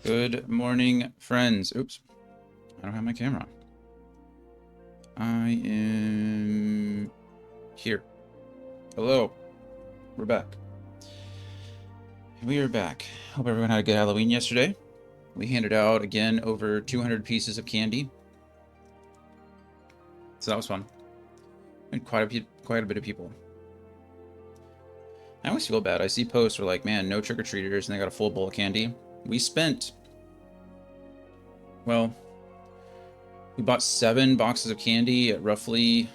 Good morning, friends. Oops, I don't have my camera on. I am here. Hello, we're back. We are back. Hope everyone had a good Halloween yesterday. We handed out, again, over 200 pieces of candy. So that was fun. And quite a bit of people. I always feel bad. I see posts where like, man, no trick-or-treaters, and they got a full bowl of candy. We spent, well, we bought 7 boxes of candy at roughly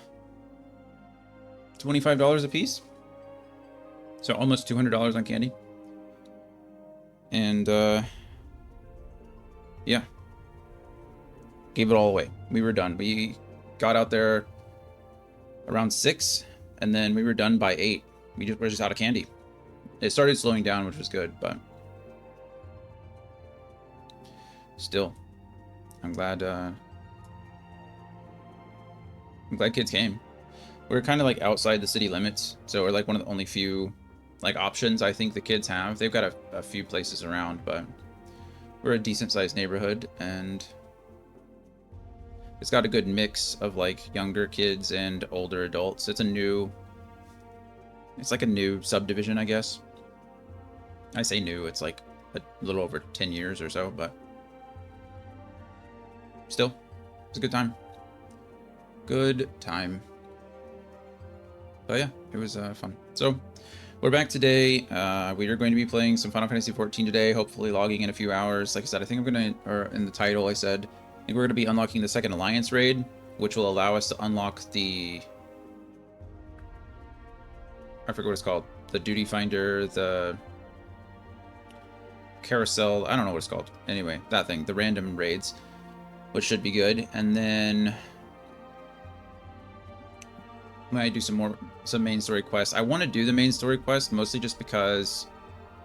$25 a piece. So almost $200 on candy. And, yeah. Gave it all away. We were done. We got out there around 6, and then we were done by 8. We're just out of candy. It started slowing down, which was good, but still, I'm glad kids came. We're kind of like outside the city limits, so we're like one of the only few like options I think the kids have. They've got a few places around, but we're a decent sized neighborhood, and it's got a good mix of like younger kids and older adults. It's like a new subdivision, I guess. I say new, it's like a little over 10 years or so, but still, it's a good time. Good time. But yeah, it was fun. So we're back today. We are going to be playing some Final Fantasy XIV today, hopefully logging in a few hours. Like I said, I think I'm going to, or in the title I said, I think we're going to be unlocking the second Alliance raid, which will allow us to unlock the, I forget what it's called, the Duty Finder, the Carousel, I don't know what it's called. Anyway, that thing, the random raids, which should be good. And then I might do some main story quests. I want to do the main story quest mostly just because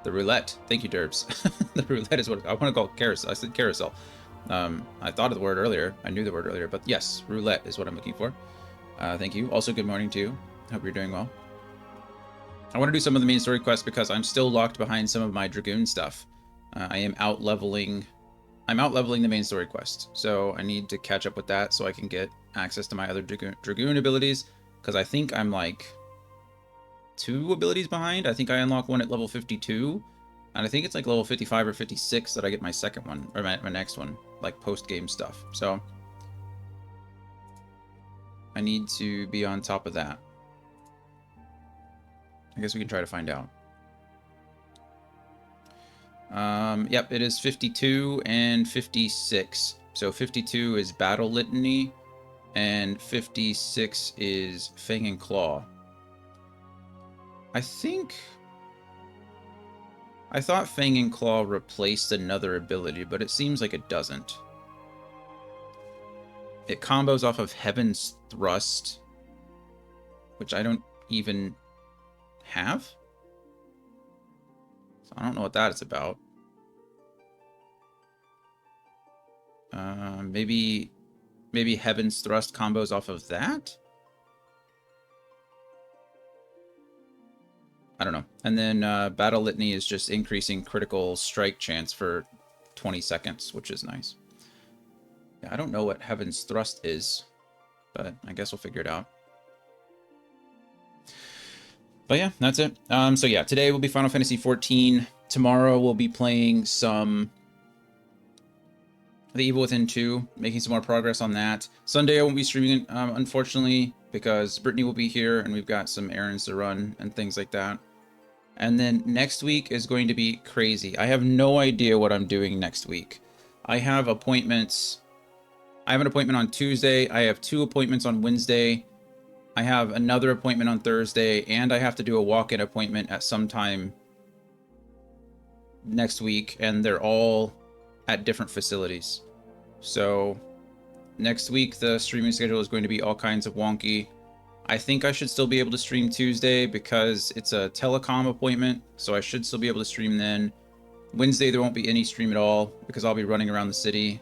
the roulette. Thank you, Derbs. The roulette is what I want to call carousel. I said carousel. I thought of the word earlier. I knew the word earlier, but yes, roulette is what I'm looking for. Thank you. Also, good morning to you. Hope you're doing well. I want to do some of the main story quests because I'm still locked behind some of my Dragoon stuff. I am out-leveling. I'm out-leveling the main story quest, so I need to catch up with that so I can get access to my other Dragoon abilities. Because I think I'm like 2 abilities behind. I think I unlock one at level 52. And I think it's like level 55 or 56 that I get my second one, or my next one, like post-game stuff. So I need to be on top of that. I guess we can try to find out. Yep, it is 52 and 56. So 52 is Battle Litany, and 56 is Fang and Claw. I thought Fang and Claw replaced another ability, but it seems like it doesn't. It combos off of Heaven's Thrust, which I don't even have. So I don't know what that is about. Maybe Heaven's Thrust combos off of that? I don't know. And then Battle Litany is just increasing critical strike chance for 20 seconds, which is nice. Yeah, I don't know what Heaven's Thrust is, but I guess we'll figure it out. But yeah, that's it. So yeah, today will be Final Fantasy XIV. Tomorrow we'll be playing some The Evil Within 2, making some more progress on that. Sunday I won't be streaming, unfortunately, because Brittany will be here and we've got some errands to run and things like that. And then next week is going to be crazy. I have no idea what I'm doing next week. I have appointments. I have an appointment on Tuesday. I have 2 appointments on Wednesday. I have another appointment on Thursday, and I have to do a walk-in appointment at some time next week, and they're all at different facilities. So next week the streaming schedule is going to be all kinds of wonky. I think I should still be able to stream Tuesday because it's a telecom appointment, so I should still be able to stream then. Wednesday there won't be any stream at all because I'll be running around the city.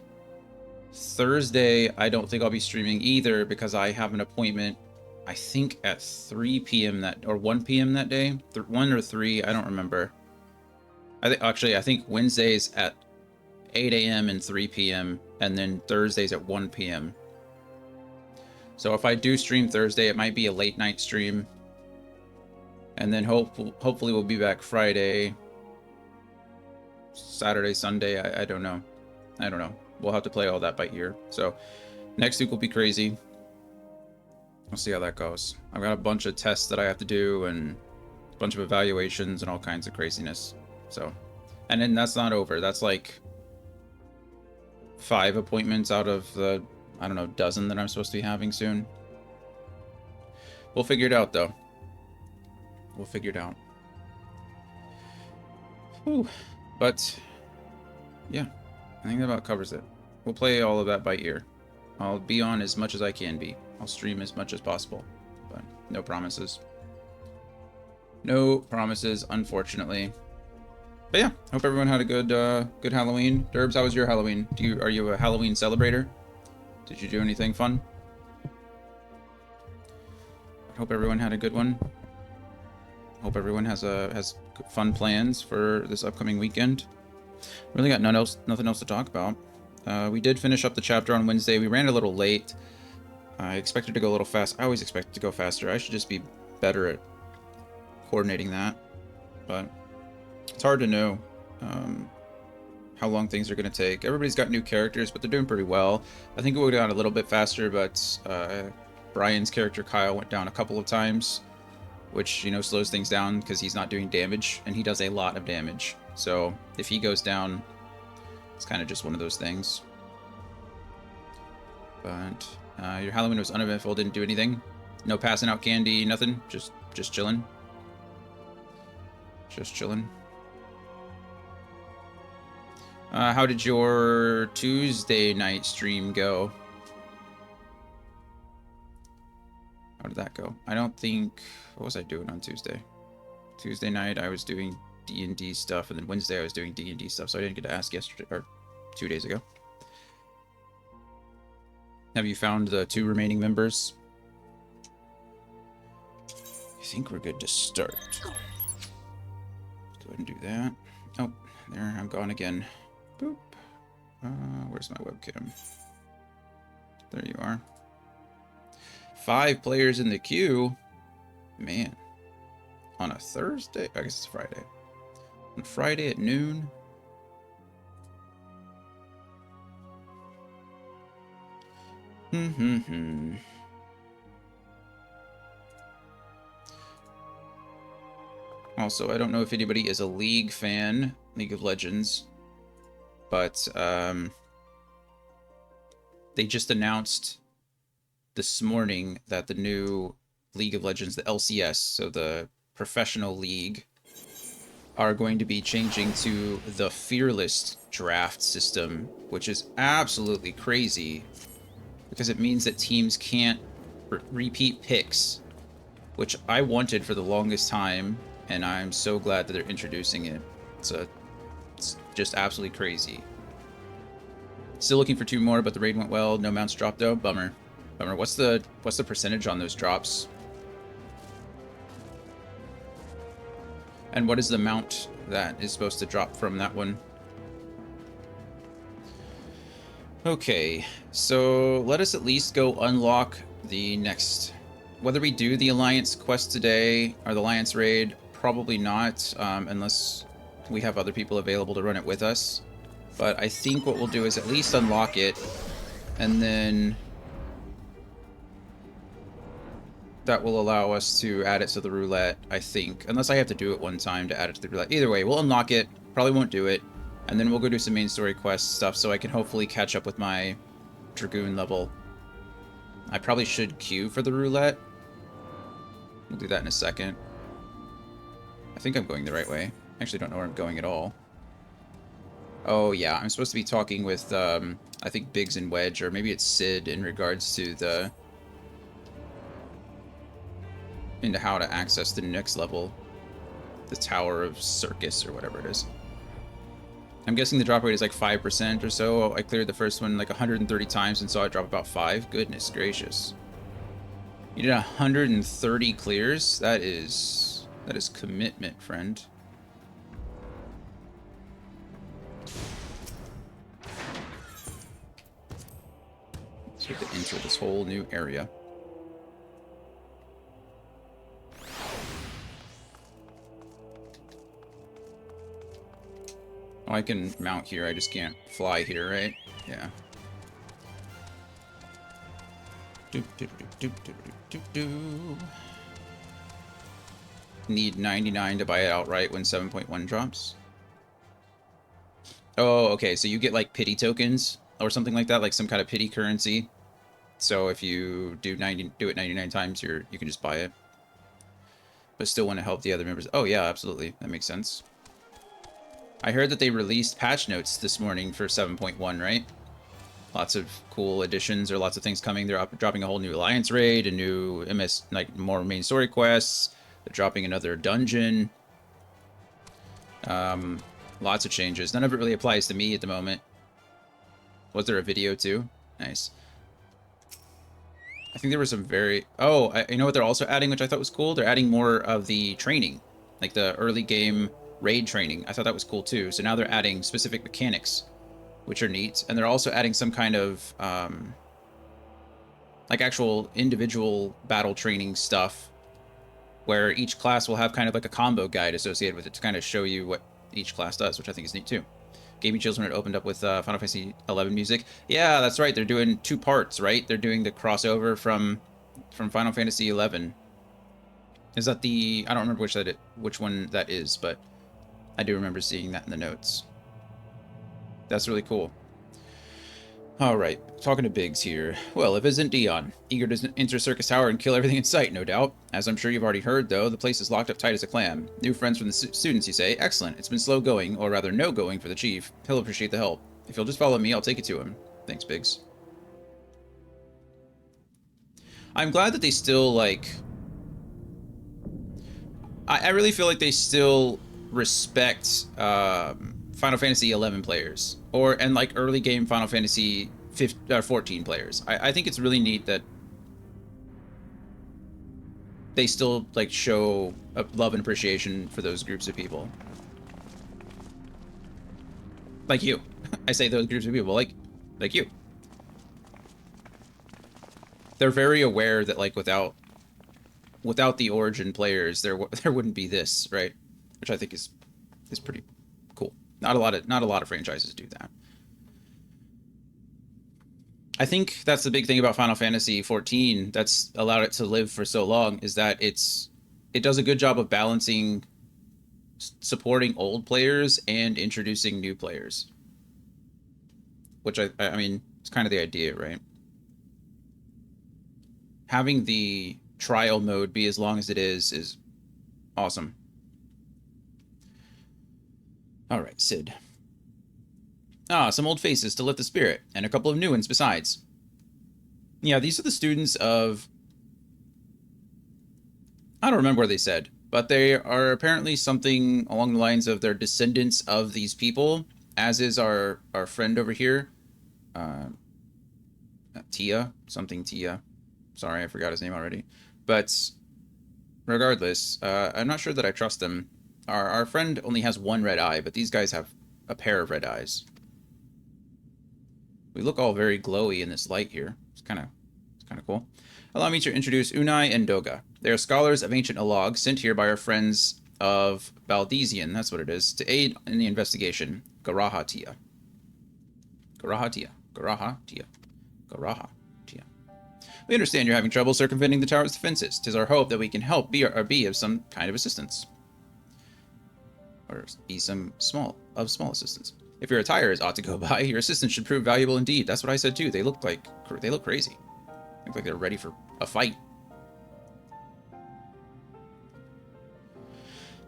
Thursday I don't think I'll be streaming either because I have an appointment, I think at 3 p.m. or 1 p.m. that day. 1 or 3, I don't remember. I think Wednesday's at 8 a.m. and 3 p.m. and then Thursdays at 1 p.m. So if I do stream Thursday, it might be a late night stream. And then hopefully we'll be back Friday, Saturday, Sunday. I don't know. I don't know. We'll have to play all that by ear. So next week will be crazy. We'll see how that goes. I've got a bunch of tests that I have to do and a bunch of evaluations and all kinds of craziness. So, and then that's not over. That's like 5 appointments out of the, I don't know, dozen that I'm supposed to be having soon. We'll figure it out though. We'll figure it out. Whew. But yeah, I think that about covers it. We'll play all of that by ear. I'll be on as much as I can be. I'll stream as much as possible, but no promises. No promises, unfortunately. But yeah, hope everyone had a good Halloween. Derbs, how was your Halloween? Are you a Halloween celebrator? Did you do anything fun? I hope everyone had a good one. Hope everyone has fun plans for this upcoming weekend. Really got nothing else to talk about. We did finish up the chapter on Wednesday. We ran a little late. I expected to go a little fast. I always expect it to go faster. I should just be better at coordinating that. But it's hard to know how long things are going to take. Everybody's got new characters, but they're doing pretty well. I think it would have gone a little bit faster, but Brian's character Kyle went down a couple of times, which, you know, slows things down because he's not doing damage, and he does a lot of damage. So if he goes down, it's kind of just one of those things. But your Halloween was uneventful, didn't do anything. No passing out candy, nothing. Just chilling. Just chilling. How did your Tuesday night stream go? How did that go? I don't think... What was I doing on Tuesday? Tuesday night I was doing D&D stuff, and then Wednesday I was doing D&D stuff, so I didn't get to ask yesterday, or 2 days ago. Have you found the 2 remaining members? I think we're good to start. Go ahead and do that. Oh, there, I'm gone again. Boop. Where's my webcam? There you are. 5 players in the queue. Man. On a Thursday? I guess it's Friday. On Friday at noon. Also, I don't know if anybody is a League fan, League of Legends, but they just announced this morning that the new League of Legends, the LCS, so the professional league, are going to be changing to the Fearless draft system, which is absolutely crazy because it means that teams can't repeat picks, which I wanted for the longest time, and I'm so glad that they're introducing it. It's just absolutely crazy. Still looking for 2 more, but the raid went well. No mounts dropped though. Bummer. Bummer. What's the percentage on those drops? And what is the mount that is supposed to drop from that one? Okay, so let us at least go unlock the next. Whether we do the Alliance quest today or the Alliance raid, probably not, unless we have other people available to run it with us. But I think what we'll do is at least unlock it, and then that will allow us to add it to the roulette, I think. Unless I have to do it one time to add it to the roulette. Either way, we'll unlock it, probably won't do it, and then we'll go do some main story quest stuff so I can hopefully catch up with my Dragoon level. I probably should queue for the roulette. We'll do that in a second. I think I'm going the right way. I actually don't know where I'm going at all. Oh yeah, I'm supposed to be talking with, I think Biggs and Wedge, or maybe it's Sid, in regards to the... into how to access the next level. The Tower of Circus, or whatever it is. I'm guessing the drop rate is like 5% or so. I cleared the first one like 130 times and saw it drop about 5. Goodness gracious. You did 130 clears? That is commitment, friend. So we have to enter this whole new area. Oh, I can mount here. I just can't fly here, right? Yeah. Need 99 to buy it outright when 7.1 drops. Oh, okay. So you get like pity tokens or something like that, like some kind of pity currency. So if you do it 99 times, you can just buy it. But still want to help the other members. Oh yeah, absolutely. That makes sense. I heard that they released patch notes this morning for 7.1, right? Lots of cool additions or lots of things coming. They're dropping a whole new alliance raid, a new like more main story quests. They're dropping another dungeon. Lots of changes. None of it really applies to me at the moment. Was there a video too? Nice. I think there was some very... Oh, you know what they're also adding, which I thought was cool? They're adding more of the training, like the early game raid training. I thought that was cool too. So now they're adding specific mechanics, which are neat. And they're also adding some kind of like actual individual battle training stuff where each class will have kind of like a combo guide associated with it to kind of show you what each class does, which I think is neat too. Gave me chills when it opened up with Final Fantasy 11 music. Yeah, that's right. They're doing 2 parts, right? They're doing the crossover from Final Fantasy 11. Is that the... I don't remember which one that is, but I do remember seeing that in the notes. That's really cool. All right, talking to Biggs here. Well, if isn't Dion, eager to enter Circus Tower and kill everything in sight, no doubt. As I'm sure you've already heard, though, the place is locked up tight as a clam. New friends from the students, you say? Excellent. It's been slow going, or rather no going for the chief. He'll appreciate the help. If you'll just follow me, I'll take it to him. Thanks, Biggs. I'm glad that they still, like... I really feel like they still respect Final Fantasy 11 players, and like early game Final Fantasy 14 players. I think it's really neat that they still like show love and appreciation for those groups of people. Like you. I say those groups of people, like you. They're very aware that like without the Origin players, there wouldn't be this, right? Which I think is pretty cool. Not a lot of franchises do that. I think that's the big thing about Final Fantasy 14 that's allowed it to live for so long, is that it does a good job of balancing supporting old players and introducing new players. Which I mean, it's kind of the idea, right? Having the trial mode be as long as it is awesome. All right, Sid. Ah, some old faces to lift the spirit, and a couple of new ones besides. Yeah, these are the students of... I don't remember what they said, but they are apparently something along the lines of they're descendants of these people, as is our friend over here. Tia. Sorry, I forgot his name already. But regardless, I'm not sure that I trust them. Our friend only has 1 red eye, but these guys have a pair of red eyes. We look all very glowy in this light here. It's kind of cool. Allow me to introduce Unai and Doga. They are scholars of ancient Alog, sent here by our friends of Baldesian, that's what it is, to aid in the investigation. Garaha Tia. Garaha Tia. Garaha Tia. Garaha Tia. We understand you're having trouble circumventing the tower's defenses. 'Tis our hope that we can help be of some kind of assistance. Or be some small assistance. If your attire is ought to go by, your assistance should prove valuable indeed. That's what I said too. They look crazy. They look like they're ready for a fight.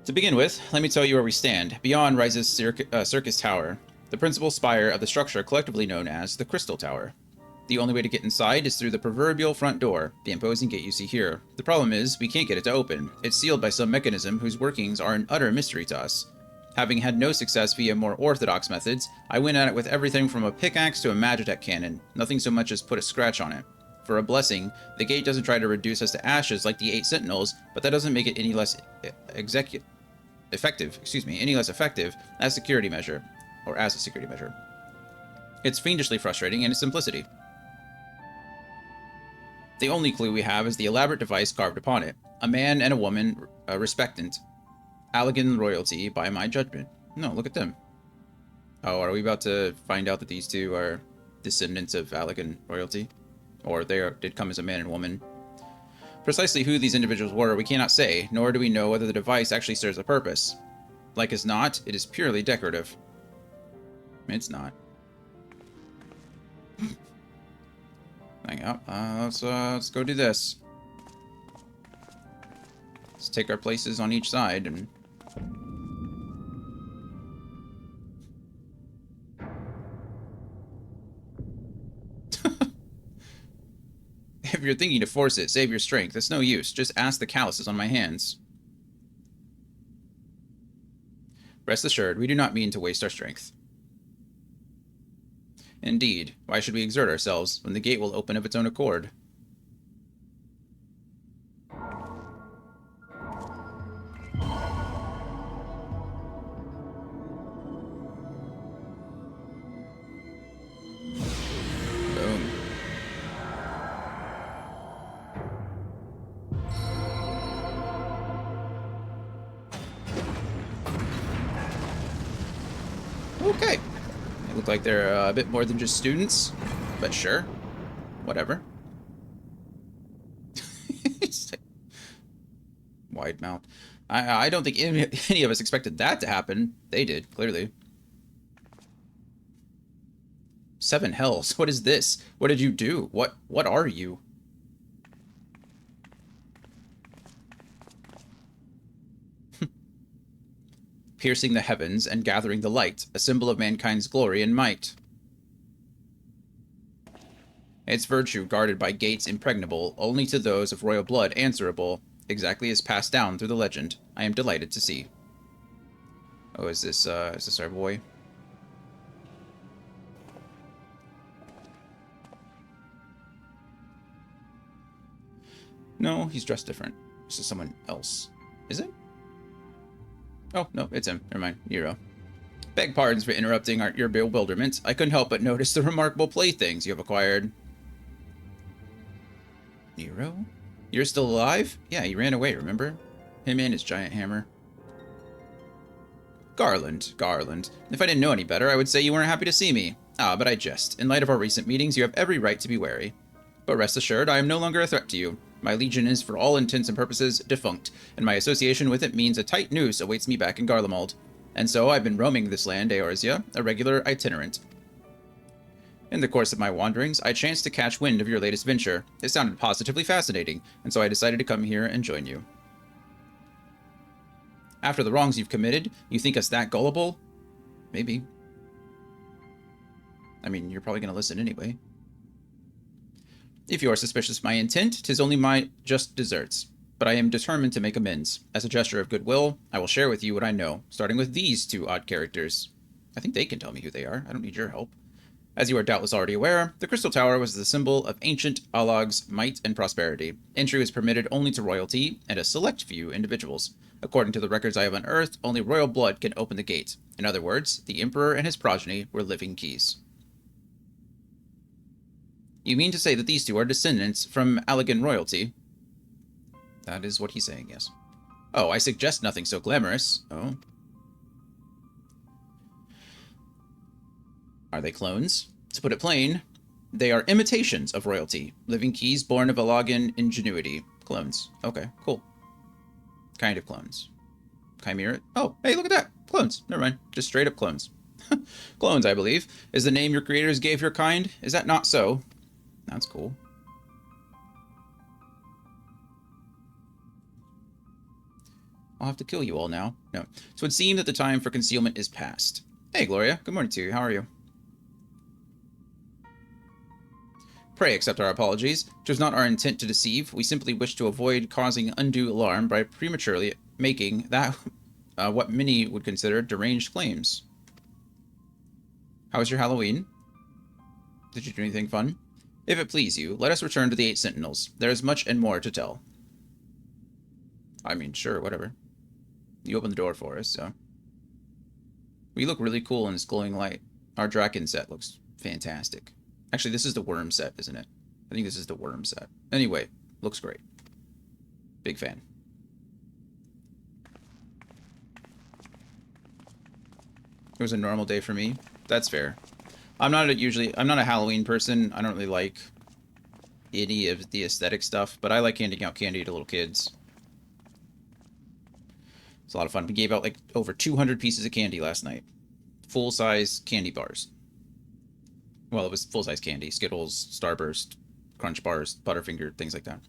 To begin with, let me tell you where we stand. Beyond rises Circus Tower, the principal spire of the structure collectively known as the Crystal Tower. The only way to get inside is through the proverbial front door, the imposing gate you see here. The problem is, we can't get it to open. It's sealed by some mechanism whose workings are an utter mystery to us. Having had no success via more orthodox methods, I went at it with everything from a pickaxe to a magitech cannon. Nothing so much as put a scratch on it. For a blessing, the gate doesn't try to reduce us to ashes like the 8 sentinels, but that doesn't make it any less effective as a security measure. It's fiendishly frustrating in its simplicity. The only clue we have is the elaborate device carved upon it. A man and a woman, respectant. Allegan royalty, by my judgment. No, look at them. Oh, are we about to find out that these two are descendants of Allegan royalty? Or did come as a man and woman? Precisely who these individuals were, we cannot say, nor do we know whether the device actually serves a purpose. Like as not, it is purely decorative. It's not. Hang out. Let's go do this. Let's take our places on each side and... If you're thinking to force it, save your strength. It's no use. Just ask the calluses on my hands. Rest assured, we do not mean to waste our strength. Indeed, why should we exert ourselves when the gate will open of its own accord? Boom. Okay. They look like they're a bit more than just students, but sure. Whatever. Wide mouth. I don't think any of us expected that to happen. They did, clearly. 7 hells. What is this? What did you do? What are you? Piercing the heavens and gathering the light, a symbol of mankind's glory and might. Its virtue guarded by gates impregnable, only to those of royal blood answerable, exactly as passed down through the legend. I am delighted to see. Oh, is this our boy? No, he's dressed different. This is someone else. Is it? Oh, no, it's him. Never mind. Nero. Beg pardons for interrupting your bewilderment. I couldn't help but notice the remarkable playthings you have acquired. Nero? You're still alive? Yeah, he ran away, remember? Him and his giant hammer. Garland. If I didn't know any better, I would say you weren't happy to see me. Ah, but I jest. In light of our recent meetings, you have every right to be wary. But rest assured, I am no longer a threat to you. My legion is, for all intents and purposes, defunct, and my association with it means a tight noose awaits me back in Garlemald. And so I've been roaming this land, Eorzea, a regular itinerant. In the course of my wanderings, I chanced to catch wind of your latest venture. It sounded positively fascinating, and so I decided to come here and join you. After the wrongs you've committed, you think us that gullible? Maybe. I mean, you're probably going to listen anyway. If you are suspicious of my intent, 'tis only my just deserts. But I am determined to make amends. As a gesture of goodwill, I will share with you what I know, starting with these 2 odd characters. I think they can tell me who they are. I don't need your help. As you are doubtless already aware, the Crystal Tower was the symbol of ancient Alag's might and prosperity. Entry was permitted only to royalty and a select few individuals. According to the records I have unearthed, only royal blood can open the gate. In other words, the Emperor and his progeny were living keys. You mean to say that these 2 are descendants from Allegan royalty? That is what he's saying, yes. Oh, I suggest nothing so glamorous. Oh. Are they clones? To put it plain, they are imitations of royalty. Living keys born of Allegan ingenuity. Clones. Okay, cool. Kind of clones. Chimera. Oh, hey, look at that. Clones. Never mind. Just straight up clones. Clones, I believe, is the name your creators gave your kind. Is that not so? That's cool. I'll have to kill you all now. No. So it seems that the time for concealment is past. Hey, Gloria. Good morning to you. How are you? Pray accept our apologies. It was not our intent to deceive. We simply wish to avoid causing undue alarm by prematurely making that what many would consider deranged claims. How was your Halloween? Did you do anything fun? If it please you, let us return to the 8 Sentinels. There is much and more to tell. I mean, sure, whatever. You opened the door for us, so. We look really cool in this glowing light. Our Dragoon set looks fantastic. Actually, this is the worm set, isn't it? I think this is the worm set. Anyway, looks great. Big fan. It was a normal day for me. That's fair. I'm not a Halloween person. I don't really like any of the aesthetic stuff, but I like handing out candy to little kids. It's a lot of fun. We gave out like over 200 pieces of candy last night. Full-size candy bars. Well, it was full-size candy. Skittles, Starburst, Crunch Bars, Butterfinger, things like that.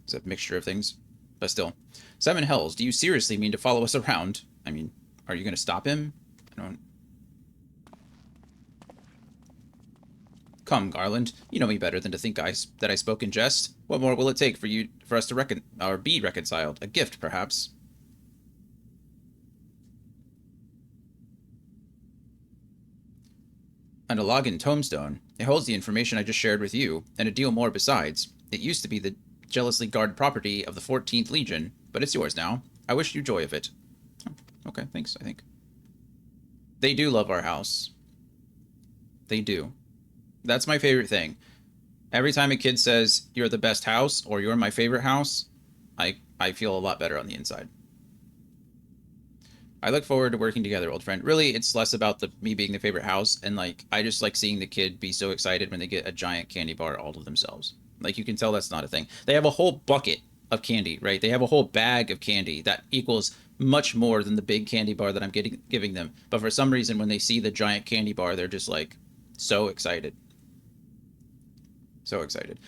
It's a mixture of things. But still. Seven Hells, do you seriously mean to follow us around? I mean, are you going to stop him? I don't... Come, Garland. You know me better than to think that I spoke in jest. What more will it take for us to be reconciled? A gift, perhaps. An Alagan tombstone. It holds the information I just shared with you, and a deal more besides. It used to be the jealously guarded property of the 14th Legion, but it's yours now. I wish you joy of it. Oh, okay, thanks, I think. They do love our house. They do. That's my favorite thing. Every time a kid says, you're the best house, or you're my favorite house, I feel a lot better on the inside. I look forward to working together, old friend. Really, it's less about me being the favorite house, and like I just like seeing the kid be so excited when they get a giant candy bar all to themselves. Like you can tell that's not a thing. They have a whole bucket of candy, right? They have a whole bag of candy that equals much more than the big candy bar that I'm giving them. But for some reason, when they see the giant candy bar, they're just like so excited. So excited.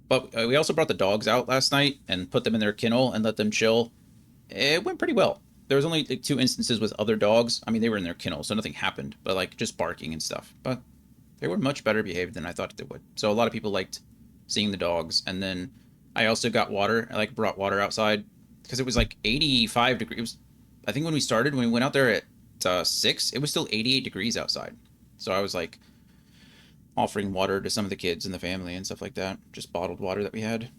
But we also brought the dogs out last night and put them in their kennel and let them chill. It went pretty well. There was only like 2 instances with other dogs. I mean, they were in their kennel, so nothing happened, but like just barking and stuff. But they were much better behaved than I thought they would. So a lot of people liked seeing the dogs. And then I also got water. I like brought water outside because it was like 85 degrees. I think when we went out there at 6, it was still 88 degrees outside. So I was like offering water to some of the kids and the family and stuff like that. Just bottled water that we had.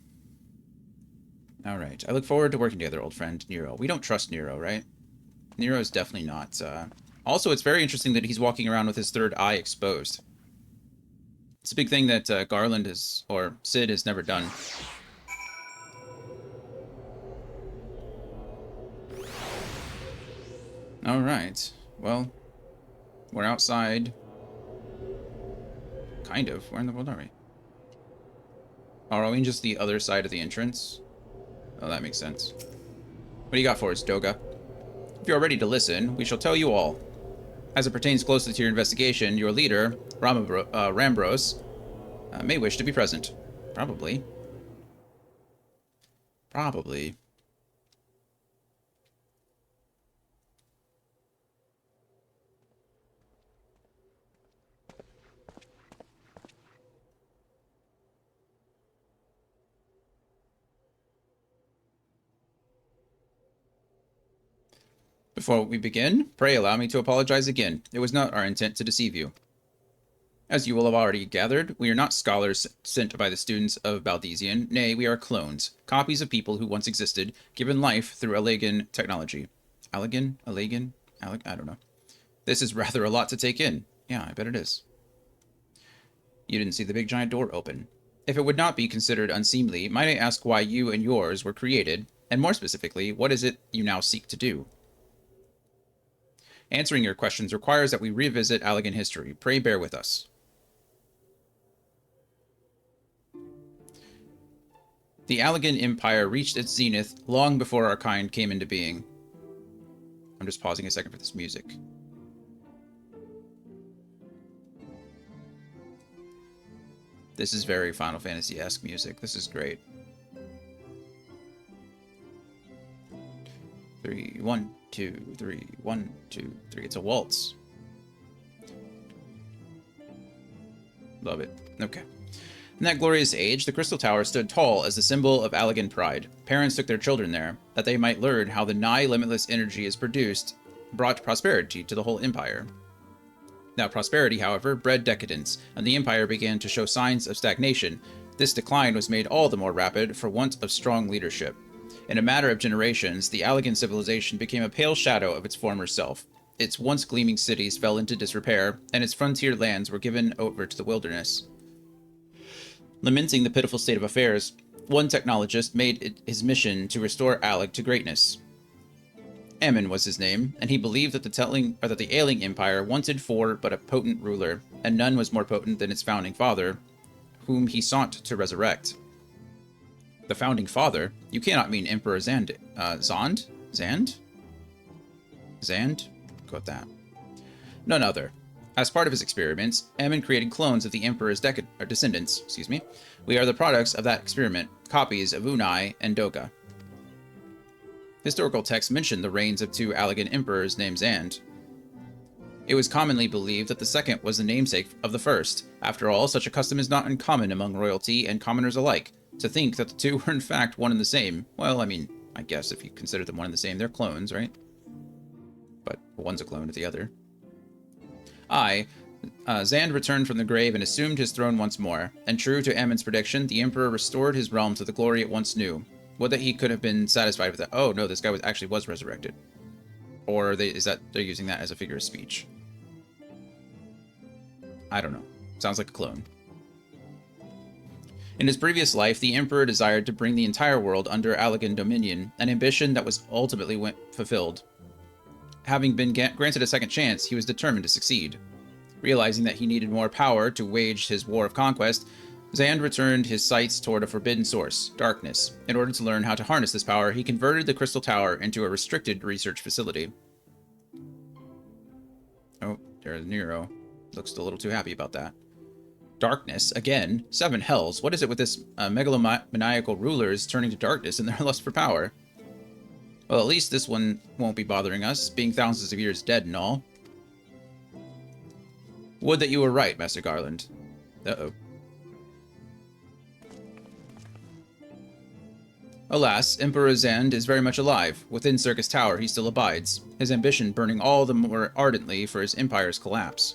All right. I look forward to working together, old friend Nero. We don't trust Nero, right? Nero is definitely not. Also, it's very interesting that he's walking around with his third eye exposed. It's a big thing that Garland or Sid has never done. All right. Well, we're outside. Kind of. Where in the world are we? Are we just the other side of the entrance? Oh, that makes sense. What do you got for us, Doga? If you are ready to listen, we shall tell you all. As it pertains closely to your investigation, your leader, Rambros, may wish to be present. Probably. Probably. Before we begin, pray allow me to apologize again. It was not our intent to deceive you. As you will have already gathered, we are not scholars sent by the students of Baldesian. Nay, we are clones, copies of people who once existed, given life through Alagan technology. Alagan? I don't know. This is rather a lot to take in. Yeah, I bet it is. You didn't see the big giant door open. If it would not be considered unseemly, might I ask why you and yours were created, and more specifically, what is it you now seek to do? Answering your questions requires that we revisit Alagan history. Pray bear with us. The Alagan Empire reached its zenith long before our kind came into being. I'm just pausing a second for this music. This is very Final Fantasy-esque music. This is great. 3, 1, 2, 3, 1, 2, 3. It's a waltz. Love it. Okay. In that glorious age, the Crystal Tower stood tall as the symbol of Alagan pride. Parents took their children there, that they might learn how the nigh limitless energy is produced, brought prosperity to the whole empire. That prosperity, however, bred decadence, and the empire began to show signs of stagnation. This decline was made all the more rapid for want of strong leadership. In a matter of generations, the Alagan civilization became a pale shadow of its former self. Its once gleaming cities fell into disrepair, and its frontier lands were given over to the wilderness. Lamenting the pitiful state of affairs, one technologist made it his mission to restore Alec to greatness. Ammon was his name, and he believed that the ailing empire wanted for but a potent ruler, and none was more potent than its founding father, whom he sought to resurrect. The founding father? You cannot mean Emperor Zand? Zand? Go with that. None other. As part of his experiments, Ammon created clones of the Emperor's descendants. We are the products of that experiment, copies of Unai and Doga. Historical texts mention the reigns of two Allagan emperors named Zand. It was commonly believed that the second was the namesake of the first. After all, such a custom is not uncommon among royalty and commoners alike, to think that the two were in fact one and the same. Well, I mean, I guess if you consider them one and the same, they're clones, right? But one's a clone of the other. Zand returned from the grave and assumed his throne once more, and true to Ammon's prediction, the Emperor restored his realm to the glory it once knew. Would that he could have been satisfied with that. Oh, no, this guy actually was resurrected. Or they're using that as a figure of speech? I don't know. Sounds like a clone. In his previous life, the Emperor desired to bring the entire world under Allagan dominion, an ambition that was ultimately fulfilled. Having been granted a second chance, he was determined to succeed. Realizing that he needed more power to wage his war of conquest, Zand returned his sights toward a forbidden source, darkness. In order to learn how to harness this power, he converted the Crystal Tower into a restricted research facility. Oh, there's Nero. Looks a little too happy about that. Darkness, again? Seven hells. What is it with this megalomaniacal rulers turning to darkness in their lust for power? Well, at least this one won't be bothering us, being thousands of years dead and all. Would that you were right, Master Garland. Uh-oh. Alas, Emperor Zand is very much alive. Within Circus Tower, he still abides, his ambition burning all the more ardently for his empire's collapse.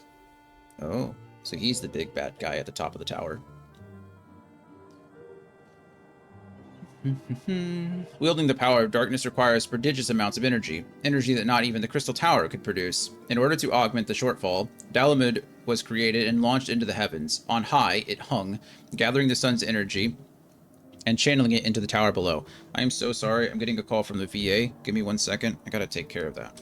Oh, so he's the big bad guy at the top of the tower. Wielding the power of darkness requires prodigious amounts of energy that not even the Crystal Tower could produce. In order to augment the shortfall, Dalamud was created and launched into the heavens. On high, it hung, gathering the sun's energy and channeling it into the tower below. I am so sorry. I'm getting a call from the VA. Give me 1 second. I gotta take care of that.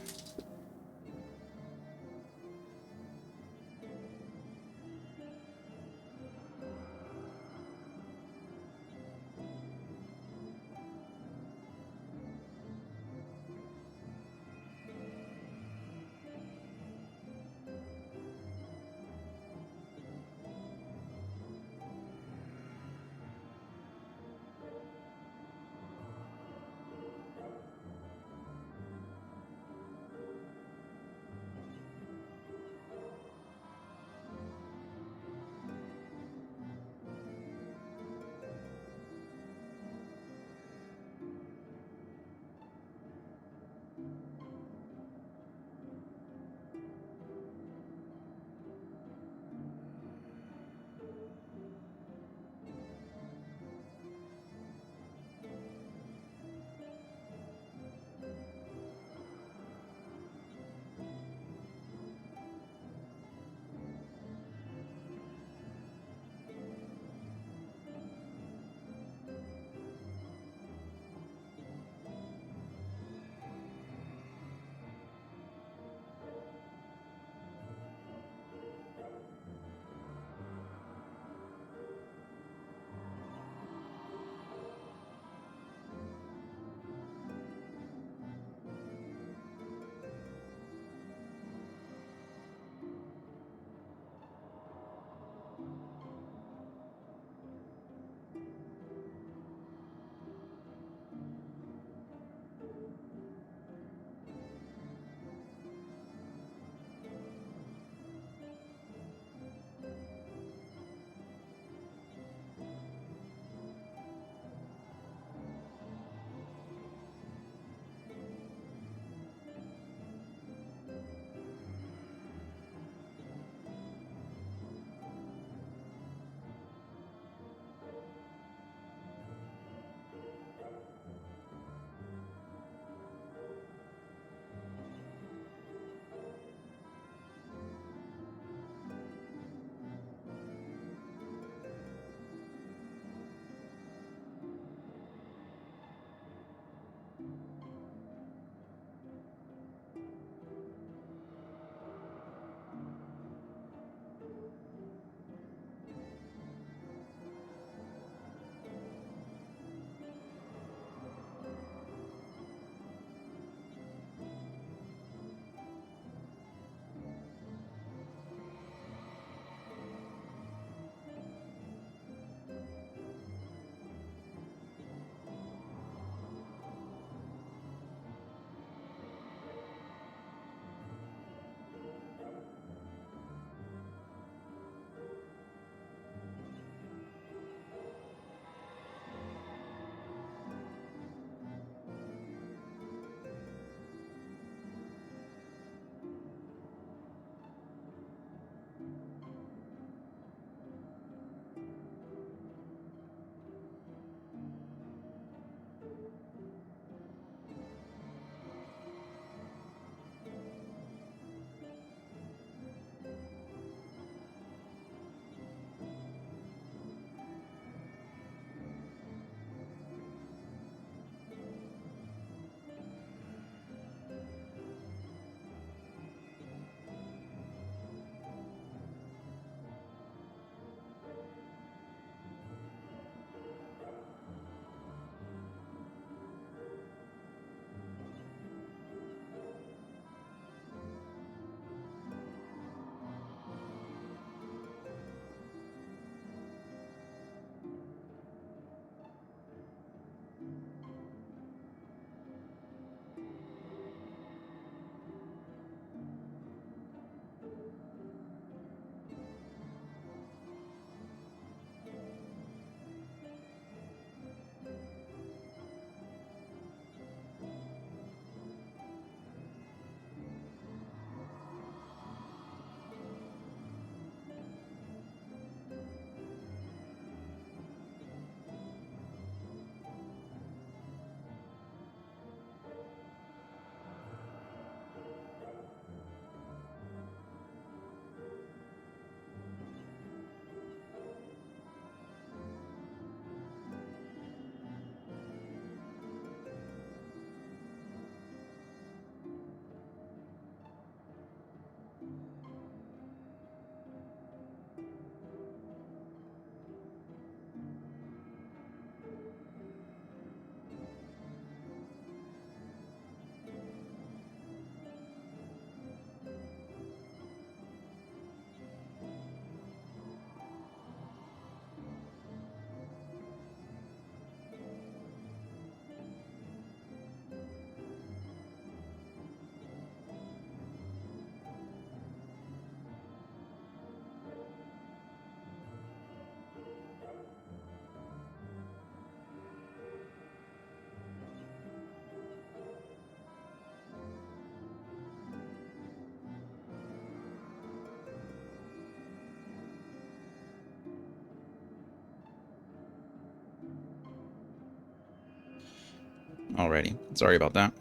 Alrighty. Sorry about that.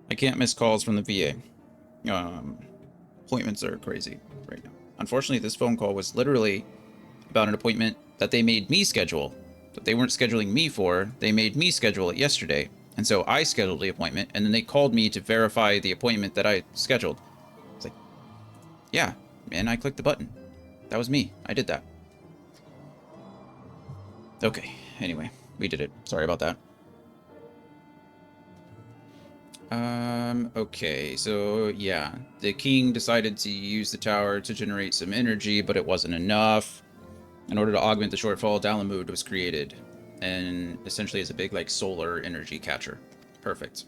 I can't miss calls from the VA. Appointments are crazy right now. Unfortunately, this phone call was literally about an appointment that they made me schedule, that they weren't scheduling me for. They made me schedule it yesterday. And so I scheduled the appointment, and then they called me to verify the appointment that I scheduled. It's like, yeah, and I clicked the button. That was me. I did that. Okay, anyway, we did it. Sorry about that. Okay, so yeah, the king decided to use the tower to generate some energy, but it wasn't enough. In order to augment the shortfall, Dalamud was created, and essentially is a big, like, solar energy catcher. Perfect.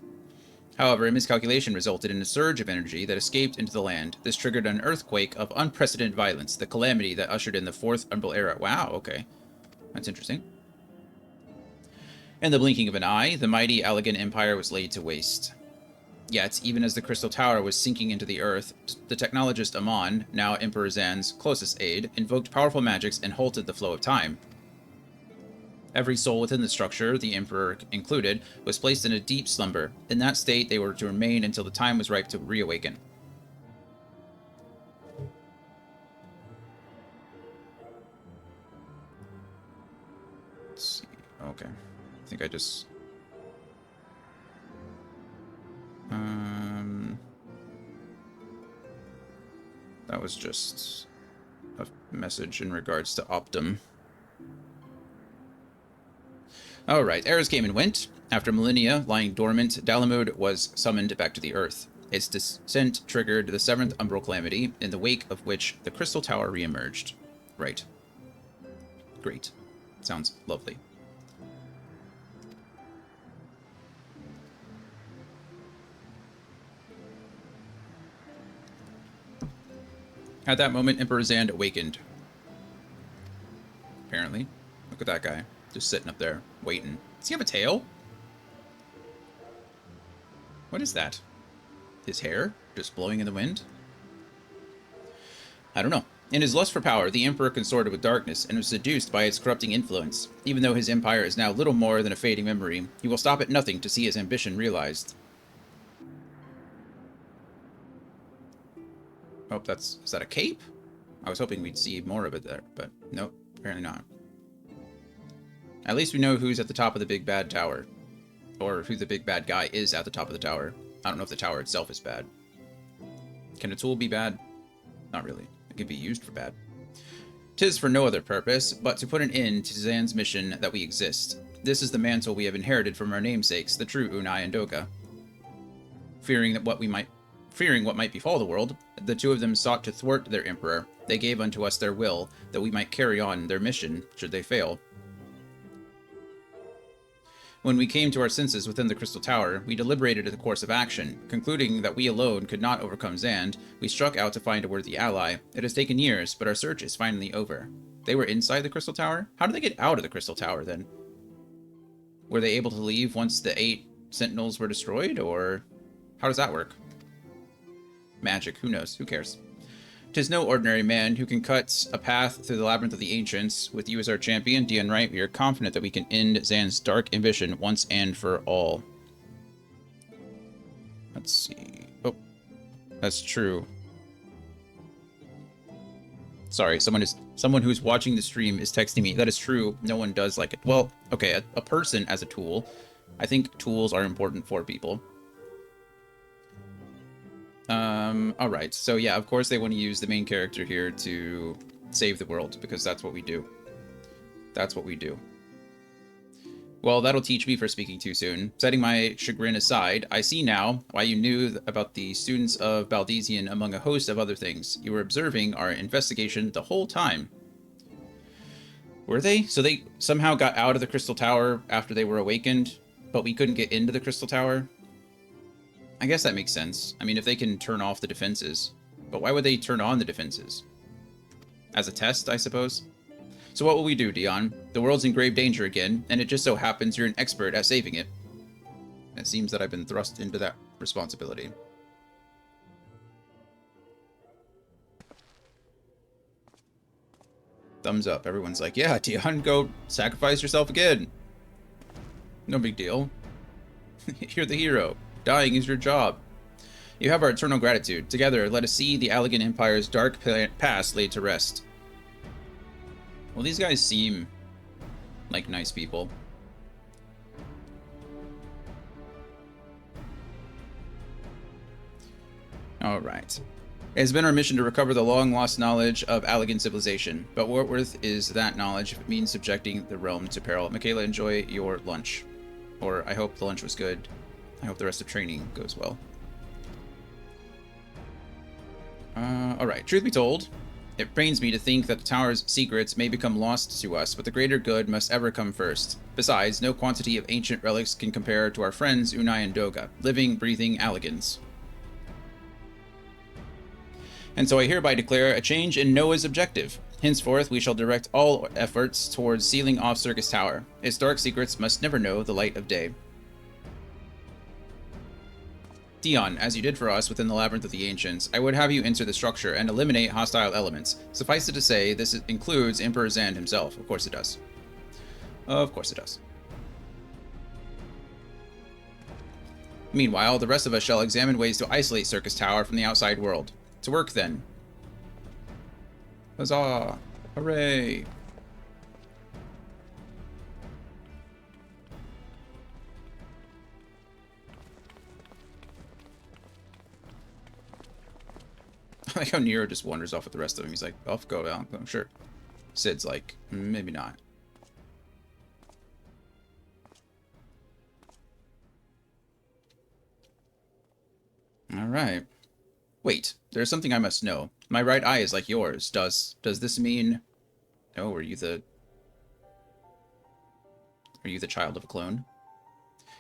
However, a miscalculation resulted in a surge of energy that escaped into the land. This triggered an earthquake of unprecedented violence, the calamity that ushered in the Fourth Umbral Era. Wow, okay. That's interesting. In the blinking of an eye, the mighty Allegan Empire was laid to waste. Yet, even as the Crystal Tower was sinking into the earth, the technologist Amon, now Emperor Zan's closest aide, invoked powerful magics and halted the flow of time. Every soul within the structure, the Emperor included, was placed in a deep slumber. In that state, they were to remain until the time was ripe to reawaken. Let's see. Okay. I think I just... That was just a message in regards to Optum. Alright, eras came and went. After millennia lying dormant, Dalamud was summoned back to the Earth. Its descent triggered the Seventh Umbral Calamity, in the wake of which the Crystal Tower reemerged. Right. Great. Sounds lovely. At that moment, Emperor Zand awakened. Apparently. Look at that guy. Just sitting up there, waiting. Does he have a tail? What is that? His hair? Just blowing in the wind? I don't know. In his lust for power, the Emperor consorted with darkness and was seduced by its corrupting influence. Even though his empire is now little more than a fading memory, he will stop at nothing to see his ambition realized. Oh, is that a cape? I was hoping we'd see more of it there, but nope, apparently not. At least we know who's at the top of the big bad tower. Or who the big bad guy is at the top of the tower. I don't know if the tower itself is bad. Can a tool be bad? Not really. It can be used for bad. 'Tis for no other purpose, but to put an end to Zan's mission that we exist. This is the mantle we have inherited from our namesakes, the true Unai and Doga. Fearing what might befall the world, the two of them sought to thwart their emperor. They gave unto us their will, that we might carry on their mission, should they fail. When we came to our senses within the Crystal Tower, we deliberated a course of action. Concluding that we alone could not overcome Zand, we struck out to find a worthy ally. It has taken years, but our search is finally over. They were inside the Crystal Tower? How did they get out of the Crystal Tower, then? Were they able to leave once the 8 sentinels were destroyed, or... how does that work? Magic, who knows? Who cares? 'Tis no ordinary man who can cut a path through the labyrinth of the ancients. With you as our champion, Dian Wright, we are confident that we can end Zan's dark ambition once and for all. Let's see. Oh, that's true. Sorry, someone who's watching the stream is texting me. That is true. No one does like it. Well, okay, a person as a tool. I think tools are important for people. Alright, so yeah, of course they want to use the main character here to save the world, because that's what we do. That's what we do. Well, that'll teach me for speaking too soon. Setting my chagrin aside, I see now why you knew about the students of Baldesion among a host of other things. You were observing our investigation the whole time. Were they? So they somehow got out of the Crystal Tower after they were awakened, but we couldn't get into the Crystal Tower? I guess that makes sense. I mean, if they can turn off the defenses. But why would they turn on the defenses? As a test, I suppose? So what will we do, Dion? The world's in grave danger again, and it just so happens you're an expert at saving it. It seems that I've been thrust into that responsibility. Thumbs up. Everyone's like, yeah, Dion, go sacrifice yourself again. No big deal. You're the hero. Dying is your job. You have our eternal gratitude. Together, let us see the Allegan Empire's dark past laid to rest. Well, these guys seem like nice people. Alright. It has been our mission to recover the long-lost knowledge of Allegan civilization, but what worth is that knowledge if it means subjecting the realm to peril? Michaela, enjoy your lunch. Or, I hope the lunch was good. I hope the rest of training goes well. Alright, truth be told, it pains me to think that the tower's secrets may become lost to us, but the greater good must ever come first. Besides, no quantity of ancient relics can compare to our friends Unai and Doga, living, breathing Allegans. And so I hereby declare a change in Noah's objective. Henceforth, we shall direct all efforts towards sealing off Circus Tower. Its dark secrets must never know the light of day. Dion, as you did for us within the Labyrinth of the Ancients, I would have you enter the structure and eliminate hostile elements. Suffice it to say, this includes Emperor Zand himself. Of course it does. Of course it does. Meanwhile, the rest of us shall examine ways to isolate Circus Tower from the outside world. To work, then. Huzzah! Hooray! I like how Nero just wanders off with the rest of them. He's like, off go, I'm sure. Sid's like, maybe not. Alright. Wait, there's something I must know. My right eye is like yours. Does this mean... Oh, are you the child of a clone?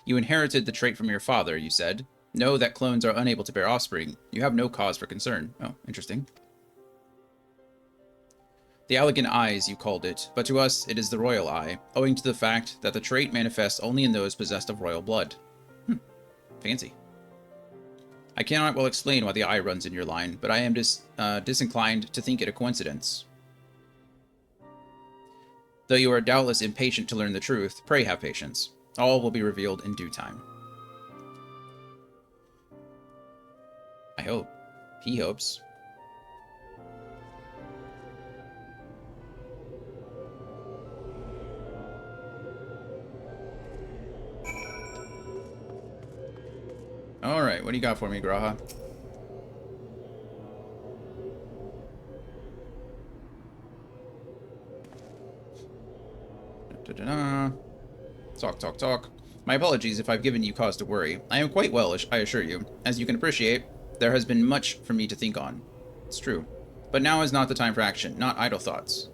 You inherited the trait from your father, you said. Know that clones are unable to bear offspring. You have no cause for concern. Oh, interesting. The Allegan Eyes, you called it, but to us it is the Royal Eye, owing to the fact that the trait manifests only in those possessed of royal blood. Fancy. I cannot well explain why the eye runs in your line, but I am disinclined to think it a coincidence. Though you are doubtless impatient to learn the truth, pray have patience. All will be revealed in due time. I hope. He hopes. Alright, what do you got for me, Graha? Talk. My apologies if I've given you cause to worry. I am quite well, I assure you. As you can appreciate, there has been much for me to think on. It's true. But now is not the time for action, not idle thoughts.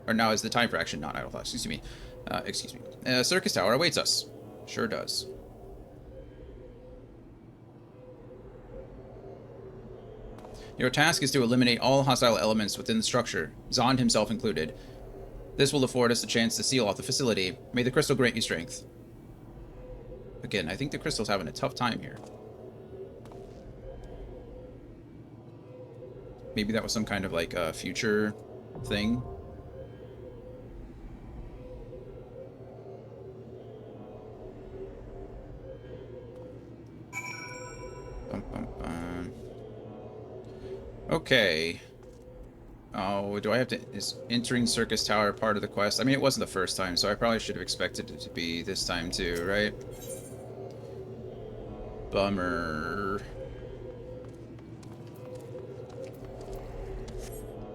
Or now is the time for action, not idle thoughts. Excuse me. Circus Tower awaits us. Sure does. Your task is to eliminate all hostile elements within the structure, Zond himself included. This will afford us a chance to seal off the facility. May the crystal grant you strength. Again, I think the crystal's having a tough time here. Maybe that was some kind of like future thing. Okay. Oh, do I have to... Is entering Circus Tower part of the quest? I mean, it wasn't the first time, so I probably should have expected it to be this time too, right? Bummer.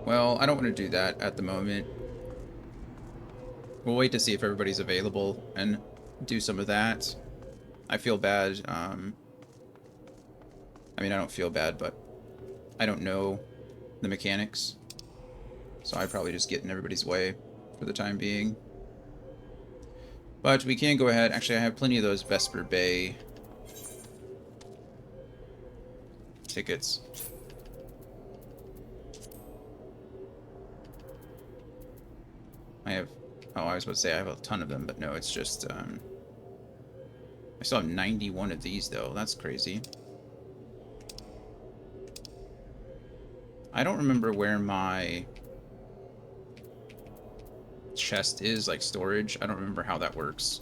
Well, I don't want to do that at the moment. We'll wait to see if everybody's available and do some of that. I feel bad. I mean, I don't feel bad, but I don't know the mechanics. So I probably just get in everybody's way for the time being. But we can go ahead. Actually, I have plenty of those Vesper Bay tickets. I have... Oh, I was about to say I have a ton of them, but no, it's just... I still have 91 of these, though. That's crazy. I don't remember where my chest is, like storage. I don't remember how that works.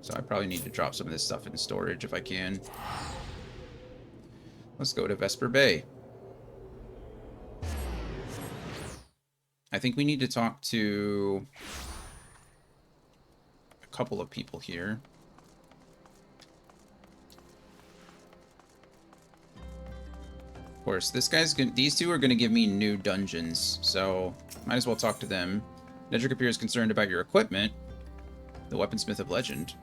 So I probably need to drop some of this stuff in storage if I can. Let's go to Vesper Bay. I think we need to talk to a couple of people here. Of course, these two are going to give me new dungeons, so might as well talk to them. Nedrick appears concerned about your equipment. The weaponsmith of legend.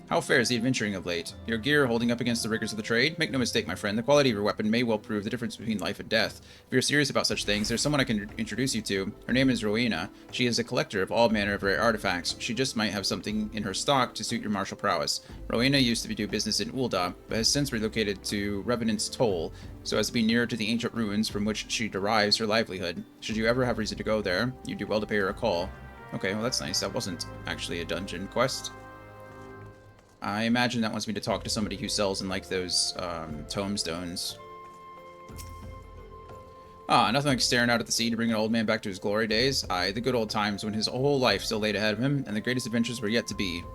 How fair is the adventuring of late? Your gear holding up against the rigors of the trade? Make no mistake, my friend, the quality of your weapon may well prove the difference between life and death. If you're serious about such things, there's someone I can introduce you to. Her name is Rowena. She is a collector of all manner of rare artifacts. She just might have something in her stock to suit your martial prowess. Rowena used to do business in Ul'dah, but has since relocated to Revenant's Toll, so as to be nearer to the ancient ruins from which she derives her livelihood. Should you ever have reason to go there, you'd do well to pay her a call. Okay, well that's nice. That wasn't actually a dungeon quest. I imagine that wants me to talk to somebody who sells in, like, those, tomestones. Ah, nothing like staring out at the sea to bring an old man back to his glory days. Aye, the good old times when his whole life still laid ahead of him, and the greatest adventures were yet to be.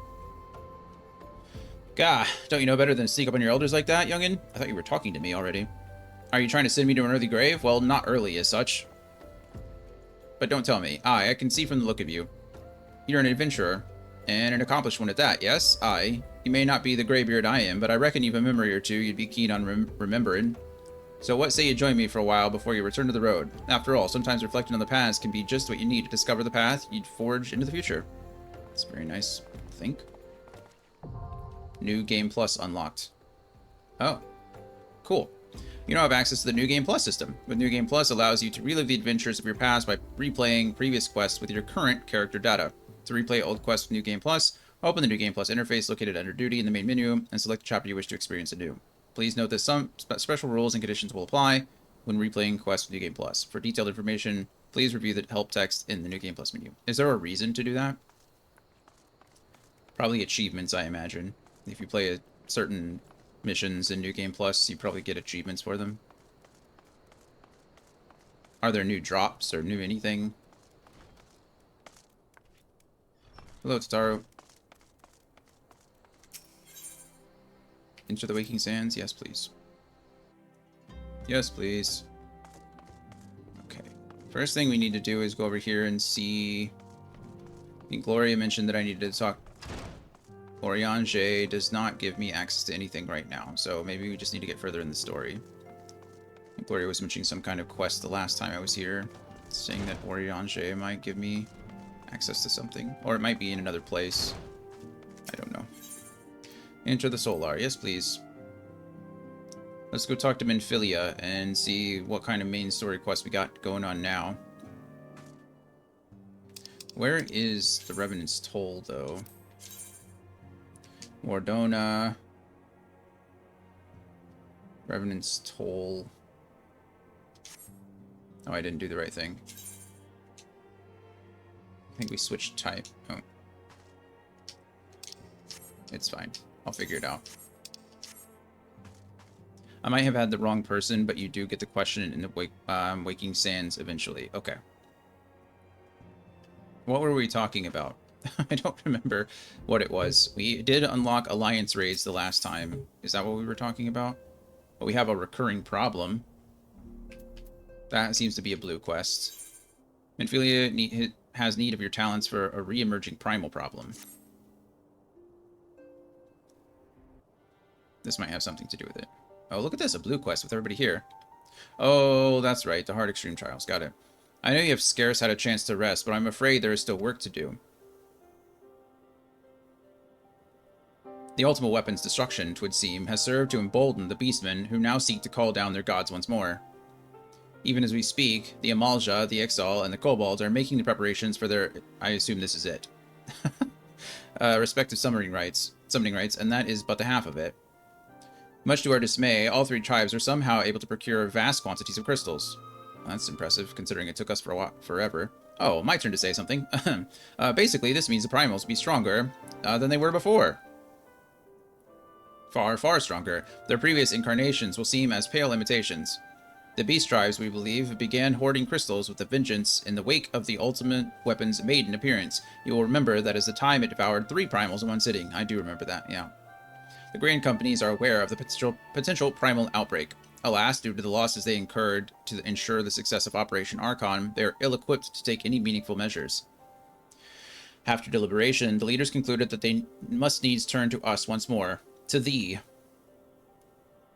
Gah, don't you know better than to sneak up on your elders like that, youngin'? I thought you were talking to me already. Are you trying to send me to an early grave? Well, not early as such. But don't tell me. Aye, I can see from the look of you. You're an adventurer. And an accomplished one at that, yes? Aye. You may not be the graybeard I am, but I reckon you've a memory or two you'd be keen on remembering. So what say you join me for a while before you return to the road? After all, sometimes reflecting on the past can be just what you need to discover the path you'd forge into the future. That's very nice, I think. New Game Plus unlocked. Oh, cool. You now have access to the New Game Plus system. With New Game Plus allows you to relive the adventures of your past by replaying previous quests with your current character data. To replay old quests with New Game Plus, open the New Game Plus interface located under Duty in the main menu and select the chapter you wish to experience anew. Please note that some special rules and conditions will apply when replaying quests with New Game Plus. For detailed information, please review the help text in the New Game Plus menu. Is there a reason to do that? Probably achievements, I imagine. If you play certain missions in New Game Plus, you probably get achievements for them. Are there new drops or new anything? Hello, Taro. Into the Waking Sands? Yes, please. Yes, please. Okay. First thing we need to do is go over here and see... I think Gloria mentioned that I needed to talk... Oriange does not give me access to anything right now, so maybe we just need to get further in the story. I think Gloria was mentioning some kind of quest the last time I was here, saying that Oriange might give me access to something. Or it might be in another place. I don't know. Enter the Solar. Yes, please. Let's go talk to Minfilia and see what kind of main story quest we got going on now. Where is the Revenant's Toll, though? Wardona. Revenant's Toll. Oh, I didn't do the right thing. I think we switched type. Oh. It's fine. I'll figure it out. I might have had the wrong person, but you do get the question in the Waking Sands eventually. Okay. What were we talking about? I don't remember what it was. We did unlock Alliance raids the last time. Is that what we were talking about? But we have a recurring problem. That seems to be a blue quest. Minfilia has need of your talents for a re-emerging primal problem. This might have something to do with it. Oh, look at this, a blue quest with everybody here. Oh, that's right, the Hard Extreme Trials, got it. I know you have scarce had a chance to rest, but I'm afraid there is still work to do. The ultimate weapon's destruction, 'twould seem, has served to embolden the beastmen who now seek to call down their gods once more. Even as we speak, the Amalja, the Exal, and the Kobolds are making the preparations for their... I assume this is it. Respective summoning rites, and that is but the half of it. Much to our dismay, all three tribes are somehow able to procure vast quantities of crystals. Well, that's impressive, considering it took us forever. Oh, my turn to say something. Basically, this means the primals will be stronger than they were before. Far, far stronger. Their previous incarnations will seem as pale imitations. The beast tribes, we believe, began hoarding crystals with a vengeance in the wake of the ultimate weapon's maiden appearance. You will remember that as the time it devoured 3 primals in one sitting. I do remember that, yeah. The grain companies are aware of the potential primal outbreak. Alas, due to the losses they incurred to ensure the success of Operation Archon, they are ill-equipped to take any meaningful measures. After deliberation, the leaders concluded that they must needs turn to us once more. To thee.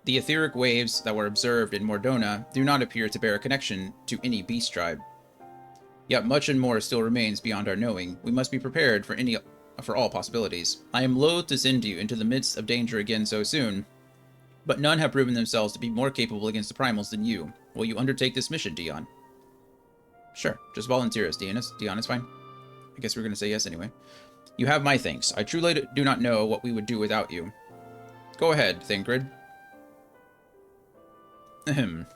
The etheric waves that were observed in Mordona do not appear to bear a connection to any beast tribe. Yet much and more still remains beyond our knowing. We must be prepared for all possibilities. I am loath to send you into the midst of danger again so soon, but none have proven themselves to be more capable against the primals than you. Will you undertake this mission, Dion? Sure, just volunteer us, Dion. Dion is fine. I guess we're going to say yes anyway. You have my thanks. I truly do not know what we would do without you. Go ahead, Thingrid. Ahem.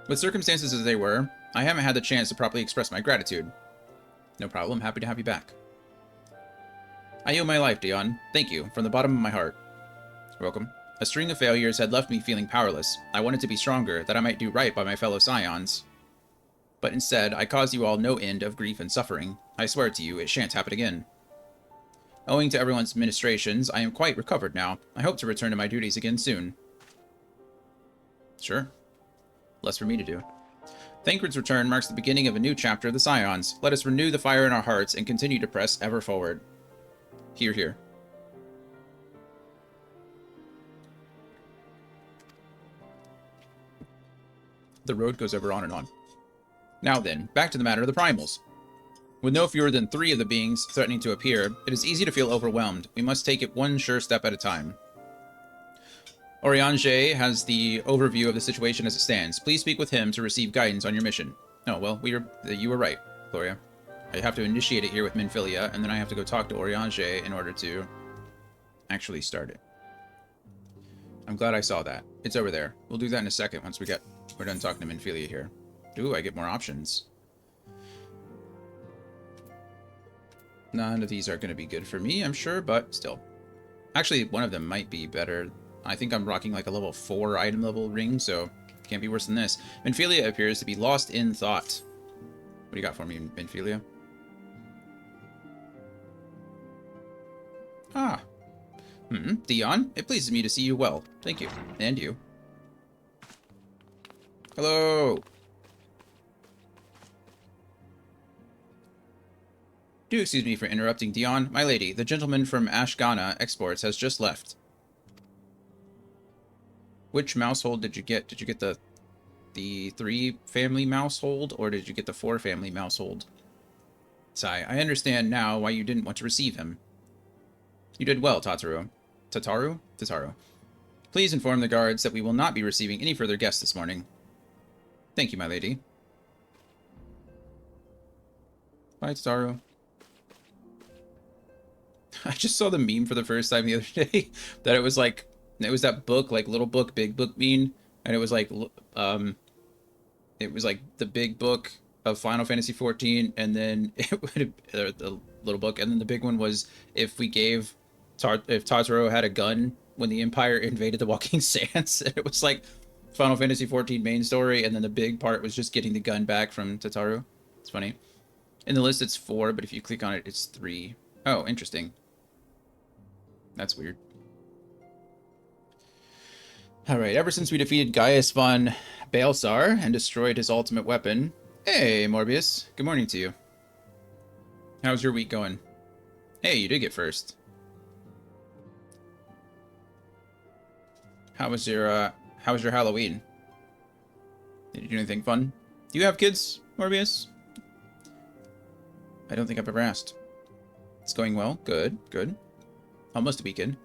With circumstances as they were, I haven't had the chance to properly express my gratitude. No problem. Happy to have you back. I owe my life, Dion. Thank you, from the bottom of my heart. You're welcome. A string of failures had left me feeling powerless. I wanted to be stronger, that I might do right by my fellow scions. But instead, I caused you all no end of grief and suffering. I swear to you, it shan't happen again. Owing to everyone's ministrations, I am quite recovered now. I hope to return to my duties again soon. Sure. Less for me to do. Thancred's return marks the beginning of a new chapter of the Scions. Let us renew the fire in our hearts and continue to press ever forward. Hear, hear. The road goes ever on and on. Now then, back to the matter of the primals. With no fewer than 3 of the beings threatening to appear, it is easy to feel overwhelmed. We must take it one sure step at a time. Oriange has the overview of the situation as it stands. Please speak with him to receive guidance on your mission. Oh, well, you were right, Gloria. I have to initiate it here with Minfilia, and then I have to go talk to Oriange in order to actually start it. I'm glad I saw that. It's over there. We'll do that in a second once we're done talking to Minfilia here. Ooh, I get more options. None of these are going to be good for me, I'm sure, but still. Actually, one of them might be better. I think I'm rocking like a level 4 item level ring, so can't be worse than this. Minfilia appears to be lost in thought. What do you got for me, Minfilia? Ah. Dion, it pleases me to see you well. Thank you. And you. Hello. Do excuse me for interrupting, Dion. My lady, the gentleman from Ashgana Exports has just left. Which mousehold did you get? Did you get the 3-family mousehold, or did you get the 4-family mousehold? Sigh, I understand now why you didn't want to receive him. You did well, Tataru. Tataru. Please inform the guards that we will not be receiving any further guests this morning. Thank you, my lady. Bye, Tataru. I just saw the meme for the first time the other day that it was that book, like Little Book, Big Book meme, and it was like the big book of Final Fantasy XIV, and then the little book, and then the big one was if Tataru had a gun when the Empire invaded the Walking Sands. And it was like Final Fantasy XIV main story, and then the big part was just getting the gun back from Tataru. It's funny. In the list it's 4, but if you click on it, it's 3. Oh, interesting. That's weird. Alright, ever since we defeated Gaius von Baelsar and destroyed his ultimate weapon... Hey, Morbius. Good morning to you. How's your week going? Hey, you did get first. How was your Halloween? Did you do anything fun? Do you have kids, Morbius? I don't think I've ever asked. It's going well. Good, good. Almost a weekend.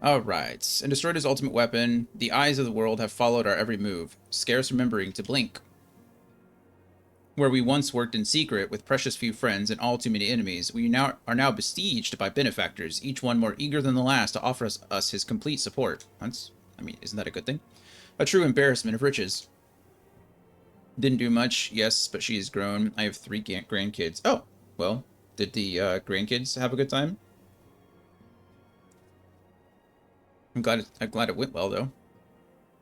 Alright. And destroyed his ultimate weapon. The eyes of the world have followed our every move, scarce remembering to blink. Where we once worked in secret with precious few friends and all too many enemies, we are now besieged by benefactors, each one more eager than the last to offer us his complete support. Isn't that a good thing? A true embarrassment of riches. Didn't do much, yes, but she is grown. I have 3 grandkids. Oh, well, did the grandkids have a good time? I'm glad it went well, though.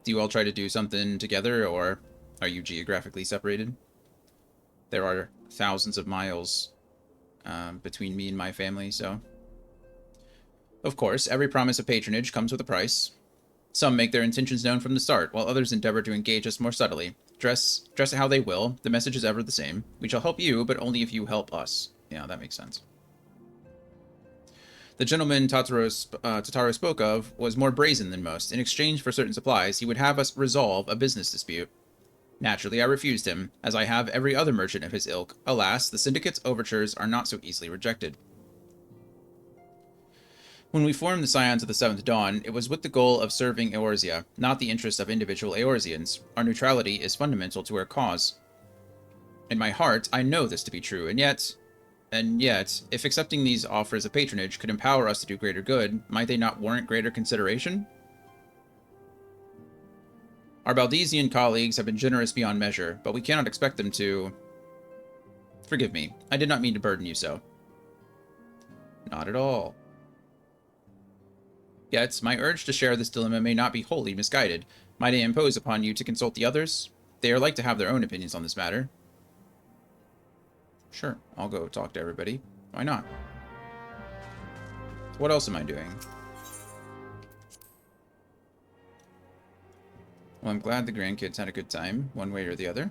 Do you all try to do something together, or are you geographically separated? There are thousands of miles between me and my family, so... Of course, every promise of patronage comes with a price. Some make their intentions known from the start, while others endeavor to engage us more subtly. Dress how they will, the message is ever the same. We shall help you, but only if you help us. Yeah, that makes sense. The gentleman Totaro spoke of was more brazen than most. In exchange for certain supplies, he would have us resolve a business dispute. Naturally, I refused him, as I have every other merchant of his ilk. Alas, the syndicate's overtures are not so easily rejected. When we formed the Scions of the Seventh Dawn, it was with the goal of serving Eorzea, not the interests of individual Eorzeans. Our neutrality is fundamental to our cause. In my heart, I know this to be true, and yet, if accepting these offers of patronage could empower us to do greater good, might they not warrant greater consideration? Our Baldesian colleagues have been generous beyond measure, but we cannot expect them to... Forgive me, I did not mean to burden you so. Not at all. Yet, my urge to share this dilemma may not be wholly misguided. Might I impose upon you to consult the others? They are like to have their own opinions on this matter. Sure, I'll go talk to everybody. Why not? What else am I doing? Well, I'm glad the grandkids had a good time, one way or the other.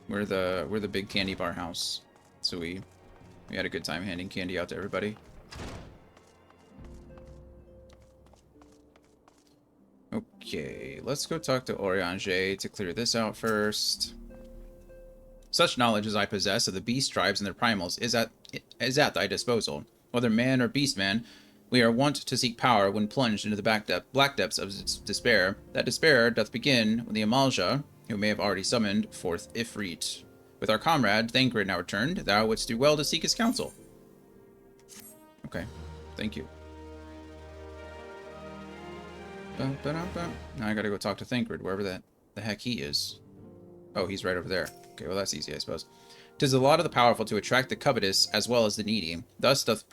We're the big candy bar house, so we had a good time handing candy out to everybody. Okay, let's go talk to Oriange to clear this out first. Such knowledge as I possess of the beast tribes and their primals is at thy disposal. Whether man or beast man, we are wont to seek power when plunged into the black depths of despair. That despair doth begin when the Amalja, who may have already summoned forth Ifrit. With our comrade, Thancred now returned, thou wouldst do well to seek his counsel. Okay, thank you. Now I gotta go talk to Thancred, wherever the heck he is. Oh, he's right over there. Okay, well that's easy, I suppose. 'Tis the lot of the powerful to attract the covetous as well as the needy. Thus doth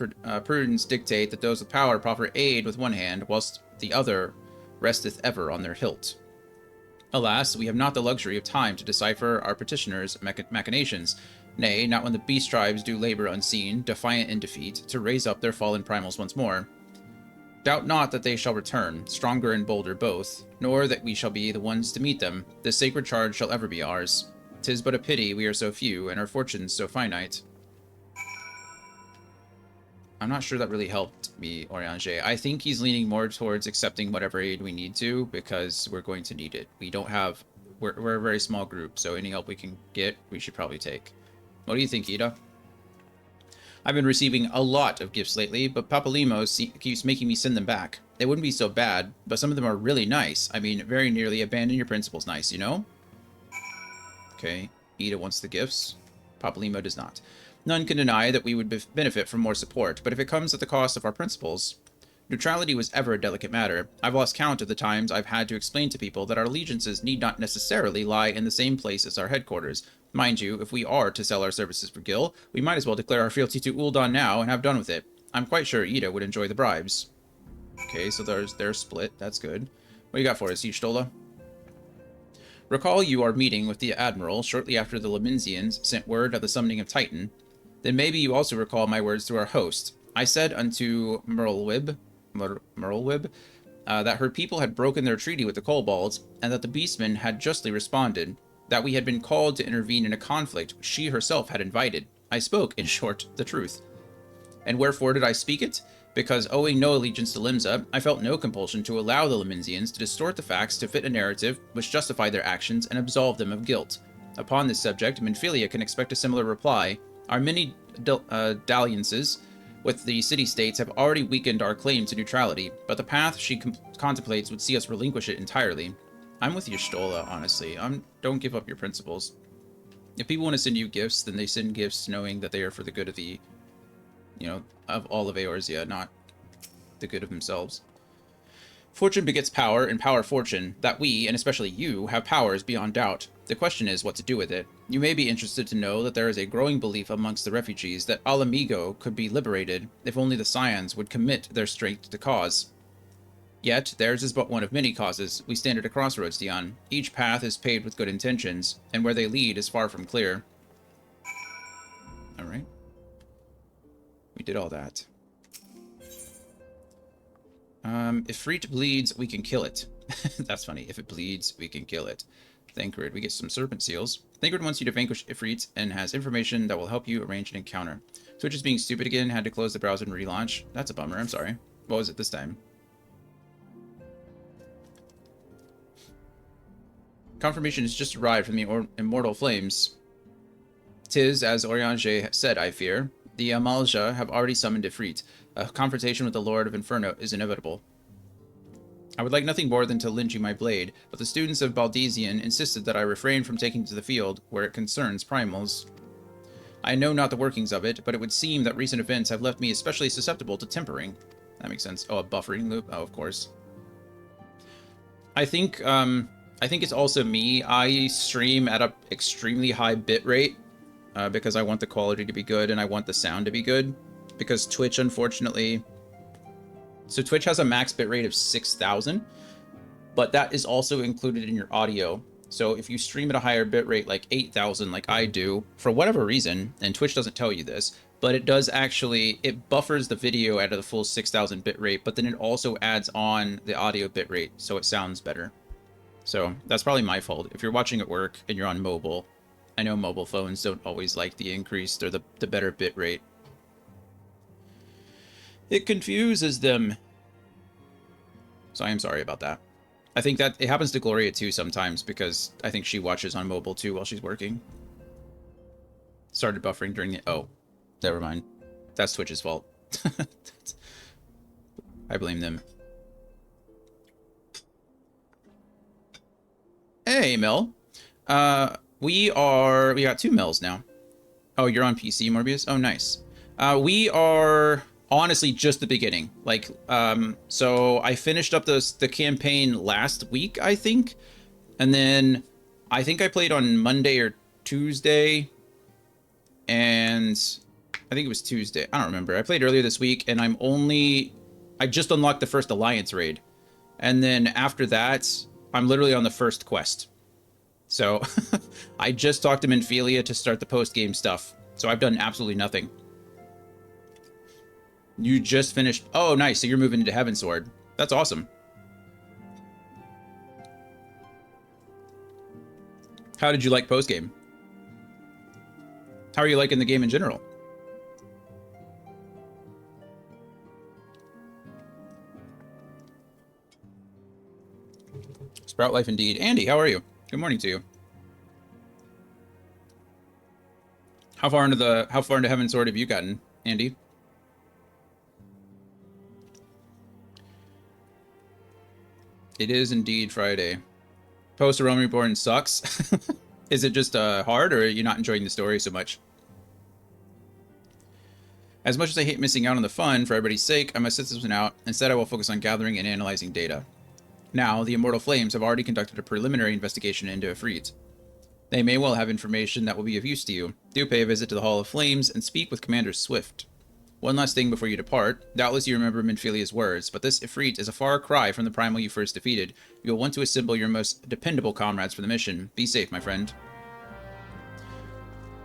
prudence dictate that those with power proffer aid with one hand, whilst the other resteth ever on their hilt. Alas, we have not the luxury of time to decipher our petitioners' machinations, nay, not when the beast tribes do labor unseen, defiant in defeat, to raise up their fallen primals once more. Doubt not that they shall return, stronger and bolder both, nor that we shall be the ones to meet them. This sacred charge shall ever be ours. 'Tis but a pity we are so few, and our fortunes so finite. I'm not sure that really helped me, Oriange. I think he's leaning more towards accepting whatever aid we need to, because we're going to need it. We don't have... We're a very small group, so any help we can get, we should probably take. What do you think, Ida? I've been receiving a lot of gifts lately, but Papalimos keeps making me send them back. They wouldn't be so bad, but some of them are really nice. I mean, very nearly abandon your principles nice, you know? Okay, Ida wants the gifts. Papalimo does not. None can deny that we would benefit from more support, but if it comes at the cost of our principles... Neutrality was ever a delicate matter. I've lost count of the times I've had to explain to people that our allegiances need not necessarily lie in the same place as our headquarters. Mind you, if we are to sell our services for Gil, we might as well declare our fealty to Ul'dan now and have done with it. I'm quite sure Ida would enjoy the bribes. Okay, so they're split. That's good. What do you got for us, Y'shtola? Recall you are meeting with the Admiral shortly after the Leminsians sent word of the summoning of Titan. Then maybe you also recall my words to our host. I said unto Merlwib that her people had broken their treaty with the Kobolds, and that the Beastmen had justly responded, that we had been called to intervene in a conflict she herself had invited. I spoke, in short, the truth. And wherefore did I speak it? Because, owing no allegiance to Limsa, I felt no compulsion to allow the Leminsians to distort the facts to fit a narrative which justified their actions and absolved them of guilt. Upon this subject, Minfilia can expect a similar reply. Our many dalliances with the city-states have already weakened our claim to neutrality, but the path she contemplates would see us relinquish it entirely. I'm with Y'shtola, honestly. Don't give up your principles. If people want to send you gifts, then they send gifts knowing that they are for the good of the, of all of Eorzea, not the good of themselves. Fortune begets power, and power fortune. That we, and especially you, have power is beyond doubt. The question is what to do with it. You may be interested to know that there is a growing belief amongst the refugees that Alamigo could be liberated if only the Scions would commit their strength to the cause. Yet, theirs is but one of many causes. We stand at a crossroads, Dion. Each path is paved with good intentions, and where they lead is far from clear. Alright. We did all that. If Freet bleeds, we can kill it. That's funny. If it bleeds, we can kill it. Thancred, we get some serpent seals. Thancred wants you to vanquish Ifrit and has information that will help you arrange an encounter. Twitch is being stupid again, had to close the browser and relaunch. That's a bummer, I'm sorry. What was it this time? Confirmation has just arrived from the Immortal Flames. 'Tis, as Oriange said, I fear. The Amalja have already summoned Ifrit. A confrontation with the Lord of Inferno is inevitable. I would like nothing more than to lend you my blade, but the students of Baldesion insisted that I refrain from taking to the field where it concerns primals. I know not the workings of it, but it would seem that recent events have left me especially susceptible to tempering. That makes sense. Oh, a buffering loop? Oh, of course. I think it's also me. I stream at an extremely high bit rate because I want the quality to be good and I want the sound to be good. Because Twitch, unfortunately... So Twitch has a max bitrate of 6,000, but that is also included in your audio. So if you stream at a higher bitrate, like 8,000, like I do, for whatever reason, and Twitch doesn't tell you this, but it does actually, it buffers the video at the full 6,000 bitrate, but then it also adds on the audio bitrate, so it sounds better. So that's probably my fault. If you're watching at work and you're on mobile, I know mobile phones don't always like the increased or the better bitrate. It confuses them. So I am sorry about that. I think that it happens to Gloria too sometimes because I think she watches on mobile too while she's working. Started buffering during the... Oh, never mind. That's Twitch's fault. I blame them. Hey, Mel. We got 2 Mels now. Oh, you're on PC, Morbius? Oh, nice. We are... honestly just the beginning. Like so I finished up the campaign last week, I think, and then I think I played on Monday or Tuesday, and I think it was Tuesday, I don't remember. I played earlier this week, and I just unlocked the first Alliance raid, and then after that I'm literally on the first quest. So I just talked to Minphilia to start the post-game stuff, so I've done absolutely nothing. You just finished... Oh, nice. So you're moving into Heavensward. That's awesome. How did you like postgame? How are you liking the game in general? Sprout life indeed. Andy, how are you? Good morning to you. How far into Heavensward have you gotten, Andy? It is indeed Friday. Post Realm Reborn sucks. Is it just hard, or are you not enjoying the story so much? As much as I hate missing out on the fun, for everybody's sake, I must sit this one out. Instead, I will focus on gathering and analyzing data. Now, the Immortal Flames have already conducted a preliminary investigation into Ifrit. They may well have information that will be of use to you. Do pay a visit to the Hall of Flames and speak with Commander Swift. One last thing before you depart. Doubtless you remember Minphilia's words, but this Ifrit is a far cry from the primal you first defeated. You will want to assemble your most dependable comrades for the mission. Be safe, my friend.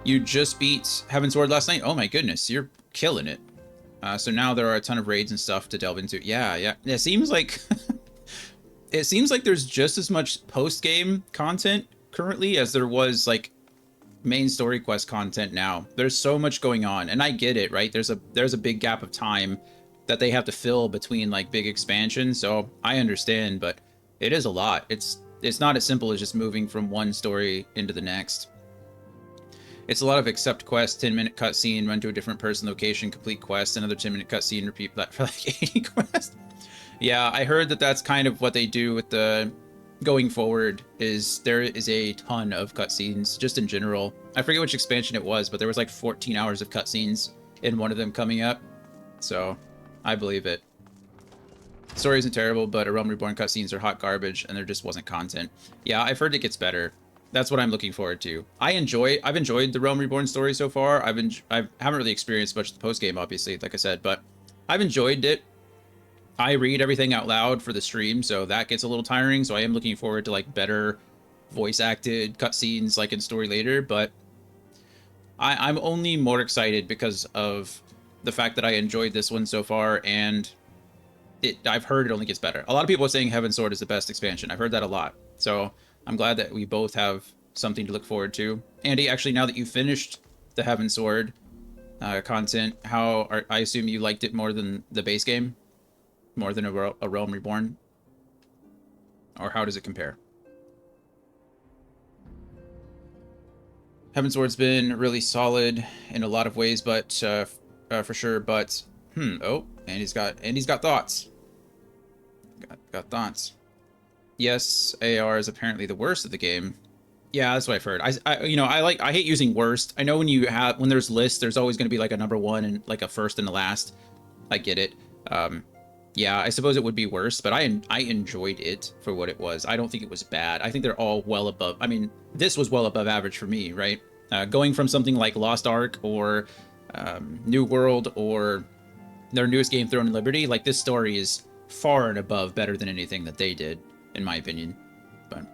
You just beat Heavensward last night? Oh my goodness, you're killing it. So now there are a ton of raids and stuff to delve into. Yeah. It seems like... it seems like there's just as much post-game content currently as there was, like, main story quest content now. There's so much going on, and I get it, right? There's a big gap of time that they have to fill between like big expansions, so I understand, but it is a lot. It's not as simple as just moving from one story into the next. It's a lot of accept quest, 10-minute cutscene, run to a different person, location, complete quest, another 10-minute cutscene, repeat that for like 80 quests. Yeah, I heard that that's kind of what they do with the going forward. Is there is a ton of cutscenes just in general. I forget which expansion it was, but there was like 14 hours of cutscenes in one of them coming up. So I believe it. Story isn't terrible, but A Realm Reborn cutscenes are hot garbage, and there just wasn't content. Yeah, I've heard it gets better. That's what I'm looking forward to. I've enjoyed the Realm Reborn story so far. I haven't really experienced much of the post game, obviously, like I said, but I've enjoyed it. I read everything out loud for the stream, so that gets a little tiring. So I am looking forward to like better voice acted cutscenes like in story later. But I'm only more excited because of the fact that I enjoyed this one so far, and I've heard it only gets better. A lot of people are saying Heaven Sword is the best expansion. I've heard that a lot. So I'm glad that we both have something to look forward to. Andy, actually, now that you finished the Heaven Sword content, I assume you liked it more than the base game? More than a Realm Reborn? Or how does it compare? Heaven Sword's been really solid in a lot of ways, but for sure. But oh, Andy's got thoughts. Got thoughts. Yes, AR is apparently the worst of the game. Yeah, that's what I've heard. I hate using worst. I know when there's lists, there's always going to be like a number one and like a first and a last. I get it. Yeah, I suppose it would be worse, but I enjoyed it for what it was. I don't think it was bad. I think they're all well above. I mean, this was well above average for me, right? Going from something like Lost Ark or New World or their newest game, Throne and Liberty, like this story is far and above better than anything that they did, in my opinion. But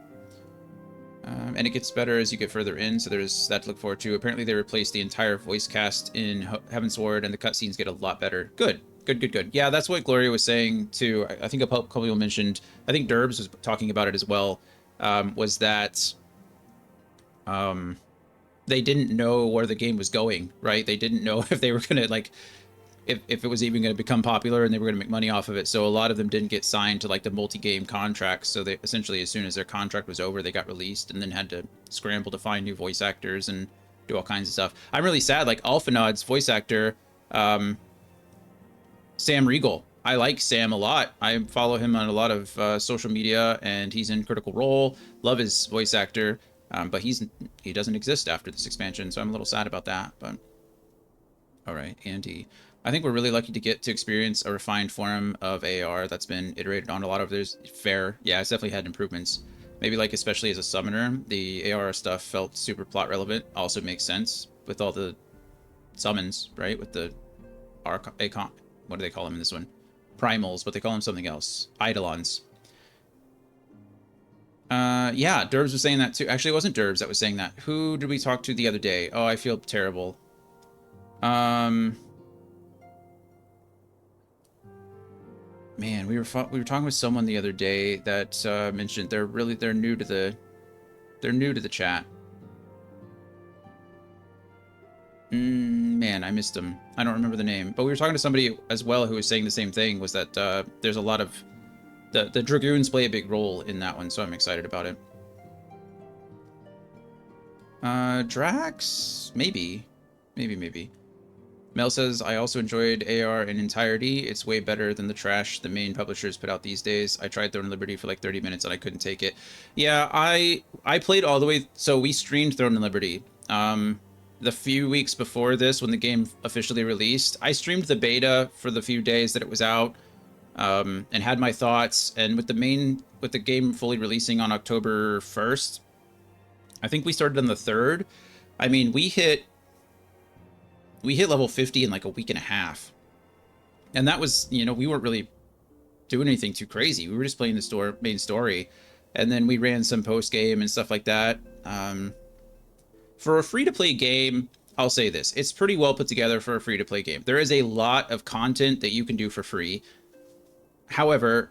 and it gets better as you get further in, so there's that to look forward to. Apparently, they replaced the entire voice cast in Heaven Sword, and the cutscenes get a lot better. Good. Good. Yeah, that's what Gloria was saying too. I think a couple people mentioned, I think Derbs was talking about it as well, was that they didn't know where the game was going, right? They didn't know if they were going to, like, if it was even going to become popular and they were going to make money off of it. So a lot of them didn't get signed to, like, the multi-game contracts. So they essentially, as soon as their contract was over, they got released and then had to scramble to find new voice actors and do all kinds of stuff. I'm really sad, like, Alphanod's voice actor, Sam Riegel. I like Sam a lot. I follow him on a lot of social media, and he's in Critical Role. Love his voice actor, but he doesn't exist after this expansion, so I'm a little sad about that. But all right, Andy. I think we're really lucky to get to experience a refined form of AR that's been iterated on a lot of. There's fair. Yeah, it's definitely had improvements. Maybe like especially as a summoner, the AR stuff felt super plot relevant. Also makes sense with all the summons, right? With the Archon. What do they call them in this one? Primals, but they call them something else. Eidolons. Yeah, Derbs was saying that too. Actually, it wasn't Derbs that was saying that. Who did we talk to the other day? Oh, I feel terrible. Man, we were talking with someone the other day that mentioned they're new to the chat. Man, I missed him. I don't remember the name. But we were talking to somebody as well who was saying the same thing, was that there's a lot of... The Dragoons play a big role in that one, so I'm excited about it. Drax? Maybe. Maybe. Mel says, I also enjoyed AR in entirety. It's way better than the trash the main publishers put out these days. I tried Throne and Liberty for like 30 minutes and I couldn't take it. Yeah, I played all the way... So we streamed Throne and Liberty. The few weeks before this, when the game officially released, I streamed the beta for the few days that it was out, and had my thoughts. And with the game fully releasing on October 1st, I think we started on the 3rd. I mean, we hit level 50 in like a week and a half, and that was, we weren't really doing anything too crazy. We were just playing the main story, and then we ran some post game and stuff like that. For a free-to-play game, I'll say this. It's pretty well put together for a free-to-play game. There is a lot of content that you can do for free. However,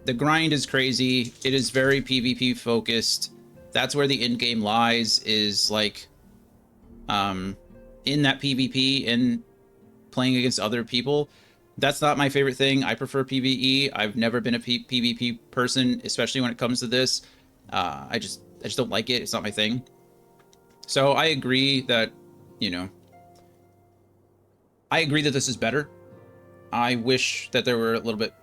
the grind is crazy. It is very PvP focused. That's where the end game lies, is like in that PvP and playing against other people. That's not my favorite thing. I prefer PvE. I've never been a PvP person, especially when it comes to this. I just don't like it. It's not my thing. So I agree that, I agree that this is better. I wish that there were a little bit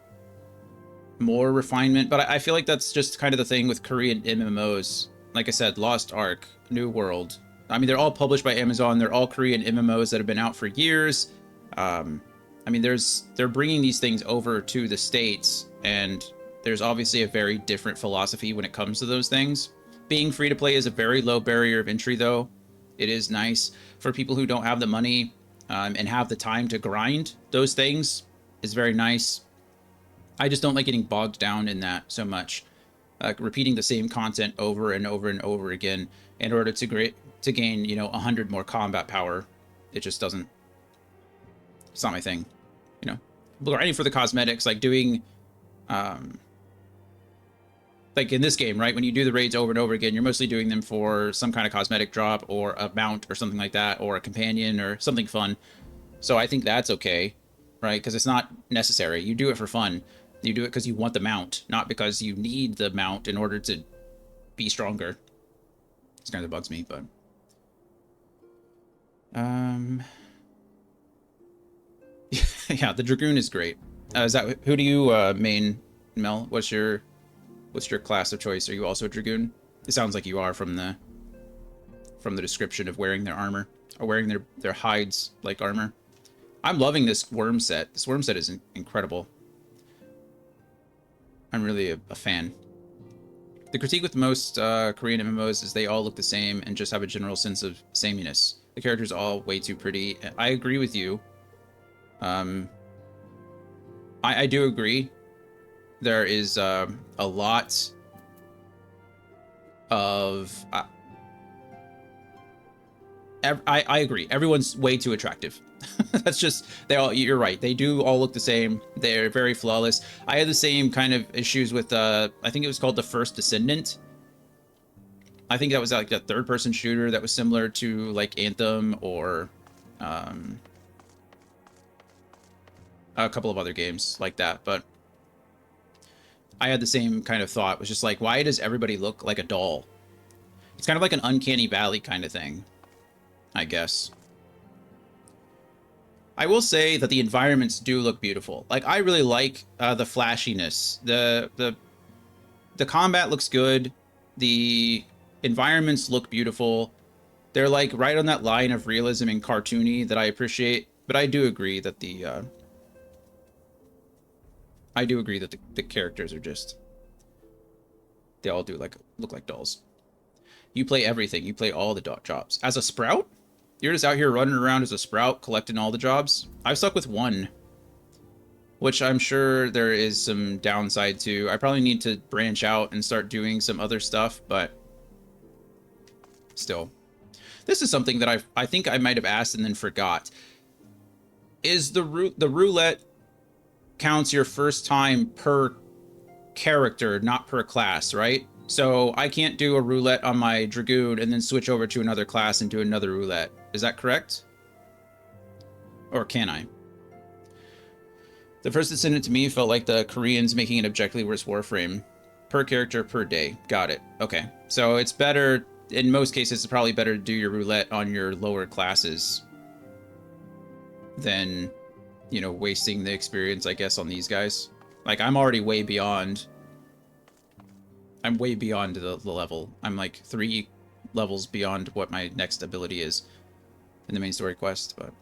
more refinement, but I feel like that's just kind of the thing with Korean MMOs. Like I said, Lost Ark, New World. I mean, they're all published by Amazon. They're all Korean MMOs that have been out for years. I mean, they're bringing these things over to the States, and there's obviously a very different philosophy when it comes to those things, being free to play is a very low barrier of entry, though. It is nice for people who don't have the money and have the time to grind those things. Is very nice. I just don't like getting bogged down in that so much. Repeating the same content over and over and over again in order to gain, you know, 100 more combat power. It just doesn't. It's not my thing, you know. Grinding for the cosmetics, like doing, like in this game, right? When you do the raids over and over again, you're mostly doing them for some kind of cosmetic drop or a mount or something like that, or a companion or something fun. So I think that's okay, right? Because it's not necessary. You do it for fun. You do it because you want the mount, not because you need the mount in order to be stronger. It's kind of bugs me, but yeah, the Dragoon is great. Is that who do you main, Mel? What's your class of choice? Are you also a Dragoon? It sounds like you are from the description of wearing their armor or wearing their hides like armor. I'm loving this worm set. This worm set is incredible. I'm really a fan. The critique with most Korean MMOs is they all look the same and just have a general sense of sameness. The characters are all way too pretty. I agree with you. I do agree. There is a lot of... I agree. Everyone's way too attractive. That's just, you're right. They do all look the same. They're very flawless. I had the same kind of issues with, I think it was called The First Descendant. I think that was like a third-person shooter that was similar to like Anthem or a couple of other games like that. But I had the same kind of thought. It was just like, why does everybody look like a doll? It's kind of like an Uncanny Valley kind of thing, I guess. I will say that the environments do look beautiful. Like, I really like the flashiness. The combat looks good. The environments look beautiful. They're like right on that line of realism and cartoony that I appreciate. But I do agree that the characters are just, they all do look like dolls. You play everything. You play all the jobs. As a Sprout? You're just out here running around as a Sprout, collecting all the jobs? I've stuck with one, which I'm sure there is some downside to. I probably need to branch out and start doing some other stuff, but still. This is something that I think I might have asked and then forgot. Is the roulette counts your first time per character, not per class, right? So I can't do a roulette on my Dragoon and then switch over to another class and do another roulette. Is that correct? Or can I? The First Descendant to me felt like the Koreans making an objectively worse Warframe. Per character, per day. Got it. Okay. So it's better, in most cases, it's probably better to do your roulette on your lower classes than, you know, wasting the experience, I guess, on these guys. Like, I'm already way beyond... I'm way beyond the level. I'm like 3 levels beyond what my next ability is in the main story quest, but...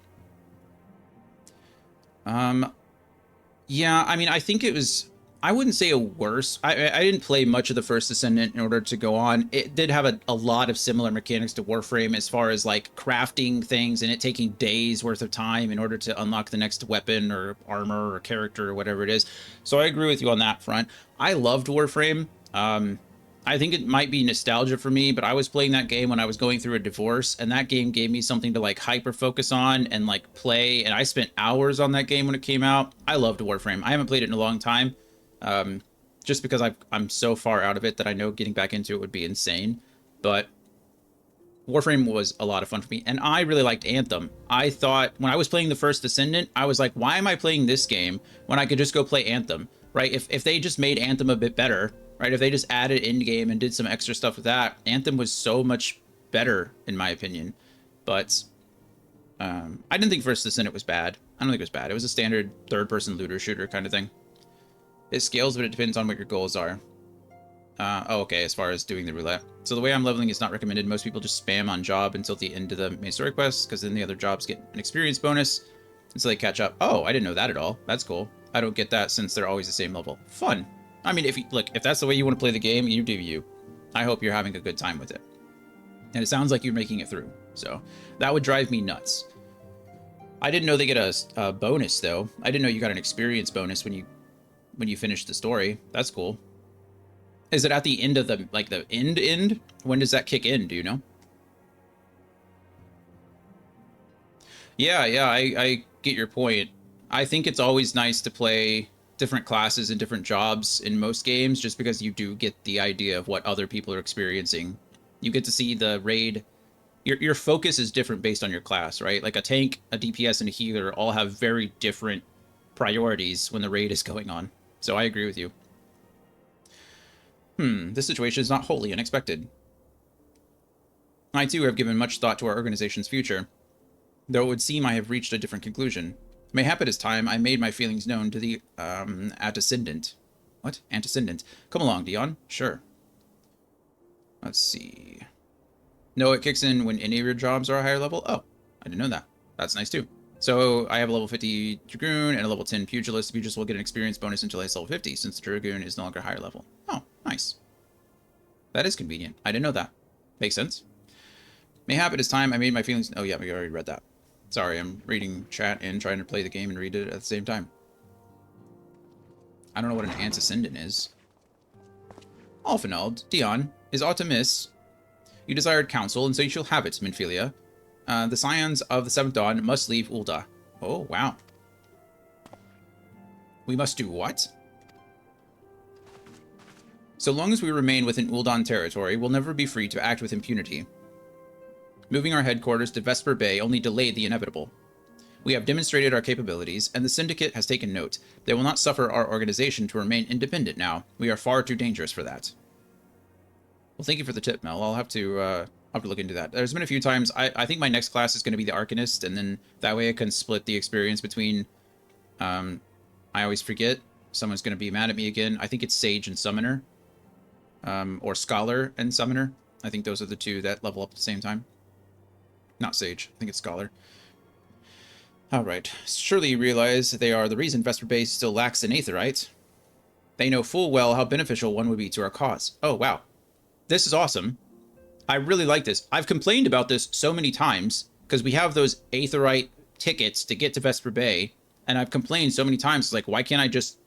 yeah, I mean, I think it was... I wouldn't say a worse... I didn't play much of the First Descendant in order to go on. It did have a lot of similar mechanics to Warframe as far as, like, crafting things and it taking days worth of time in order to unlock the next weapon or armor or character or whatever it is. So I agree with you on that front. I loved Warframe. I think it might be nostalgia for me, but I was playing that game when I was going through a divorce, and that game gave me something to like hyper focus on and like play, and I spent hours on that game when it came out. I loved Warframe. I haven't played it in a long time, just because I'm so far out of it that I know getting back into it would be insane, but Warframe was a lot of fun for me, and I really liked Anthem. I thought, when I was playing the First Descendant, I was like, why am I playing this game when I could just go play Anthem, right? If they just made Anthem a bit better, right? If they just added in-game and did some extra stuff with that, Anthem was so much better, in my opinion. But I didn't think First Descendant was bad. I don't think it was bad. It was a standard third-person looter shooter kind of thing. It scales, but it depends on what your goals are. Oh, okay, as far as doing the roulette. So the way I'm leveling is not recommended. Most people just spam on job until the end of the main story quest, because then the other jobs get an experience bonus until they catch up. Oh, I didn't know that at all. That's cool. I don't get that since they're always the same level. Fun. I mean, if that's the way you want to play the game, you do you. I hope you're having a good time with it. And it sounds like you're making it through. So that would drive me nuts. I didn't know they get a bonus though. I didn't know you got an experience bonus when you finish the story. That's cool. Is it at the end of the, like the end? When does that kick in? Do you know? Yeah, I get your point. I think it's always nice to play different classes and different jobs in most games, just because you do get the idea of what other people are experiencing. You get to see the raid. Your focus is different based on your class, right? Like a tank, a DPS, and a healer all have very different priorities when the raid is going on. So I agree with you. This situation is not wholly unexpected. I too have given much thought to our organization's future, though it would seem I have reached a different conclusion. Mayhap it is time I made my feelings known to the, antecedent. What? Antecedent. Come along, Dion. Sure. Let's see. No, it kicks in when any of your jobs are a higher level? Oh, I didn't know that. That's nice, too. So, I have a level 50 Dragoon and a level 10 Pugilist. Pugilist will get an experience bonus until it's level 50, since the Dragoon is no longer higher level. Oh, nice. That is convenient. I didn't know that. Makes sense. Mayhap it is time I made my feelings... Oh, yeah, we already read that. Sorry, I'm reading chat and trying to play the game and read it at the same time. I don't know what an antecedent is. Alfinald, Dion, is Autumnis. You desired counsel, and so you shall have it, Minfilia. The Scions of the Seventh Dawn must leave Ul'dah. Oh, wow. We must do what? So long as we remain within Ul'dah territory, we'll never be free to act with impunity. Moving our headquarters to Vesper Bay only delayed the inevitable. We have demonstrated our capabilities, and the Syndicate has taken note. They will not suffer our organization to remain independent now. We are far too dangerous for that. Well, thank you for the tip, Mel. I'll have to look into that. There's been a few times. I think my next class is going to be the Arcanist, and then that way I can split the experience between... I always forget. Someone's going to be mad at me again. I think it's Sage and Summoner. Or Scholar and Summoner. I think those are the two that level up at the same time. Not Sage. I think it's Scholar. Alright. Surely you realize they are the reason Vesper Bay still lacks an Aetheryte. They know full well how beneficial one would be to our cause. Oh, wow. This is awesome. I really like this. I've complained about this so many times, because we have those Aetheryte tickets to get to Vesper Bay, and I've complained so many times, like, why can't I just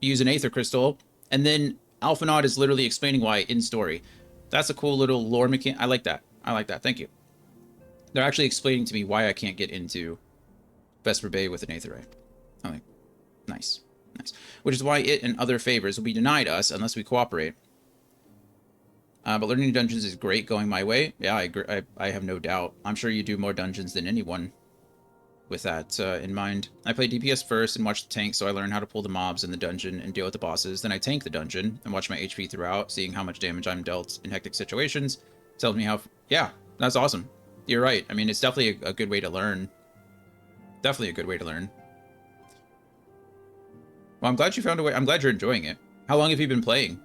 use an Aether Crystal? And then Alphinaud is literally explaining why in story. That's a cool little lore mechanic. I like that. I like that. Thank you. They're actually explaining to me why I can't get into Vesper Bay with an Aetheryte. I'm like, nice. Nice. Which is why it and other favors will be denied us unless we cooperate. But learning dungeons is great going my way. Yeah, I agree. I have no doubt. I'm sure you do more dungeons than anyone with that in mind. I play DPS first and watch the tank, so I learn how to pull the mobs in the dungeon and deal with the bosses. Then I tank the dungeon and watch my HP throughout, seeing how much damage I'm dealt in hectic situations. Tells me how... Yeah, that's awesome. You're right. I mean, it's definitely a good way to learn. Definitely a good way to learn. Well, I'm glad you found a way. I'm glad you're enjoying it. How long have you been playing?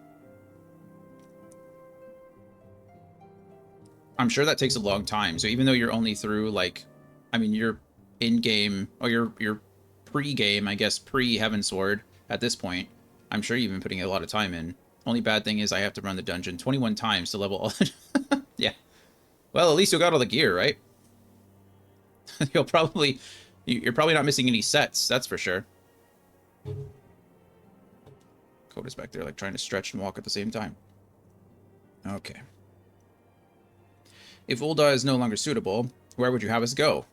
I'm sure that takes a long time. So even though you're only through, like, I mean, you're in-game, or you're pre-game, I guess, pre-Heavensward at this point, I'm sure you've been putting a lot of time in. Only bad thing is I have to run the dungeon 21 times to level all the... Yeah. Well, at least you got all the gear, right? You're probably not missing any sets, that's for sure. Coda's back there, like, trying to stretch and walk at the same time. Okay. If Ul'dah is no longer suitable, where would you have us go?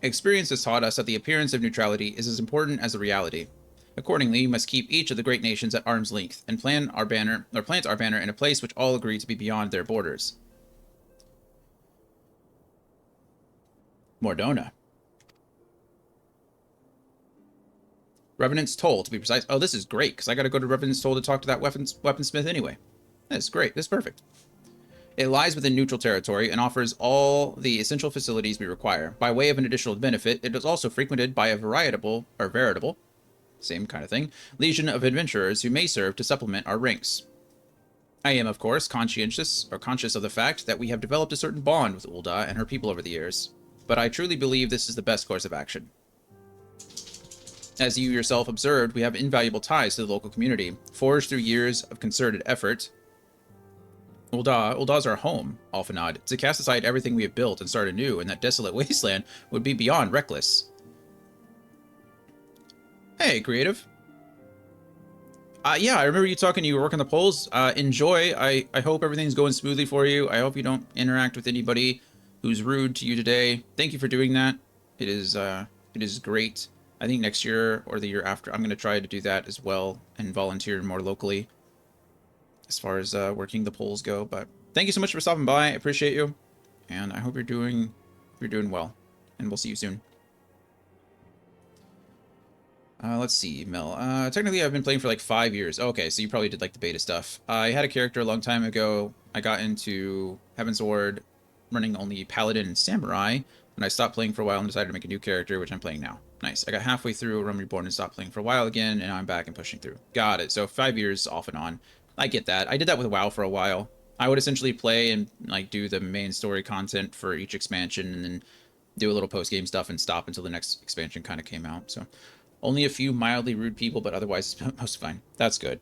Experience has taught us that the appearance of neutrality is as important as the reality. Accordingly, we must keep each of the great nations at arm's length and plant our banner in a place which all agree to be beyond their borders. Mordona. Revenant's Toll, to be precise. Oh, this is great, because I gotta go to Revenant's Toll to talk to that weaponsmith anyway. That's great. That's perfect. It lies within neutral territory and offers all the essential facilities we require. By way of an additional benefit, it is also frequented by a veritable, same kind of thing, legion of adventurers who may serve to supplement our ranks. I am, of course, conscious of the fact that we have developed a certain bond with Ul'dah and her people over the years, but I truly believe this is the best course of action. As you yourself observed, we have invaluable ties to the local community, forged through years of concerted effort. Ulda's our home, Alphanod. To cast aside everything we have built and start anew in that desolate wasteland would be beyond reckless. Hey, creative. Yeah, I remember you talking. You were working the polls. Enjoy. I hope everything's going smoothly for you. I hope you don't interact with anybody who's rude to you today. Thank you for doing that. It is great. I think next year or the year after, I'm going to try to do that as well and volunteer more locally as far as working the polls go. But thank you so much for stopping by. I appreciate you, and I hope you're doing well. And we'll see you soon. Let's see, Mel. Technically, I've been playing for like 5 years. Okay, so you probably did like the beta stuff. I had a character a long time ago. I got into Heavensward, running only Paladin and Samurai, and I stopped playing for a while and decided to make a new character, which I'm playing now. Nice. I got halfway through Realm Reborn and stopped playing for a while again, and now I'm back and pushing through. Got it. So 5 years off and on. I get that. I did that with WoW for a while. I would essentially play and like do the main story content for each expansion, and then do a little post-game stuff and stop until the next expansion kind of came out. So only a few mildly rude people, but otherwise most fine. That's good.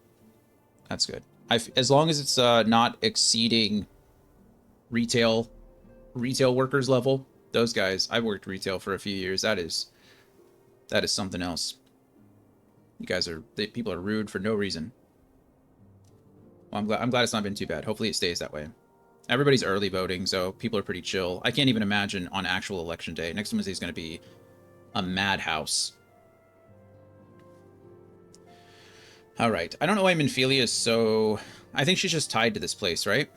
That's good. As long as it's not exceeding retail workers level. Those guys, I've worked retail for a few years. That is something else. You guys people are rude for no reason. Well, I'm glad it's not been too bad. Hopefully it stays that way. Everybody's early voting, so people are pretty chill. I can't even imagine on actual election day. Next Wednesday is going to be a madhouse. All right. I don't know why Minfilia is so... I think she's just tied to this place, right?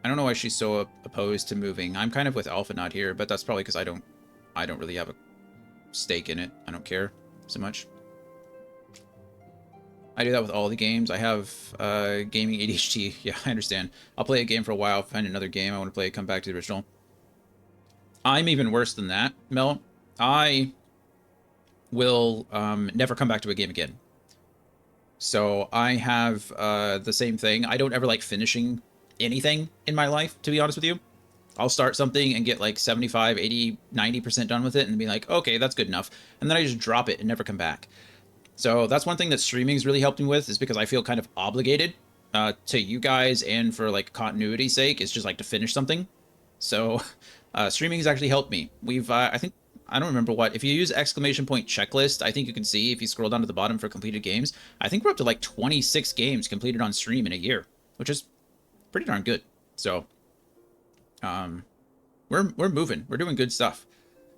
I don't know why she's so opposed to moving. I'm kind of with Alphanod here, but that's probably because I don't really have a stake in it. I don't care so much. I do that with all the games. I have gaming ADHD. Yeah, I understand. I'll play a game for a while, find another game I want to play, come back to the original. I'm even worse than that, Mel. I will never come back to a game again. So I have the same thing. I don't ever like finishing anything in my life, to be honest with you. I'll start something and get like 75, 80, 90% done with it and be like, okay, that's good enough. And then I just drop it and never come back. So that's one thing that streaming's really helped me with, is because I feel kind of obligated to you guys, and for like continuity's sake, it's just like to finish something. So streaming has actually helped me. We've, I think, I don't remember what, if you use ! Checklist, I think you can see if you scroll down to the bottom for completed games, I think we're up to like 26 games completed on stream in a year, which is pretty darn good. So we're moving. We're doing good stuff.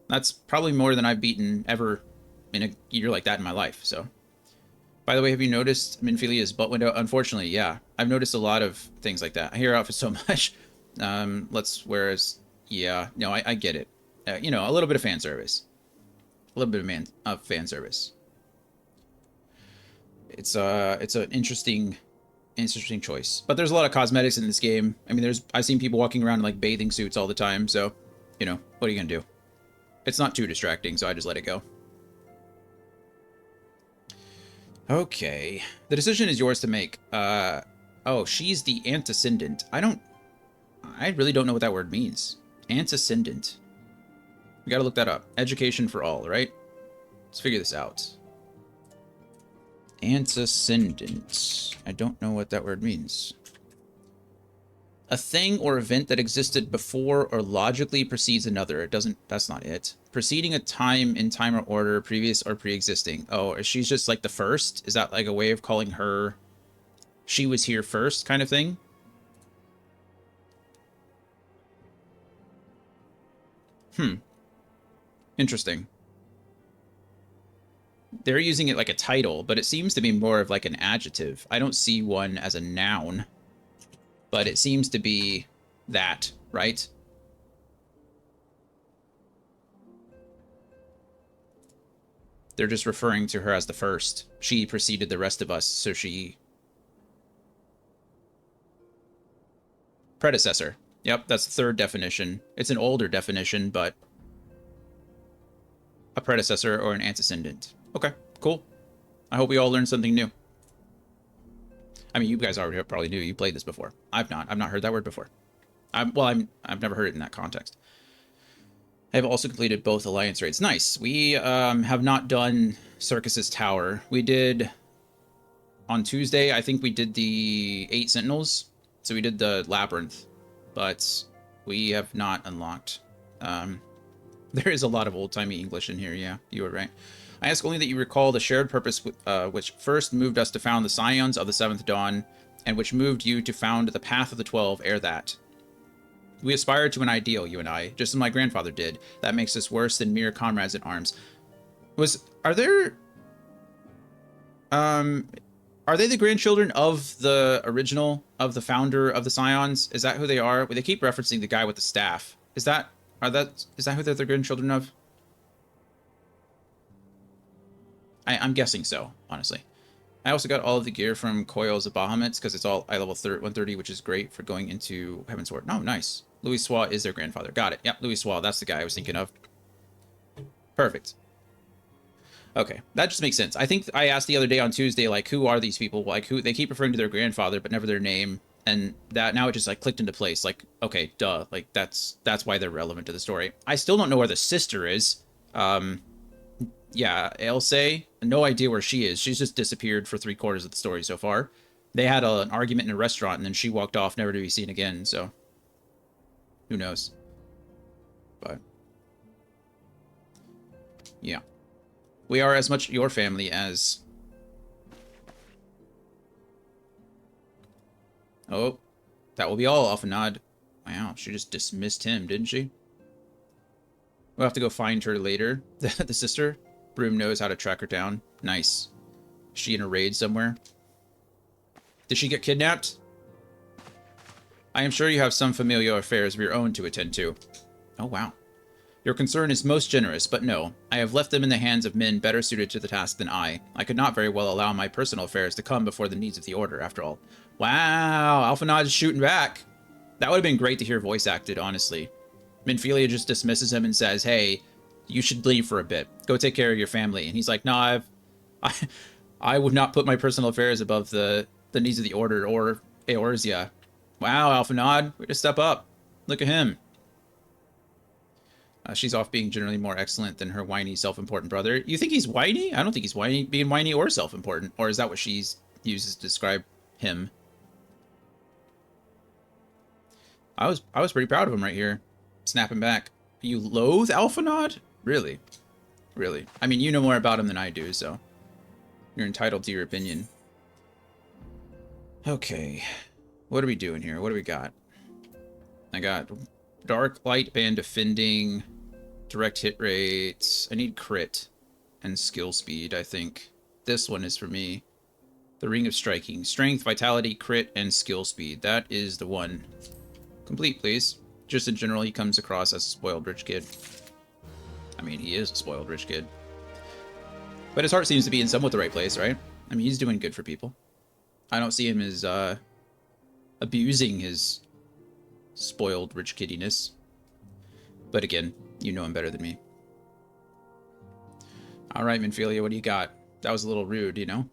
That's probably more than I've beaten ever in a year like that in my life. So, by the way, have you noticed Minfilia's butt window? Unfortunately, yeah. I've noticed a lot of things like that. I hear off it so much. Yeah, no, I get it. You know, a little bit of fan service. A little bit of fan service. It's an interesting choice. But there's a lot of cosmetics in this game. I mean, I've seen people walking around in like bathing suits all the time, so, you know, what are you gonna do? It's not too distracting, so I just let it go. Okay. The decision is yours to make. Oh, she's the antecedent. I really don't know what that word means. Antecedent. We gotta look that up. Education for all, right? Let's figure this out. Antecedent. I don't know what that word means. A thing or event that existed before or logically precedes another. That's not it. Preceding a time in time or order, previous or pre-existing. Oh, she's just like the first? Is that like a way of calling her she was here first kind of thing? Interesting. They're using it like a title, but it seems to be more of like an adjective. I don't see one as a noun, but it seems to be that, right? They're just referring to her as the first. She preceded the rest of us, so she... Predecessor. Yep, that's the third definition. It's an older definition, but... a predecessor or an antecedent. Okay, cool. I hope we all learned something new. I mean, you guys already probably knew. You played this before. I've not heard that word before. I've never heard it in that context. I have also completed both alliance raids. Nice. We have not done Circus's Tower. We did on Tuesday. I think we did the 8 Sentinels. So we did the labyrinth, but we have not unlocked. There is a lot of old-timey English in here. Yeah, you were right. I ask only that you recall the shared purpose which first moved us to found the Scions of the Seventh Dawn, and which moved you to found the Path of the 12 ere that. We aspire to an ideal, you and I, just as my grandfather did. That makes us worse than mere comrades in arms. Are they the grandchildren of the original, of the founder of the Scions? Is that who they are? They keep referencing the guy with the staff. Is that who they're the grandchildren of? I'm guessing so, honestly. I also got all of the gear from Coils of Bahamut's because it's all eye level 130, which is great for going into Heaven's Ward. Oh, nice. Louis Swa is their grandfather. Got it. Yep, Louis Swa. That's the guy I was thinking of. Perfect. Okay, that just makes sense. I think I asked the other day on Tuesday, like, who are these people? Like, who they keep referring to their grandfather, but never their name. And that now it just like clicked into place. Like, okay, duh. Like that's why they're relevant to the story. I still don't know where the sister is. Yeah, Ailse, no idea where she is. She's just disappeared for 3/4 of the story so far. They had an argument in a restaurant, and then she walked off, never to be seen again, so who knows. But yeah. We are as much your family as... Oh, that will be all, Alphanod. Wow, she just dismissed him, didn't she? We'll have to go find her later. The sister. Broom knows how to track her down. Nice. Is she in a raid somewhere? Did she get kidnapped? I am sure you have some familial affairs of your own to attend to. Oh, wow. Your concern is most generous, but no. I have left them in the hands of men better suited to the task than I. I could not very well allow my personal affairs to come before the needs of the Order, after all. Wow, Alphanod is shooting back. That would have been great to hear voice acted, honestly. Minfilia just dismisses him and says, hey, you should leave for a bit. Go take care of your family. And he's like, no, I would not put my personal affairs above the needs of the Order or Eorzea. Wow, Alphanod, way to step up. Look at him. She's off being generally more excellent than her whiny, self-important brother. You think he's whiny? I don't think he's whiny, being whiny or self-important. Or is that what she uses to describe him? I was pretty proud of him right here. Snapping back. You loathe Alphanod? Really? Really? I mean, you know more about him than I do, so you're entitled to your opinion. Okay. What are we doing here? What do we got? I got Dark Light Band Defending, direct hit rates. I need crit and skill speed, I think. This one is for me. The Ring of Striking. Strength, Vitality, Crit, and Skill Speed. That is the one. Complete, please. Just in general, he comes across as a spoiled rich kid. I mean, he is a spoiled rich kid. But his heart seems to be in somewhat the right place, right? I mean, he's doing good for people. I don't see him as abusing his spoiled rich kiddiness. But again, you know him better than me. Alright, Minfilia, what do you got? That was a little rude, you know?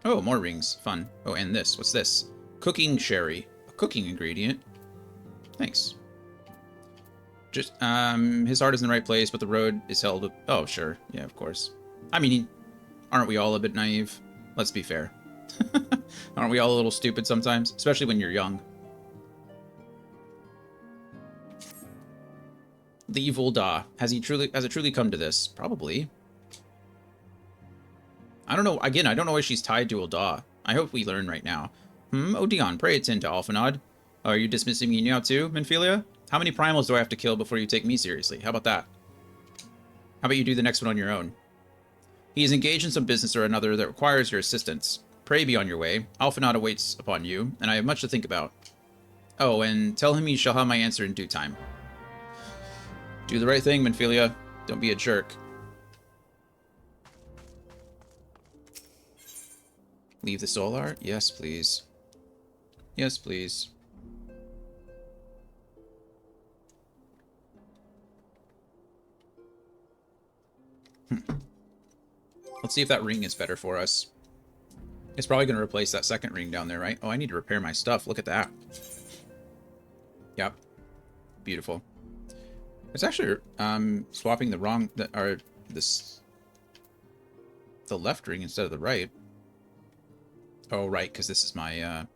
Oh, more rings. Fun. Oh, and this. What's this? Cooking sherry. A cooking ingredient. Thanks. Just, his heart is in the right place, but the road is held... Oh, sure. Yeah, of course. I mean, aren't we all a bit naive? Let's be fair. Aren't we all a little stupid sometimes? Especially when you're young. Leave Ul'dah. Has it truly come to this? Probably. I don't know. Again, I don't know why she's tied to Ul'dah. I hope we learn right now. Oh, Dion, pray attend to Alphanod. Oh, are you dismissing me now too, Minfilia? How many primals do I have to kill before you take me seriously? How about that? How about you do the next one on your own? He is engaged in some business or another that requires your assistance. Pray be on your way. Alphanod awaits upon you, and I have much to think about. Oh, and tell him he shall have my answer in due time. Do the right thing, Minfilia. Don't be a jerk. Leave the soul art? Yes, please. Yes, please. Let's see if that ring is better for us. It's probably going to replace that second ring down there, right? Oh, I need to repair my stuff. Look at that. Yep. Beautiful. It's actually swapping the wrong... the left ring instead of the right. Oh, right, because this is my,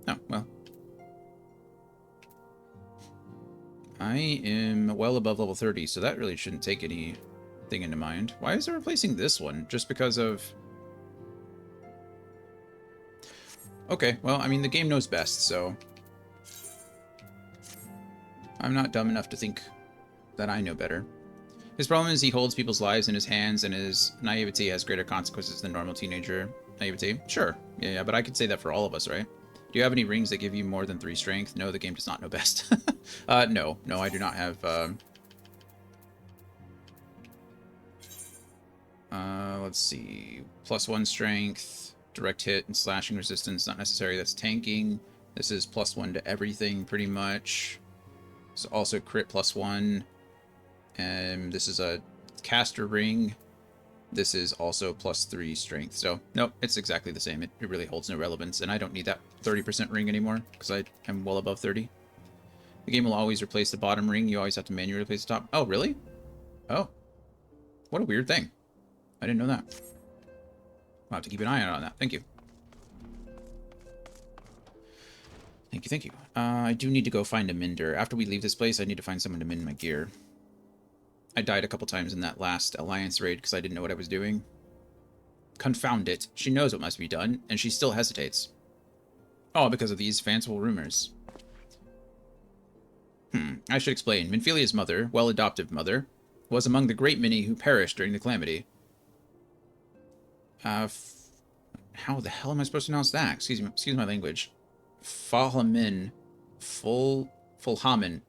Oh, well. I am well above level 30, so that really shouldn't take anything into mind. Why is it replacing this one? Just because of... Okay, well, I mean, the game knows best, so... I'm not dumb enough to think that I know better. His problem is he holds people's lives in his hands, and his naivety has greater consequences than normal teenager naivety. Sure, yeah, but I could say that for all of us, right? Do you have any rings that give you more than 3 strength? No, the game does not know best. No, I do not have... let's see. +1 strength, direct hit, and slashing resistance. Not necessary. That's tanking. This is +1 to everything, pretty much. So also crit +1. And this is a caster ring. This is also +3 strength. So, nope, it's exactly the same. It really holds no relevance. And I don't need that 30% ring anymore, because I am well above 30. The game will always replace the bottom ring. You always have to manually replace the top. Oh, really? Oh. What a weird thing. I didn't know that. I'll have to keep an eye out on that. Thank you. Thank you, thank you. I do need to go find a mender. After we leave this place, I need to find someone to mend my gear. I died a couple times in that last Alliance raid because I didn't know what I was doing. Confound it. She knows what must be done, and she still hesitates. Oh, because of these fanciful rumors. I should explain. Minfilia's mother, well-adoptive mother, was among the great many who perished during the calamity. How the hell am I supposed to pronounce that? Excuse my language. Fulhamin. Fulhamin.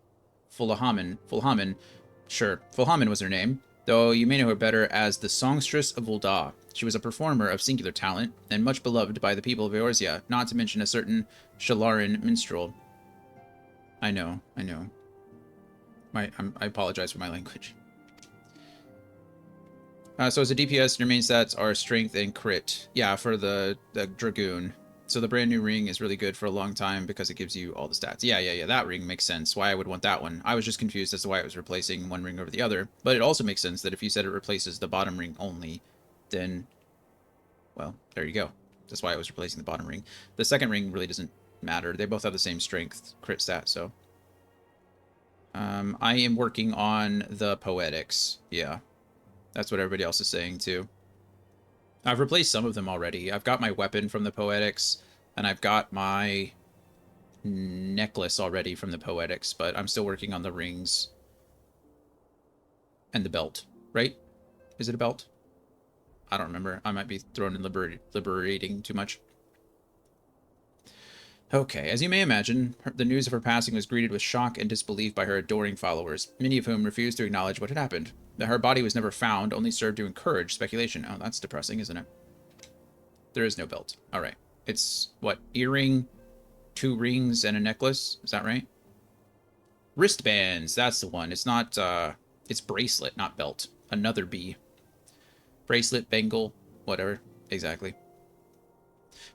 Sure, Fulhamin was her name, though you may know her better as the Songstress of Ul'dah. She was a performer of singular talent, and much beloved by the people of Eorzea, not to mention a certain Shalaran minstrel. I know. I apologize for my language. So as a DPS, your main stats are strength and crit. Yeah, for the Dragoon. So the brand new ring is really good for a long time because it gives you all the stats. Yeah, that ring makes sense. Why I would want that one. I was just confused as to why it was replacing one ring over the other. But it also makes sense that if you said it replaces the bottom ring only, then, well, there you go. That's why I was replacing the bottom ring. The second ring really doesn't matter. They both have the same strength crit stat, so. I am working on the poetics. Yeah. That's what everybody else is saying, too. I've replaced some of them already. I've got my weapon from the Poetics, and I've got my necklace already from the Poetics, but I'm still working on the rings and the belt, right? Is it a belt? I don't remember. I might be thrown in liberating too much. Okay, as you may imagine, the news of her passing was greeted with shock and disbelief by her adoring followers, many of whom refused to acknowledge what had happened. That her body was never found only served to encourage speculation. Oh, that's depressing, isn't it? There is no belt. All right. It's, what, earring, 2 rings, and a necklace? Is that right? Wristbands, that's the one. It's not, it's bracelet, not belt. Another B. Bracelet, bangle, whatever. Exactly.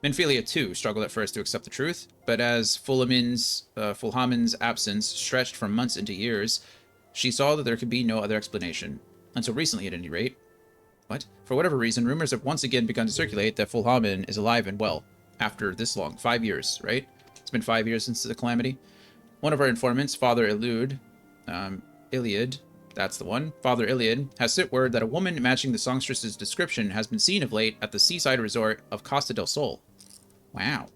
Minfilia, too, struggled at first to accept the truth, but as Fulhamin's absence stretched from months into years, she saw that there could be no other explanation. Until recently, at any rate. What? For whatever reason, rumors have once again begun to circulate that Fulhamin is alive and well. After this long. 5 years, right? It's been 5 years since the calamity. One of our informants, Father Iliad, that's the one. Father Iliad has sent word that a woman matching the songstress's description has been seen of late at the seaside resort of Costa del Sol. Wow.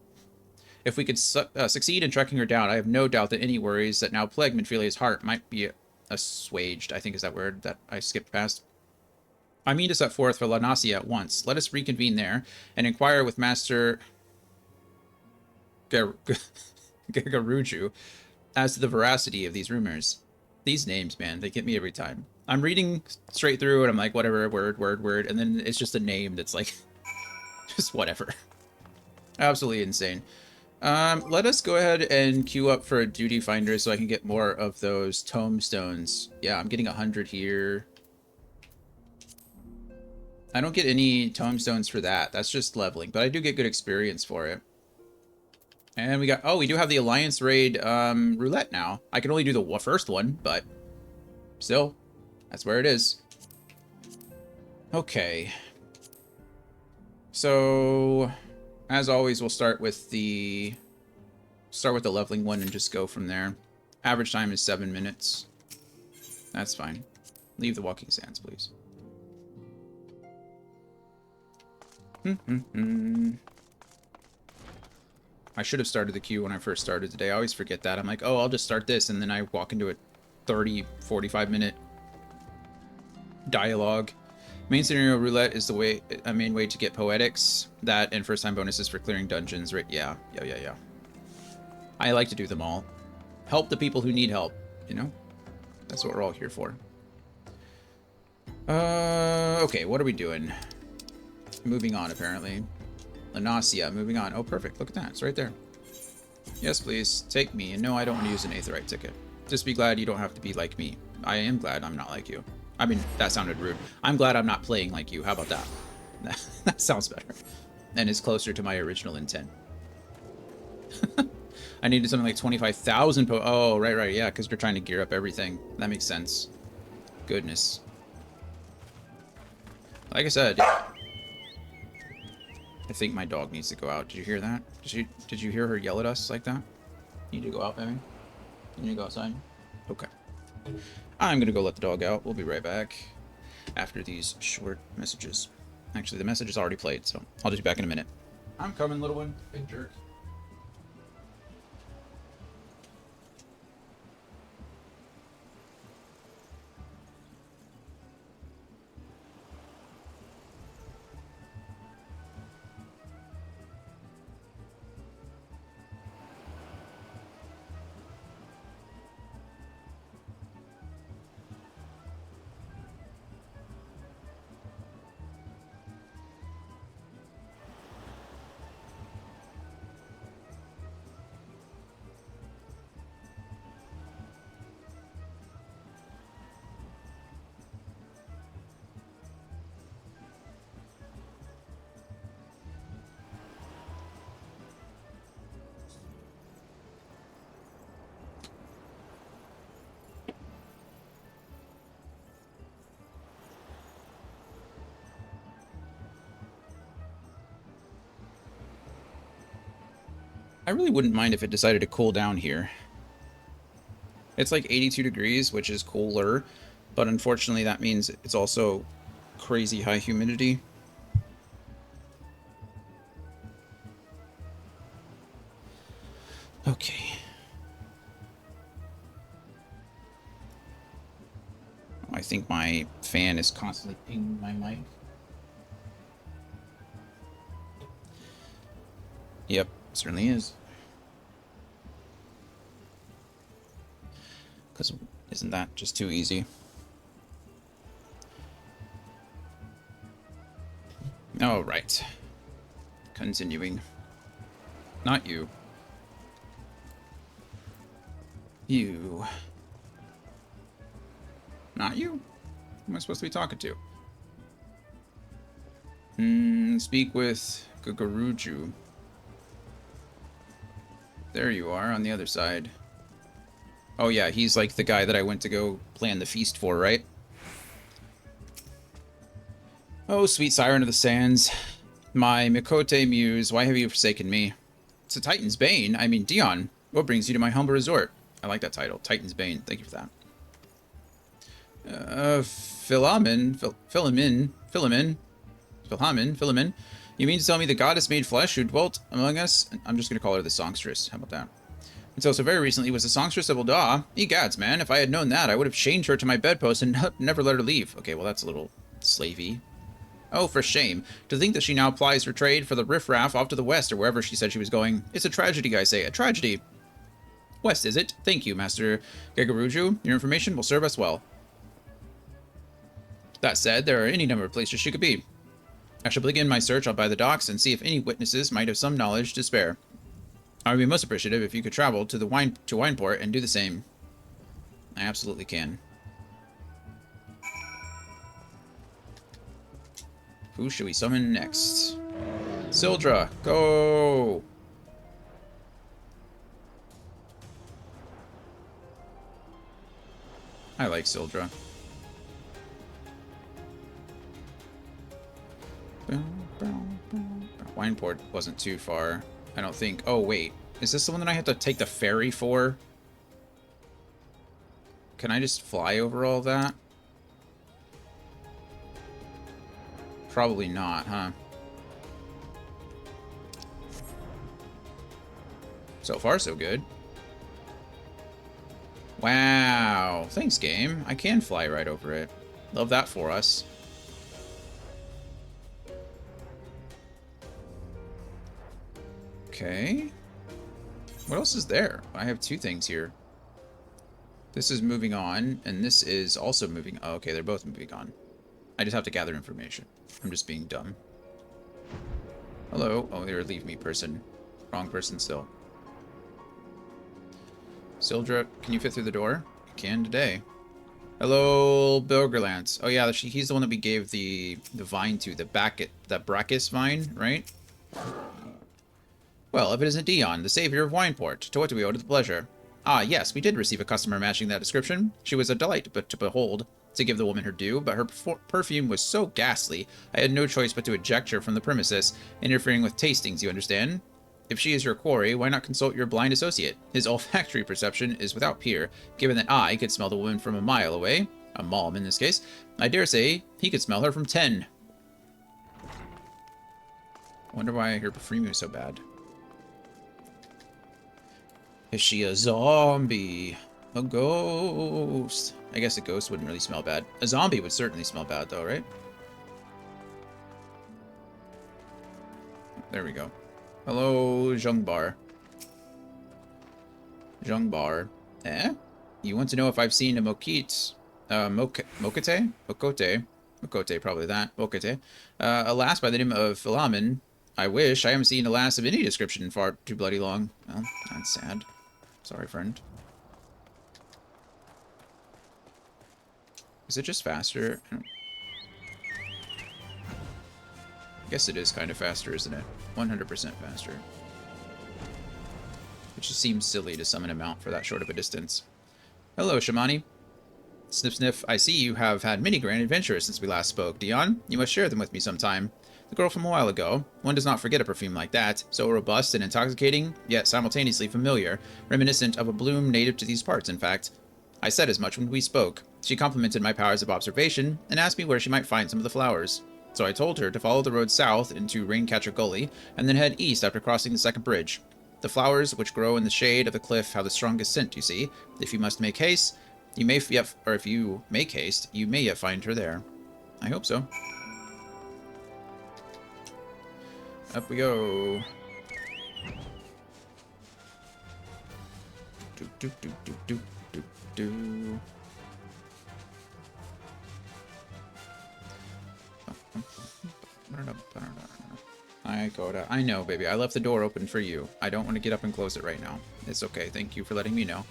If we could succeed in tracking her down, I have no doubt that any worries that now plague Minfilia's heart might be assuaged, I think is that word that I skipped past. I mean to set forth for Lanasia at once. Let us reconvene there and inquire with Master Gagaruju as to the veracity of these rumors. These names, man, they get me every time. I'm reading straight through and I'm like, whatever, word, and then it's just a name that's like, just whatever. Absolutely insane. Let us go ahead and queue up for a duty finder so I can get more of those tombstones. Yeah, I'm getting 100 here. I don't get any tombstones for that. That's just leveling, but I do get good experience for it. And we got, oh, we do have the Alliance Raid roulette now. I can only do the first one, but still, that's where it is. Okay. So, as always, we'll start with the leveling one and just go from there. Average time is 7 minutes. That's fine. Leave the walking sands, please. I should have started the queue when I first started today. I always forget that. I'm like, oh, I'll just start this, and then I walk into a 30, 45-minute dialogue. Main scenario roulette is a main way to get poetics. That and first-time bonuses for clearing dungeons, right? Yeah. I like to do them all. Help the people who need help, you know? That's what we're all here for. Okay, what are we doing? Moving on, apparently. Lanasia, moving on. Oh, perfect. Look at that. It's right there. Yes, please. Take me. And no, I don't want to use an Aetheryte ticket. Just be glad you don't have to be like me. I am glad I'm not like you. I mean, that sounded rude. I'm glad I'm not playing like you. How about that? That sounds better. And is closer to my original intent. I needed something like 25,000 Oh, right. Yeah, because you're trying to gear up everything. That makes sense. Goodness. Like I said... I think my dog needs to go out. Did you hear that? Did you hear her yell at us like that? You need to go out, baby? You need to go outside? Okay. I'm gonna go let the dog out. We'll be right back after these short messages. Actually, the message is already played, so I'll just be back in a minute. I'm coming, little one. Big jerk. I really wouldn't mind if it decided to cool down here. It's like 82 degrees, which is cooler, but unfortunately that means it's also crazy high humidity. Okay. I think my fan is constantly pinging my mic. Yep, certainly is. Because isn't that just too easy? All right. Continuing. Not you. You. Not you? Who am I supposed to be talking to? Speak with Gagaruju. There you are, on the other side. Oh yeah, he's like the guy that I went to go plan the feast for, right? Oh, sweet siren of the sands. My Mikote muse, why have you forsaken me? It's a Titan's Bane. I mean, Dion, what brings you to my humble resort? I like that title, Titan's Bane. Thank you for that. Philamen. You mean to tell me the goddess made flesh who dwelt among us? I'm just going to call her the songstress. How about that? Until so very recently was the songstress of Ul'dah. Egads, man. If I had known that, I would have chained her to my bedpost and never let her leave. Okay, well, that's a little slavey. Oh, for shame. To think that she now plies her trade for the riffraff off to the west or wherever she said she was going. It's a tragedy, I say. A tragedy. West, is it? Thank you, Master Gagaruju. Your information will serve us well. That said, there are any number of places she could be. I shall begin my search out by the docks and see if any witnesses might have some knowledge to spare. I would be most appreciative if you could travel to Wineport and do the same. I absolutely can. Who should we summon next? Sildra, go! I like Sildra. Wineport wasn't too far. I don't think. Oh, wait. Is this the one that I have to take the ferry for? Can I just fly over all that? Probably not, huh? So far, so good. Wow. Thanks, game. I can fly right over it. Love that for us. Okay. What else is there? I have two things here. This is moving on, and this is also moving. Oh, okay, they're both moving on. I just have to gather information. I'm just being dumb. Hello. Oh, they're a leave me person. Wrong person still. Sildra, can you fit through the door? I can today. Hello, Bilgerlance. Oh yeah, he's the one that we gave the vine to, the Brachis vine, right? Well, if it isn't Dion, the savior of Wineport, to what do we owe the pleasure? Ah, yes, we did receive a customer matching that description. She was a delight but to behold, to give the woman her due, but her perfume was so ghastly, I had no choice but to eject her from the premises, interfering with tastings, you understand? If she is your quarry, why not consult your blind associate? His olfactory perception is without peer, given that I could smell the woman from a mile away, a malm in this case. I dare say he could smell her from 10. I wonder why her perfume is so bad. Is she a zombie? A ghost? I guess a ghost wouldn't really smell bad. A zombie would certainly smell bad, though, right? There we go. Hello, Zhongbar. Zhongbar. Eh? You want to know if I've seen a Mokite? Mokate? Mokote? Mokote, probably that. Mokote. A lass by the name of Philamen. I wish. I haven't seen a lass of any description far too bloody long. Well, that's sad. Sorry, friend. Is it just faster? I guess it is kind of faster, isn't it? 100% faster. It just seems silly to summon a mount for that short of a distance. Hello, Shamani. Sniff, sniff. I see you have had many grand adventures since we last spoke. Dion, you must share them with me sometime. The girl from a while ago. One does not forget a perfume like that. So robust and intoxicating, yet simultaneously familiar. Reminiscent of a bloom native to these parts, in fact. I said as much when we spoke. She complimented my powers of observation and asked me where she might find some of the flowers. So I told her to follow the road south into Raincatcher Gully and then head east after crossing the second bridge. The flowers, which grow in the shade of the cliff, have the strongest scent, you see. If you must make haste, you may yet, or if you make haste, you may yet find her there. I hope so. Up we go. Do do do do do do do. I know, baby. I left the door open for you. I don't want to get up and close it right now. It's okay. Thank you for letting me know.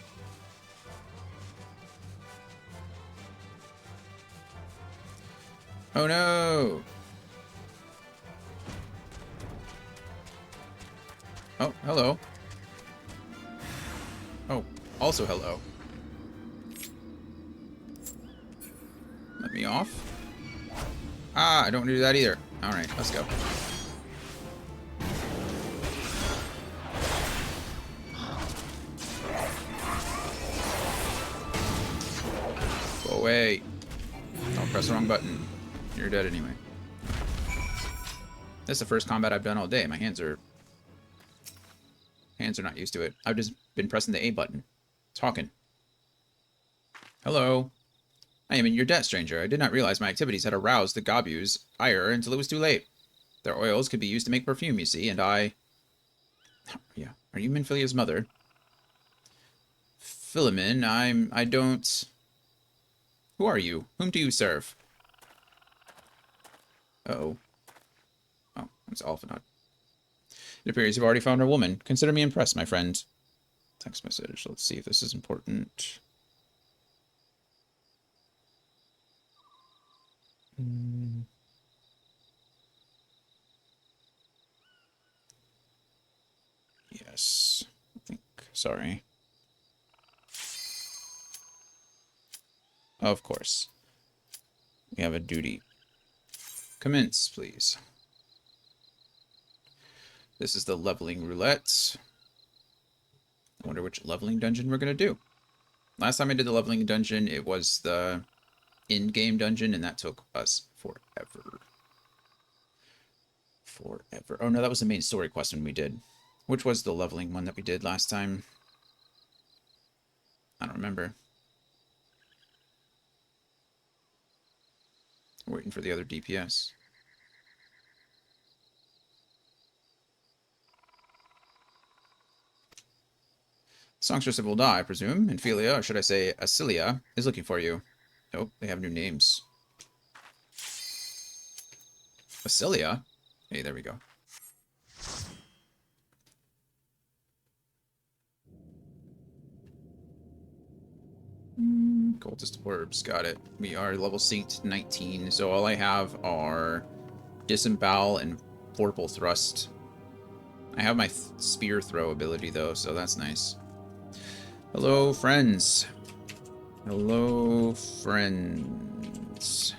Oh no! Oh, hello. Oh, also hello. Let me off. Ah, I don't want to do that either. Alright, let's go. Go away. Don't press the wrong button. You're dead anyway. This is the first combat I've done all day. My hands are not used to it. I've just been pressing the A button. Talking. Hello. I am in your debt, stranger. I did not realize my activities had aroused the Gabu's ire until it was too late. Their oils could be used to make perfume, you see, and I... Yeah. Are you Minfilia's mother? Philemon, I don't... Who are you? Whom do you serve? Uh-oh. Oh, it's Alphanot. It appears you've already found a woman. Consider me impressed, my friend. Text message. Let's see if this is important. Yes. I think. Sorry. Of course. We have a duty. Commence, please. This is the leveling roulette. I wonder which leveling dungeon we're going to do. Last time I did the leveling dungeon, it was the in-game dungeon, and that took us forever. Forever. Oh, no, that was the main story quest when we did. Which was the leveling one that we did last time? I don't remember. We're waiting for the other DPS. Songstress will die, I presume. And Philia, or should I say Acilia, is looking for you. Nope, they have new names. Acilia? Hey, there we go. Cultist orbs, got it. We are level synced 19, so all I have are Disembowel and Vorpal Thrust. I have my Spear Throw ability, though, so that's nice. Hello, friends. Hello, friends.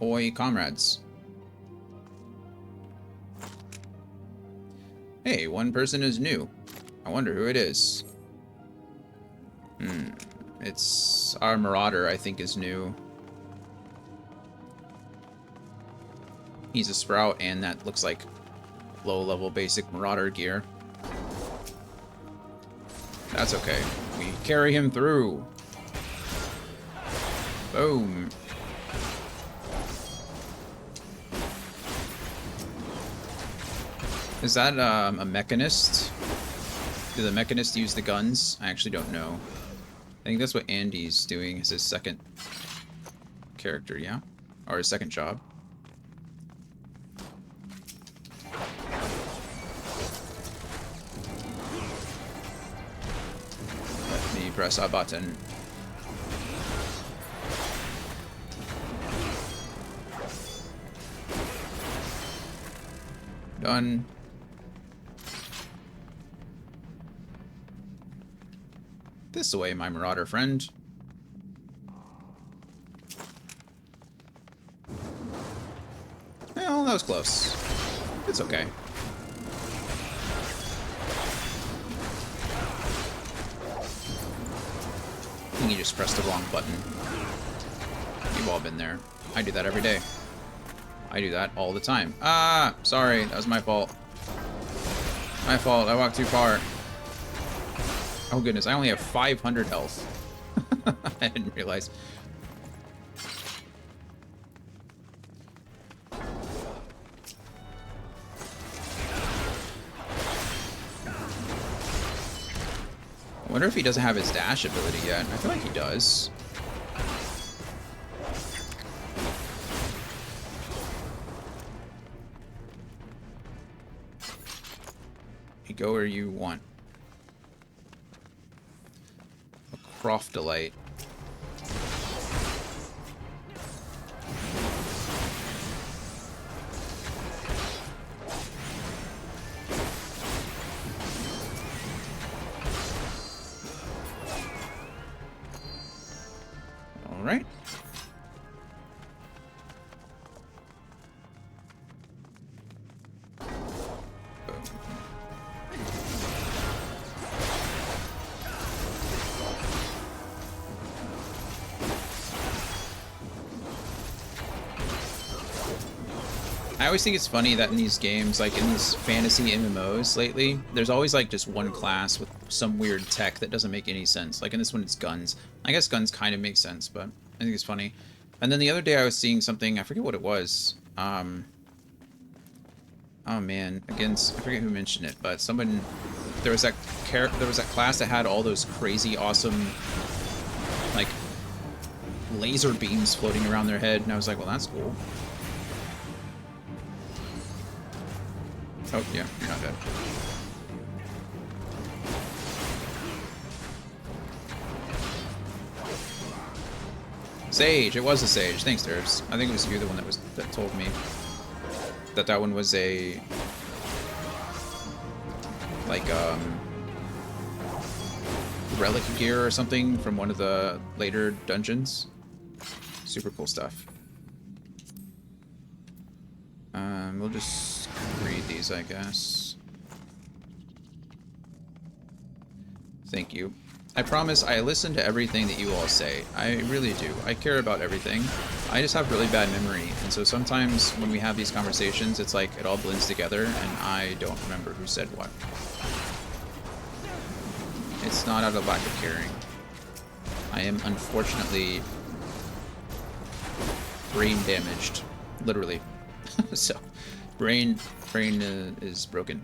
Oi, comrades. Hey, one person is new. I wonder who it is. It's our Marauder, I think, is new. He's a Sprout, and that looks like low-level basic Marauder gear. That's okay. We carry him through. Boom. Is that a Mechanist? Do the Mechanists use the guns? I actually don't know. I think that's what Andy's doing as his second character, yeah? Or his second job. Let me press a button. Done. This way, my Marauder friend. Well, that was close. It's okay. I think you just pressed the wrong button. You've all been there. I do that every day. I do that all the time. Ah! Sorry, that was my fault. My fault, I walked too far. Oh goodness, I only have 500 health. I didn't realize. I wonder if he doesn't have his dash ability yet. I feel like he does. You go where you want. Croft Delight. All right. I always think it's funny that in these games, like in these fantasy MMOs lately, there's always like just one class with some weird tech that doesn't make any sense. Like in this one, it's guns. I guess guns kind of make sense, but I think it's funny. And then the other day I was seeing something, I forget what it was. Oh man, again, I forget who mentioned it, but someone, there was that class that had all those crazy awesome, like, laser beams floating around their head, and I was like, well, that's cool. Oh, yeah, you're not dead. Sage! It was a Sage. Thanks, Derbs. I think it was you, the one that told me that one was a... like, relic gear or something from one of the later dungeons. Super cool stuff. We'll just read these, I guess. Thank you. I promise I listen to everything that you all say. I really do. I care about everything. I just have really bad memory, and so sometimes when we have these conversations, it's like it all blends together, and I don't remember who said what. It's not out of lack of caring. I am unfortunately brain damaged, literally. So, brain is broken.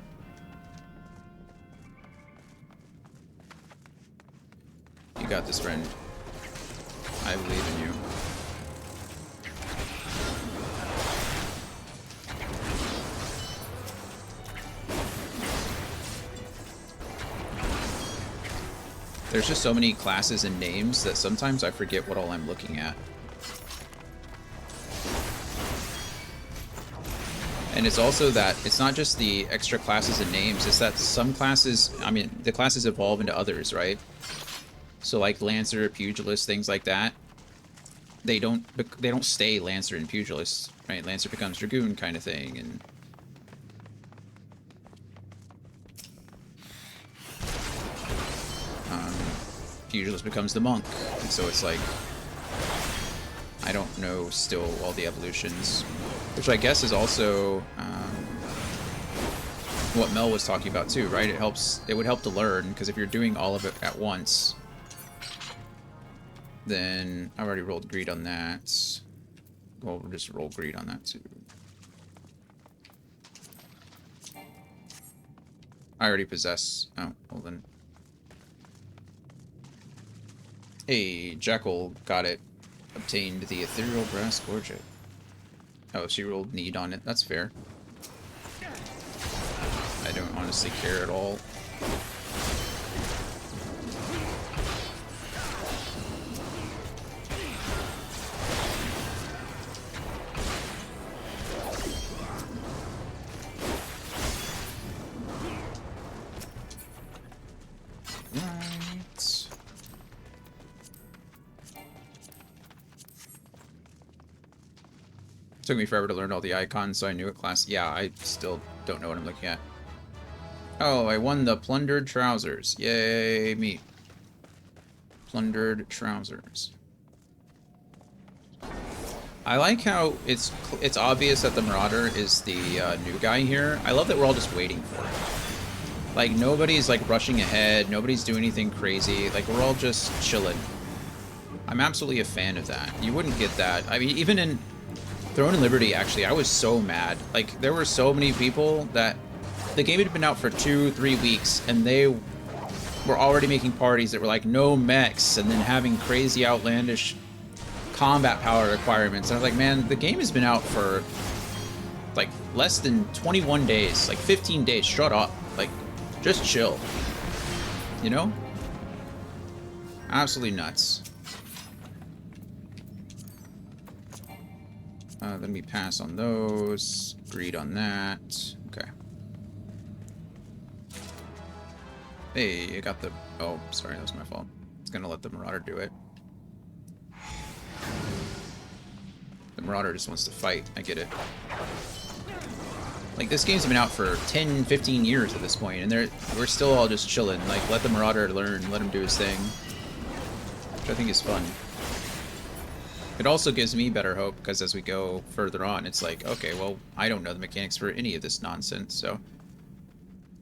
You got this, friend. I believe in you. There's just so many classes and names that sometimes I forget what all I'm looking at. And it's also that it's not just the extra classes and names, it's that some classes, I mean, the classes evolve into others, right? So like Lancer, Pugilist, things like that, they don't stay Lancer and Pugilist, right? Lancer becomes Dragoon kind of thing, and Pugilist becomes the Monk, and so it's like, I don't know still all the evolutions, which I guess is also what Mel was talking about too, right? It would help to learn, because if you're doing all of it at once, then I already rolled greed on that. Well, we'll just roll greed on that too. I already possess. Oh, well then. Hey, Jekyll got it. Obtained the ethereal brass gorget. Oh, she rolled need on it. That's fair. I don't honestly care at all. Took me forever to learn all the icons, so I knew what class. Yeah, I still don't know what I'm looking at. Oh, I won the plundered trousers. Yay, me. Plundered trousers. I like how it's obvious that the Marauder is the new guy here. I love that we're all just waiting for it. Like, nobody's like rushing ahead. Nobody's doing anything crazy. Like, we're all just chilling. I'm absolutely a fan of that. You wouldn't get that. I mean, even in Throne and Liberty, actually, I was so mad. Like, there were so many people that the game had been out for 2-3 weeks, and they were already making parties that were like no mechs, and then having crazy outlandish combat power requirements. And I was like, man, the game has been out for like less than 21 days, like 15 days. Shut up. Like, just chill. You know? Absolutely nuts. Let me pass on those. Greed on that. Okay. Hey, I got the... Oh, sorry, that was my fault. I was gonna let the Marauder do it. The Marauder just wants to fight. I get it. Like, this game's been out for 10, 15 years at this point, and we're still all just chilling. Like, let the Marauder learn, let him do his thing. Which I think is fun. It also gives me better hope, because as we go further on, it's like, okay, well, I don't know the mechanics for any of this nonsense, so...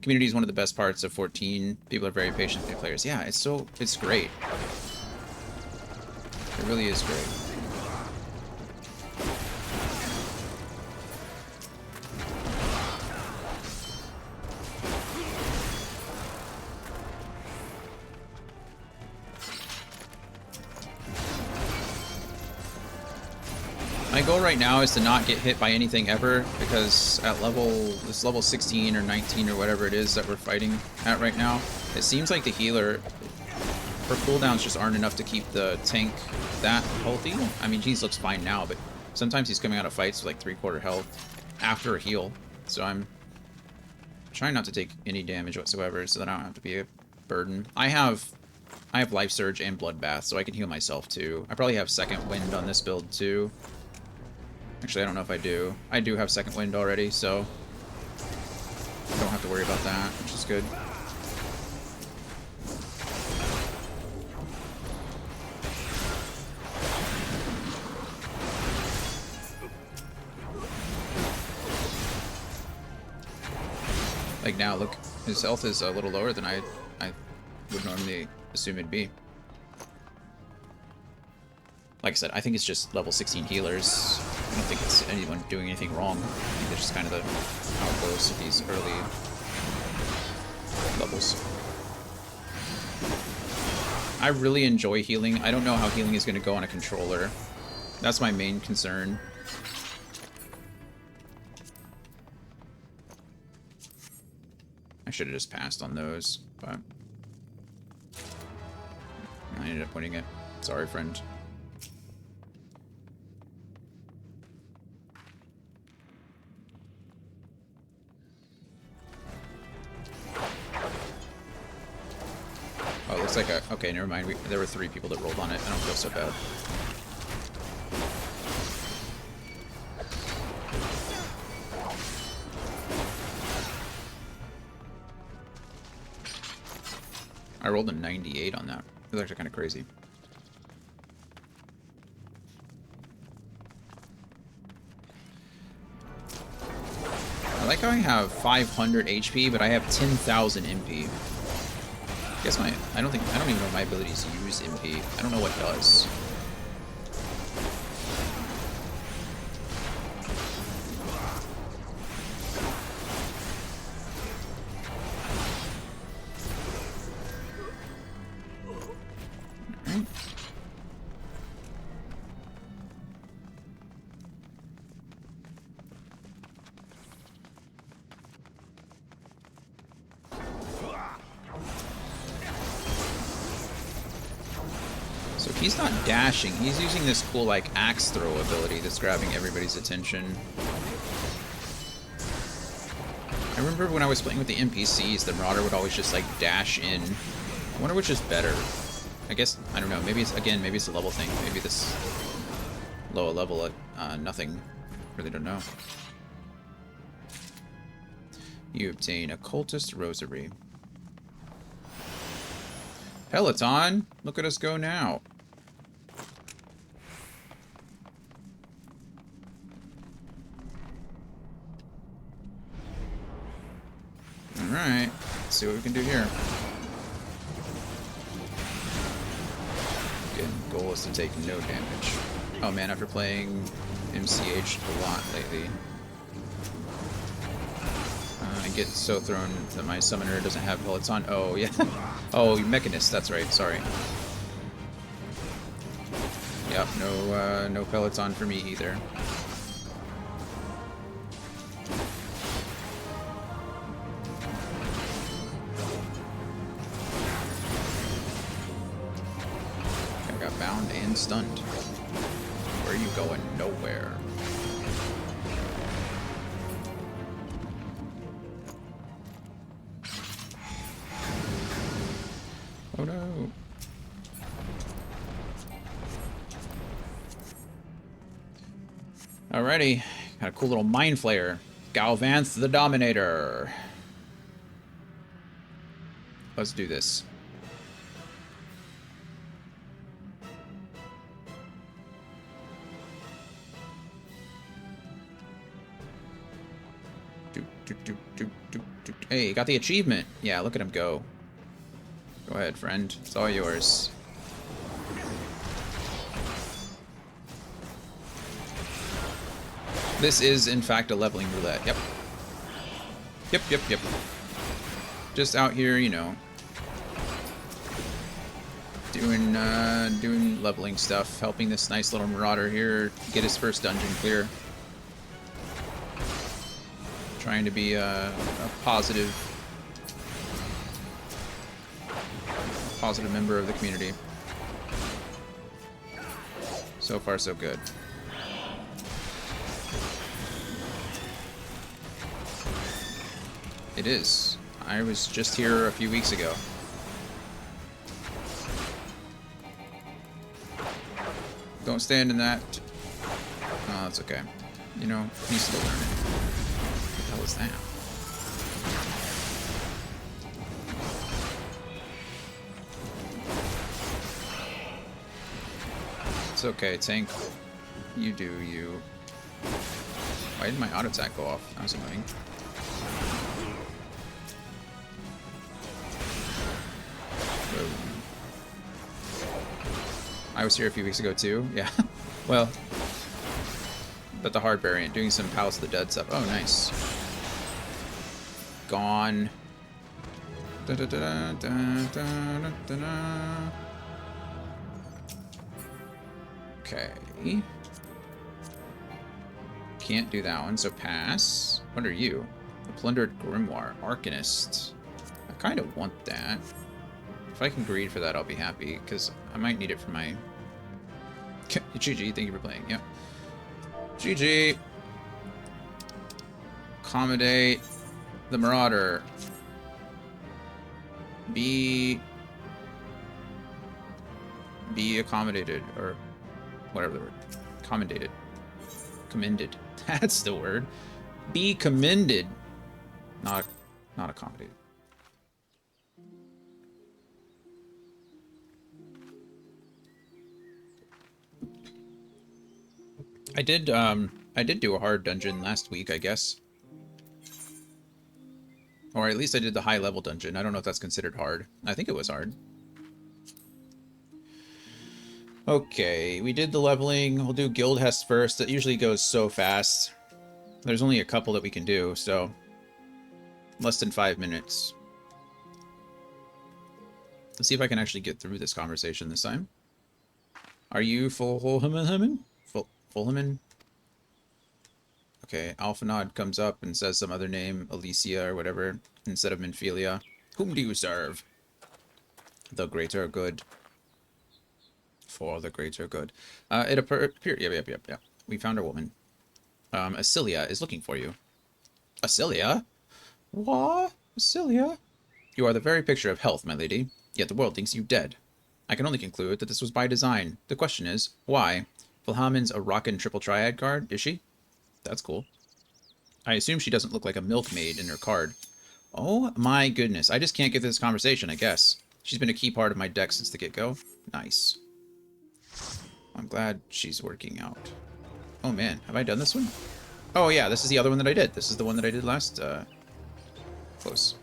Community is one of the best parts of 14. People are very patient with new players. Yeah, it's great. It really is great. My goal right now is to not get hit by anything ever, because at this level 16 or 19 or whatever it is that we're fighting at right now, it seems like the healer, her cooldowns just aren't enough to keep the tank that healthy. I mean, he's looks fine now, but sometimes he's coming out of fights with like 3/4 health after a heal. So I'm trying not to take any damage whatsoever so that I don't have to be a burden. I have I have Life Surge and Bloodbath, so I can heal myself too. I probably have Second Wind on this build too. Actually, I don't know if I do. I do have Second Wind already, so I don't have to worry about that, which is good. Like now, look, his health is a little lower than I would normally assume it'd be. Like I said, I think it's just level 16 healers. I don't think it's anyone doing anything wrong. I think that's just kind of how it goes with these early levels. I really enjoy healing. I don't know how healing is going to go on a controller. That's my main concern. I should have just passed on those, but I ended up winning it. Sorry, friend. Oh, it looks like a... Okay, never mind. There were 3 people that rolled on it. I don't feel so bad. I rolled a 98 on that. It was actually kind of crazy. I like how I have 500 HP, but I have 10,000 MP. I guess I don't even know my abilities use MP. I don't know what does. So he's not dashing. He's using this cool, like, axe throw ability that's grabbing everybody's attention. I remember when I was playing with the NPCs, the Marauder would always just, like, dash in. I wonder which is better. I guess, I don't know. Maybe it's, again, maybe it's a level thing. Maybe this low a level at nothing. Really don't know. You obtain a Cultist Rosary. Peloton! Look at us go now. Alright, let's see what we can do here. Again, goal is to take no damage. Oh man, after playing MCH a lot lately, I get so thrown that my summoner doesn't have Peloton. Oh, yeah. Oh, Mechanist, that's right, sorry. Yep, no Peloton for me either. I got bound and stunned. Where are you going? Nowhere. Oh no. Alrighty. Got a cool little Mind Flayer. Galvanth the Dominator. Let's do this. Hey, got the achievement. Yeah, look at him go. Go ahead, friend. It's all yours. This is, in fact, a leveling roulette. Yep. Yep. Just out here, you know, doing leveling stuff, helping this nice little Marauder here get his first dungeon clear. Trying to be a positive member of the community. So far, so good. It is. I was just here a few weeks ago. Don't stand in that. Oh, that's okay. You know, he's still learning. What the hell is that? It's okay, tank. You do you. Why did my auto attack go off? That was annoying. Boom. I was here a few weeks ago too. Yeah. Well, but the hard variant, doing some Palace of the Dead stuff. Oh, nice. Gone. Da, da, da, da, da, da, da, da. Okay. Can't do that one, so pass. What are you? The Plundered Grimoire. Arcanist. I kind of want that. If I can greed for that, I'll be happy, because I might need it for my... GG, thank you for playing. Yep. GG. Accommodate the Marauder. Be accommodated, or whatever the word. Commendated. Commended. That's the word. Be commended. Not accommodated. I did do a hard dungeon last week, I guess. Or at least I did the high level dungeon. I don't know if that's considered hard. I think it was hard. Okay, we did the leveling. We'll do Guild Hest first. It usually goes so fast. There's only a couple that we can do, so less than 5 minutes. Let's see if I can actually get through this conversation this time. Are you Fulhaman? Fulhaman? Okay, Alphanod comes up and says some other name, Alicia or whatever, instead of Minfilia. Whom do you serve? The greater good. For the greater good. It appears... Yep. We found our woman. Asilia is looking for you. Asilia? What? Asilia? You are the very picture of health, my lady. Yet the world thinks you dead. I can only conclude that this was by design. The question is, why? Fulhaman's a rockin' triple triad card, is she? That's cool. I assume she doesn't look like a milkmaid in her card. Oh my goodness. I just can't get this conversation, I guess. She's been a key part of my deck since the get-go. Nice. I'm glad she's working out. Oh man, have I done this one? Oh yeah, this is the other one that I did. This is the one that I did last. Close.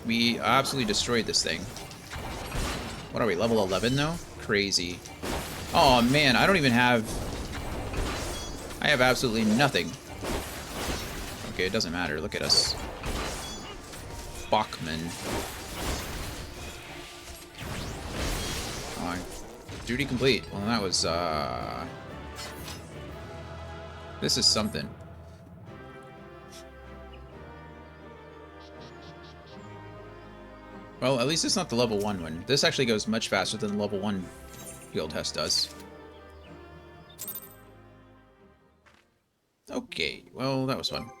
We absolutely destroyed this thing. What are we, level 11 though? Crazy. Oh man, I don't even have... I have absolutely nothing. Okay, it doesn't matter. Look at us. Bachman. Oh, duty complete. Well, that was, This is something. Well, at least it's not the level 1 one. This actually goes much faster than the level 1 Guild Hest does. Okay, well, that was fun.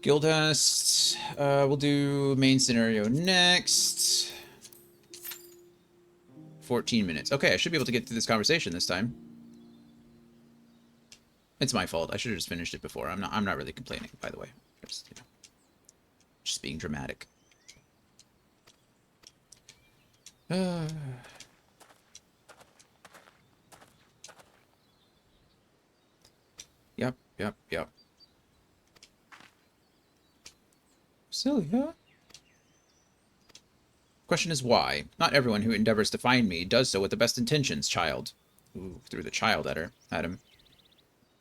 Guild Hest. We'll do main scenario next. 14 minutes. Okay, I should be able to get through this conversation this time. It's my fault. I should have just finished it before. I'm not really complaining, by the way. Just, you know, just being dramatic. Yep. Celia? Question is why? Not everyone who endeavors to find me does so with the best intentions, child. Ooh, threw the child at him.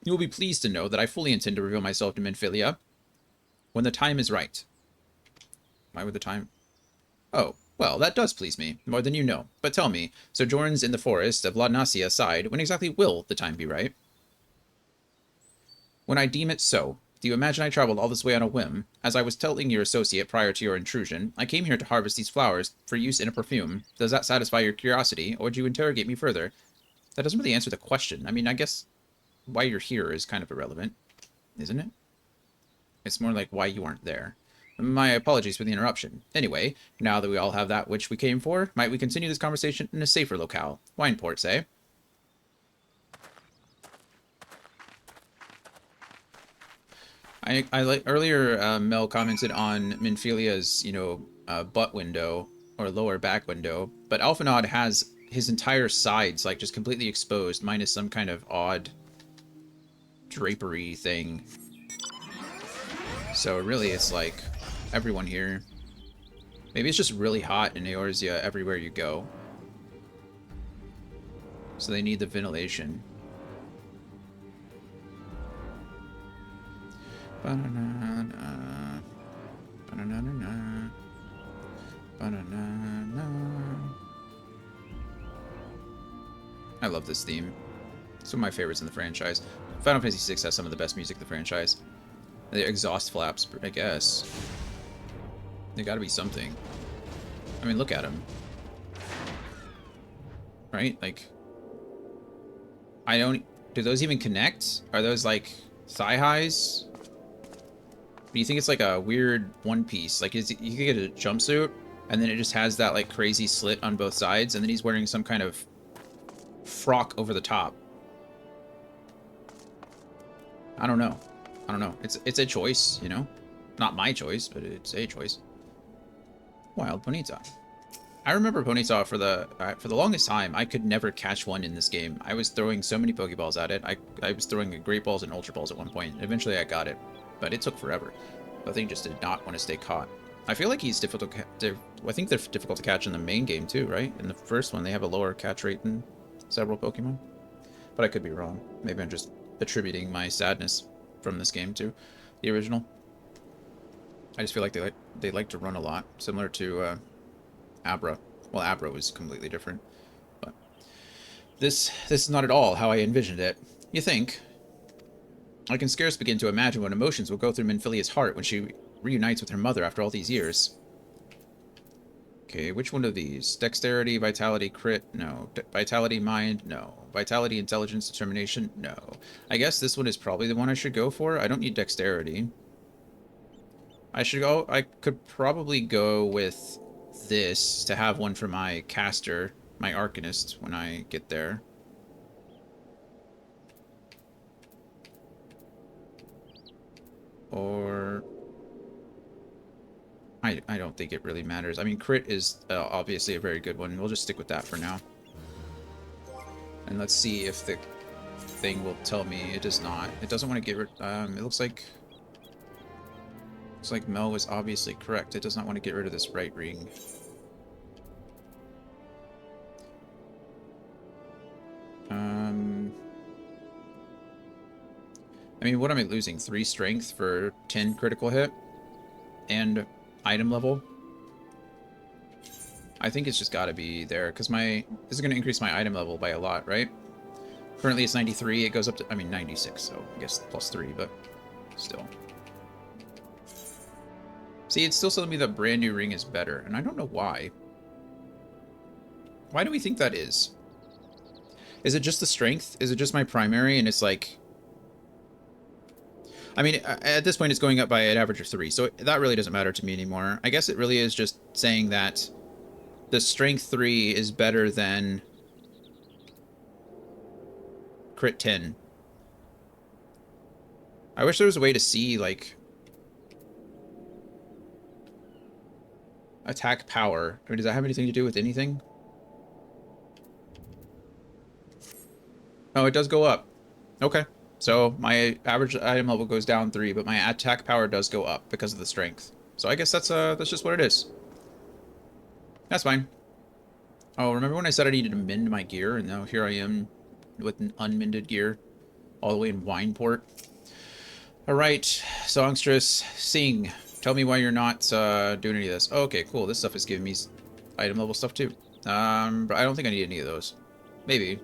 You will be pleased to know that I fully intend to reveal myself to Minfilia when the time is right. Why would the time... Oh, well, that does please me, more than you know. But tell me, sojourns in the forest of Laudnacia aside, when exactly will the time be right? When I deem it so. Do you imagine I traveled all this way on a whim? As I was telling your associate prior to your intrusion, I came here to harvest these flowers for use in a perfume. Does that satisfy your curiosity, or do you interrogate me further? That doesn't really answer the question. I mean, I guess why you're here is kind of irrelevant, isn't it? It's more like why you aren't there. My apologies for the interruption. Anyway, now that we all have that which we came for, might we continue this conversation in a safer locale? Wineport, say? I like earlier. Mel commented on Minfilia's, butt window or lower back window, but Alphanod has his entire sides like just completely exposed, minus some kind of odd drapery thing. So really, it's like everyone here. Maybe it's just really hot in Eorzea everywhere you go. So they need the ventilation. Ba-na-na-na. Ba-na-na-na-na. Ba-na-na-na. I love this theme. It's one of my favorites in the franchise. Final Fantasy VI has some of the best music in the franchise. The exhaust flaps, I guess. They gotta be something. I mean, look at them. Right? Like, I don't... Do those even connect? Are those, like, thigh highs? Do you think it's like a weird one piece? Like, you could get a jumpsuit, and then it just has that, like, crazy slit on both sides, and then he's wearing some kind of frock over the top. I don't know. I don't know. It's a choice, you know? Not my choice, but it's a choice. Wild Ponyta. I remember Ponyta for the longest time. I could never catch one in this game. I was throwing so many Pokeballs at it. I was throwing Great Balls and Ultra Balls at one point. Eventually I got it, but it took forever. The thing just did not want to stay caught. I feel like he's difficult to... I think they're difficult to catch in the main game too, right? In the first one, they have a lower catch rate than several Pokemon. But I could be wrong. Maybe I'm just attributing my sadness from this game to the original. I just feel like they like to run a lot, similar to Abra. Well, Abra was completely different, but this is not at all how I envisioned it. You think? I can scarce begin to imagine what emotions will go through Minfilia's heart when she reunites with her mother after all these years. Okay, which one of these? Dexterity, Vitality, Crit? No. Vitality, Mind? No. Vitality, Intelligence, Determination? No. I guess this one is probably the one I should go for. I don't need Dexterity. I could probably go with this to have one for my caster, my Arcanist, when I get there. Or... I don't think it really matters. I mean, Crit is obviously a very good one. We'll just stick with that for now. And let's see if the thing will tell me. It does not. It doesn't want to get rid... it looks like Mel was obviously correct. It does not want to get rid of this right ring. I mean, what am I losing? 3 strength for 10 critical hit? And item level? I think it's just gotta be there, because this is going to increase my item level by a lot, right? Currently it's 93, it goes up to, I mean, 96, so I guess plus 3, but still. See, it's still telling me that brand new ring is better, and I don't know why. Why do we think that is? Is it just the strength? Is it just my primary, and it's like... I mean, at this point, it's going up by an average of 3, so that really doesn't matter to me anymore. I guess it really is just saying that the strength 3 is better than crit 10. I wish there was a way to see, like, attack power. I mean, does that have anything to do with anything? Oh, it does go up. Okay. So my average item level goes down 3, but my attack power does go up because of the strength. So I guess that's just what it is. That's fine. Oh, remember when I said I needed to mend my gear, and now here I am with an unmended gear, all the way in Wineport. All right, songstress, sing. Tell me why you're not doing any of this. Oh, okay, cool. This stuff is giving me item level stuff too. But I don't think I need any of those. Maybe.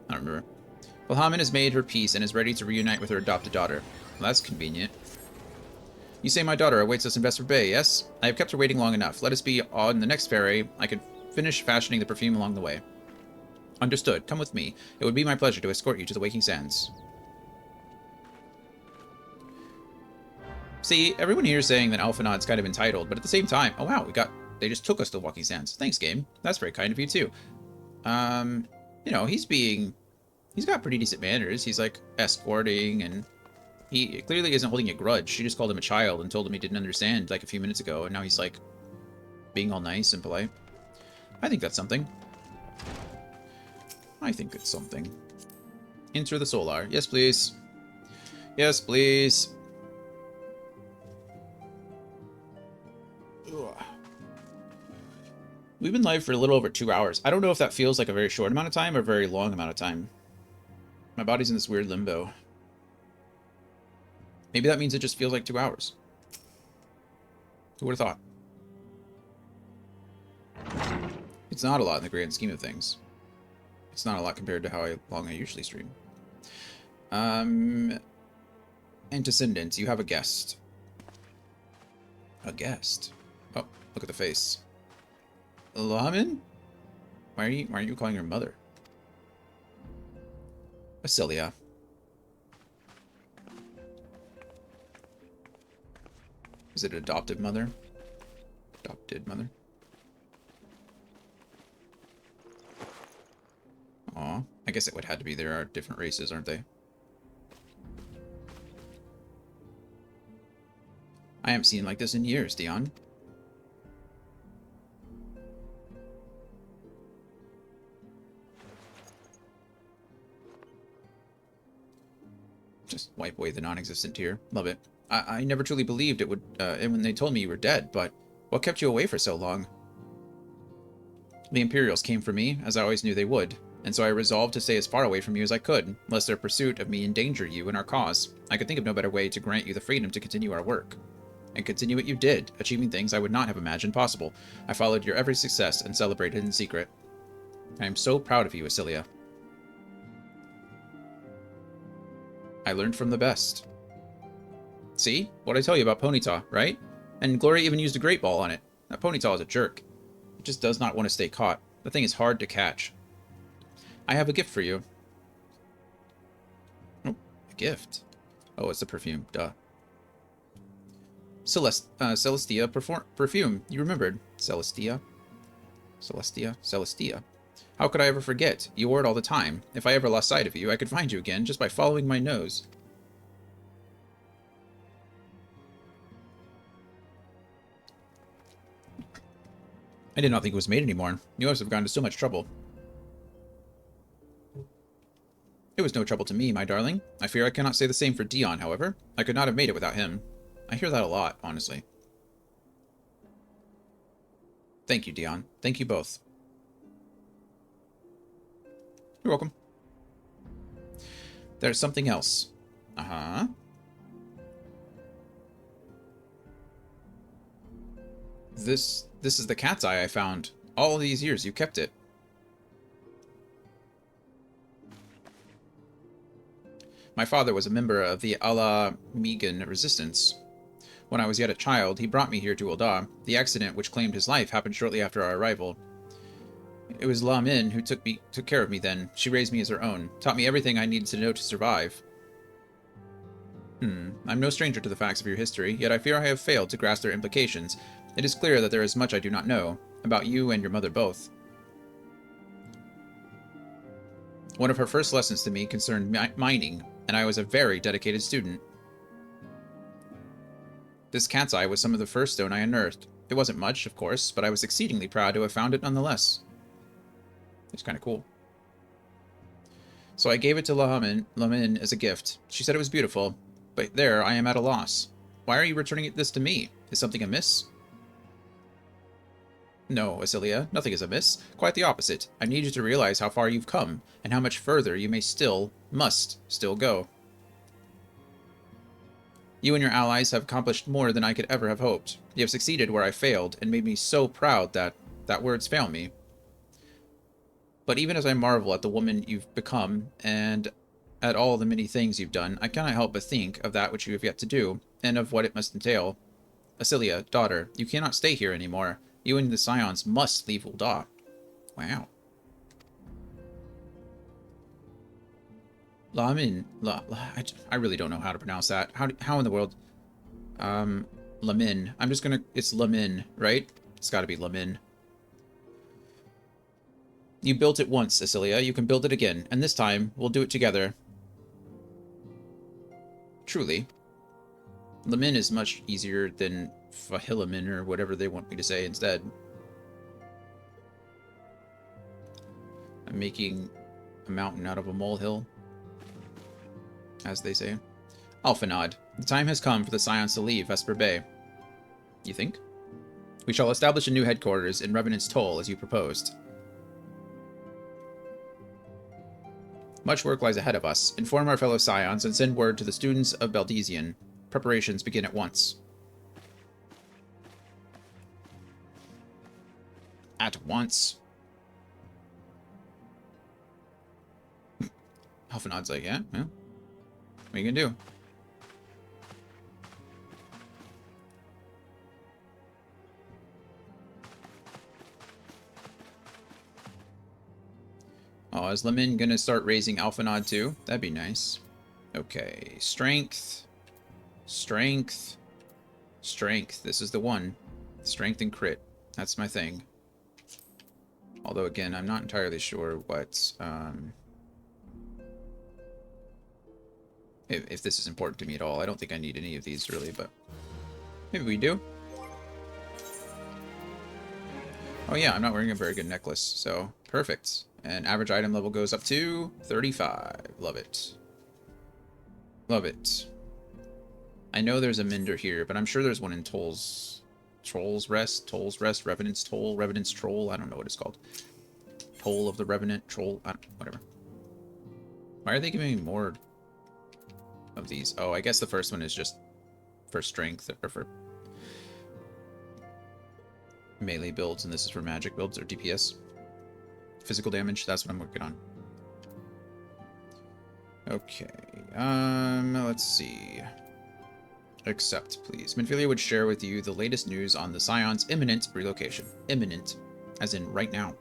I don't remember. Wilhelmine has made her peace and is ready to reunite with her adopted daughter. Well, that's convenient. You say my daughter awaits us in Vesper Bay, yes? I have kept her waiting long enough. Let us be on the next ferry. I can finish fashioning the perfume along the way. Understood. Come with me. It would be my pleasure to escort you to the Waking Sands. See, everyone here is saying that Alphanod's kind of entitled, but at the same time, oh wow, they just took us to Walking Sands. Thanks, game. That's very kind of you too. You know, he's got pretty decent manners. He's like escorting, and he clearly isn't holding a grudge. She just called him a child and told him he didn't understand like a few minutes ago, and now he's like being all nice and polite. I think that's something. I think it's something. Enter the Solar. Yes, please. Yes, please. Ugh. We've been live for a little over 2 hours. I don't know if that feels like a very short amount of time or a very long amount of time. My body's in this weird limbo. Maybe that means it just feels like 2 hours. Who would have thought? It's not a lot in the grand scheme of things. It's not a lot compared to how long I usually stream. Antecedents, you have a guest. A guest? Oh, look at the face. Lamin? Why are you calling her mother? Basilia. Is it adoptive mother? Adopted mother? Aw, I guess it would have to be. There are different races, aren't they? I haven't seen like this in years, Dion. Just wipe away the non-existent tear. Love it. I never truly believed it would, and when they told me you were dead, but what kept you away for so long? The Imperials came for me, as I always knew they would, and so I resolved to stay as far away from you as I could, lest their pursuit of me endanger you and our cause. I could think of no better way to grant you the freedom to continue our work. And continue what you did, achieving things I would not have imagined possible. I followed your every success and celebrated in secret. I am so proud of you, Asilia. I learned from the best. See? What'd I tell you about Ponyta, right? And Gloria even used a great ball on it. That Ponyta is a jerk. It just does not want to stay caught. The thing is hard to catch. I have a gift for you. Oh, a gift. Oh, it's a perfume. Duh. Celestia perfume. You remembered. Celestia? Celestia. How could I ever forget? You wore it all the time. If I ever lost sight of you, I could find you again just by following my nose. I did not think it was made anymore. You must have gone to so much trouble. It was no trouble to me, my darling. I fear I cannot say the same for Dion, however. I could not have made it without him. I hear that a lot, honestly. Thank you, Dion. Thank you both. You're welcome. There's something else. Uh-huh. This is the cat's eye I found. All these years you kept it. My father was a member of the Ala Megan resistance. When I was yet a child, he brought me here to Ul'dah. The accident which claimed his life happened shortly after our arrival. It was La Min who took care of me then. She raised me as her own, taught me everything I needed to know to survive. I'm no stranger to the facts of your history, yet I fear I have failed to grasp their implications. It is clear that there is much I do not know, about you and your mother both. One of her first lessons to me concerned mining, and I was a very dedicated student. This cat's eye was some of the first stone I unearthed. It wasn't much, of course, but I was exceedingly proud to have found it nonetheless. It's kind of cool. So I gave it to La Min as a gift. She said it was beautiful, but there I am at a loss. Why are you returning this to me? Is something amiss? No, Asilia, nothing is amiss. Quite the opposite. I need you to realize how far you've come, and how much further you must still go. You and your allies have accomplished more than I could ever have hoped. You have succeeded where I failed, and made me so proud that words fail me. But even as I marvel at the woman you've become, and at all the many things you've done, I cannot help but think of that which you have yet to do, and of what it must entail. Asilia, daughter, you cannot stay here anymore. You and the Scions must leave Ul'dah. Wow. I really don't know how to pronounce that. How in the world? Lamin. I'm just gonna... It's Lamin, right? It's gotta be Lamin. You built it once, Cecilia. You can build it again. And this time, we'll do it together. Truly. Lamin is much easier than Fahilamin, or whatever they want me to say instead. I'm making a mountain out of a molehill, as they say. Alphanod, the time has come for the Scions to leave Vesper Bay. You think? We shall establish a new headquarters in Revenant's Toll, as you proposed. Much work lies ahead of us. Inform our fellow Scions and send word to the students of Baldesion. Preparations begin at once. At once? Alphanod's like, yeah, well, what are you gonna do? Oh, is Lemon gonna start raising Alphanod too? That'd be nice. Okay, strength. Strength. Strength. This is the one. Strength and crit. That's my thing. Although, again, I'm not entirely sure what, if this is important to me at all. I don't think I need any of these, really, but maybe we do. Oh, yeah, I'm not wearing a very good necklace, so perfect. And average item level goes up to 35. Love it. Love it. I know there's a Minder here, but I'm sure there's one in Troll's Rest, Revenant's Toll, Revenant's Troll. I don't know what it's called. Toll of the Revenant, Troll, whatever. Why are they giving me more of these? Oh, I guess the first one is just for strength, or for melee builds, and this is for magic builds, or DPS. Physical damage, that's what I'm working on. Okay, let's see. Accept, please. Minfilia would share with you the latest news on the Scion's imminent relocation. Imminent, as in right now.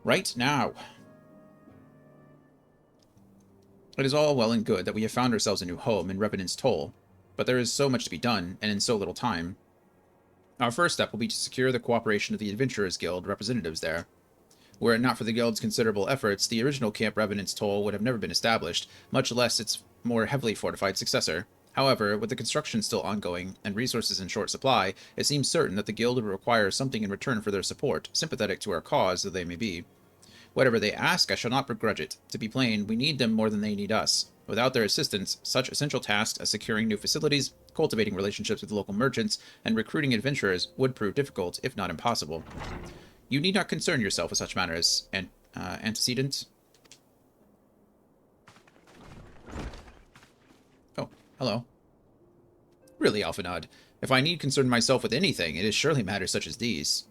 Right now. It is all well and good that we have found ourselves a new home in Revenant's Toll, but there is so much to be done, and in so little time. Our first step will be to secure the cooperation of the Adventurers Guild representatives there. Were it not for the Guild's considerable efforts, the original Camp Revenant's Toll would have never been established, much less its more heavily fortified successor. However, with the construction still ongoing and resources in short supply, it seems certain that the Guild would require something in return for their support, sympathetic to our cause though they may be. Whatever they ask, I shall not begrudge it. To be plain, we need them more than they need us. Without their assistance, such essential tasks as securing new facilities, cultivating relationships with local merchants, and recruiting adventurers would prove difficult, if not impossible. You need not concern yourself with such matters, antecedent. Oh, hello. Really, Alphanod, if I need concern myself with anything, it is surely matters such as these.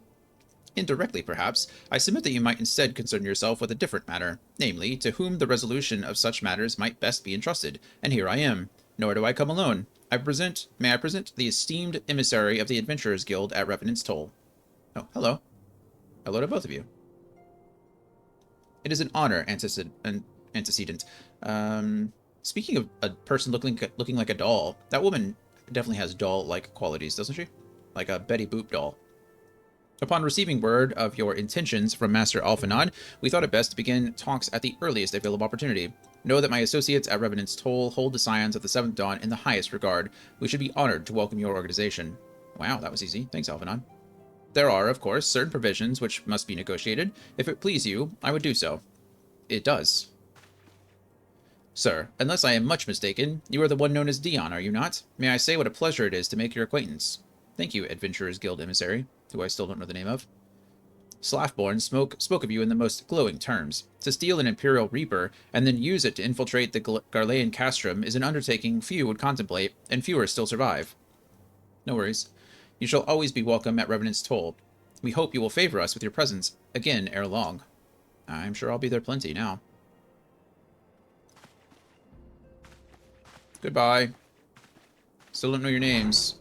Indirectly, perhaps, I submit that you might instead concern yourself with a different matter, namely, to whom the resolution of such matters might best be entrusted, and here I am. Nor do I come alone. May I present the esteemed emissary of the Adventurers Guild at Revenant's Toll. Oh, hello. Hello to both of you. It is an honor, antecedent. Speaking of a person looking like a doll, that woman definitely has doll-like qualities, doesn't she? Like a Betty Boop doll. Upon receiving word of your intentions from Master Alphanod, we thought it best to begin talks at the earliest available opportunity. Know that my associates at Revenant's Toll hold the Scions of the Seventh Dawn in the highest regard. We should be honored to welcome your organization. Wow, that was easy. Thanks, Alphanod. There are, of course, certain provisions which must be negotiated. If it please you, I would do so. It does. Sir, unless I am much mistaken, you are the one known as Dion, are you not? May I say what a pleasure it is to make your acquaintance? Thank you, Adventurers Guild emissary, who I still don't know the name of. Slaffborn spoke of you in the most glowing terms. To steal an Imperial Reaper, and then use it to infiltrate the Garlean Castrum is an undertaking few would contemplate, and fewer still survive. No worries. You shall always be welcome at Revenant's Toll. We hope you will favor us with your presence again ere long. I'm sure I'll be there plenty now. Goodbye. Still don't know your names.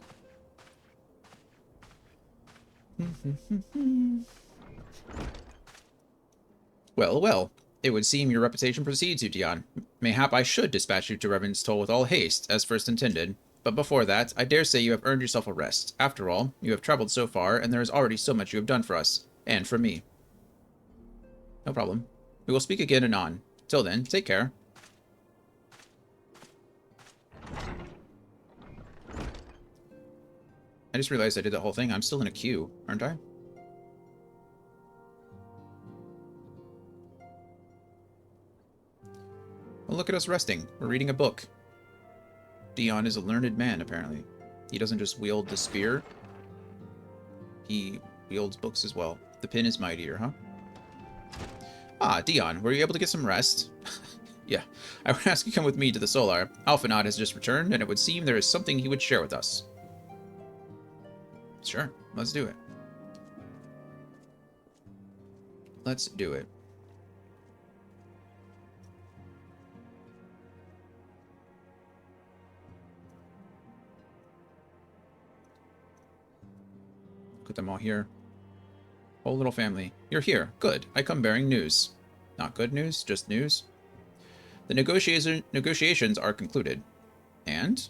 Well, well. It would seem your reputation precedes you, Dion. Mayhap I should dispatch you to Revan's Toll with all haste, as first intended. But before that, I dare say you have earned yourself a rest. After all, you have traveled so far, and there is already so much you have done for us. And for me. No problem. We will speak again anon. Till then, take care. I just realized I did the whole thing. I'm still in a queue, aren't I? Well, look at us resting. We're reading a book. Dion is a learned man, apparently. He doesn't just wield the spear. He wields books as well. The pin is mightier, huh? Ah, Dion, were you able to get some rest? Yeah. I would ask you to come with me to the Solar. Alphanaud has just returned, and it would seem there is something he would share with us. Sure, let's do it. Let's do it. Put them all here. Whole little family. You're here. Good. I come bearing news. Not good news, just news. The negotiations are concluded. And?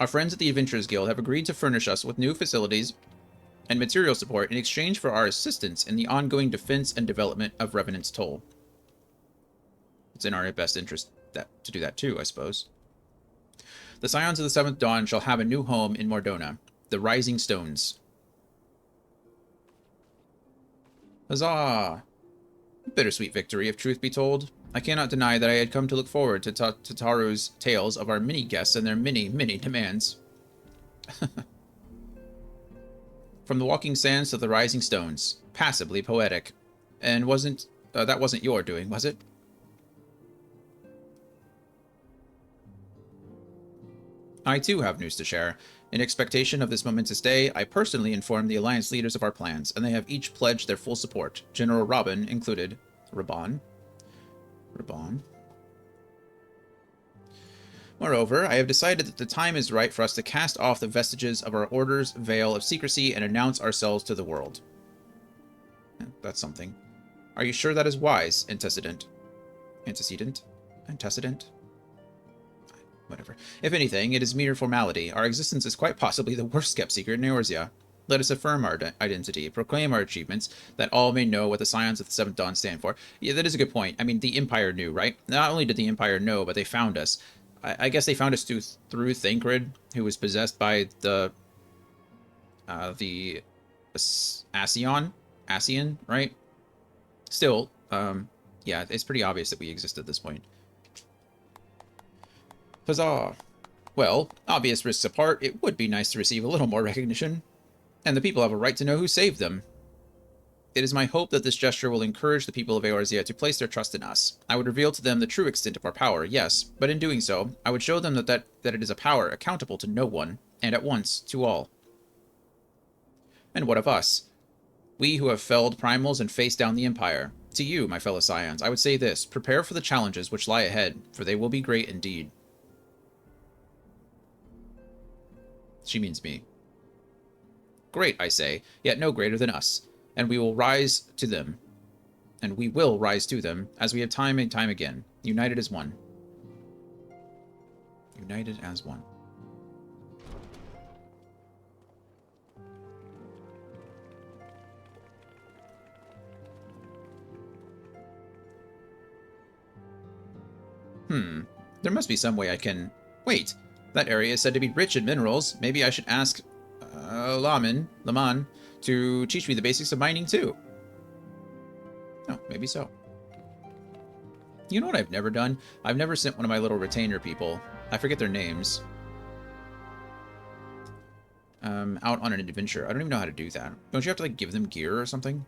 Our friends at the Adventurers Guild have agreed to furnish us with new facilities and material support in exchange for our assistance in the ongoing defense and development of Revenant's Toll. It's in our best interest to do that too, I suppose. The Scions of the Seventh Dawn shall have a new home in Mordona, the Rising Stones. Huzzah! Bittersweet victory, if truth be told. I cannot deny that I had come to look forward to Tataru's tales of our many guests and their many, many demands. From the walking sands to the rising stones. Passably poetic. And that wasn't your doing, was it? I too have news to share. In expectation of this momentous day, I personally informed the Alliance leaders of our plans, and they have each pledged their full support, General Robin included. Raban. Moreover, I have decided that the time is right for us to cast off the vestiges of our order's veil of secrecy and announce ourselves to the world. That's something. Are you sure that is wise, Antecedent? Whatever. If anything, it is mere formality. Our existence is quite possibly the worst kept secret in Eorzea. Let us affirm our identity, proclaim our achievements, that all may know what the Scions of the Seventh Dawn stand for. Yeah, that is a good point. I mean, the Empire knew, right? Not only did the Empire know, but they found us. I guess they found us through Thancred, who was possessed by the Ascian, right? Still, yeah, it's pretty obvious that we exist at this point. Huzzah! Well, obvious risks apart, it would be nice to receive a little more recognition. And the people have a right to know who saved them. It is my hope that this gesture will encourage the people of Eorzea to place their trust in us. I would reveal to them the true extent of our power, yes, but in doing so, I would show them that it is a power accountable to no one, and at once to all. And what of us? We who have felled primals and faced down the Empire. To you, my fellow Scions, I would say this: prepare for the challenges which lie ahead, for they will be great indeed. She means me. Great, I say, yet no greater than us, and we will rise to them. And we will rise to them, as we have time and time again, united as one. United as one. There must be some way I can... Wait, that area is said to be rich in minerals. Maybe I should ask Laman to teach me the basics of mining too. Oh, maybe so. You know what I've never done? I've never sent one of my little retainer people, I forget their names, out on an adventure. I don't even know how to do that. Don't you have to, like, give them gear or something?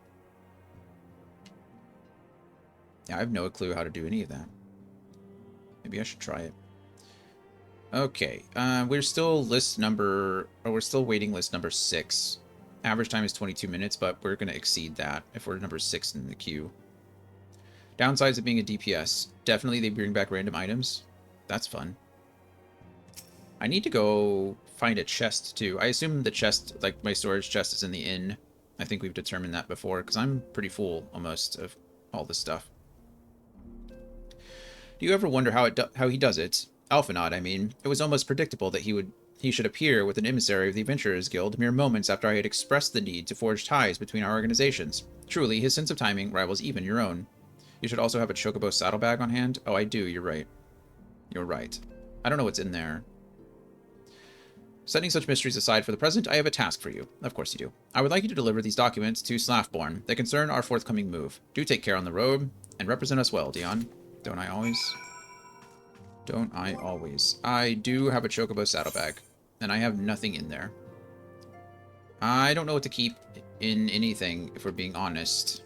Yeah, I have no clue how to do any of that. Maybe I should try it. Okay, we're still waiting list number 6. Average time is 22 minutes, but we're going to exceed that if we're number 6 in the queue. Downsides of being a DPS. Definitely they bring back random items. That's fun. I need to go find a chest too. I assume the chest, like my storage chest, is in the inn. I think we've determined that before, because I'm pretty full almost of all this stuff. Do you ever wonder how he does it? Alphanod, I mean. It was almost predictable that he should appear with an emissary of the Adventurers Guild mere moments after I had expressed the need to forge ties between our organizations. Truly, his sense of timing rivals even your own. You should also have a Chocobo saddlebag on hand. Oh, I do, you're right. You're right. I don't know what's in there. Setting such mysteries aside for the present, I have a task for you. Of course you do. I would like you to deliver these documents to Slaffborn that concern our forthcoming move. Do take care on the road, and represent us well, Dion. Don't I always? Don't I always? I do have a Chocobo saddlebag, and I have nothing in there. I don't know what to keep in anything, if we're being honest.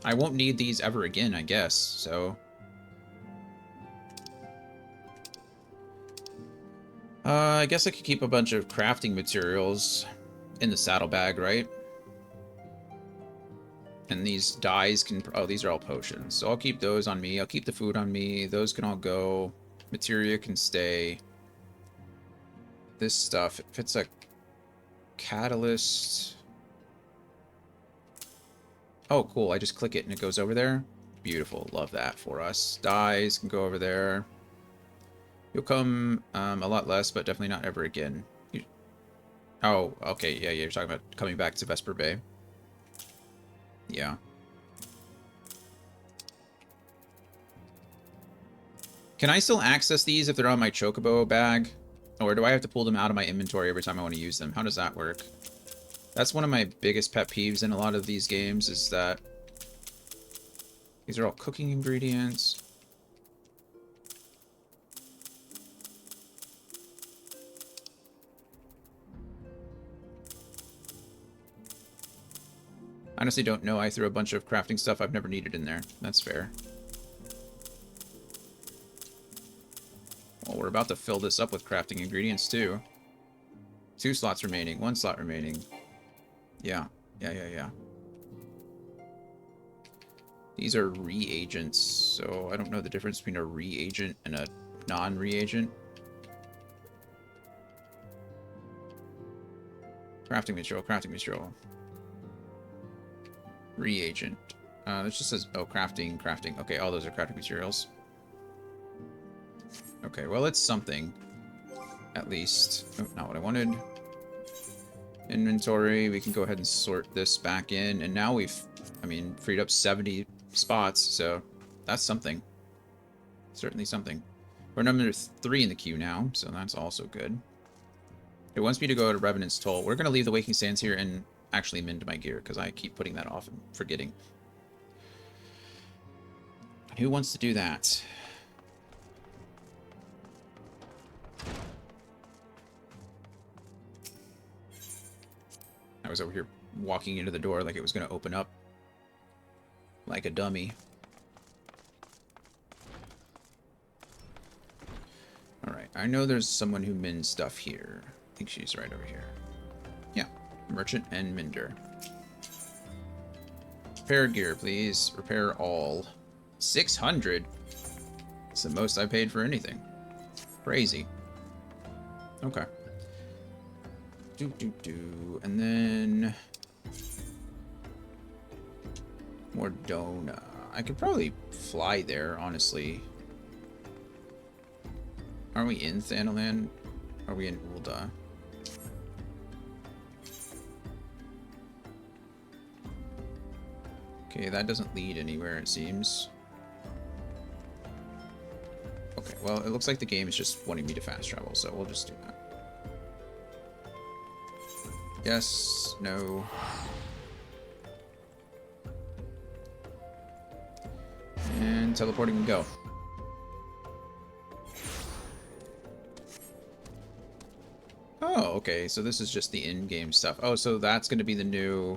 I won't need these ever again, I guess, so... I guess I could keep a bunch of crafting materials in the saddlebag, right? And these dyes can... Oh, these are all potions. So I'll keep those on me. I'll keep the food on me. Those can all go. Materia can stay. This stuff, if it's a catalyst... Oh, cool. I just click it and it goes over there. Beautiful. Love that for us. Dyes can go over there. You'll come a lot less, but definitely not ever again. Oh, okay. Yeah, you're talking about coming back to Vesper Bay. Yeah. Can I still access these if they're on my Chocobo bag? Or do I have to pull them out of my inventory every time I want to use them? How does that work? That's one of my biggest pet peeves in a lot of these games, is that these are all cooking ingredients. I honestly don't know. I threw a bunch of crafting stuff I've never needed in there. That's fair. Well, we're about to fill this up with crafting ingredients, too. 2 slots remaining. 1 slot remaining. Yeah. Yeah. These are reagents, so I don't know the difference between a reagent and a non-reagent. Crafting material. Reagent. This just says, oh, crafting. Okay, all those are crafting materials. Okay, well, it's something. At least. Oh, not what I wanted. Inventory. We can go ahead and sort this back in. And now we've, freed up 70 spots. So that's something. Certainly something. We're number 3 in the queue now. So that's also good. It wants me to go to Revenant's Toll. We're going to leave the Waking Sands here and actually mend my gear, because I keep putting that off and forgetting. Who wants to do that? I was over here walking into the door like it was going to open up. Like a dummy. Alright, I know there's someone who mends stuff here. I think she's right over here. Yeah. Merchant and mender. Repair gear, please. Repair all. 600? It's the most I paid for anything. Crazy. Okay. And then... Mordona. I could probably fly there, honestly. Are we in Thanalan? Are we in Ul'dah? Okay, that doesn't lead anywhere, it seems. Okay, well, it looks like the game is just wanting me to fast travel, so we'll just do that. Yes, no. And teleporting and go. Oh, okay, so this is just the in-game stuff. Oh, so that's going to be the new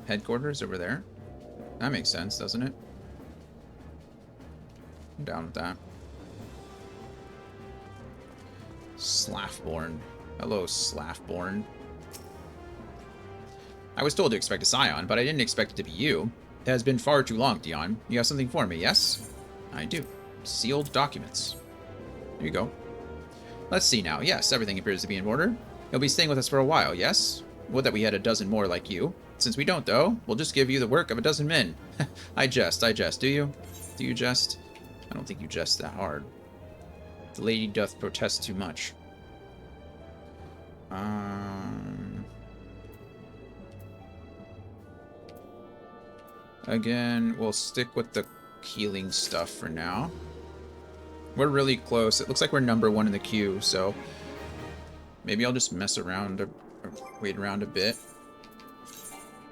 headquarters over there? That makes sense, doesn't it? I'm down with that. Slaffborn. Hello, Slaffborn. I was told to expect a Scion, but I didn't expect it to be you. It has been far too long, Dion. You have something for me, yes? I do. Sealed documents. Here you go. Let's see now. Yes, everything appears to be in order. You'll be staying with us for a while, yes? Would that we had a dozen more like you. Since we don't, though, we'll just give you the work of a dozen men. I jest. Do you? Do you jest? I don't think you jest that hard. The lady doth protest too much. Again, we'll stick with the healing stuff for now. We're really close. It looks like we're #1 in the queue, so maybe I'll just mess around or wait around a bit.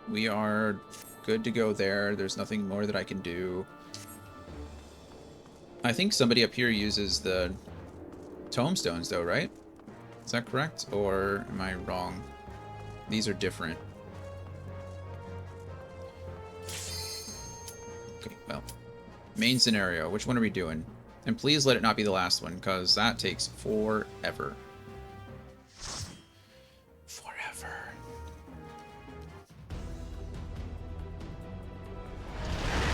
We are good to go there. There's nothing more that I can do. I think somebody up here uses the tomestones, though, right? Is that correct? Or am I wrong? These are different. Okay, well. Main scenario. Which one are we doing? And please let it not be the last one, because that takes forever. Forever.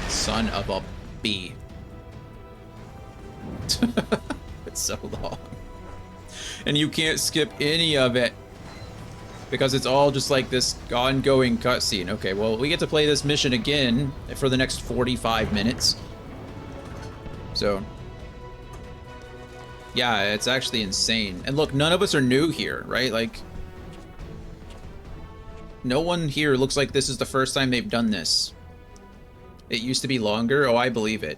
Son of a bee. It's so long. And you can't skip any of it. Because it's all just like this ongoing cutscene. Okay, well, we get to play this mission again for the next 45 minutes. So, yeah, it's actually insane. And look, none of us are new here, right? Like, no one here looks like this is the first time they've done this. It used to be longer. Oh, I believe it.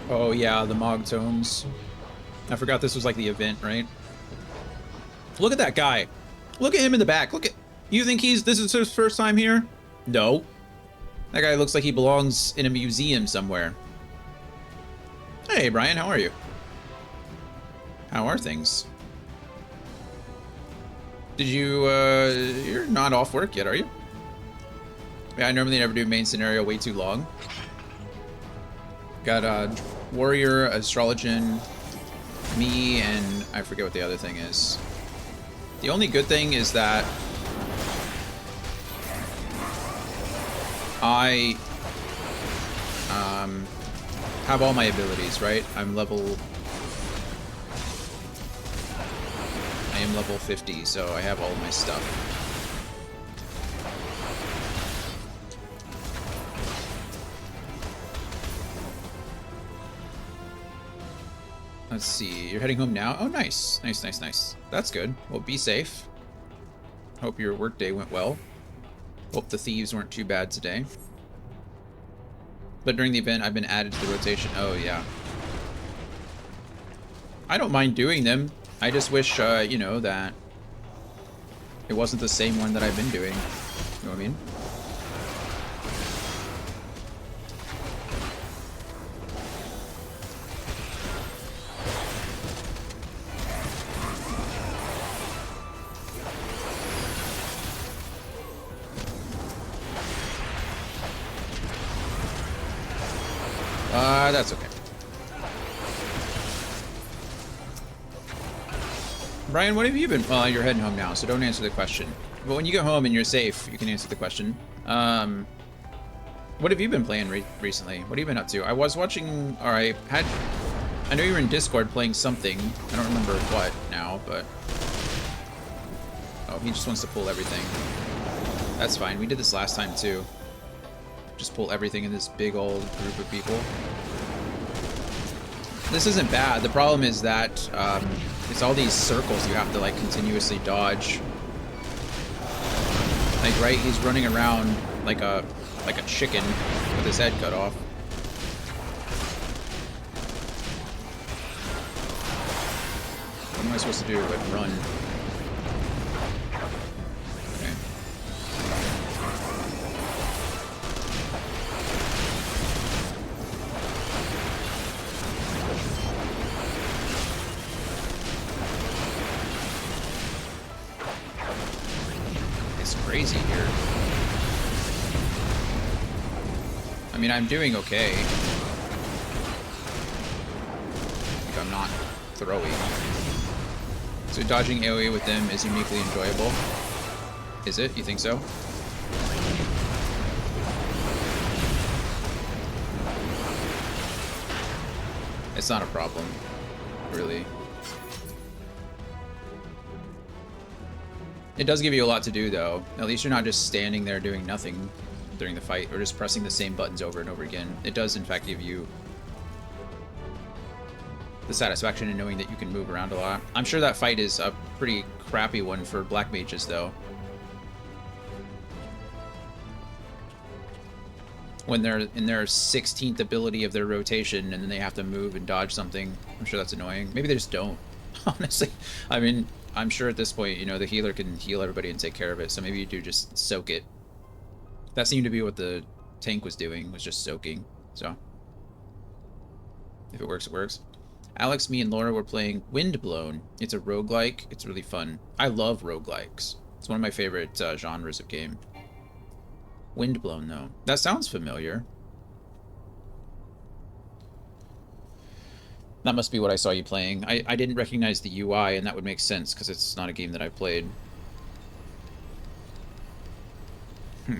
Oh, yeah, the Mog Tomes. I forgot this was like the event, right? Look at that guy. Look at him in the back. Look at... You think this is his first time here? No. That guy looks like he belongs in a museum somewhere. Hey, Brian, how are you? How are things? Did you, you're not off work yet, are you? Yeah, I normally never do main scenario way too long. Got, Warrior, Astrologian, me, and I forget what the other thing is. The only good thing is that I have all my abilities, right? I am level 50, so I have all of my stuff. Let's see, you're heading home now? Oh, nice. Nice, nice, nice. That's good. Well, be safe. Hope your workday went well. Hope the thieves weren't too bad today. But during the event, I've been added to the rotation. Oh, yeah. I don't mind doing them. I just wish, you know, that it wasn't the same one that I've been doing. You know what I mean? That's okay. Brian, what have you been... Well, you're heading home now, so don't answer the question. But when you get home and you're safe, you can answer the question. What have you been playing recently? What have you been up to? I was watching... Or I know you were in Discord playing something. I don't remember what now, but... Oh, he just wants to pull everything. That's fine. We did this last time, too. Just pull everything in this big old group of people. This isn't bad. The problem is that it's all these circles you have to like continuously dodge. Like, right, he's running around like a chicken with his head cut off. What am I supposed to do? Like, run? Crazy here. I mean, I'm doing okay. Like, I'm not throwing. So dodging AoE with them is uniquely enjoyable. Is it? You think so? It's not a problem, really. It does give you a lot to do, though. At least you're not just standing there doing nothing during the fight, or just pressing the same buttons over and over again. It does, in fact, give you the satisfaction in knowing that you can move around a lot. I'm sure that fight is a pretty crappy one for black mages, though. When they're in their 16th ability of their rotation, and then they have to move and dodge something. I'm sure that's annoying. Maybe they just don't, honestly. I mean, I'm sure at this point, you know, the healer can heal everybody and take care of it, so maybe you do just soak it. That seemed to be what the tank was doing, was just soaking, so. If it works, it works. Alex, me, and Laura were playing Windblown. It's a roguelike. It's really fun. I love roguelikes. It's one of my favorite genres of game. Windblown, though. That sounds familiar. That must be what I saw you playing. I didn't recognize the UI, and that would make sense, because it's not a game that I played. Okay,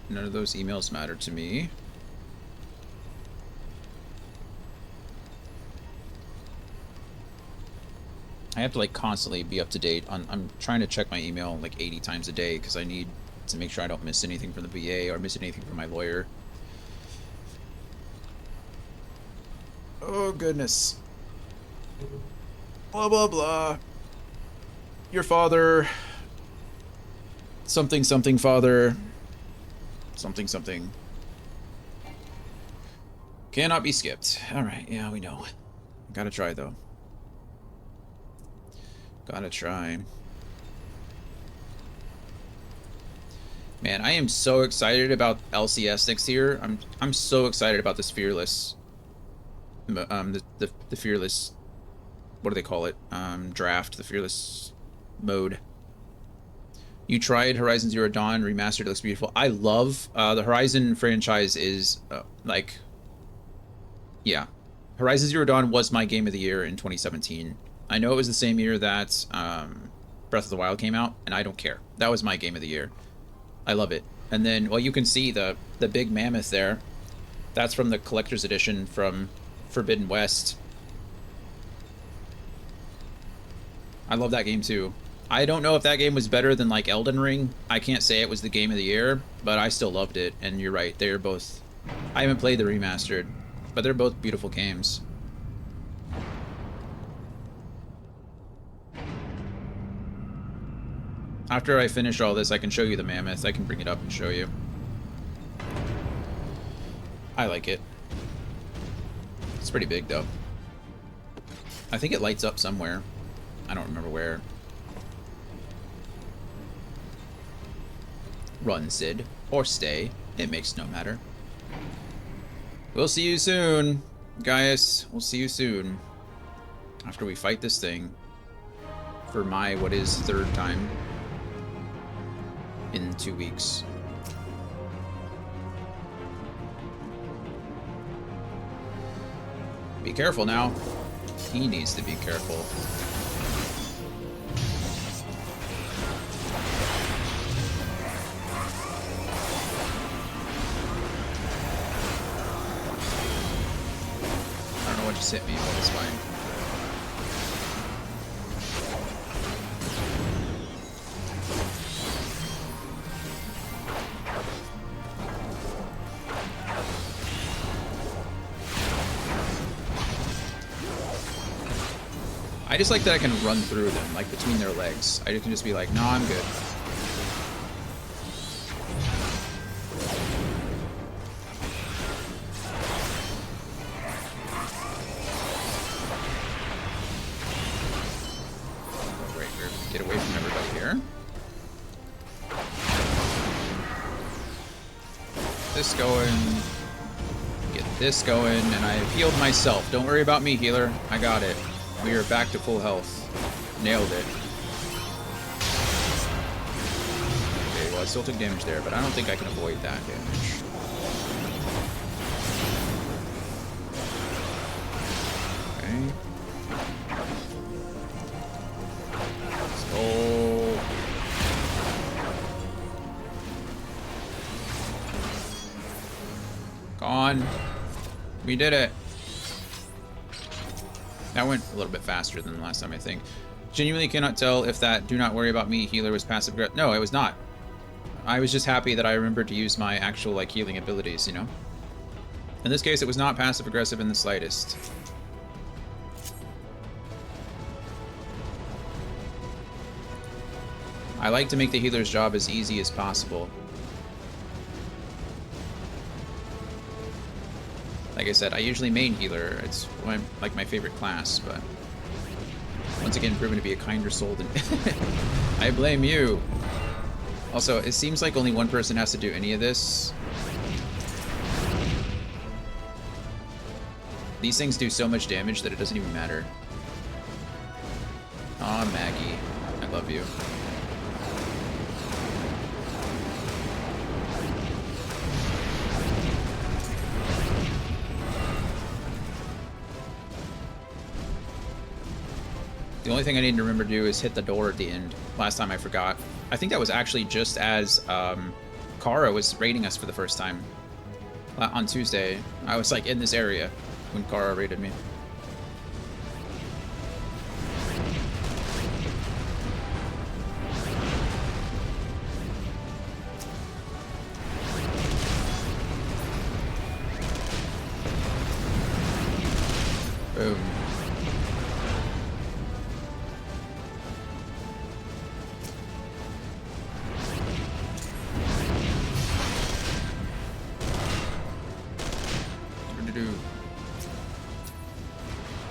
none of those emails matter to me. I have to, like, constantly be up to date on... I'm trying to check my email, like, 80 times a day, because I need to make sure I don't miss anything from the VA or miss anything from my lawyer. Oh, goodness. Blah, blah, blah. Your father... Something, something, father... Something, something... Cannot be skipped. Alright, yeah, we know. Gotta try, though. Gotta try. Man, I am so excited about LCS next year. I'm so excited about this Fearless. The Fearless, what do they call it? Draft, the Fearless mode. You tried Horizon Zero Dawn Remastered. It looks beautiful. I love the Horizon franchise is like, yeah. Horizon Zero Dawn was my game of the year in 2017. I know it was the same year that Breath of the Wild came out, and I don't care. That was my game of the year. I love it. And then, well, you can see the big mammoth there. That's from the collector's edition from Forbidden West. I love that game too. I don't know if that game was better than like Elden Ring. I can't say it was the game of the year, but I still loved it. And you're right, they're both... I haven't played the remastered, but they're both beautiful games. After I finish all this, I can show you the mammoth. I can bring it up and show you. I like it. It's pretty big, though. I think it lights up somewhere. I don't remember where. Run, Sid. Or stay. It makes no matter. We'll see you soon, Gaius. We'll see you soon. After we fight this thing. For my, what is, third time. In 2 weeks. Be careful now. He needs to be careful. I don't know what just hit me, but it's fine. I just like that I can run through them, like between their legs. I can just be like, no, I'm good. Oh, great, get away from everybody here. This going. Get this going, and I've healed myself. Don't worry about me, healer. I got it. We are back to full health. Nailed it. Okay, well, I still took damage there, but I don't think I can avoid that damage. Okay. Let's go. On. We did it. That went a little bit faster than the last time, I think. Genuinely cannot tell if that "do not worry about me" healer was passive aggressive. No, it was not. I was just happy that I remembered to use my actual, like, healing abilities, you know? In this case, it was not passive aggressive in the slightest. I like to make the healer's job as easy as possible. Like I said, I usually main healer. It's like my favorite class, but once again, proven to be a kinder soul than I blame you. Also, it seems like only one person has to do any of this. These things do so much damage that it doesn't even matter. Aw, Maggie. I love you. The only thing I need to remember to do is hit the door at the end. Last time I forgot. I think that was actually just as Kara was raiding us for the first time. On Tuesday, I was like in this area when Kara raided me. Boom.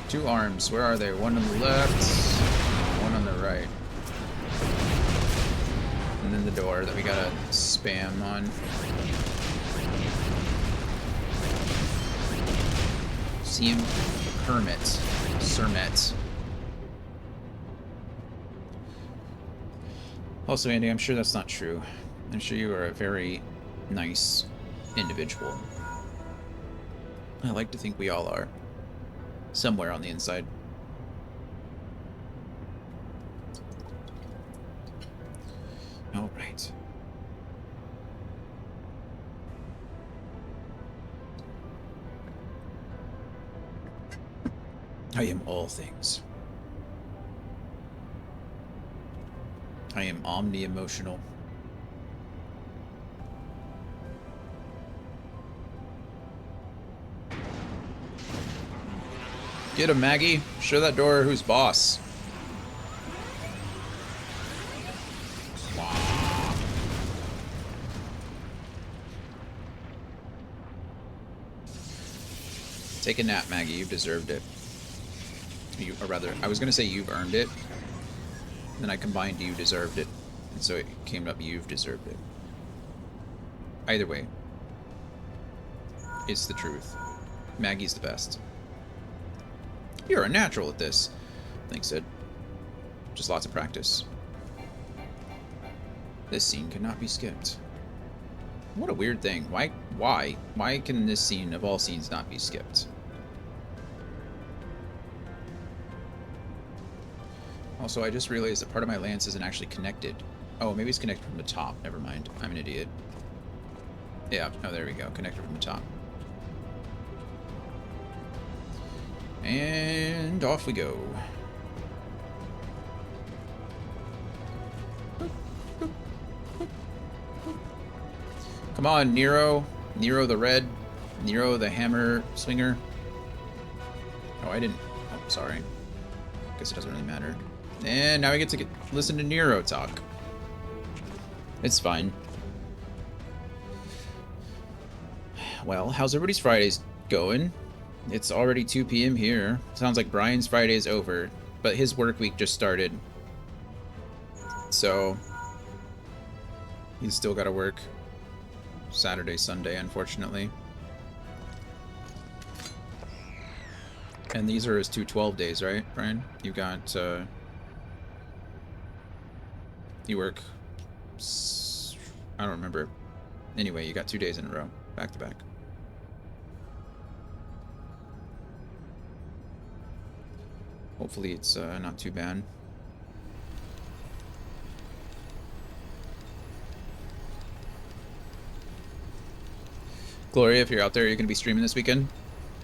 Two arms. Where are they? One on the left, one on the right. And then the door that we gotta spam on. See him? Kermit. Sermet. Also, Andy, I'm sure that's not true. I'm sure you are a very nice individual. I like to think we all are. Somewhere on the inside. All right. I am all things. I am omni-emotional. Get him, Maggie. Show that door who's boss. Take a nap, Maggie. You deserved it. Or rather, I was going to say you've earned it. Then I combined you deserved it. And so it came up you've deserved it. Either way, it's the truth. Maggie's the best. You're a natural at this. Thanks, Sid. Just lots of practice. This scene cannot be skipped. What a weird thing. Why can this scene of all scenes not be skipped? Also, I just realized that part of my lance isn't actually connected. Oh, maybe it's connected from the top. Never mind. I'm an idiot. Yeah, oh, there we go. Connected from the top. And off we go. Come on, Nero. Nero the Red. Nero the Hammer Swinger. Oh, I didn't. Oh, sorry. Guess it doesn't really matter. And now we get to listen to Nero talk. It's fine. Well, how's everybody's Fridays going? It's already 2 p.m. here. Sounds like Brian's Friday is over, but his work week just started. So, he's still got to work Saturday, Sunday, unfortunately. And these are his 2 12 days, right, Brian? You got, you work, I don't remember. Anyway, you got 2 days in a row, back to back. Hopefully it's not too bad. Gloria, if you're out there, you're going to be streaming this weekend?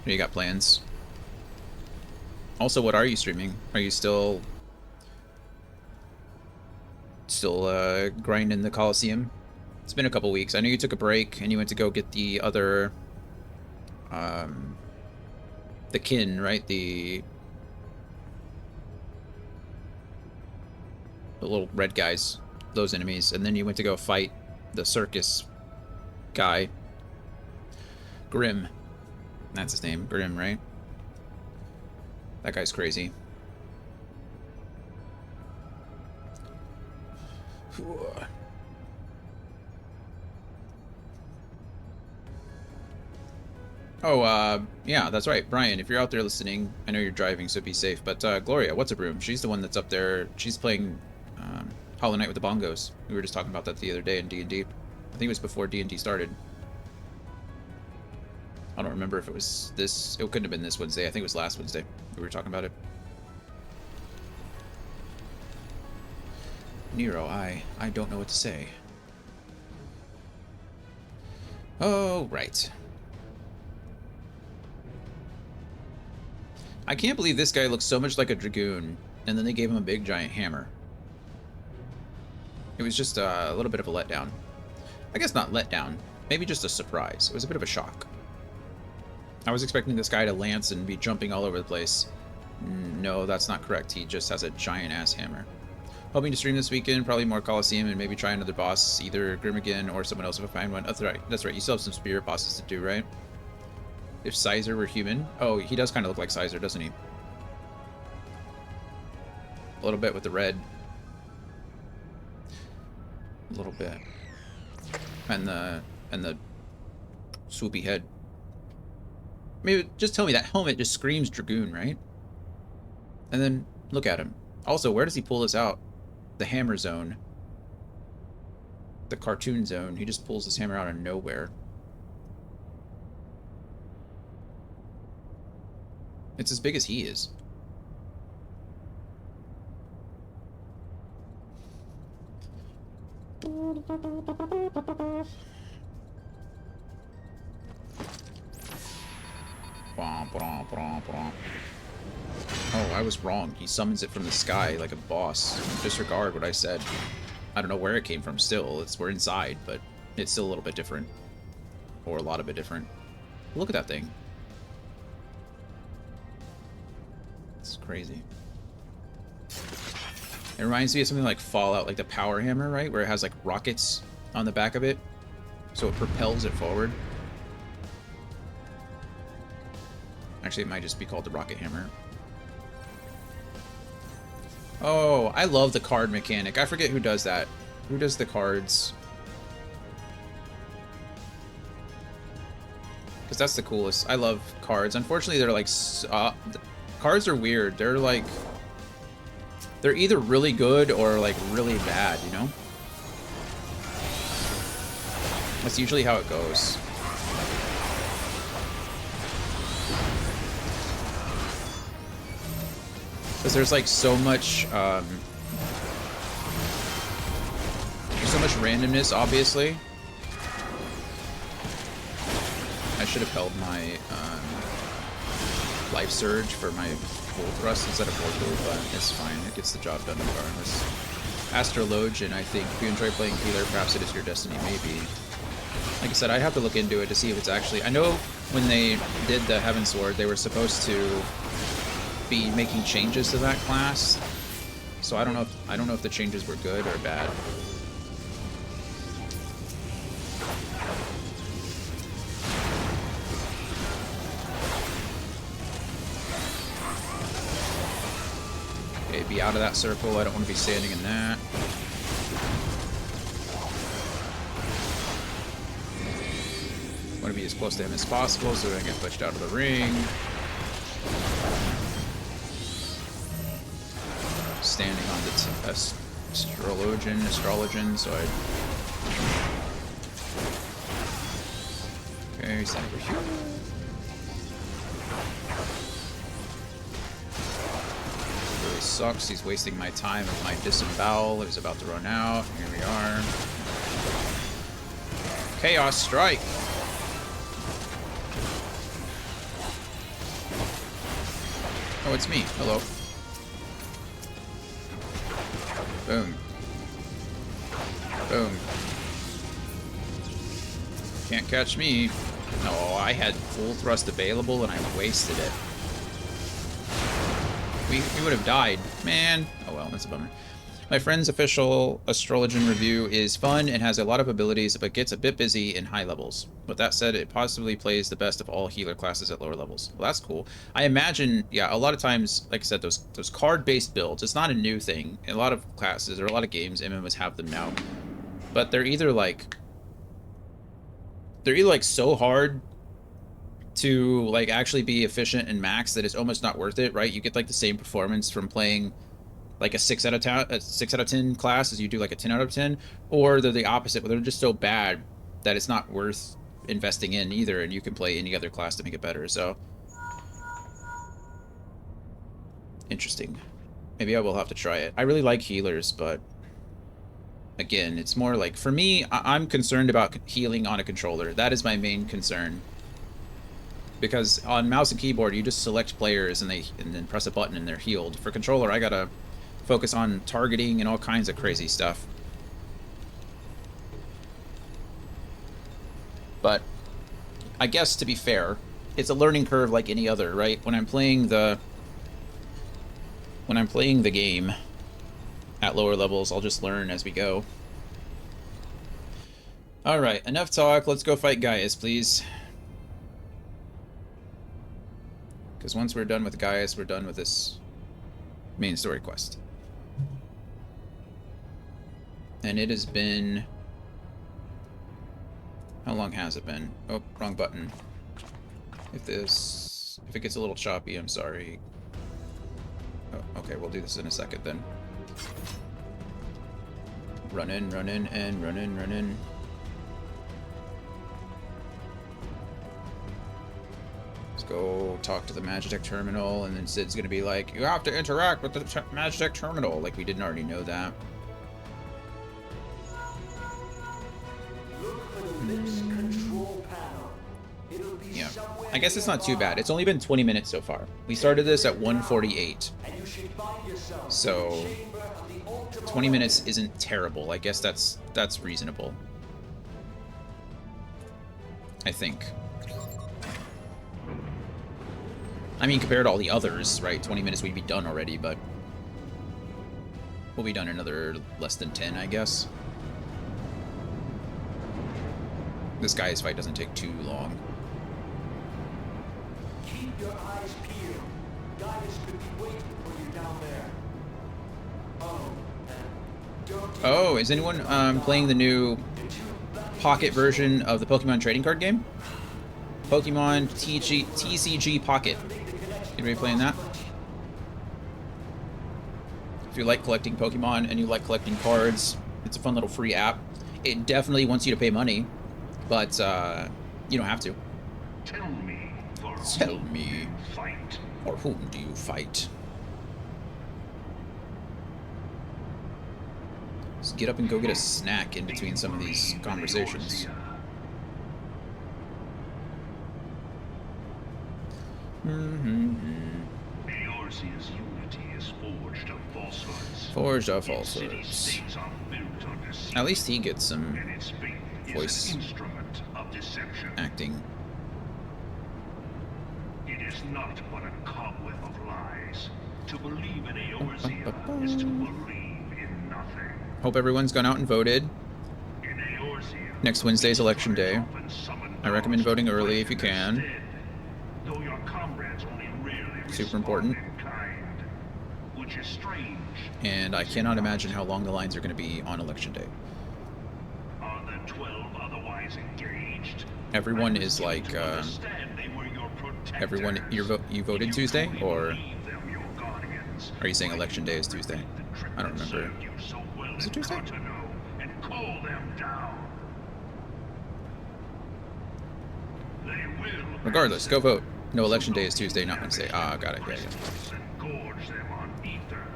Or you got plans? Also, what are you streaming? Are you still grinding the Coliseum? It's been a couple weeks. I know you took a break and you went to go get the other, the kin, right? The little red guys, those enemies, and then you went to go fight the circus guy. Grim. That's his name. Grim, right? That guy's crazy. Oh, yeah, that's right. Brian, if you're out there listening, I know you're driving, so be safe. But, Gloria, what's up, room? She's the one that's up there. She's playing, Hollow Knight with the bongos. We were just talking about that the other day in D&D. I think it was before D&D started. I don't remember if it was this... It couldn't have been this Wednesday. I think it was last Wednesday. We were talking about it. Nero, I don't know what to say. Oh, right. I can't believe this guy looks so much like a Dragoon, and then they gave him a big giant hammer. It was just a little bit of a letdown. I guess not letdown. Maybe just a surprise. It was a bit of a shock. I was expecting this guy to lance and be jumping all over the place. No, that's not correct. He just has a giant-ass hammer. Hoping to stream this weekend, probably more Coliseum, and maybe try another boss, either Grim again or someone else if I find one. That's right. That's right. You still have some spirit bosses to do, right? If Sizer were human. Oh, he does kind of look like Sizer, doesn't he? A little bit with the red. A little bit. And the swoopy head. Maybe just tell me that helmet just screams Dragoon, right? And then look at him. Also, where does he pull this out? The hammer zone. The cartoon zone. He just pulls his hammer out of nowhere. It's as big as he is. Oh, I was wrong. He summons it from the sky like a boss. Disregard what I said. I don't know where it came from still. We're inside, but it's still a little bit different. Or a lot of it different. Look at that thing. It's crazy. It reminds me of something like Fallout, like the power hammer, right? Where it has like rockets on the back of it. So it propels it forward. Actually, it might just be called the rocket hammer. Oh, I love the card mechanic. I forget who does that. Who does the cards? Because that's the coolest. I love cards. Unfortunately, they're like... cards are weird. They're like... They're either really good or like really bad, you know? That's usually how it goes. Because there's like so much randomness, obviously. I should have held my life surge for my full thrust instead of orbital, but it's fine. It gets the job done regardless. Astrologian, I think. If you enjoy playing healer, perhaps it is your destiny, maybe. Like I said, I'd have to look into it to see if it's actually... I know when they did the Heaven Sword, they were supposed to be making changes to that class. So I don't know if the changes were good or bad. Okay, be out of that circle. I don't want to be standing in that. I want to be as close to him as possible so I don't get pushed out of the ring. Standing on the astrologian, so I... Okay, stand over here. Really sucks, he's wasting my time with my disembowel. It was about to run out. Here we are. Chaos Strike! Oh, it's me. Hello. Boom. Boom. Can't catch me. No, I had full thrust available and I wasted it. We would have died. Man. Oh well, that's a bummer. My friend's official Astrologian review is fun and has a lot of abilities, but gets a bit busy in high levels. With that said, it possibly plays the best of all healer classes at lower levels. Well, that's cool. I imagine, yeah, a lot of times, like I said, those card-based builds, it's not a new thing. In a lot of classes or a lot of games, MMOs have them now. But they're either like so hard to like actually be efficient and max that it's almost not worth it, right? You get like the same performance from playing like a 6 out of 10 class as you do like a 10 out of 10, or they're the opposite, where they're just so bad that it's not worth investing in either, and you can play any other class to make it better. So interesting. Maybe I will have to try it. I really like healers, but again, it's more like, for me, I'm concerned about healing on a controller. That is my main concern. Because on mouse and keyboard, you just select players and then press a button and they're healed. For controller, I gotta focus on targeting and all kinds of crazy stuff. But I guess, to be fair, it's a learning curve like any other, right? When I'm playing the game at lower levels, I'll just learn as we go. Alright, enough talk. Let's go fight Gaius, please. Because once we're done with Gaius, we're done with this main story quest. And it has been... How long has it been? Oh, wrong button. If it gets a little choppy, I'm sorry. Oh, okay, we'll do this in a second then. Run in, and run in. Let's go talk to the Magitech terminal, and then Sid's gonna be like, you have to interact with the Magitech terminal. Like, we didn't already know that. Yeah, I guess it's not too bad. It's only been 20 minutes so far. We started this at 1:48. So 20 minutes isn't terrible. I guess that's reasonable. I think. I mean, compared to all the others, right? 20 minutes we'd be done already, but we'll be done in another less than 10, I guess. This Gaius fight doesn't take too long. Keep your eyes peeled. Gaius could be waiting for you down there. Oh, is anyone playing the new Pocket version of the Pokemon trading card game? Pokemon TCG Pocket. Anybody playing that? If you like collecting Pokemon and you like collecting cards, it's a fun little free app. It definitely wants you to pay money, but you don't have to. Tell me. For whom do you fight? Just get up and go get a snack in between some of these conversations. Eorzea's unity is forged of falsehoods. Forged of falsehoods. At least he gets some voice acting. It is not but a cobweb of lies. To believe in Eorzea is to believe in nothing. Hope everyone's gone out and voted. Next Wednesday's election day. I recommend voting early if you can. Super important. And I cannot imagine how long the lines are going to be on election day. Everyone is like, everyone, you voted Tuesday, or are you saying election day is Tuesday? I don't remember. Is it Tuesday? Regardless, go vote. No, election day is Tuesday, not Wednesday. Ah, got it. Yeah.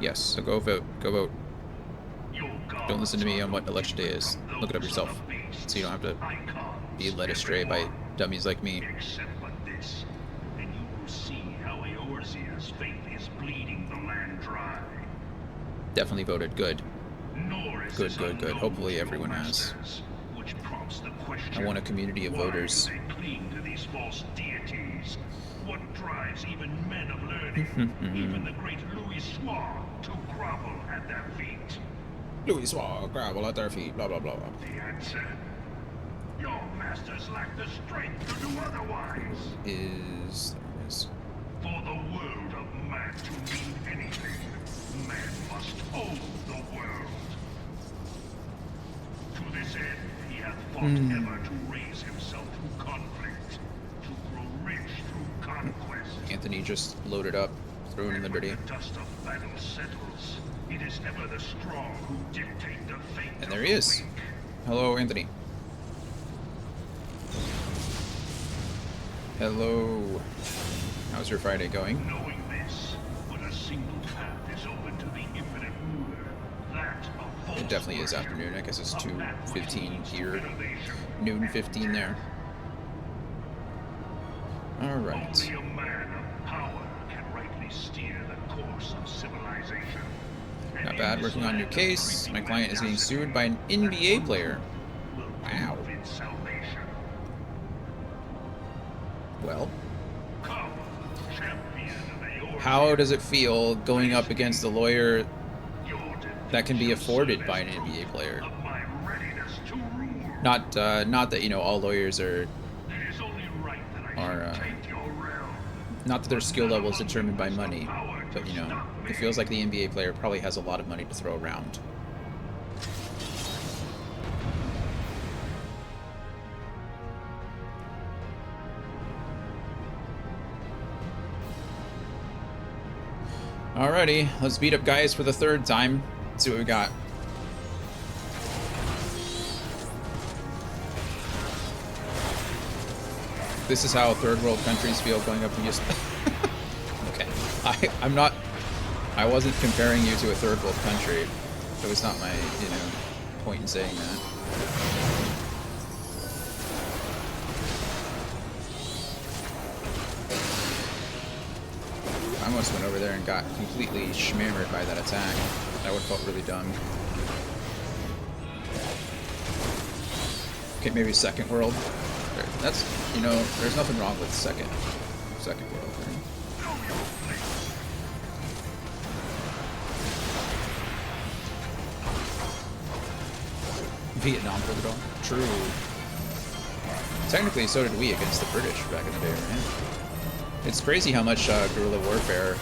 Yes, so go vote. Go vote. Don't listen to me on what election day is. Look it up yourself, so you don't have to be led astray by dummies like me. overseer's faith is bleeding the land dry. Definitely voted good. Nor is Good, this good, good. unknown Hopefully to your everyone has. masters, which prompts the question, I want a community of why voters. do they cling to these false deities? What drives even men of learning, even the great Louis Soir, to grovel at their feet? Louis Soir, gravel at their feet, blah, blah, blah. The answer? Your masters lack the strength to do otherwise. Is... For the world of man to mean anything, man must own the world. To this end, he hath fought ever to raise himself through conflict, to grow rich through conquest. Anthony just loaded up, throwing And liberty. when the dust of battle settles, it is ever the strong who dictate the fate And of there the he is. weak. Hello, Anthony. Hello. How's your Friday going? Knowing this, but a single path is open to the infinite ruler, that of false It definitely is worship, afternoon. I guess it's of that which 2:15 leads to here. innovation Noon and 15 there. Alright. Only a man of power can rightly steer the course of civilization. And Not in bad. this Working on your land of case. My creeping client is getting audacity, sued by an that NBA one player. will Wow. prove its salvation. Well, Come, champion of Aeor. how does it feel going up against a lawyer Your that can be defeat shall afforded serve by as an NBA player? proof of my readiness to rule. Not that, you know, all lawyers are... It is only right that I Are, should take your realm. Not that their skill level is determined by money, but, you know, it feels like the NBA player probably has a lot of money to throw around. Alrighty, let's beat up guys for the third time. Let's see what we got. This is how third world countries feel going up against... Okay, I'm not... I wasn't comparing you to a third world country. That was not my, you know, point in saying that. I almost went over there and got completely schmammered by that attack. That would have felt really dumb. Okay, maybe second world. That's, you know, there's nothing wrong with second world. Right? Vietnam for the dawn. True. Technically, so did we against the British back in the day, right? It's crazy how much guerrilla warfare...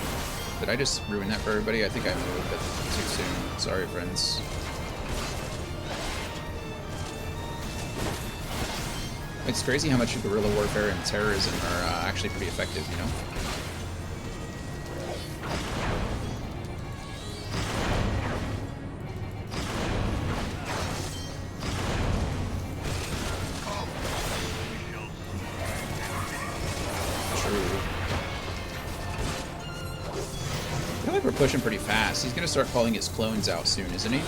Did I just ruin that for everybody? I think I moved, but too soon. Sorry, friends. It's crazy how much guerrilla warfare and terrorism are actually pretty effective, you know? I feel like we're pushing pretty fast. He's gonna start calling his clones out soon, isn't he?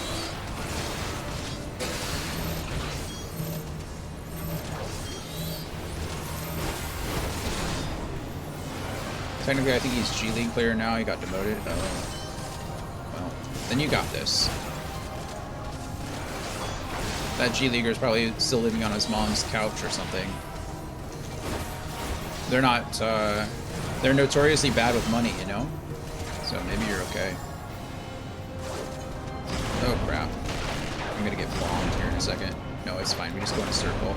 Technically, I think he's G League player now. He got demoted. Oh. Well, then you got this. That G Leaguer is probably still living on his mom's couch or something. They're not, they're notoriously bad with money, you know? So maybe you're okay. Oh crap. I'm gonna get bombed here in a second. No, it's fine. We just go in a circle.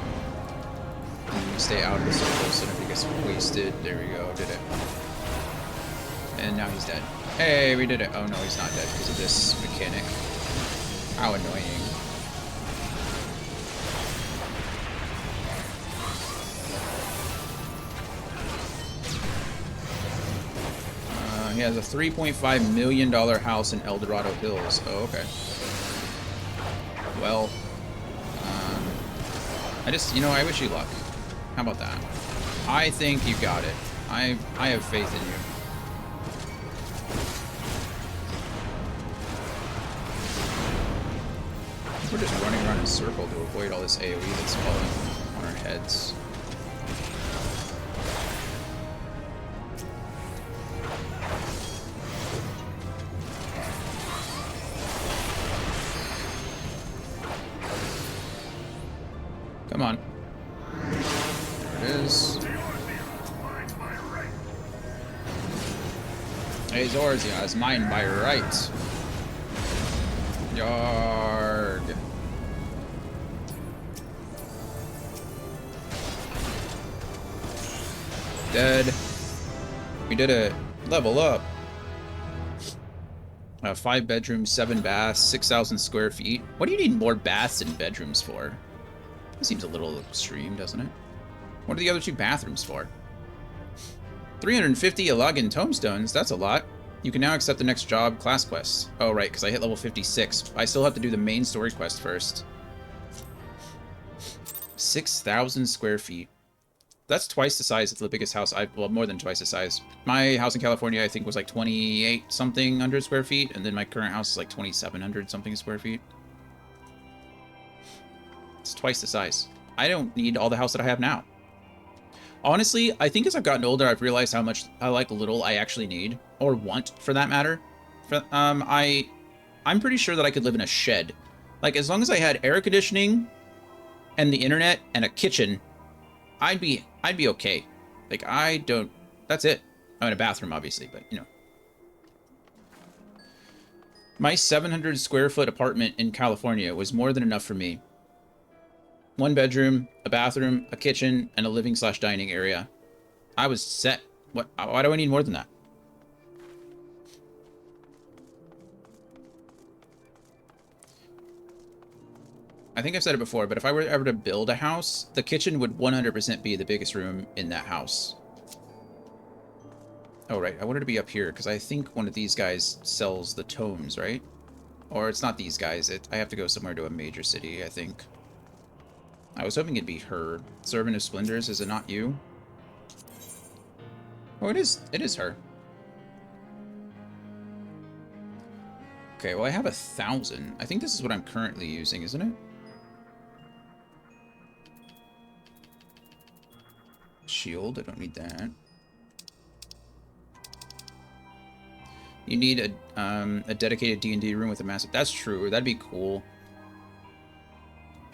And we stay out of the circle so nobody gets wasted. There we go. Did it. And now he's dead. Hey, we did it. Oh no, he's not dead because of this mechanic. How annoying. He has a $3.5 million house in El Dorado Hills. Oh, okay. Well, I just, you know, I wish you luck. How about that? I think you got it. I have faith in you. We're just running around in a circle to avoid all this AoE that's falling on our heads. There it is. Hey, Zorzia is mine by right. Yarg. Dead. We did it. Level up. 5 bedrooms, 7 baths, 6,000 square feet. What do you need more baths and bedrooms for? That seems a little extreme, doesn't it? What are the other 2 bathrooms for? 350 login tomestones. That's a lot. You can now accept the next job class quest. Oh, right, because I hit level 56. I still have to do the main story quest first. 6,000 square feet. That's twice the size of the biggest house well, more than twice the size. My house in California, I think, was like 28 something hundred square feet, and then my current house is like 2,700 something square feet. It's twice the size. I don't need all the house that I have now. Honestly, I think as I've gotten older, I've realized how much little I actually need, or want, for that matter. I'm pretty sure that I could live in a shed. Like, as long as I had air conditioning, and the internet, and a kitchen, I'd be okay. Like, that's it. I mean, a bathroom, obviously, but, you know. My 700 square foot apartment in California was more than enough for me. 1 bedroom, a bathroom, a kitchen, and a living/dining area. I was set. Why do I need more than that? I think I've said it before, but if I were ever to build a house, the kitchen would 100% be the biggest room in that house. Oh, right. I wanted to be up here, because I think one of these guys sells the tomes, right? Or it's not these guys. I have to go somewhere to a major city, I think. I was hoping it'd be her. Servant of Splendors, is it not you? Oh, it is. It is her. Okay, well, I have 1,000. I think this is what I'm currently using, isn't it? Shield, I don't need that. You need a dedicated D&D room with a massive... That's true, that'd be cool.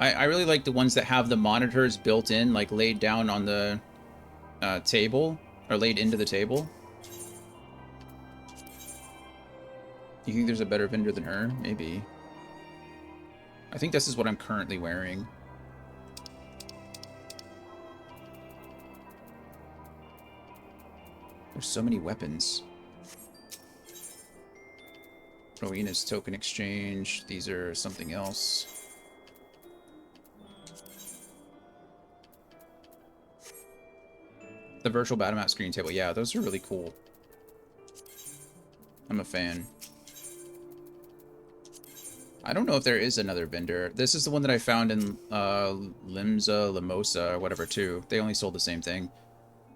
I really like the ones that have the monitors built in, like laid down on the table, or laid into the table. You think there's a better vendor than her? Maybe. I think this is what I'm currently wearing. There's so many weapons. Rowena's token exchange. These are something else. The virtual battle map screen table. Yeah, those are really cool. I'm a fan. I don't know if there is another vendor. This is the one that I found in Limosa, or whatever, too. They only sold the same thing.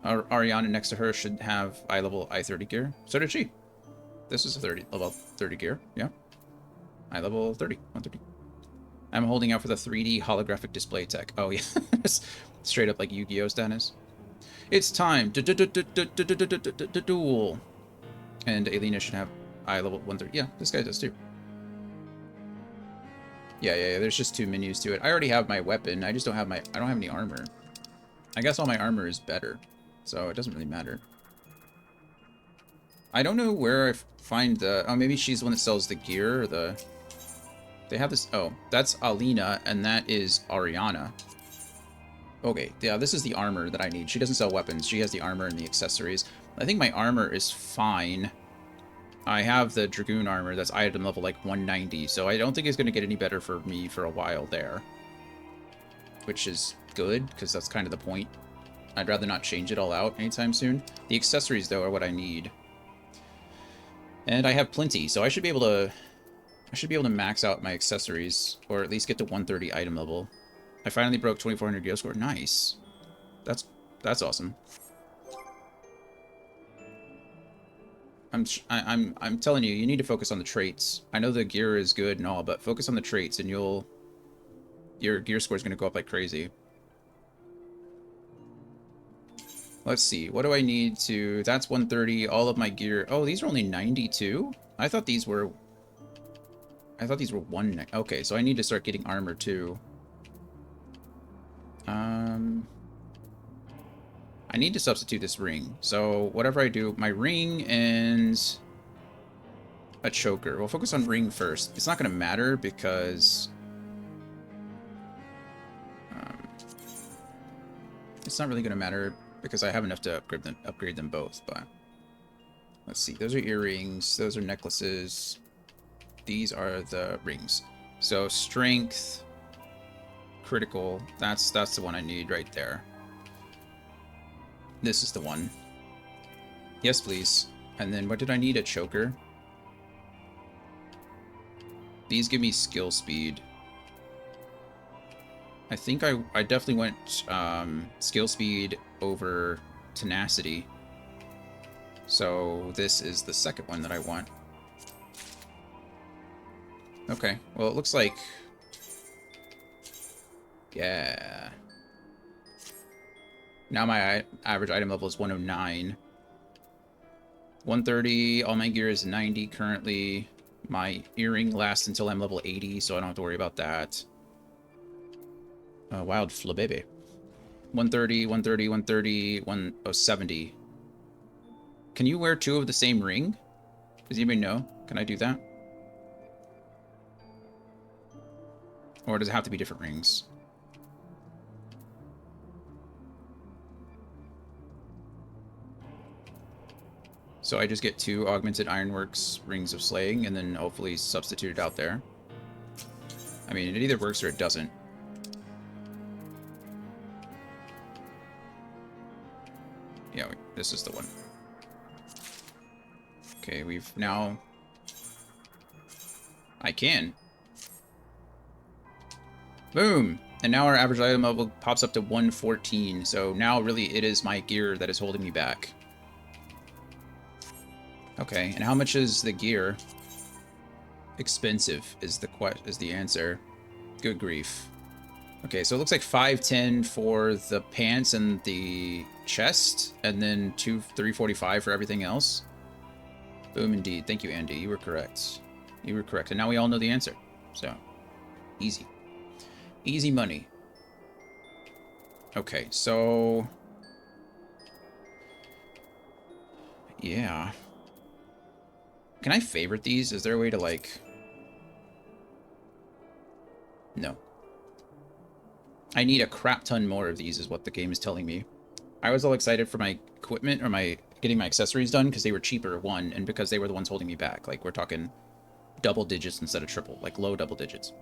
Ariana next to her should have I-level I-30 gear. So did she. This is a level 30 gear. Yeah. I-level 30. 130. I'm holding out for the 3D holographic display tech. Oh, yeah. Straight up like Yu-Gi-Oh status. It's time to duel. And Alina should have I-level 130. Yeah, this guy does too. Yeah, there's just 2 menus to it. I already have my weapon. I just don't have I don't have any armor. I guess all my armor is better, so it doesn't really matter. I don't know where I find the... Oh, maybe she's the one that sells the gear, or the... They have this... Oh, that's Alina, and that is Ariana. Okay, yeah, this is the armor that I need. She doesn't sell weapons. She has the armor and the accessories. I think my armor is fine. I have the Dragoon armor that's item level like 190, so I don't think it's going to get any better for me for a while there. Which is good, because that's kind of the point. I'd rather not change it all out anytime soon. The accessories, though, are what I need. And I have plenty, so I should be able to max out my accessories, or at least get to 130 item level. I finally broke 2400 Geo score. Nice. That's awesome. I'm telling you, you need to focus on the traits. I know the gear is good and all, but focus on the traits and your gear score is going to go up like crazy. Let's see. What do I need to... That's 130. All of my gear... Oh, these are only 92? I thought these were 1... Okay, so I need to start getting armor too. I need to substitute this ring. So whatever I do, my ring and a choker. We'll focus on ring first. It's not going to matter because it's not really going to matter because I have enough to upgrade them both. But let's see. Those are earrings. Those are necklaces. These are the rings. So strength, critical. That's the one I need right there. This is the one. Yes, please. And then what did I need? A choker. These give me skill speed. I think I definitely went skill speed over tenacity. So this is the second one that I want. Okay, well, it looks like... Yeah. Now my average item level is 109. 130, all my gear is 90 currently. My earring lasts until I'm level 80, so I don't have to worry about that. Wild Flabebe. 130, 130, 130, 70. Can you wear 2 of the same ring? Does anybody know? Can I do that? Or does it have to be different rings? So I just get 2 Augmented Ironworks Rings of Slaying, and then hopefully substitute it out there. I mean, it either works or it doesn't. Yeah, this is the one. Okay, we've now... I can. Boom! And now our average item level pops up to 114, so now really it is my gear that is holding me back. Okay, and how much is the gear? Expensive is the answer. Good grief. Okay, so it looks like 510 for the pants and the chest, and then 345 for everything else. Boom indeed. Thank you, Andy. You were correct. You were correct. And now we all know the answer. So, easy. Easy money. Okay, so... Yeah. Can I favorite these? Is there a way to, like... No. I need a crap ton more of these is what the game is telling me. I was all excited for my equipment or getting my accessories done because they were cheaper, one, and because they were the ones holding me back. Like, we're talking double digits instead of triple, like low double digits.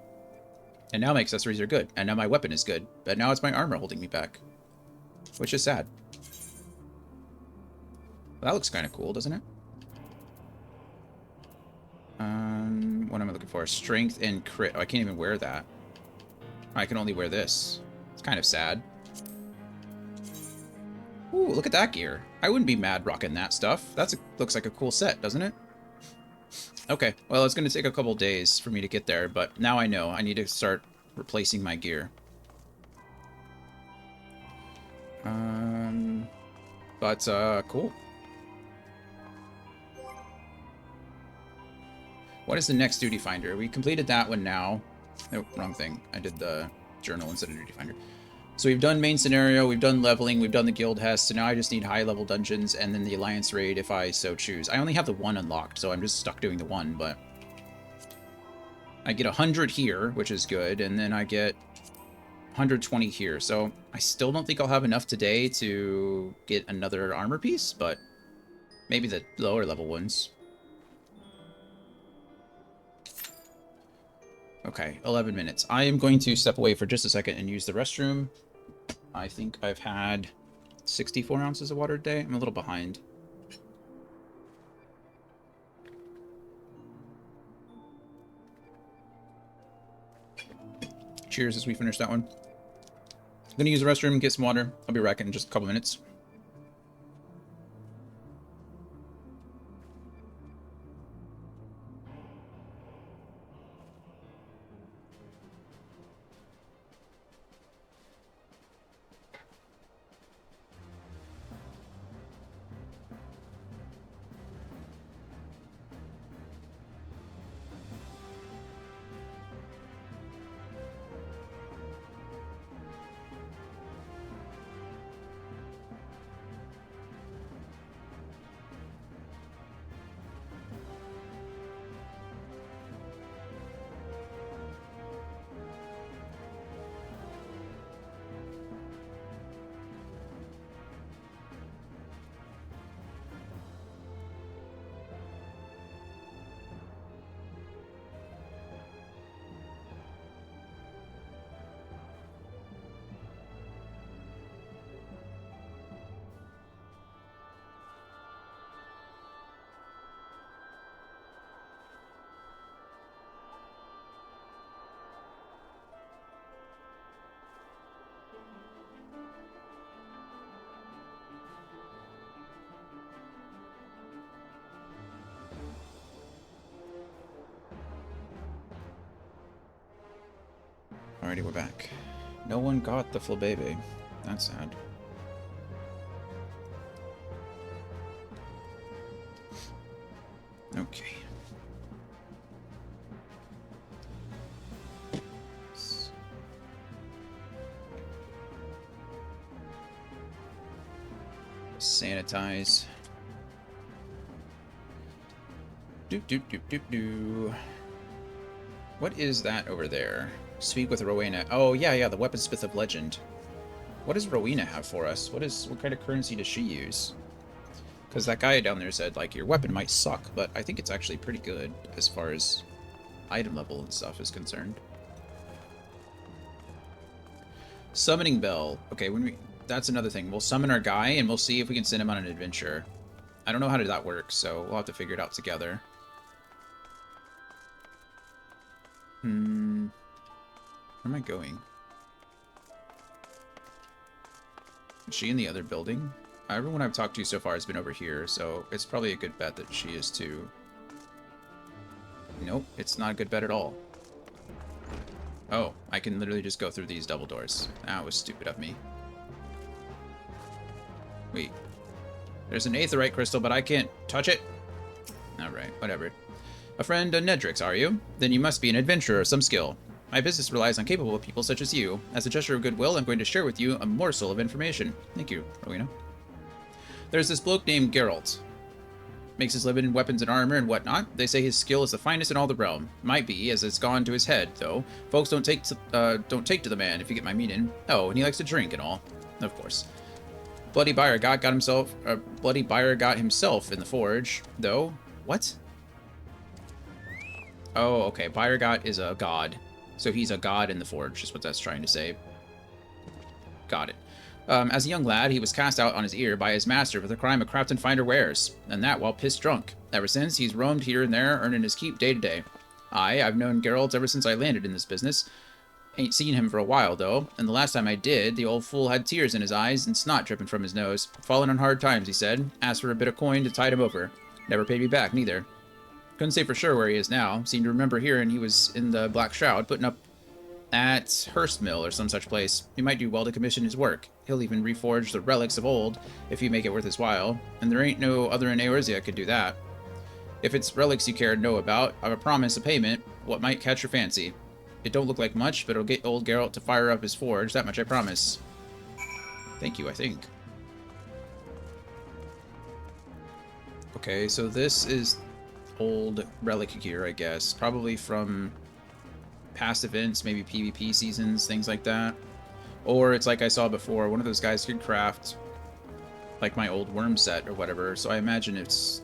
And now my accessories are good, and now my weapon is good, but now it's my armor holding me back, which is sad. Well, that looks kind of cool, doesn't it? What am I looking for? Strength and crit. Oh, I can't even wear that. I can only wear this. It's kind of sad. Ooh, look at that gear. I wouldn't be mad rocking that stuff. Looks like a cool set, doesn't it? Okay, well, it's going to take a couple days for me to get there, but now I know. I need to start replacing my gear. Cool. What is the next duty finder? We completed that one now. Nope, wrong thing. I did the journal instead of duty finder. So we've done main scenario, we've done leveling, we've done the guild test, so now I just need high level dungeons and then the alliance raid if I so choose. I only have the 1 unlocked, so I'm just stuck doing the 1, but I get 100 here, which is good, and then I get 120 here. So I still don't think I'll have enough today to get another armor piece, but maybe the lower level ones. Okay, 11 minutes. I am going to step away for just a second and use the restroom. I think I've had 64 ounces of water a day. I'm a little behind. Cheers as we finish that one. I'm going to use the restroom, get some water. I'll be back in just a couple minutes. Alrighty, we're back. No one got the flabebe. That's sad. Okay. Sanitize. Doop doop doop doop doo. What is that over there? Speak with Rowena. Oh yeah, the weaponsmith of legend. What does Rowena have for us? What kind of currency does she use? Because that guy down there said like your weapon might suck, but I think it's actually pretty good as far as item level and stuff is concerned. Summoning bell. Okay, that's another thing. We'll summon our guy and we'll see if we can send him on an adventure. I don't know how that works, so we'll have to figure it out together. Where am I going? Is she in the other building? Everyone I've talked to so far has been over here, so it's probably a good bet that she is too. Nope, it's not a good bet at all. Oh, I can literally just go through these double doors. That was stupid of me. Wait. There's an aetherite crystal, but I can't touch it? Alright, whatever. A friend of Nedric's, are you? Then you must be an adventurer of some skill. My business relies on capable people such as you. As a gesture of goodwill, I'm going to share with you a morsel of information. Thank you, Rowena. There's this bloke named Geralt. Makes his living in weapons and armor and whatnot. They say his skill is the finest in all the realm. Might be, as it's gone to his head, though. Folks don't take to the man, if you get my meaning. Oh, and he likes to drink and all. Of course. Bloody Byre got himself in the forge, though. What? Oh, okay. Byregot is a god. So he's a god in the forge, is what that's trying to say. Got it. As a young lad, he was cast out on his ear by his master for the crime of craft and finder wares, and that while pissed drunk. Ever since, he's roamed here and there, earning his keep day to day. I've known Geralt ever since I landed in this business. Ain't seen him for a while, though, and the last time I did, the old fool had tears in his eyes and snot dripping from his nose. Fallen on hard times, he said. Asked for a bit of coin to tide him over. Never paid me back, neither. Couldn't say for sure where he is now. Seemed to remember hearing he was in the Black Shroud, putting up at Hurst Mill or some such place. He might do well to commission his work. He'll even reforge the relics of old, if you make it worth his while. And there ain't no other in Eorzea could do that. If it's relics you care to know about, I've a promise of payment, what might catch your fancy. It don't look like much, but it'll get old Geralt to fire up his forge, that much I promise. Thank you, I think. Okay, so this is old relic gear, I guess. Probably from past events, maybe PvP seasons, things like that. Or it's like I saw before, one of those guys could craft like my old worm set or whatever, so I imagine it's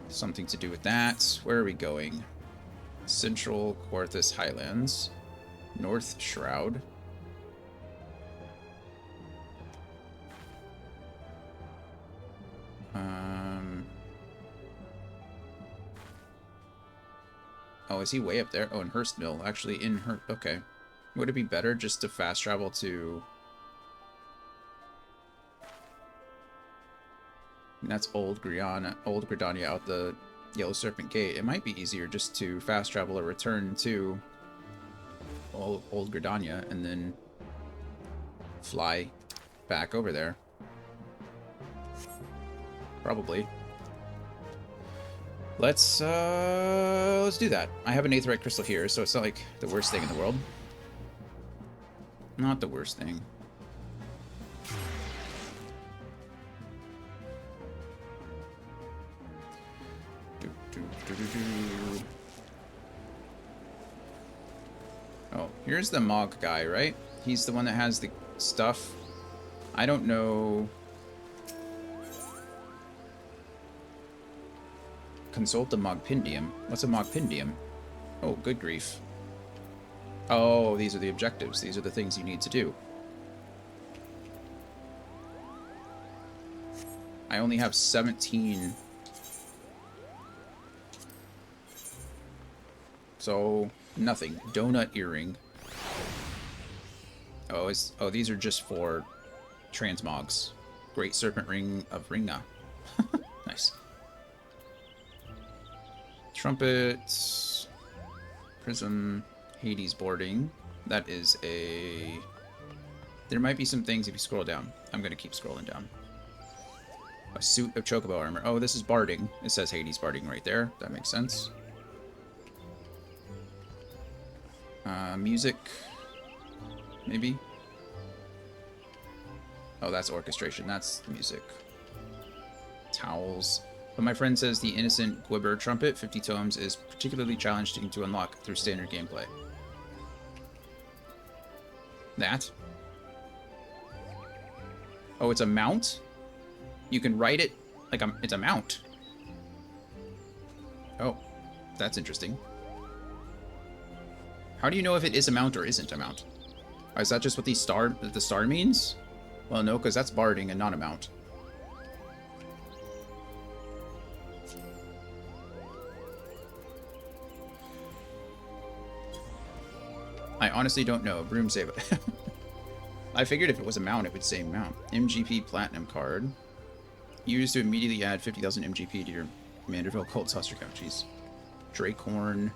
something to do with that. Where are we going? Central Quarthus Highlands. North Shroud. Oh, is he way up there? Oh, in Hurst Mill. Actually, in Hurst. Okay. Would it be better just to fast travel to... And that's Old Gridania out the Yellow Serpent Gate. It might be easier just to fast travel or return to Old Gridania and then fly back over there. Probably. Let's do that. I have an aetherite crystal here, so it's not like the worst thing in the world. Not the worst thing. Oh, here's the Mog guy, right? He's the one that has the stuff. I don't know. Consult the Mogpindium. What's a Mogpindium? Oh, good grief. Oh, these are the objectives. These are the things you need to do. I only have 17. So, nothing. Donut earring. Oh, these are just for transmogs. Great Serpent Ring of Ringna. Nice. Trumpets. Prism. Hades boarding. That is a... There might be some things if you scroll down. I'm going to keep scrolling down. A suit of chocobo armor. Oh, this is barding. It says Hades barding right there. That makes sense. Music. Maybe. Oh, that's orchestration. That's the music. Towels. But my friend says the innocent Gwibber trumpet, 50 tomes, is particularly challenging to unlock through standard gameplay. That. Oh, it's a mount? You can write it like it's a mount. Oh, that's interesting. How do you know if it is a mount or isn't a mount? Is that just what the star means? Well, no, because that's barding and not a mount. I honestly don't know. Broom save. I figured if it was a mount, it would say mount. MGP Platinum card. Used to immediately add 50,000 MGP to your Manderville Cold Saucer count. Jeez. Dracehorn.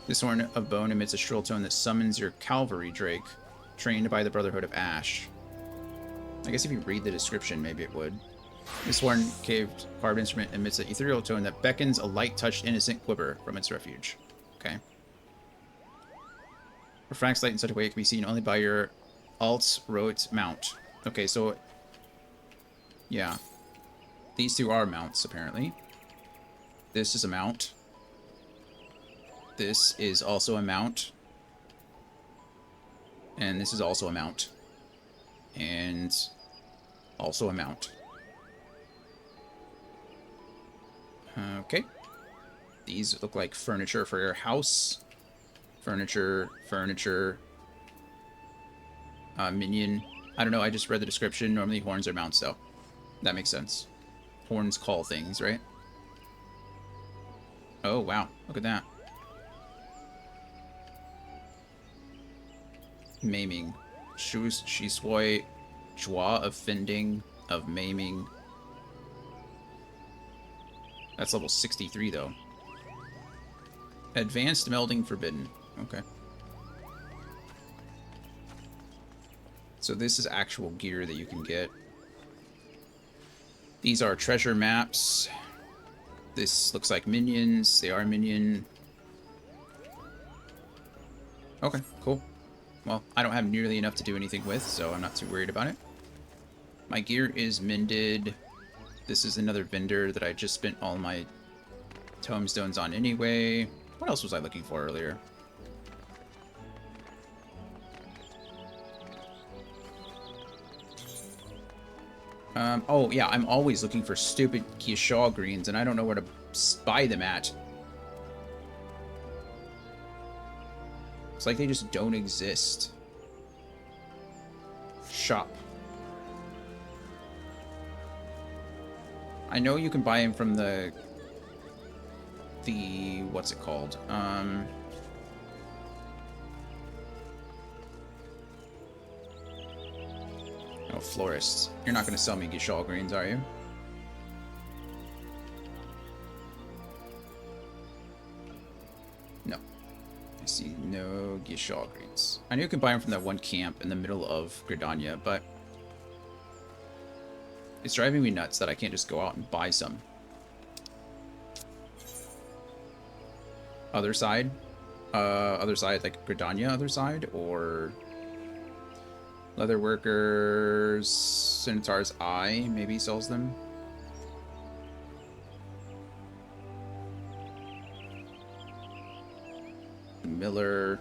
This horn of bone emits a shrill tone that summons your cavalry drake, trained by the Brotherhood of Ash. I guess if you read the description, maybe it would. This horn caved carved instrument emits an ethereal tone that beckons a light-touched innocent Gwibber from its refuge. Okay. Refracts light in such a way it can be seen only by your Alt's Rote mount. Okay, so... yeah. These two are mounts, apparently. This is a mount. This is also a mount. And this is also a mount. And also a mount. Okay. These look like furniture for your house. Furniture. Minion. I don't know, I just read the description. Normally horns are mounts, though. That makes sense. Horns call things, right? Oh, wow. Look at that. Maiming. Shiswoi. Joie of fending. Of maiming. That's level 63, though. Advanced melding forbidden. Okay. So this is actual gear that you can get. These are treasure maps. This looks like minions. They are minion. Okay, cool. Well, I don't have nearly enough to do anything with, so I'm not too worried about it. My gear is mended. This is another vendor that I just spent all my tomestones on anyway. What else was I looking for earlier? Oh, yeah, I'm always looking for stupid Kishaw greens, and I don't know where to buy them at. It's like they just don't exist. Shop. I know you can buy them from the what's it called? Oh, florists. You're not going to sell me Gishal greens, are you? No. I see no Gishal greens. I know you can buy them from that one camp in the middle of Gridania, but it's driving me nuts that I can't just go out and buy some. Other side? Other side, like Gridania other side? Or Leather Workers, Centaur's Eye maybe sells them? Miller,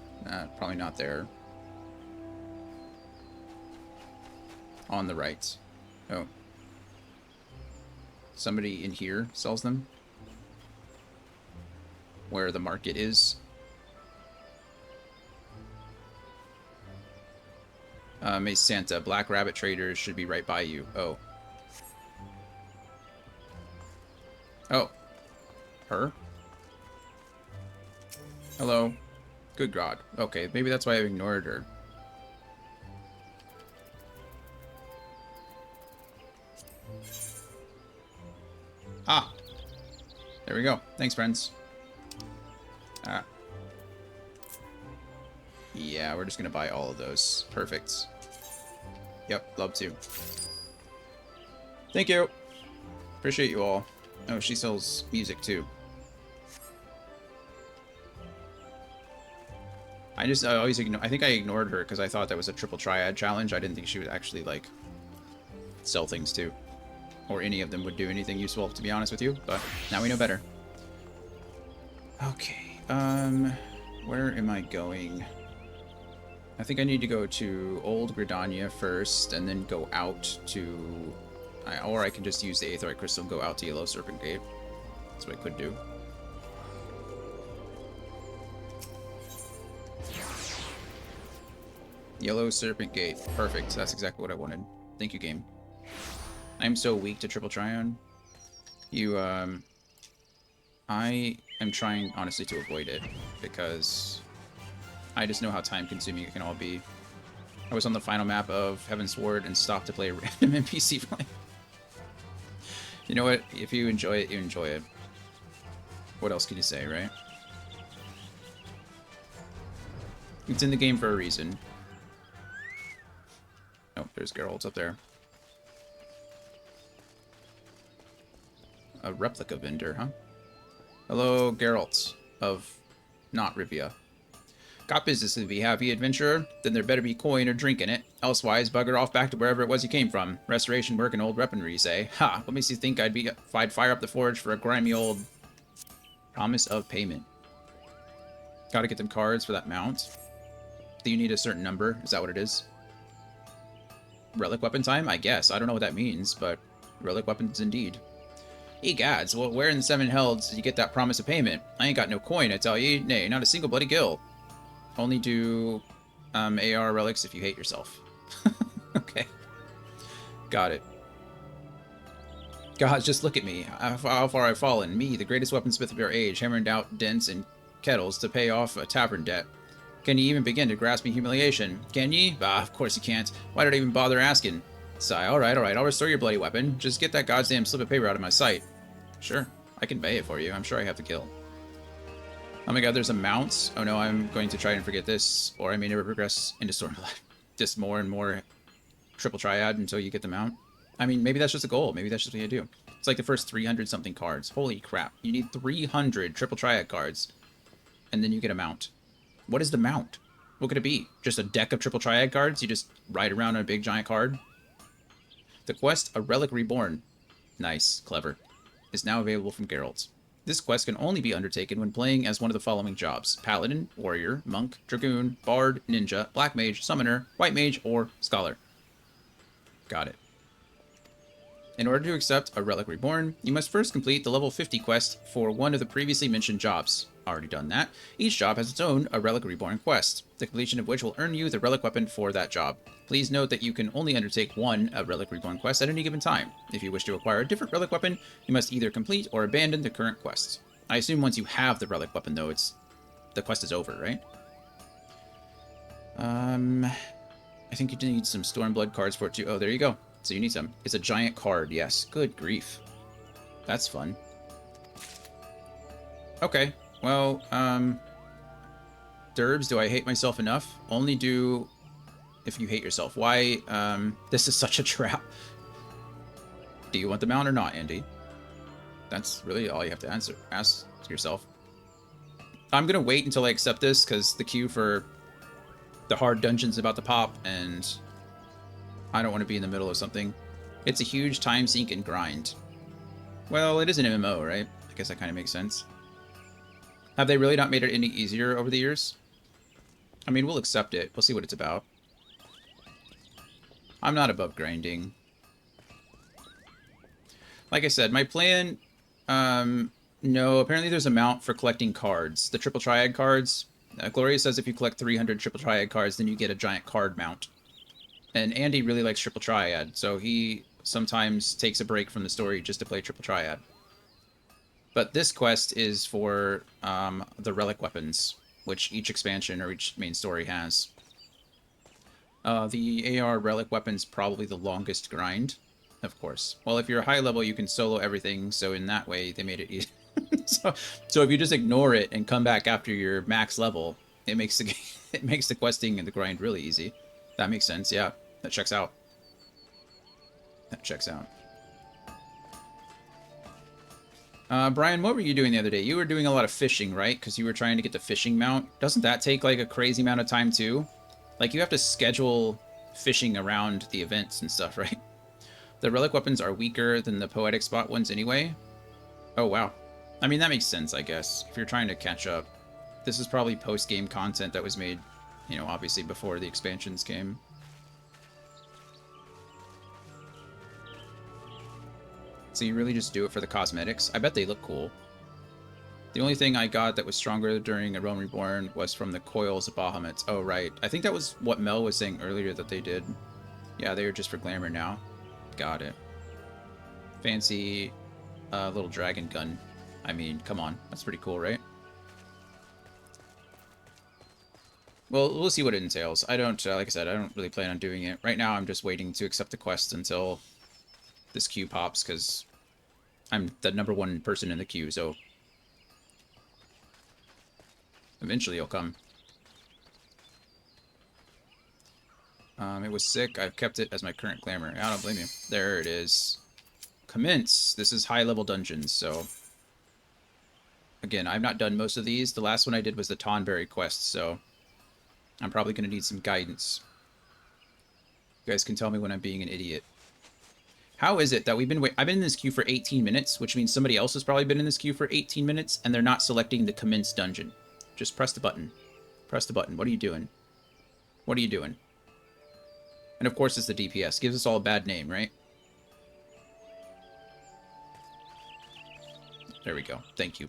probably not there. On the right. Oh. Somebody in here sells them? Where the market is. Mace Santa, Black Rabbit Traders should be right by you. Oh. Oh. Her? Hello. Good God. Okay, maybe that's why I ignored her. Ah. There we go. Thanks, friends. Ah. Yeah, we're just gonna buy all of those. Perfect. Yep, love to. Thank you. Appreciate you all. Oh, she sells music too. I always ignore. I think I ignored her because I thought that was a triple triad challenge. I didn't think she would actually like sell things too, or any of them would do anything useful, to be honest with you. But now we know better. Okay. Where am I going? I think I need to go to Old Gridania first, and then go out to, or I can just use the Aetheryte Crystal and go out to Yellow Serpent Gate. That's what I could do. Yellow Serpent Gate. Perfect. That's exactly what I wanted. Thank you, game. I'm so weak to Triple Trion. I am trying, honestly, to avoid it, because I just know how time-consuming it can all be. I was on the final map of Heaven's Ward and stopped to play a random NPC play. You know what? If you enjoy it, you enjoy it. What else can you say, right? It's in the game for a reason. Oh, there's Geralt up there. A replica vendor, huh? Hello, Geralt of not Rivia. Got business to be happy, adventurer? Then there better be coin or drink in it. Elsewise, bugger off back to wherever it was you came from. Restoration work and old weaponry, say. Ha! What makes you think I'd fire up the forge for a grimy old promise of payment? Gotta get them cards for that mount. Do you need a certain number? Is that what it is? Relic weapon time? I guess. I don't know what that means, but relic weapons indeed. Egads, well, where in the seven hells did you get that promise of payment? I ain't got no coin, I tell ye. Nay, not a single bloody gill. Only do AR relics if you hate yourself. Okay. Got it. God, just look at me. How far I've fallen. Me, the greatest weaponsmith of your age, hammering out dents and kettles to pay off a tavern debt. Can you even begin to grasp me humiliation? Can ye? Bah, of course you can't. Why did I even bother asking? Sigh, alright, I'll restore your bloody weapon. Just get that goddamn slip of paper out of my sight. Sure, I can pay it for you. I'm sure I have the kill. Oh my god, there's a mount. Oh no, I'm going to try and forget this, or I may never progress into Stormblood. Just more and more triple triad until you get the mount. I mean, maybe that's just a goal. Maybe that's just what you do. It's like the first 300-something cards. Holy crap. You need 300 triple triad cards, and then you get a mount. What is the mount? What could it be? Just a deck of triple triad cards? You just ride around on a big giant card? The quest, A Relic Reborn. Nice. Clever. Is now available from Geralt. This quest can only be undertaken when playing as one of the following jobs: Paladin, Warrior, Monk, Dragoon, Bard, Ninja, Black Mage, Summoner, White Mage, or Scholar. Got it. In order to accept A Relic Reborn, you must first complete the level 50 quest for one of the previously mentioned jobs. Already done that. Each job has its own A Relic Reborn quest, the completion of which will earn you the relic weapon for that job. Please note that you can only undertake one A Relic Reborn quest at any given time. If you wish to acquire a different relic weapon, you must either complete or abandon the current quest. I assume once you have the relic weapon, though, the quest is over, right? I think you need some Stormblood cards for it too. Oh, there you go. So you need some. It's a giant card, yes. Good grief. That's fun. Okay. Well, Derbs, do I hate myself enough? Only do if you hate yourself. Why, this is such a trap. Do you want the mount or not, Andy? That's really all you have to ask yourself. I'm gonna wait until I accept this, because the queue for the hard dungeon's about to pop, and I don't want to be in the middle of something. It's a huge time sink and grind. Well, it is an MMO, right? I guess that kind of makes sense. Have they really not made it any easier over the years? I mean, we'll accept it. We'll see what it's about. I'm not above grinding. Like I said, my plan... no, apparently there's a mount for collecting cards. The Triple Triad cards. Gloria says if you collect 300 Triple Triad cards, then you get a giant card mount. And Andy really likes Triple Triad, so he sometimes takes a break from the story just to play Triple Triad. But this quest is for the relic weapons, which each expansion or each main story has. The AR relic weapon's probably the longest grind, of course. Well, if you're high level, you can solo everything, so in that way, they made it easy. So if you just ignore it and come back after your max level, it makes the it makes the questing and the grind really easy. That makes sense. Yeah, that checks out. That checks out. Brian, what were you doing the other day? You were doing a lot of fishing, right? Because you were trying to get the fishing mount. Doesn't that take like a crazy amount of time too? Like you have to schedule fishing around the events and stuff, right? The relic weapons are weaker than the poetic spot ones anyway. Oh, wow. I mean, that makes sense, I guess, if you're trying to catch up. This is probably post-game content that was made, you know, obviously before the expansions came. So you really just do it for the cosmetics? I bet they look cool. The only thing I got that was stronger during A Realm Reborn was from the coils of Bahamut. Oh, right. I think that was what Mel was saying earlier that they did. Yeah, they are just for glamour now. Got it. Fancy little dragon gun. I mean, come on. That's pretty cool, right? Well, we'll see what it entails. I don't, like I said, I don't really plan on doing it. Right now, I'm just waiting to accept the quest until this queue pops, because I'm the #1 person in the queue, so eventually it'll come. It was sick. I've kept it as my current glamour. I don't blame you. There it is. Commence. This is high-level dungeons, so... Again, I've not done most of these. The last one I did was the Tonberry quest, so... I'm probably going to need some guidance. You guys can tell me when I'm being an idiot. How is it that we've been I've been in this queue for 18 minutes, which means somebody else has probably been in this queue for 18 minutes, and they're not selecting the commence dungeon. Just press the button. Press the button. What are you doing? What are you doing? And of course it's the DPS. Gives us all a bad name, right? There we go. Thank you.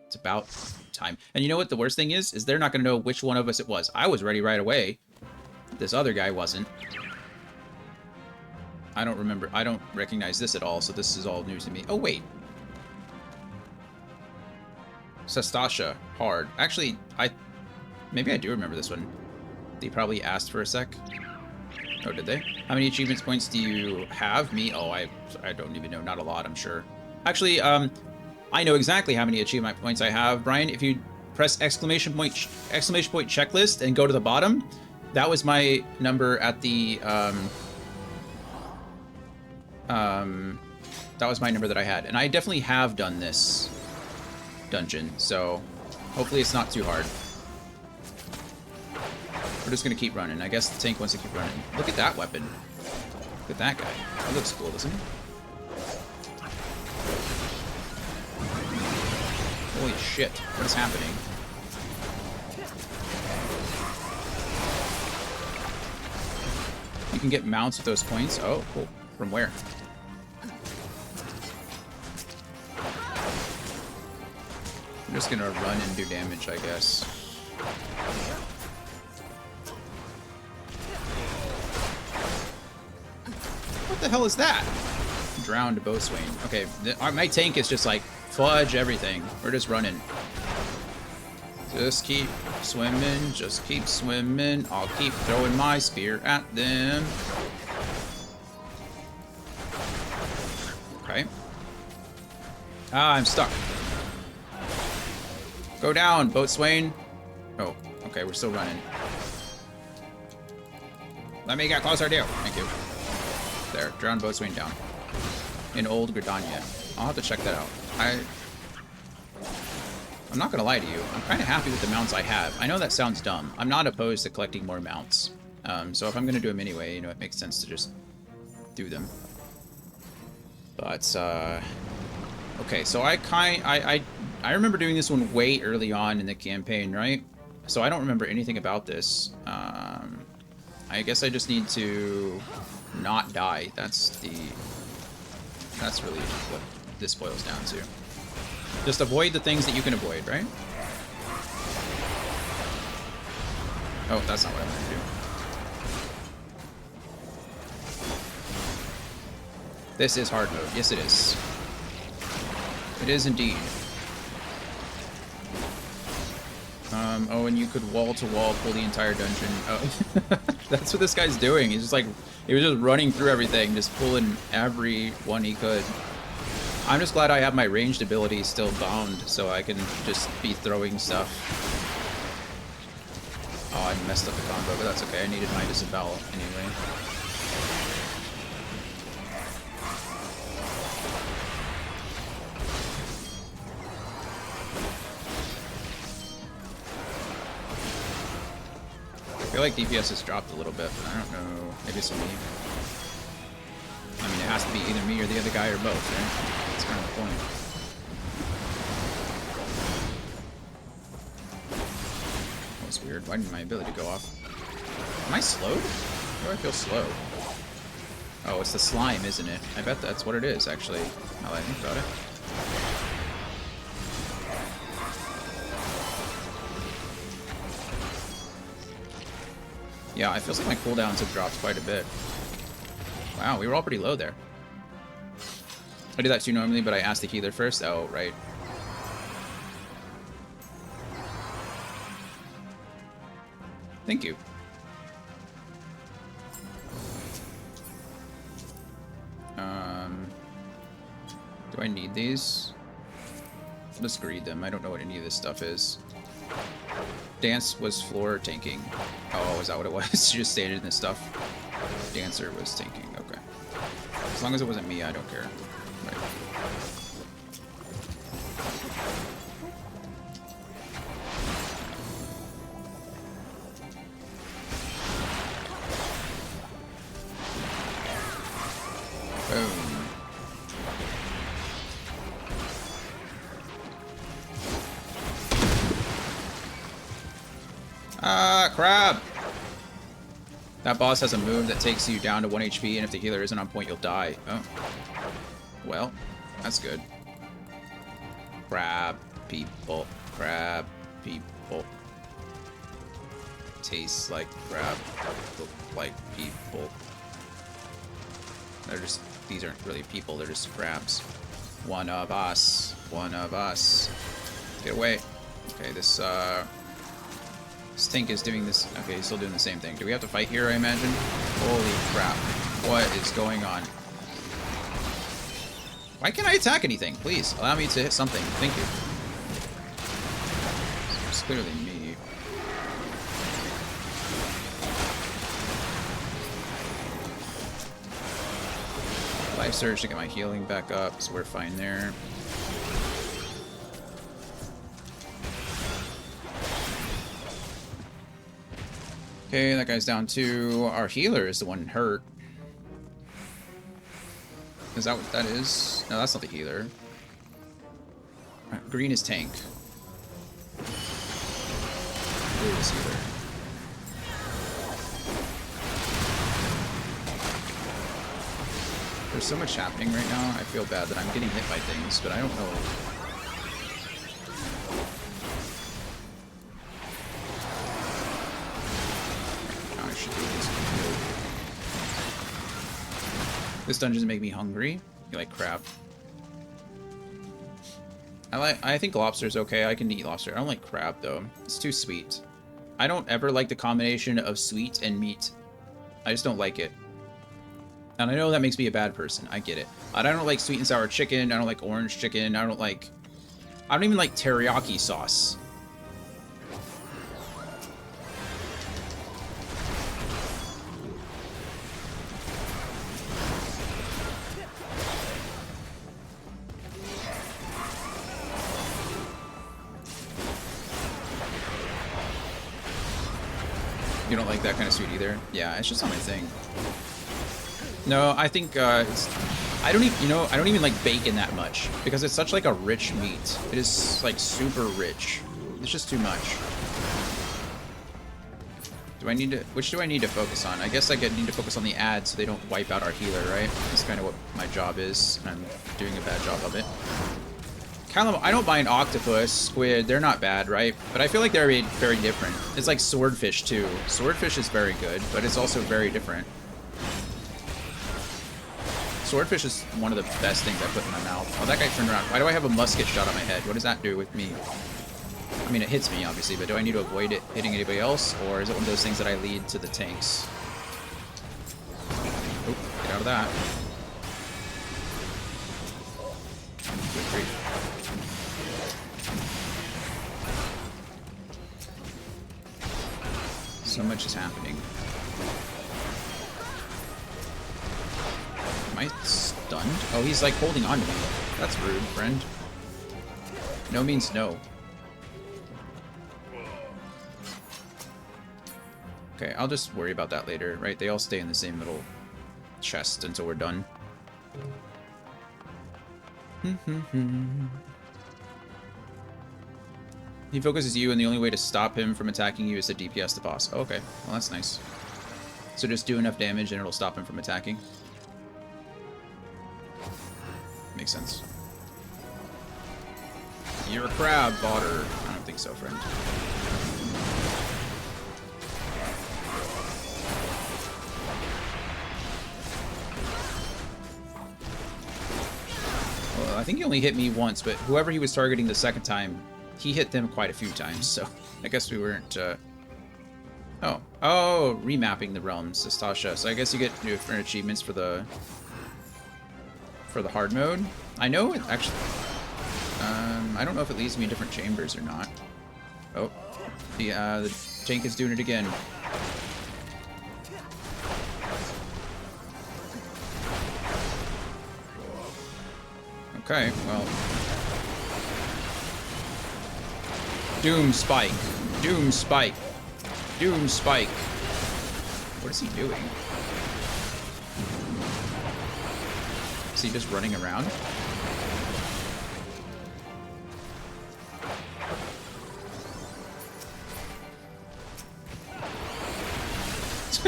It's about time. And you know what the worst thing is? Is they're not going to know which one of us it was. I was ready right away. This other guy wasn't. I don't remember. I don't recognize this at all, so this is all news to me. Oh, wait. Sestasha. Hard. Actually, maybe I do remember this one. They probably asked for a sec. Oh, did they? How many achievements points do you have? Me? Oh, I don't even know. Not a lot, I'm sure. Actually, I know exactly how many achievement points I have, Brian. If you press exclamation point checklist and go to the bottom, that was my number at the that was my number that I had, and I definitely have done this dungeon, so hopefully it's not too hard. We're just gonna keep running. I guess the tank wants to keep running. Look at that weapon. Look at that guy. That looks cool, doesn't it? Holy shit, what is happening? You can get mounts with those points. Oh, cool. From where? I'm just gonna run and do damage, I guess. What the hell is that? Drowned boatswain. Okay, my tank is just like, fudge everything. We're just running. Just keep swimming, just keep swimming. I'll keep throwing my spear at them. Okay. Ah, I'm stuck. Go down, boatswain. Oh, okay, we're still running. Let me get closer to you. Thank you. There, drowned boatswain down. In Old Gridania. I'll have to check that out. I'm not gonna lie to you. I'm kind of happy with the mounts I have. I know that sounds dumb. I'm not opposed to collecting more mounts. So if I'm gonna do them anyway, you know, it makes sense to just do them. But okay, so I remember doing this one way early on in the campaign, right? So I don't remember anything about this. I guess I just need to not die. That's really what this boils down to. Just avoid the things that you can avoid, right? Oh, that's not what I want to do. This is hard mode. Yes, it is. It is indeed. Oh, and you could wall-to-wall pull the entire dungeon. Oh, that's what this guy's doing. He's just like, he was just running through everything, just pulling every one he could. I'm just glad I have my ranged ability still bound, so I can just be throwing stuff. Oh, I messed up the combo, but that's okay. I needed my disembowel anyway. I feel like DPS has dropped a little bit, but I don't know. Maybe it's me. I mean, it has to be either me or the other guy or both, right? That's kind of the point. That was weird. Why didn't my ability go off? Am I slowed? Why do I feel slow? Oh, it's the slime, isn't it? I bet that's what it is, actually. Now that I think about it. Yeah, it feels like my cooldowns have dropped quite a bit. Wow, we were all pretty low there. I do that too normally, but I asked the healer first. Oh, right. Thank you. Do I need these? I'll just greed them. I don't know what any of this stuff is. Dance was floor tanking. Oh, is that what it was? Just stated in this stuff. Dancer was tanking. Okay. As long as it wasn't me, I don't care. Right. Boom. Ah, crap! That boss has a move that takes you down to 1 HP, and if the healer isn't on point, you'll die. Oh. Well, that's good. Crab people. Crab people. Tastes like crab. Look like people. They're just... These aren't really people, they're just crabs. One of us. One of us. Get away. Okay, this tank is doing this. Okay, he's still doing the same thing. Do we have to fight here, I imagine? Holy crap. What is going on? Why can't I attack anything? Please, allow me to hit something. Thank you. It's clearly me. Life surge to get my healing back up, so we're fine there. Okay, that guy's down too. Our healer is the one hurt. Is that what that is? No, that's not the healer. Green is tank. Blue is healer. There's so much happening right now, I feel bad that I'm getting hit by things, but I don't know. I should do this. This dungeon's make me hungry. You like crap. I think lobster's okay. I can eat lobster. I don't like crab though. It's too sweet. I don't ever like the combination of sweet and meat. I just don't like it. And I know that makes me a bad person. I get it. I don't like sweet and sour chicken. I don't like orange chicken. I don't even like teriyaki sauce. You don't like that kind of sweet either? Yeah, it's just not my thing. No, I think I don't even like bacon that much because it's such like a rich meat. It is like super rich. It's just too much. Which do I need to focus on? I guess I need to focus on the ad so they don't wipe out our healer, right? That's kind of what my job is, and I'm doing a bad job of it. I don't mind octopus, squid, they're not bad, right? But I feel like they're very different. It's like swordfish too. Swordfish is very good, but it's also very different. Swordfish is one of the best things I put in my mouth. Oh, that guy turned around. Why do I have a musket shot on my head? What does that do with me? I mean, it hits me, obviously, but do I need to avoid it hitting anybody else? Or is it one of those things that I lead to the tanks? Oop, get out of that. Good grief. So much is happening. Am I stunned? Oh, he's like holding on to me. That's rude, friend. No means no. Okay, I'll just worry about that later, right? They all stay in the same little chest until we're done. He focuses you, and the only way to stop him from attacking you is to DPS the boss. Oh, okay, well that's nice. So just do enough damage and it'll stop him from attacking. Makes sense. You're a crab, Botter. I don't think so, friend. Well, I think he only hit me once, but whoever he was targeting the second time, he hit them quite a few times, so I guess we weren't, Oh, remapping the realms, Stasha. So I guess you get different achievements for the hard mode. I know it actually... I don't know if it leads me in different chambers or not. Oh, the tank is doing it again. Okay, well... Doom Spike. Doom Spike. Doom Spike. What is he doing? Is he just running around?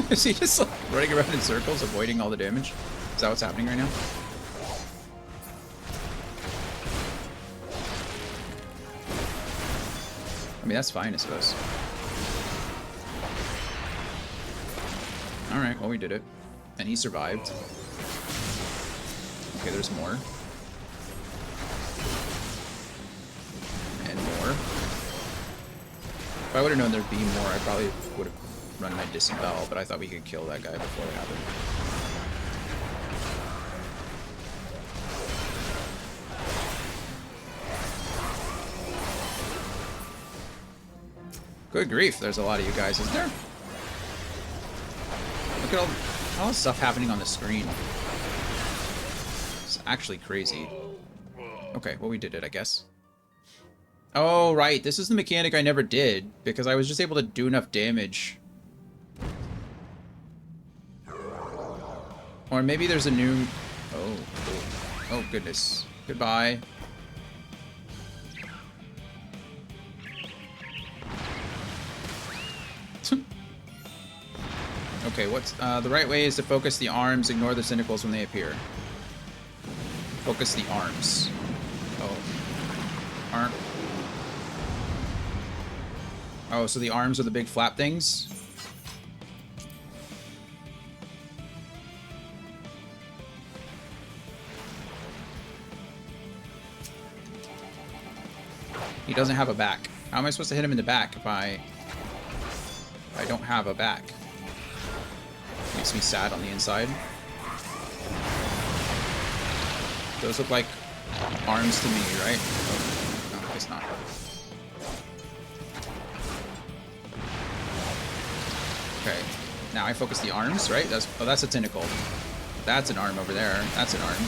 Is he just like running around in circles, avoiding all the damage? Is that what's happening right now? I mean, that's fine, I suppose. Alright, well, we did it. And he survived. Okay, there's more. And more. If I would have known there'd be more, I probably would have run my disembowel, but I thought we could kill that guy before it happened. Good grief, there's a lot of you guys, isn't there? Look at all the stuff happening on the screen. It's actually crazy. Okay, well, we did it, I guess. Oh, right, this is the mechanic I never did, because I was just able to do enough damage. Or maybe there's a new... Oh, goodness. Goodbye. Okay, what's... the right way is to focus the arms, ignore the tentacles when they appear. Focus the arms. Oh. Arm... Oh, so the arms are the big flap things? He doesn't have a back. How am I supposed to hit him in the back if I don't have a back? Makes me sad on the inside. Those look like arms to me, right? Oh, no, I guess not. Okay, now I focus the arms, right? That's a tentacle. That's an arm over there. That's an arm.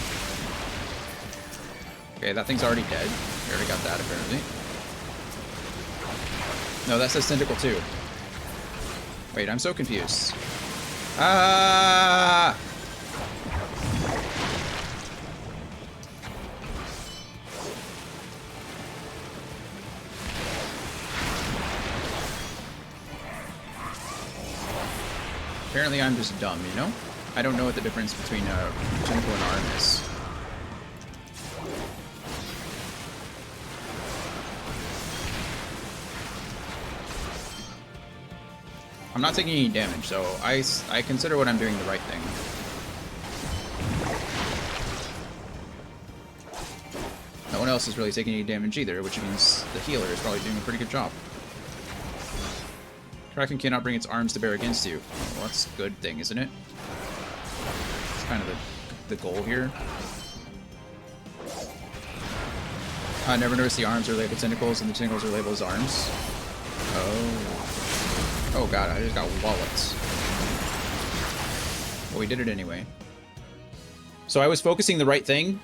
Okay, that thing's already dead. We already got that, apparently. No, that says tentacle too. Wait, I'm so confused. Ah! Apparently I'm just dumb, you know? I don't know what the difference between a tentacle and arm is. I'm not taking any damage, so I consider what I'm doing the right thing. No one else is really taking any damage either, which means the healer is probably doing a pretty good job. Kraken cannot bring its arms to bear against you. Well, that's a good thing, isn't it? It's kind of the goal here. I never noticed the arms are labeled tentacles and the tentacles are labeled as arms. Oh. Oh god, I just got wallets. Well, we did it anyway. So I was focusing the right thing.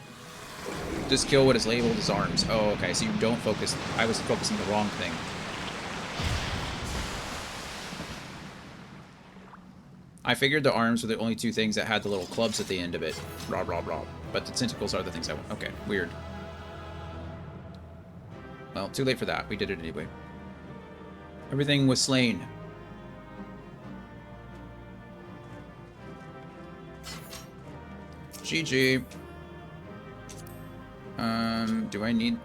Just kill what is labeled as arms. Oh, okay, so you don't focus. I was focusing the wrong thing. I figured the arms were the only two things that had the little clubs at the end of it. Rah, rah, rah. But the tentacles are the things I want. Okay, weird. Well, too late for that. We did it anyway. Everything was slain. GG. Do I need...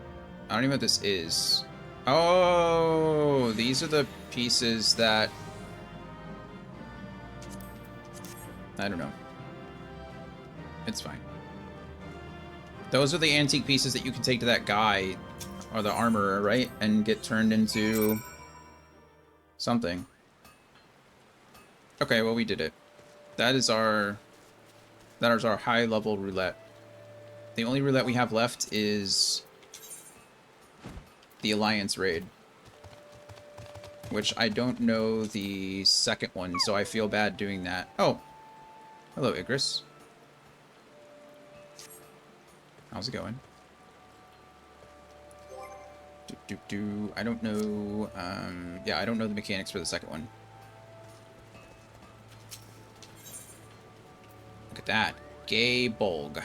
I don't even know what this is. Oh, these are the pieces that... I don't know. It's fine. Those are the antique pieces that you can take to that guy, or the armorer, right? And get turned into... something. Okay, well, we did it. That is our high-level roulette. The only roulette we have left is the Alliance raid, which I don't know the second one, so I feel bad doing that. Oh, hello, Igris. How's it going? I don't know. Yeah, I don't know the mechanics for the second one. Look at that, Gay Bolg.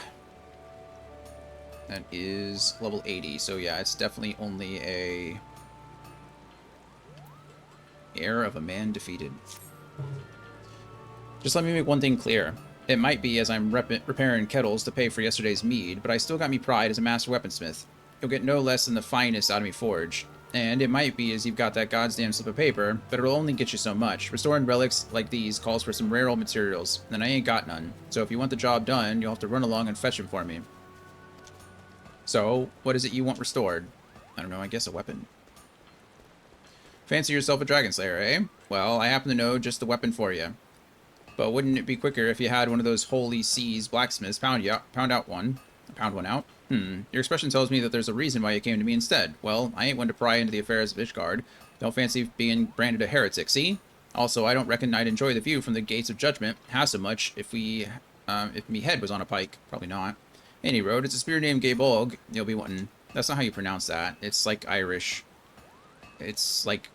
That is level 80, so yeah, it's definitely only a heir of a man defeated. Just let me make one thing clear. It might be as I'm repairing kettles to pay for yesterday's mead, but I still got me pride as a master weaponsmith. You'll get no less than the finest out of me forged. And it might be as you've got that goddamn slip of paper, but it'll only get you so much. Restoring relics like these calls for some rare old materials, and I ain't got none. So if you want the job done, you'll have to run along and fetch them for me. So, what is it you want restored? I don't know, I guess a weapon. Fancy yourself a dragon slayer, eh? Well, I happen to know just the weapon for you. But wouldn't it be quicker if you had one of those holy seas blacksmiths pound one out? Your expression tells me that there's a reason why you came to me instead. Well, I ain't one to pry into the affairs of Ishgard. Don't fancy being branded a heretic, see? Also, I don't reckon I'd enjoy the view from the gates of judgment half so much if me head was on a pike. Probably not. Any road, it's a spear named Gaybolg. You'll be wanting. That's not how you pronounce that. It's like Irish. It's like...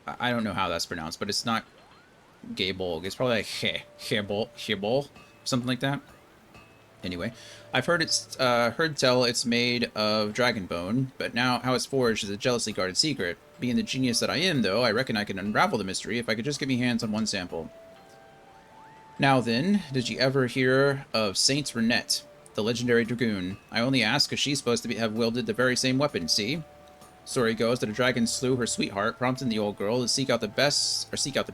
I don't know how that's pronounced, but it's not Gaybolg. It's probably like Hebol, something like that. Anyway, I've heard tell it's made of dragon bone, but now how it's forged is a jealously guarded secret. Being the genius that I am, though, I reckon I can unravel the mystery if I could just get me hands on one sample. Now then, did you ever hear of Saint Renette, the legendary Dragoon? I only ask because she's supposed to have wielded the very same weapon, see? Story goes that a dragon slew her sweetheart, prompting the old girl to seek out the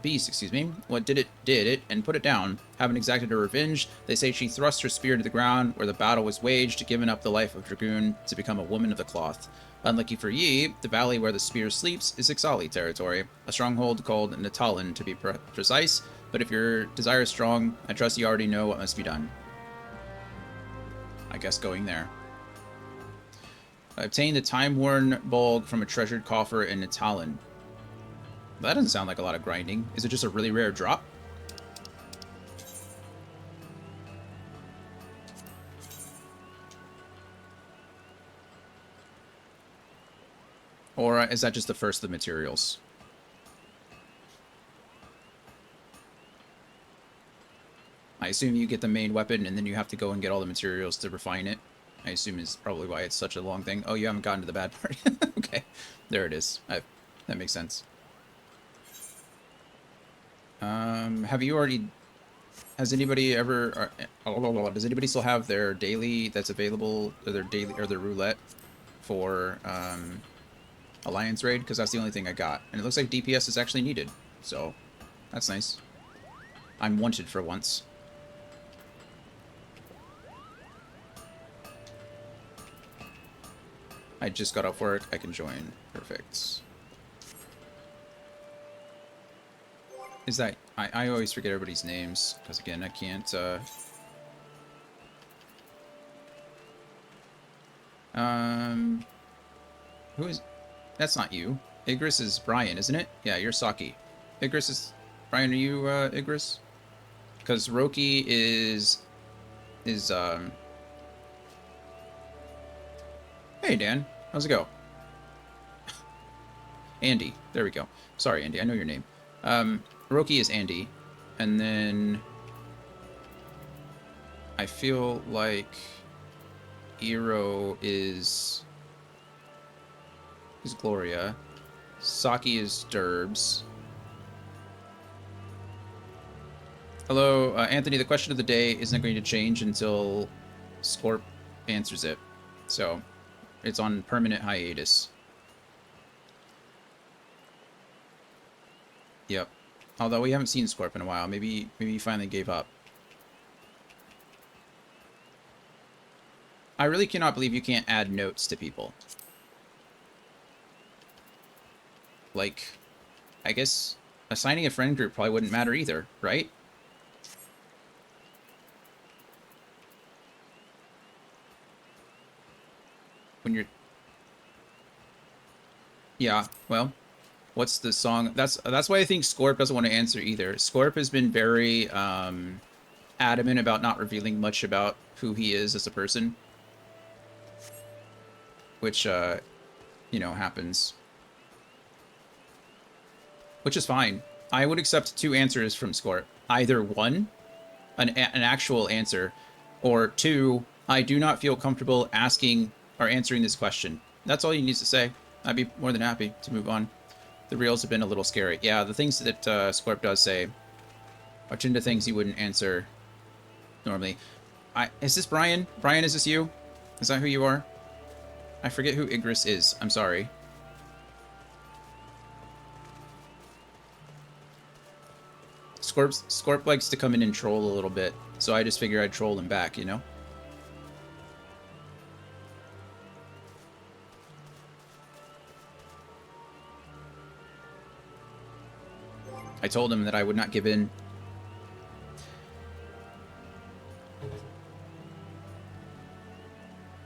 beast, excuse me. What did it, and put it down. Having exacted her revenge, they say she thrust her spear into the ground where the battle was waged, giving up the life of Dragoon to become a woman of the cloth. Unlucky for ye, the valley where the spear sleeps is Ixali territory, a stronghold called Natalin to be precise, but if your desire is strong, I trust you already know what must be done. I guess going there. Obtain the time-worn bulg from a treasured coffer in Natalin. That doesn't sound like a lot of grinding. Is it just a really rare drop? Or is that just the first of the materials? I assume you get the main weapon and then you have to go and get all the materials to refine it. I assume is probably why it's such a long thing. Oh, you haven't gotten to the bad part. Okay, there it is. That makes sense. Have you already... Has anybody ever... does anybody still have their daily that's available, or their roulette for Alliance raid? Because that's the only thing I got. And it looks like DPS is actually needed. So, that's nice. I'm wanted for once. I just got off work. I can join. Perfect. Is that... I always forget everybody's names. Because, again, I can't... Who is... That's not you. Igris is Brian, isn't it? Yeah, you're Saki. Igris is... Brian, are you, Igris? Because Roki is... Hey, Dan. How's it go? Andy. There we go. Sorry, Andy. I know your name. Roki is Andy. And then... I feel like... Iro is Gloria. Saki is Derbs. Hello, Anthony. The question of the day isn't going to change until Scorp answers it. So, it's on permanent hiatus. Yep. Although we haven't seen Scorp in a while. Maybe he finally gave up. I really cannot believe you can't add notes to people. Like, I guess assigning a friend group probably wouldn't matter either, right? When you're... Yeah, well, what's the song? That's why I think Scorp doesn't want to answer either. Scorp has been very adamant about not revealing much about who he is as a person. Which, you know, happens. Which is fine. I would accept 2 answers from Scorp. Either 1, an actual answer, or 2, I do not feel comfortable asking or answering this question. That's all he needs to say. I'd be more than happy to move on. The reels have been a little scary. Yeah, the things that Scorp does say are into things he wouldn't answer normally. Is this Brian? Brian, is this you? Is that who you are? I forget who Igris is. I'm sorry. Scorp likes to come in and troll a little bit, so I just figure I'd troll him back, you know? I told him that I would not give in.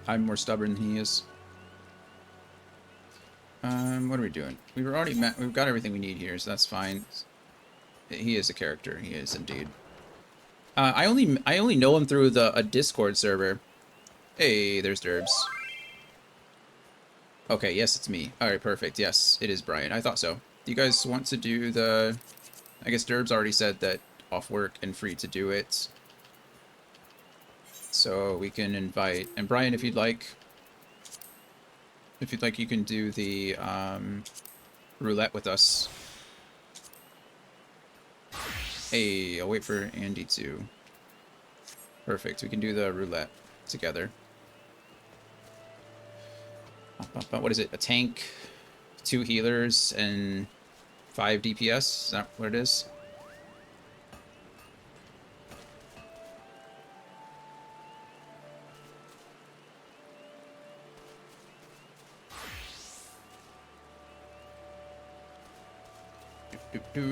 I'm more stubborn than he is. What are we doing? We were already met. We've got everything we need here, so that's fine. He is a character. He is indeed. I only know him through a Discord server. Hey, there's Derbs. Okay, yes, it's me. All right, perfect. Yes, it is Brian. I thought so. Do you guys want to do the... I guess Derbs already said that off work and free to do it. So we can invite... And Brian, if you'd like... you can do the roulette with us. Hey, I'll wait for Andy to... Perfect, we can do the roulette together. What is it? A tank, 2 healers, and 5 DPS? Is that what it is?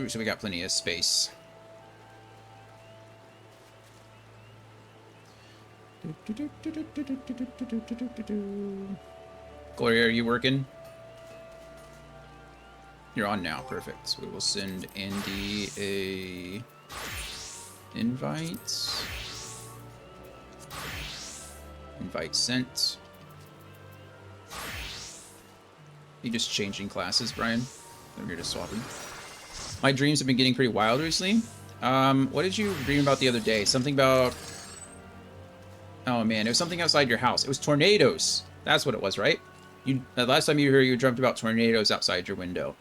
So we got plenty of space. Gloria, are you working? You're on now. Perfect. So we will send Andy a invite. Invite sent. You just changing classes, Brian? Or you're just swapping? My dreams have been getting pretty wild recently. What did you dream about the other day? Something about... Oh man, it was something outside your house. It was tornadoes. That's what it was, right? The last time you were here, you dreamt about tornadoes outside your window.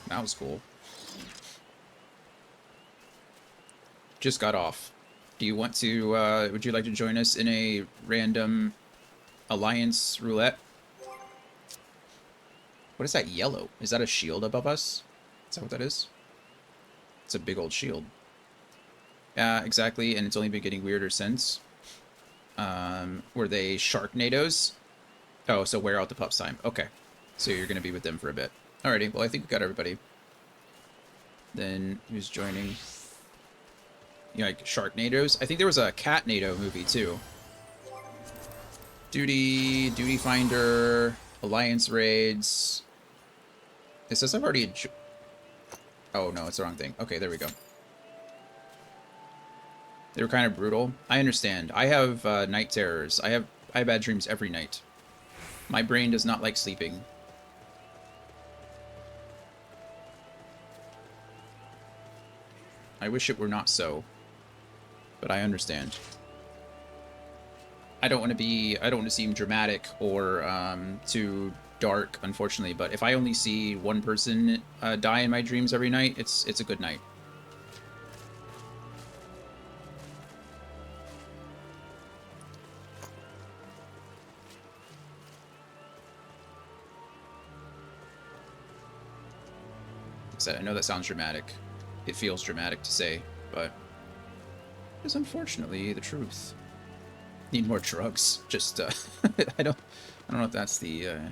That was cool. Just got off. Do you want to, would you like to join us in a random alliance roulette? What is that yellow? Is that a shield above us? Is that what that is? It's a big old shield. Yeah, exactly, and it's only been getting weirder since. Were they Sharknadoes? Oh, so wear out the pups time. Okay. So you're going to be with them for a bit. Alrighty, well, I think we got everybody. Then, who's joining? You know, like Sharknadoes? I think there was a Catnado movie, too. Duty Finder, Alliance Raids. It says I've already... Oh, no, it's the wrong thing. Okay, there we go. They were kind of brutal. I understand. I have night terrors. I have bad dreams every night. My brain does not like sleeping. I wish it were not so, but I understand. I don't want to seem dramatic or too dark, unfortunately, but if I only see one person die in my dreams every night, it's a good night. I know that sounds dramatic. It feels dramatic to say, but it's unfortunately the truth. Need more drugs. Just I don't know if that's the I don't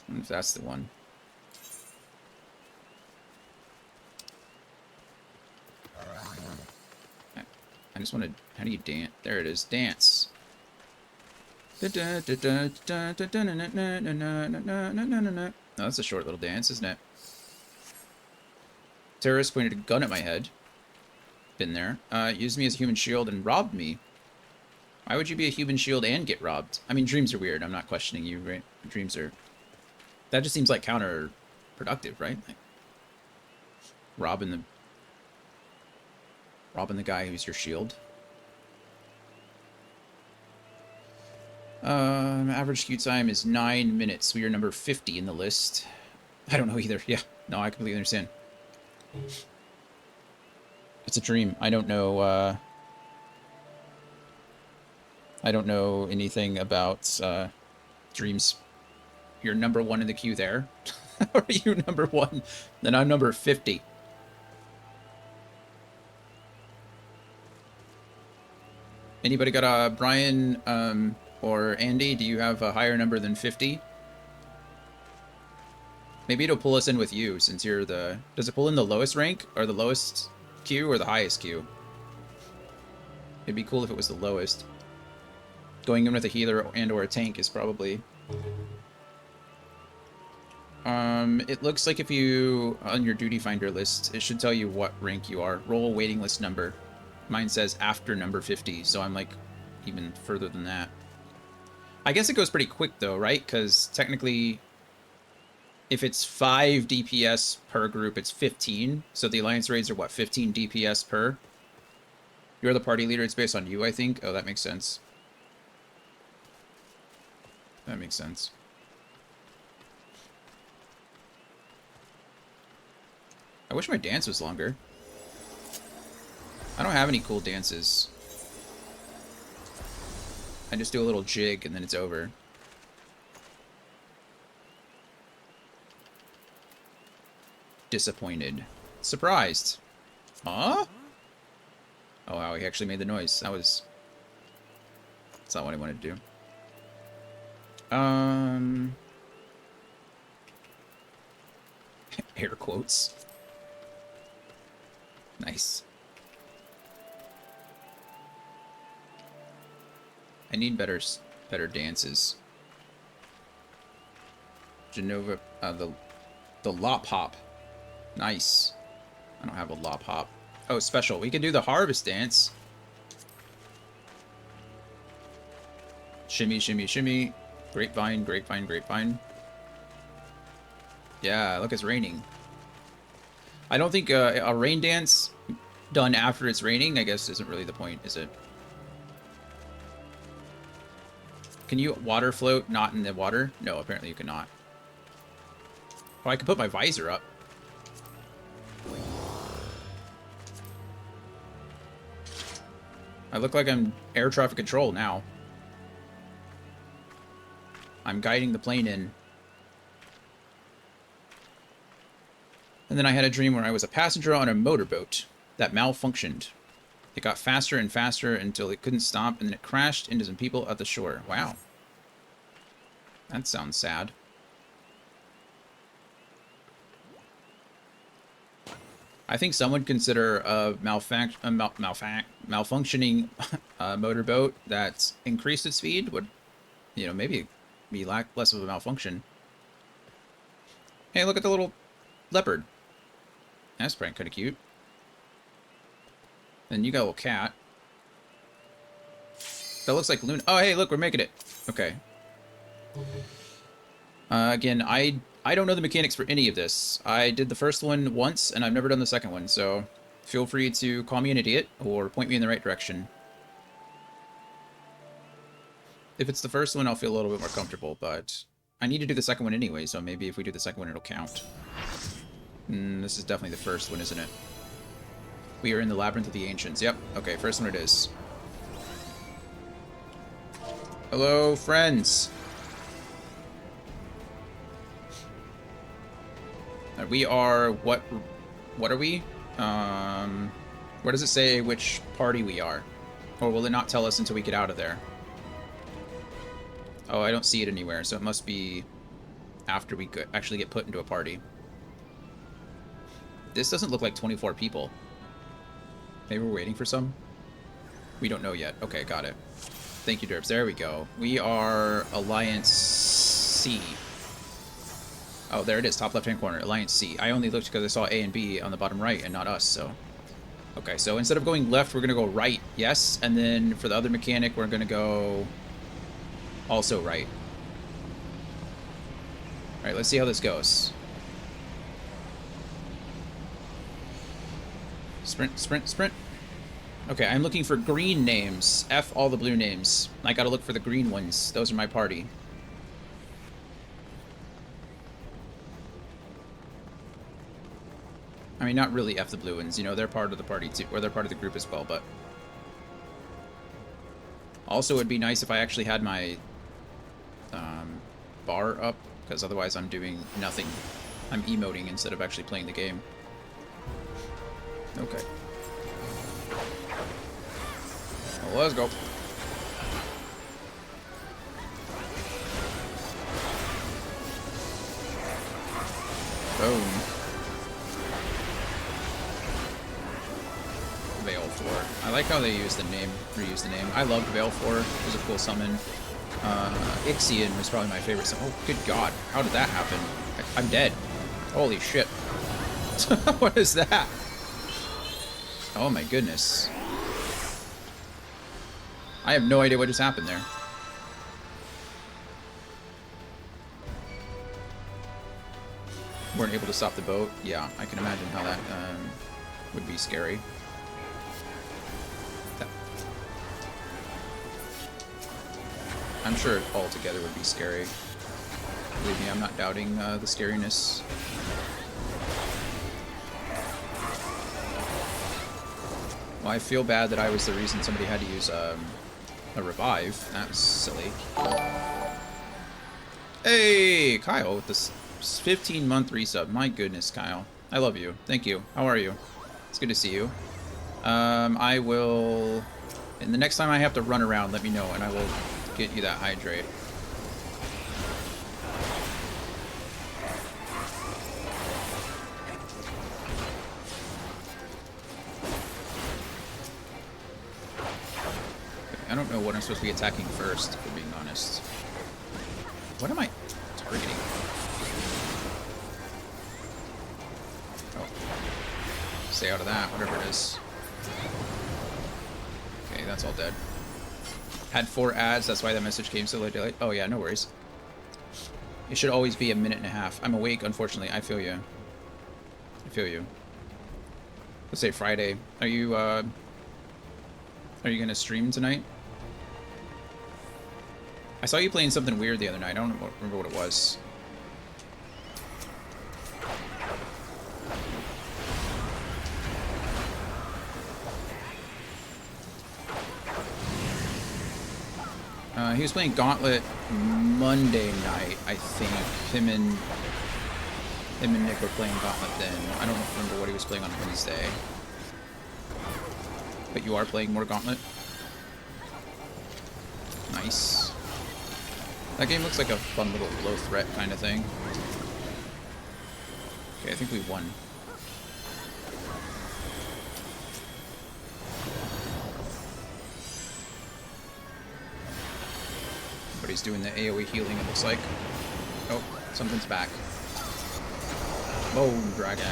know if that's the one. I just want to. How do you dance? There it is. Dance. No, that's a short little dance, isn't it? Terrorist pointed a gun at my head. Been there. Used me as a human shield and robbed me. Why would you be a human shield and get robbed? I mean, dreams are weird. I'm not questioning you, right? Dreams are... That just seems like counterproductive, right? Like, robbing the guy who's your shield. Average queue time is 9 minutes. We are number 50 in the list. I don't know either. Yeah, no, I completely understand. It's a dream. I don't know anything about dreams. You're number 1 in the queue there. Are you number 1? Then I'm number 50. Anybody got a Brian or Andy? Do you have a higher number than 50? Maybe it'll pull us in with you, since you're the... Does it pull in the lowest rank, or the lowest queue, or the highest queue? It'd be cool if it was the lowest. Going in with a healer and or a tank is probably... It looks like if you... On your duty finder list, it should tell you what rank you are. Roll waiting list number. Mine says after number 50, so I'm like even further than that. I guess it goes pretty quick though, right? Because technically... If it's 5 DPS per group, it's 15. So the alliance raids are what, 15 DPS per? You're the party leader, it's based on you, I think. Oh, that makes sense. That makes sense. I wish my dance was longer. I don't have any cool dances. I just do a little jig and then it's over. Disappointed. Surprised. Huh? Oh wow, he actually made the noise. That's not what I wanted to do. Air quotes. Nice. I need better dances. Genova, the lop hop. Nice. I don't have a lop hop. Oh, special. We can do the harvest dance. Shimmy, shimmy, shimmy. Grapevine, grapevine, grapevine. Yeah, look, it's raining. I don't think a rain dance done after it's raining, I guess, isn't really the point, is it? Can you water float not in the water? No, apparently you cannot. Oh, I can put my visor up. I look like I'm air traffic control now. I'm guiding the plane in. And then I had a dream where I was a passenger on a motorboat that malfunctioned. It got faster and faster until it couldn't stop, and then it crashed into some people at the shore. Wow. That sounds sad. I think some would consider a malfunctioning motorboat that's increased its speed would you know, maybe be less of a malfunction. Hey, look at the little leopard. That's pretty kind of cute. Then you got a little cat. That looks like Luna. Oh, hey, look, we're making it. Okay. Again, I don't know the mechanics for any of this. I did the first one once, and I've never done the second one, so feel free to call me an idiot or point me in the right direction. If it's the first one, I'll feel a little bit more comfortable, but I need to do the second one anyway, so maybe if we do the second one, it'll count. This is definitely the first one, isn't it? We are in the Labyrinth of the Ancients. Yep. Okay, first one it is. Hello, friends. We are what are we? Where does it say which party we are? Or will it not tell us until we get out of there? Oh, I don't see it anywhere, so it must be after we actually get put into a party. This doesn't look like 24 people. Maybe we're waiting for some? We don't know yet. Okay, got it. Thank you, Derbs. There we go. We are Alliance C. Oh, there it is. Top left-hand corner. Alliance C. I only looked because I saw A and B on the bottom right and not us, so... Okay, so instead of going left, we're going to go right. Yes. And then for the other mechanic, we're going to go... also right. Alright, let's see how this goes. Sprint, sprint, sprint. Okay, I'm looking for green names. F all the blue names. I gotta look for the green ones. Those are my party. I mean, not really F the blue ones. You know, they're part of the party too. Or they're part of the group as well, but... Also, it'd be nice if I actually had my... bar up. Because otherwise I'm doing nothing. I'm emoting instead of actually playing the game. Okay. Well, let's go. Boom. Baleful. I like how they use the name, reuse the name. I loved Baleful. It was a cool summon. Ixion was probably my favorite summon. Oh, good God. How did that happen? I'm dead. Holy shit. What is that? Oh my goodness. I have no idea what just happened there. Weren't able to stop the boat. Yeah, I can imagine how that would be scary. I'm sure it all together would be scary. Believe me, I'm not doubting the scariness. Well, I feel bad that I was the reason somebody had to use a revive. That was silly. Hey, Kyle with this 15-month resub. My goodness, Kyle. I love you. Thank you. How are you? It's good to see you. I will... And the next time I have to run around, let me know, and I will get you that hydrate. I don't know what I'm supposed to be attacking first, if we're being honest. What am I targeting? Oh. Stay out of that, whatever it is. Okay, that's all dead. Had 4 ads, that's why that message came so late. Oh yeah, no worries. It should always be a minute and a half. I'm awake, unfortunately. I feel you. I feel you. Let's say Friday. Are you gonna stream tonight? I saw you playing something weird the other night. I don't remember what it was. He was playing Gauntlet Monday night, I think. Him and Nick were playing Gauntlet then. I don't remember what he was playing on Wednesday. But you are playing more Gauntlet? Nice. That game looks like a fun little low threat kind of thing. Okay, I think we won. Nobody he's doing the AoE healing, it looks like. Oh, something's back. Boom, dragon.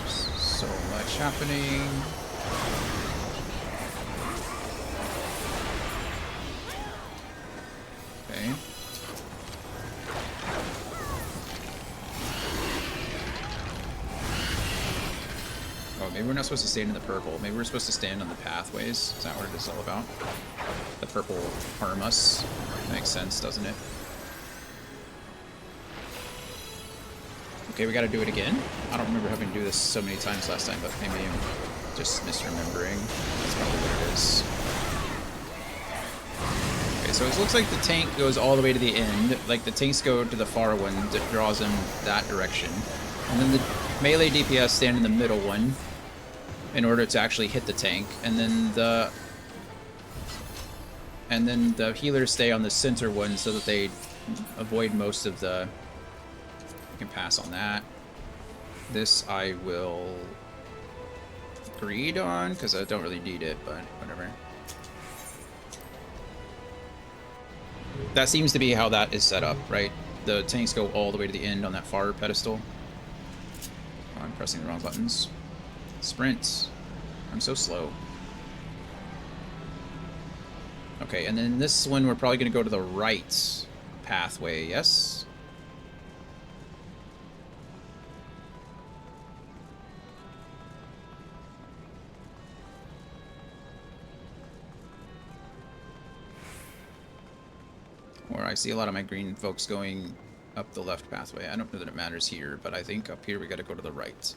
So much happening. Okay. Oh, maybe we're not supposed to stand in the purple. Maybe we're supposed to stand on the pathways. Is that what it is all about? The purple harm us. Makes sense, doesn't it? Okay, we gotta do it again. I don't remember having to do this so many times last time, but maybe I'm just misremembering. That's probably what it is. Okay, so it looks like the tank goes all the way to the end. Like, the tanks go to the far one that draws them that direction. And then the melee DPS stand in the middle one in order to actually hit the tank. And then the healers stay on the center one so that they avoid most of the... I can pass on that. This I will agreed on, because I don't really need it, but whatever. That seems to be how that is set up, right? The tanks go all the way to the end on that far pedestal. Oh, I'm pressing the wrong buttons. Sprint. I'm so slow. Okay, and then this one we're probably going to go to the right pathway, yes? Or I see a lot of my green folks going up the left pathway. I don't know that it matters here, but I think up here we gotta go to the right.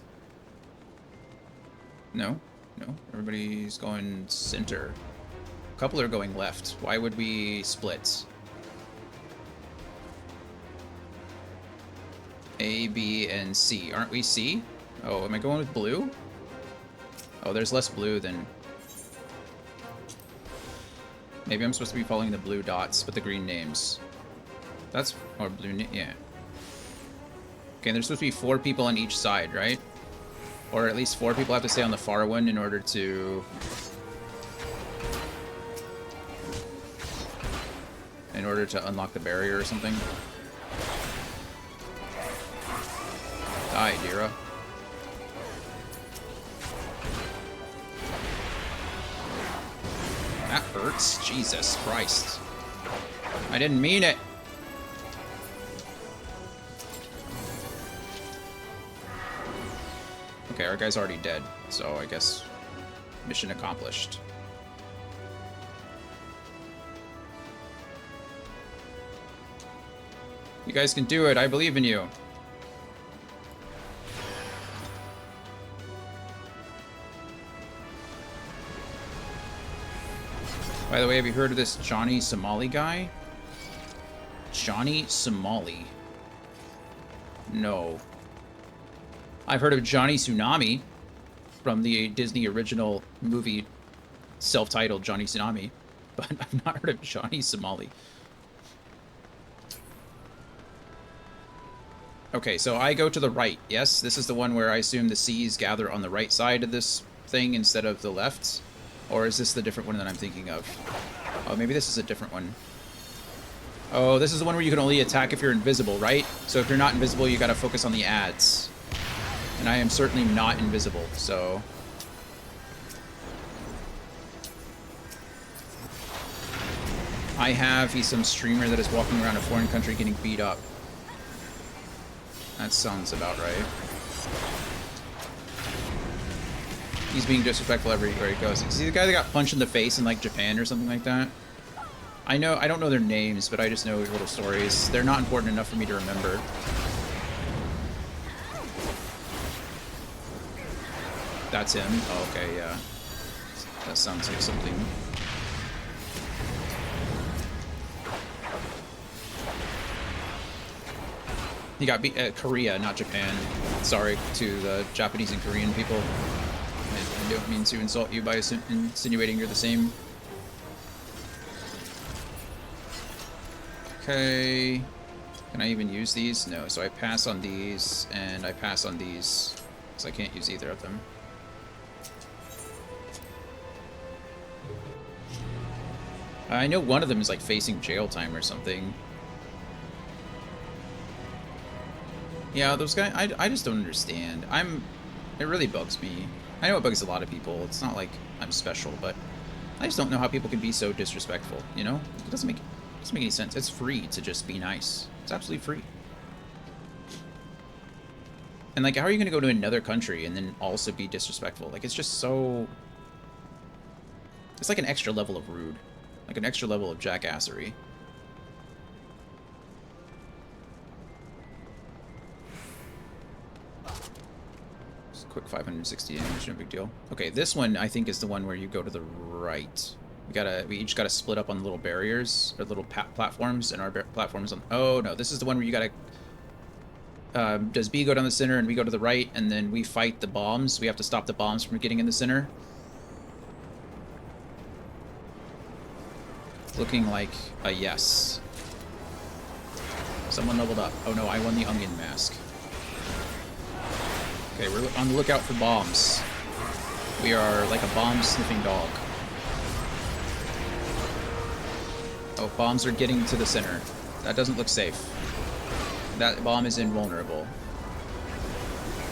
No? No? Everybody's going center. A couple are going left. Why would we split? A, B, and C. Aren't we C? Oh, am I going with blue? Oh, there's less blue than... Maybe I'm supposed to be following the blue dots, but the green names. That's... Or blue... Yeah. Okay, there's supposed to be 4 people on each side, right? Or at least 4 people have to stay on the far one in order to... unlock the barrier or something. Die, Dira. That hurts. Jesus Christ. I didn't mean it. Okay, our guy's already dead, so I guess mission accomplished. You guys can do it. I believe in you. By the way, have you heard of this Johnny Somali guy? Johnny Somali. No. I've heard of Johnny Tsunami from the Disney original movie self-titled Johnny Tsunami, but I've not heard of Johnny Somali. Okay, so I go to the right, yes? This is the one where I assume the C's gather on the right side of this thing instead of the left? Or is this the different one that I'm thinking of? Oh, maybe this is a different one. Oh, this is the one where you can only attack if you're invisible, right? So if you're not invisible, you gotta focus on the ads. And I am certainly not invisible, so... He's some streamer that is walking around a foreign country getting beat up. That sounds about right. He's being disrespectful everywhere he goes. Is he the guy that got punched in the face in, like, Japan or something like that? I don't know their names, but I just know little stories. They're not important enough for me to remember. That's him? Oh, okay, yeah. That sounds like something. He got beat at Korea, not Japan. Sorry to the Japanese and Korean people. I don't mean to insult you by insinuating you're the same. Okay. Can I even use these? No, so I pass on these, and I pass on these, because I can't use either of them. I know one of them is like facing jail time or something. Yeah, those guys, I just don't understand. It really bugs me. I know it bugs a lot of people. It's not like I'm special, but I just don't know how people can be so disrespectful, you know? It doesn't make any sense. It's free to just be nice. It's absolutely free. And like, how are you gonna go to another country and then also be disrespectful? Like, it's just so... It's like an extra level of rude. Like an extra level of jackassery. Just a quick 560 damage, no big deal. Okay, this one I think is the one where you go to the right. We each gotta split up on little barriers, or little platforms, and our platforms on... Oh, no, this is the one where you gotta... does B go down the center and we go to the right, and then we fight the bombs? We have to stop the bombs from getting in the center? Looking like a yes. Someone leveled up. Oh no, I won the onion mask. Okay, we're on the lookout for bombs. We are like a bomb-sniffing dog. Oh, bombs are getting to the center. That doesn't look safe. That bomb is invulnerable.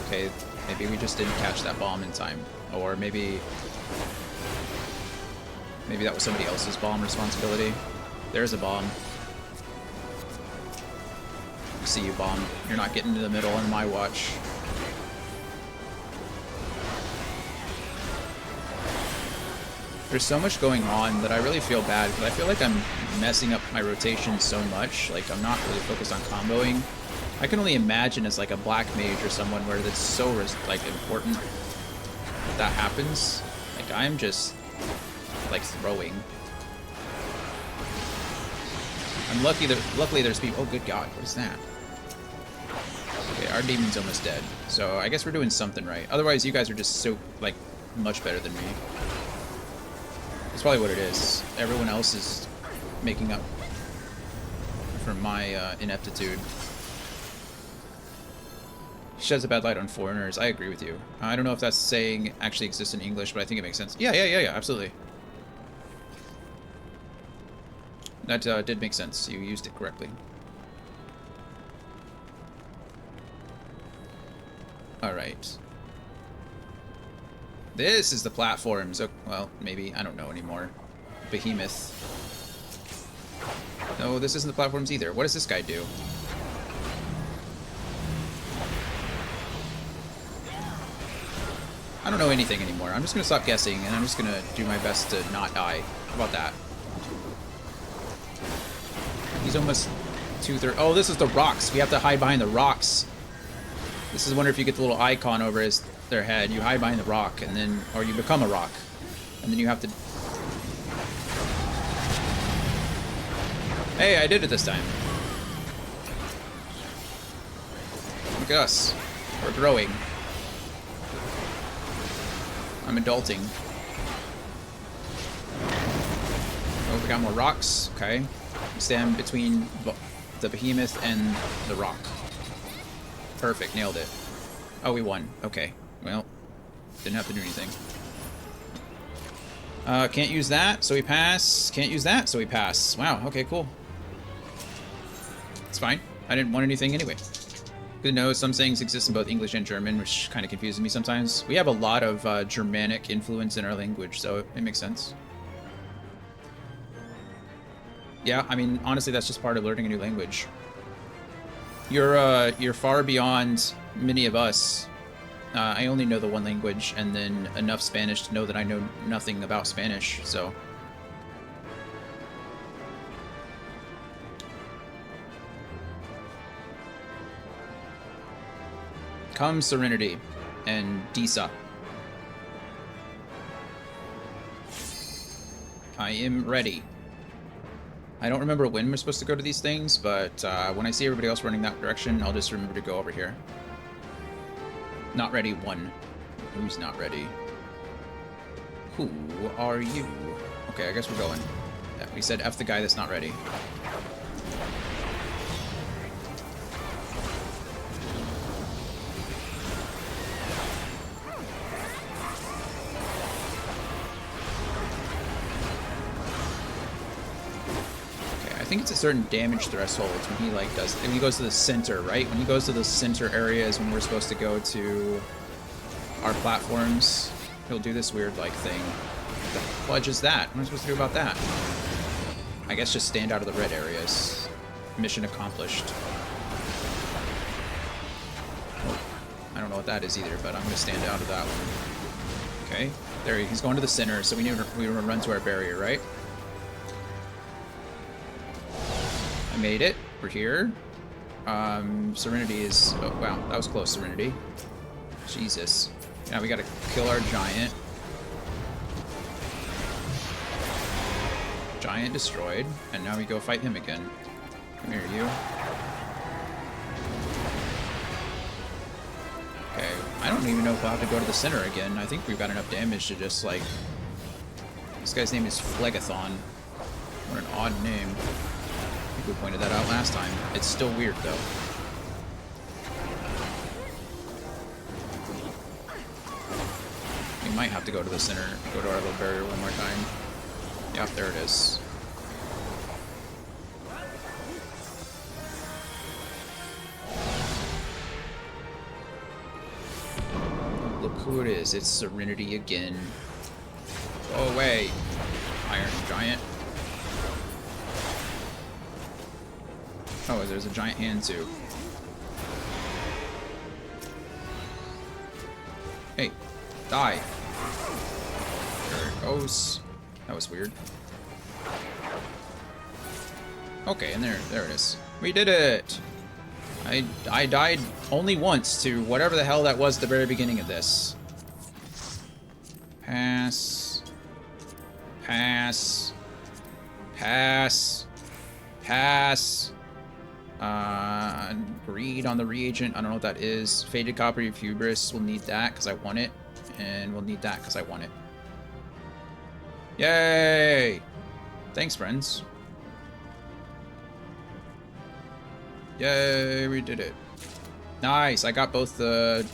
Okay, maybe we just didn't catch that bomb in time. Or maybe that was somebody else's bomb responsibility. There's a bomb. I see you, bomb. You're not getting to the middle on my watch. There's so much going on that I really feel bad, because I feel like I'm messing up my rotation so much. Like, I'm not really focused on comboing. I can only imagine as like a black mage or someone where that's so like important that happens. Like, I'm just like throwing. I'm luckily there's people. Oh, good God, what is that? Okay, our demon's almost dead. So I guess we're doing something right. Otherwise, you guys are just so like much better than me. That's probably what it is. Everyone else is making up for my ineptitude. Sheds a bad light on foreigners. I agree with you. I don't know if that saying actually exists in English, but I think it makes sense. Yeah, absolutely. That did make sense. You used it correctly. Alright. This is the platforms. Oh, well, maybe. I don't know anymore. Behemoth. No, this isn't the platforms either. What does this guy do? I don't know anything anymore. I'm just going to stop guessing, and I'm just going to do my best to not die. How about that? He's almost 2/3. Oh, this is the rocks. We have to hide behind the rocks. This is, I wonder if you get the little icon over their head. You hide behind the rock, and then, or you become a rock. And then you have to... Hey, I did it this time. Look at us. We're growing. I'm adulting. Oh, we got more rocks. Okay. Stand between the behemoth and the rock. Perfect. Nailed it. Oh, we won. Okay. Well, didn't have to do anything. Can't use that, so we pass. Can't use that, so we pass. Wow. Okay, cool. It's fine. I didn't want anything anyway. Good to know some sayings exist in both English and German, which kind of confuses me sometimes. We have a lot of Germanic influence in our language, so it makes sense. Yeah, I mean, honestly, that's just part of learning a new language. You're far beyond many of us. I only know the one language, and then enough Spanish to know that I know nothing about Spanish, so... Come, Serenity, and Disa. I am ready. I don't remember when we're supposed to go to these things, but when I see everybody else running that direction, I'll just remember to go over here. Not ready, one. Who's not ready? Who are you? Okay, I guess we're going. Yeah, we said F the guy that's not ready. think it's a certain damage threshold when he like does, when he goes to the center, right? When he goes to the center areas when we're supposed to go to our platforms, he'll do this weird like thing. What the fudge is that? What am I supposed to do about that? I guess just stand out of the red areas. Mission accomplished. Oh, I don't know what that is either, but I'm gonna stand out of that one. Okay, there he's going to the center, so we need to run to our barrier, right? I made it. We're here. Serenity is... Oh, wow. That was close, Serenity. Jesus. Now we gotta kill our giant. Giant destroyed. And now we go fight him again. Come here, you. Okay. I don't even know if I'll have to go to the center again. I think we've got enough damage to just, like... This guy's name is Phlegathon. What an odd name. I think we pointed that out last time. It's still weird, though. We might have to go to the center, go to our little barrier one more time. Yeah, there it is. Look who it is. It's Serenity again. Go away, Iron Giant. Oh, there's a giant hand too. Hey, die. There it goes. That was weird. Okay, and there it is. We did it! I died only once to whatever the hell that was at the very beginning of this. Pass. Pass. Pass. Pass. Greed on the reagent. I don't know what that is. Faded copy of hubris. We'll need that because I want it. And we'll need that because I want it. Yay! Thanks, friends. Yay, we did it. Nice, I got both the...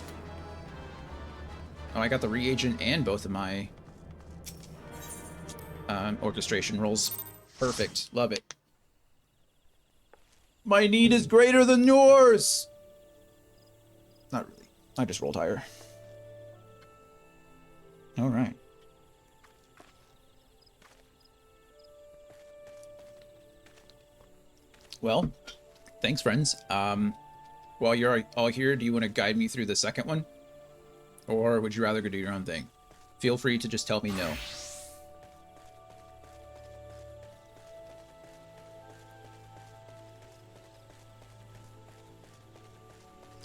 Oh, I got the reagent and both of my orchestration rolls. Perfect, love it. My need is greater than yours! Not really, I just rolled higher. Alright. Well, thanks, friends. While you're all here, do you want to guide me through the second one? Or would you rather go do your own thing? Feel free to just tell me no.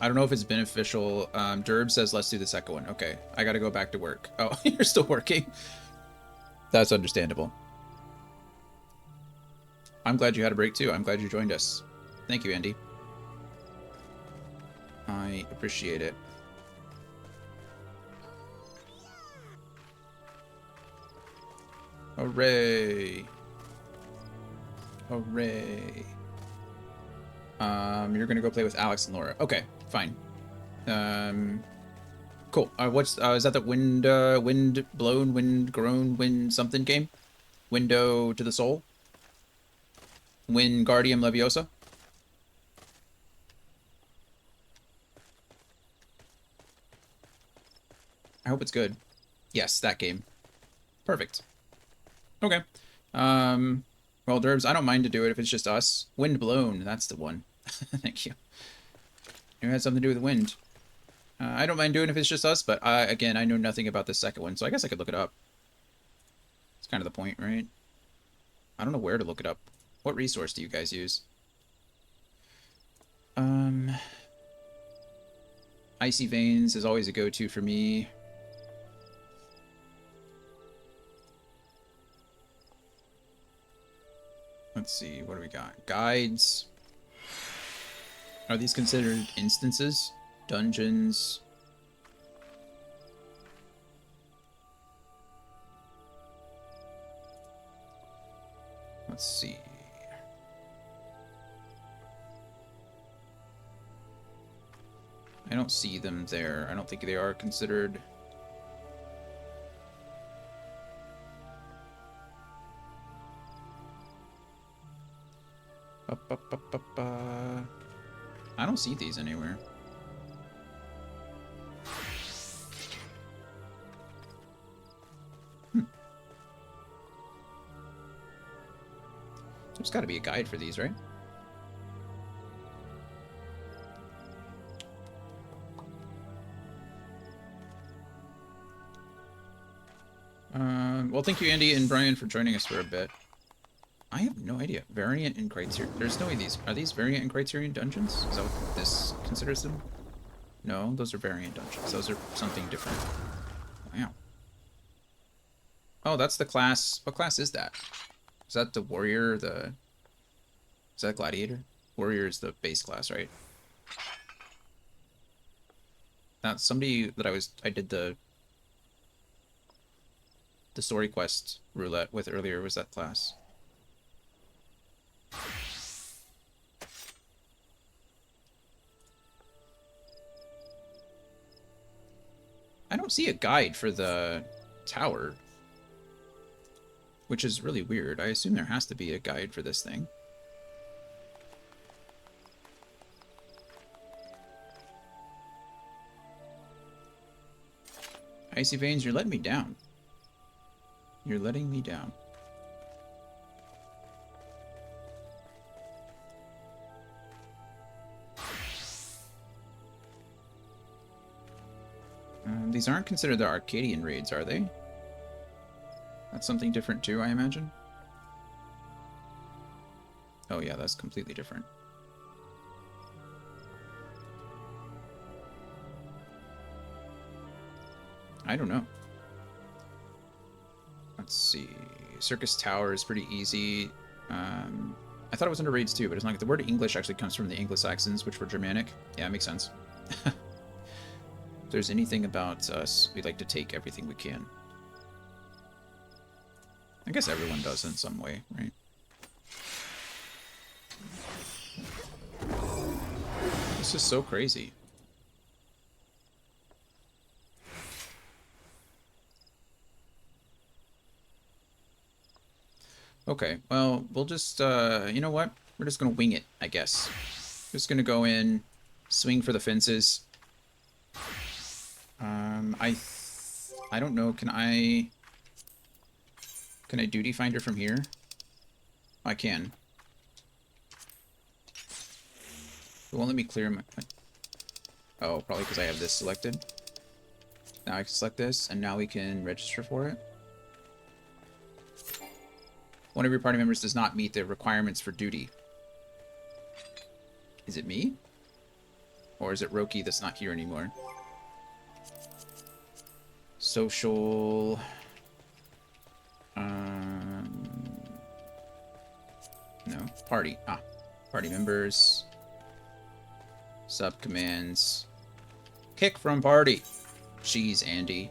I don't know if it's beneficial. Derb says, let's do the second one. Okay, I gotta go back to work. Oh, you're still working? That's understandable. I'm glad you had a break too. I'm glad you joined us. Thank you, Andy. I appreciate it. Hooray. Hooray. You're gonna go play with Alex and Laura. Okay, fine. Cool. What's is that the wind blown, wind grown, wind something game? Window to the Soul? Wingardium Leviosa? I hope it's good. Yes, that game. Perfect. Okay. Well, Derbs, I don't mind to do it if it's just us. Wind blown, that's the one. Thank you. It had something to do with wind. I don't mind doing it if it's just us, but again, I know nothing about the second one, so I guess I could look it up. It's kind of the point, right? I don't know where to look it up. What resource do you guys use? Icy Veins is always a go-to for me. Let's see, what do we got? Guides. Are these considered instances? Dungeons. Let's see. I don't see them there. I don't think they are considered. I don't see these anywhere. There's got to be a guide for these, right? Well, thank you, Andy and Brian, for joining us for a bit. I have no idea. Variant and Criterion. There's no way these... Are these Variant and Criterion dungeons? Is that what this considers them? No, those are Variant dungeons. Those are something different. Wow. Oh, that's the class. What class is that? Is that the Warrior, the... Is that Gladiator? Warrior is the base class, right? That's somebody that I did the story quest roulette with earlier was that class. I don't see a guide for the tower, which is really weird. I assume there has to be a guide for this thing. Icy Veins, you're letting me down. You're letting me down. These aren't considered the Arcadian raids, are they? That's something different too, I imagine. Oh yeah, that's completely different. I don't know. Let's see. Circus Tower is pretty easy. I thought it was under raids too, but it's not. The word English actually comes from the Anglo-Saxons, which were Germanic. Yeah, it makes sense. If there's anything about us, we like to take everything we can. I guess everyone does in some way, right? This is so crazy. Okay, well, we'll just, you know what? We're just gonna wing it, I guess. Just gonna go in, swing for the fences. I don't know, can I duty finder from here? I can. It won't let me clear my... Oh, probably because I have this selected. Now I can select this, and now we can register for it. One of your party members does not meet the requirements for duty. Is it me? Or is it Roki that's not here anymore? Social... No. Party. Ah. Party members. Subcommands. Kick from party. Jeez, Andy.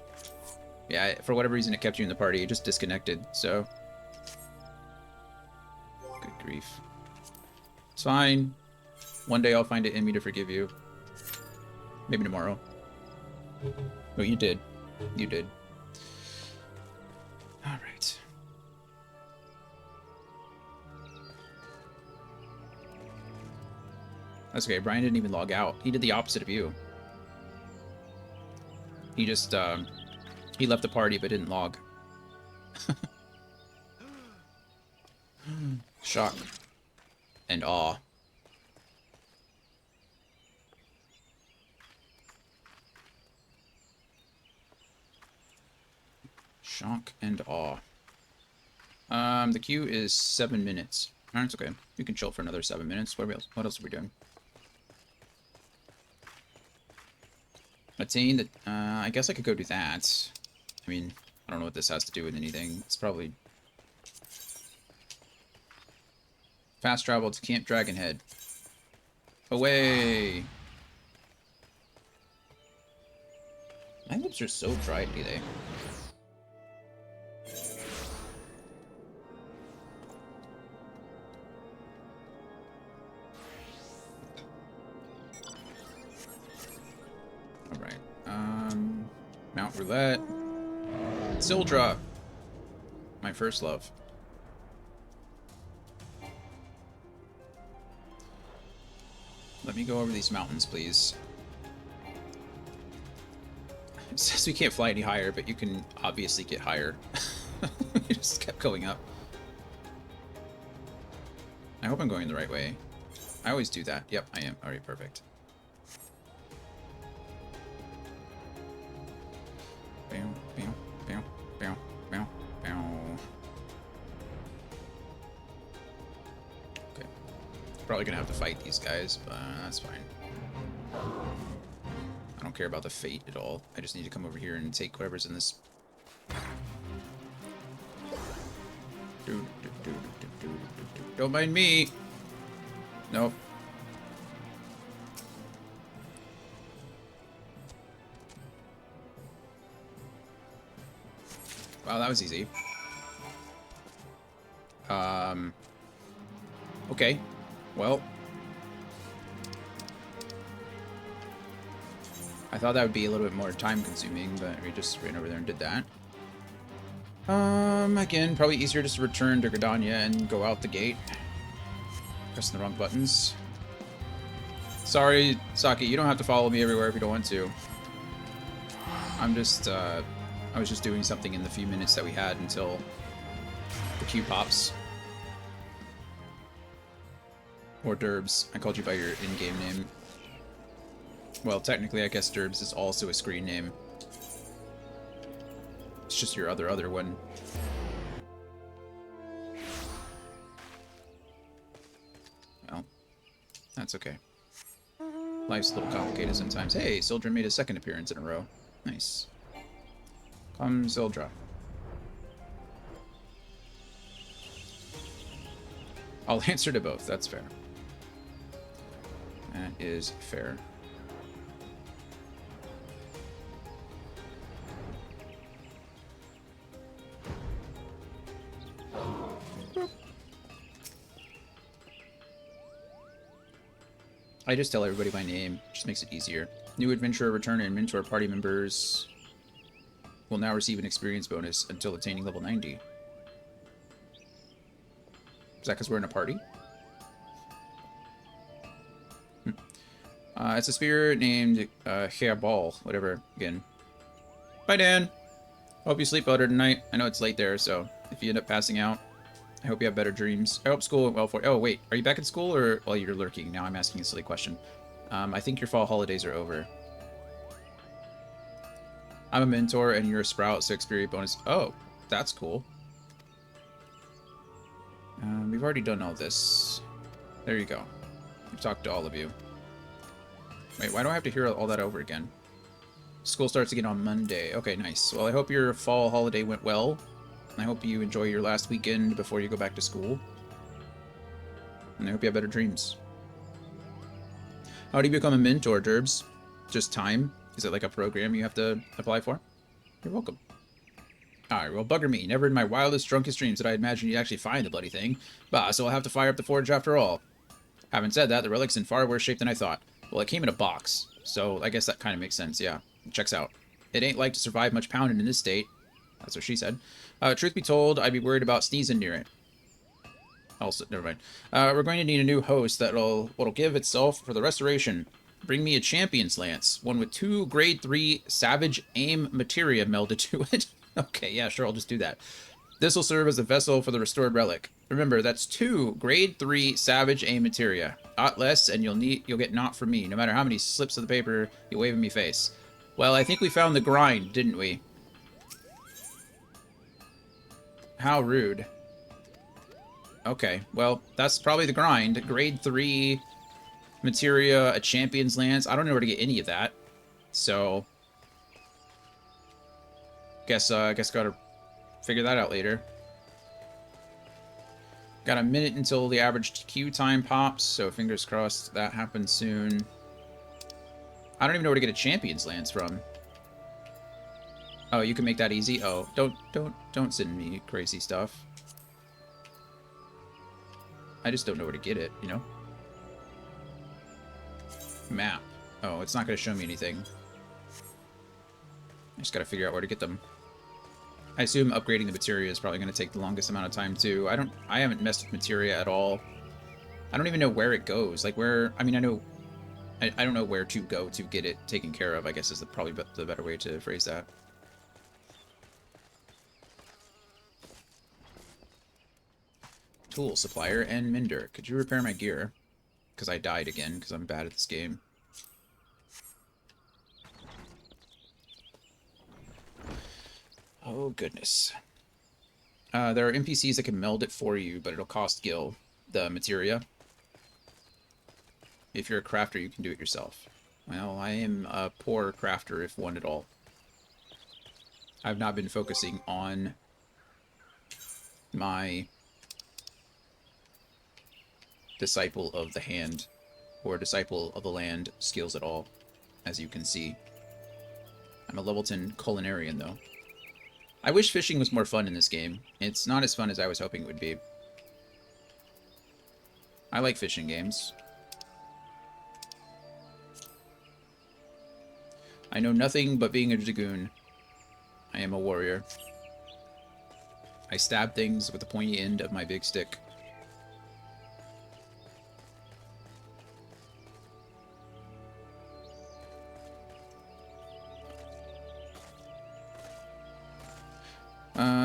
Yeah, for whatever reason it kept you in the party. It just disconnected, so... Good grief. It's fine. One day I'll find it in me to forgive you. Maybe tomorrow. Oh, you did. You did. Alright. That's okay. Brian didn't even log out. He did the opposite of you. He just, he left the party but didn't log. Shock. And awe. Shock and awe. The queue is 7 minutes. Alright, it's okay. We can chill for another 7 minutes. What else are we doing? Attain that, I guess I could go do that. I mean, I don't know what this has to do with anything. It's probably... Fast travel to Camp Dragonhead. Away! My lips are so dry today. Alright. Mount Roulette. Sildra! My first love. Let me go over these mountains, please. It says we can't fly any higher, but you can obviously get higher. You just kept going up. I hope I'm going the right way. I always do that. Yep, I am. Alright, perfect. Bow, bow, bow, bow, bow, bow. Okay. Probably gonna have to fight these guys, but that's fine. I don't care about the fate at all. I just need to come over here and take whatever's in this. Don't mind me. Nope. Wow, that was easy. Okay. Well. I thought that would be a little bit more time consuming, but we just ran over there and did that. Again, probably easier just to return to Gridania and go out the gate. Pressing the wrong buttons. Sorry, Saki, you don't have to follow me everywhere if you don't want to. I'm just, I was just doing something in the few minutes that we had until the queue pops. Or Derbs. I called you by your in-game name. Well, technically, I guess Derbs is also a screen name. It's just your other one. Well, that's okay. Life's a little complicated sometimes. Hey, Sildra made a second appearance in a row. Nice. Come, Sildra. I'll answer to both. That's fair. That is fair. I just tell everybody my name. Just makes it easier. New adventurer, return, and mentor party members will now receive an experience bonus until attaining level 90. Is that because we're in a party? It's a spirit named Hairball, whatever, again. Bye, Dan. Hope you sleep better tonight. I know it's late there, so if you end up passing out, I hope you have better dreams. I hope school went well for you. Oh, wait. Are you back in school, or while you're lurking? Now I'm asking a silly question. I think your fall holidays are over. I'm a mentor, and you're a sprout, so experience bonus. Oh, that's cool. We've already done all this. There you go. We've talked to all of you. Wait, why do I have to hear all that over again? School starts again on Monday. Okay, nice. Well, I hope your fall holiday went well. I hope you enjoy your last weekend before you go back to school. And I hope you have better dreams. How do you become a mentor, Derbs? Just time? Is it like a program you have to apply for? You're welcome. Alright, well, bugger me. Never in my wildest, drunkest dreams did I imagine you'd actually find the bloody thing. Bah, so I'll have to fire up the forge after all. Having said that, the relic's in far worse shape than I thought. Well, it came in a box, so I guess that kind of makes sense, yeah. It checks out. It ain't like to survive much pounding in this state. That's what she said. Truth be told, I'd be worried about sneezing near it. Also, never mind. We're going to need a new host what'll give itself for the restoration. Bring me a champion's lance, one with 2 grade 3 savage aim materia melded to it. Okay, yeah, sure, I'll just do that. This will serve as a vessel for the restored relic. Remember, that's 2 grade 3 savage aim materia. Not less, and you'll get naught from me, no matter how many slips of the paper you wave in me face. Well, I think we found the grind, didn't we? How rude. Okay, well, that's probably the grind. Grade 3 materia, a champion's lance. I don't know where to get any of that. So guess gotta figure that out later. Got a minute until the average queue time pops, so fingers crossed that happens soon. I don't even know where to get a champion's lance from. Oh, you can make that easy? Oh, don't send me crazy stuff. I just don't know where to get it, you know? Map. Oh, it's not going to show me anything. I just got to figure out where to get them. I assume upgrading the materia is probably going to take the longest amount of time, too. I haven't messed with materia at all. I don't even know where it goes. Like, where... I mean, I know I don't know where to go to get it taken care of, I guess is probably the better way to phrase that. Tool supplier and mender. Could you repair my gear? Because I died again, because I'm bad at this game. Oh, goodness. There are NPCs that can meld it for you, but it'll cost Gil, the materia. If you're a crafter, you can do it yourself. Well, I am a poor crafter, if one at all. I've not been focusing on my Disciple of the Hand or Disciple of the Land skills at all, as you can see. I'm a level 10 culinarian, though. I wish fishing was more fun in this game. It's not as fun as I was hoping it would be. I like fishing games. I know nothing but being a Dragoon. I am a warrior. I stab things with the pointy end of my big stick.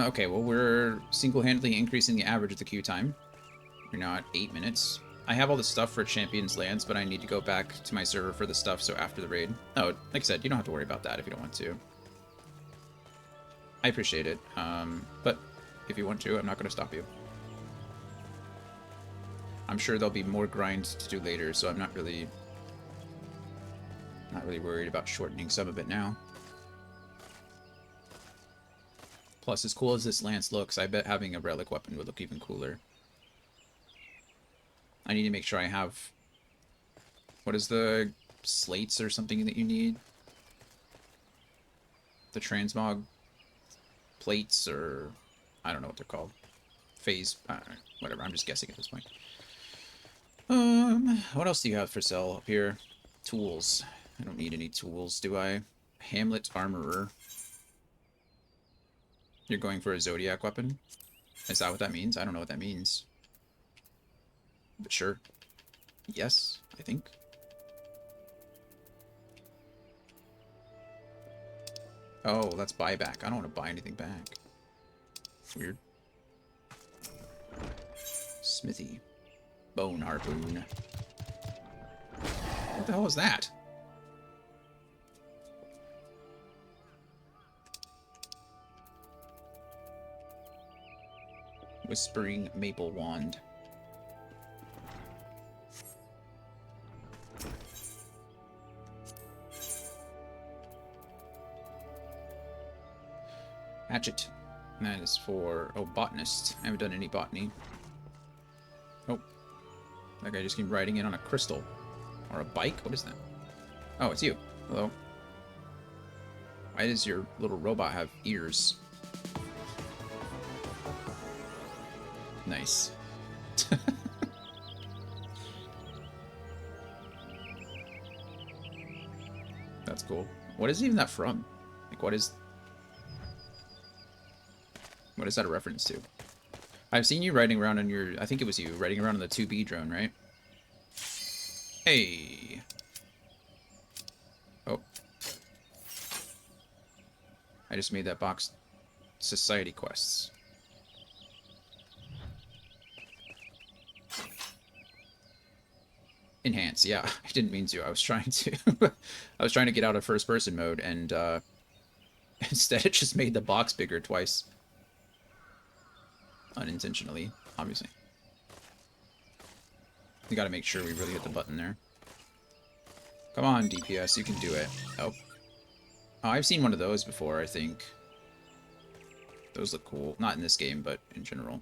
Okay, well, we're single-handedly increasing the average of the queue time. We're now at 8 minutes. I have all the stuff for Champions Lands, but I need to go back to my server for the stuff, so after the raid. Oh, like I said, you don't have to worry about that if you don't want to. I appreciate it, but if you want to, I'm not going to stop you. I'm sure there'll be more grind to do later, so I'm not really worried about shortening some of it now. Plus, as cool as this lance looks, I bet having a relic weapon would look even cooler. I need to make sure I have... What is the slates or something that you need? The transmog plates, or... I don't know what they're called. Phase... whatever, I'm just guessing at this point. What else do you have for sale up here? Tools. I don't need any tools, do I? Hamlet Armorer. You're going for a Zodiac weapon? Is that what that means? I don't know what that means. But sure. Yes, I think. Oh, that's buyback. I don't want to buy anything back. Weird. Smithy. Bone harpoon. What the hell is that? Whispering Maple Wand. Hatchet. And that is for... Oh, botanist. I haven't done any botany. Oh. That guy just came riding in on a crystal. Or a bike? What is that? Oh, it's you. Hello. Why does your little robot have ears? Nice. That's cool. What is even that from? Like, what is that a reference to? I've seen you riding around on your... I think it was you, riding around on the 2B drone, right? Hey! Oh. I just made that box society quests. Enhance, yeah. I didn't mean to. I was trying to... I was trying to get out of first-person mode, and instead it just made the box bigger twice. Unintentionally, obviously. We gotta make sure we really hit the button there. Come on, DPS, you can do it. Oh. Oh, I've seen one of those before, I think. Those look cool. Not in this game, but in general.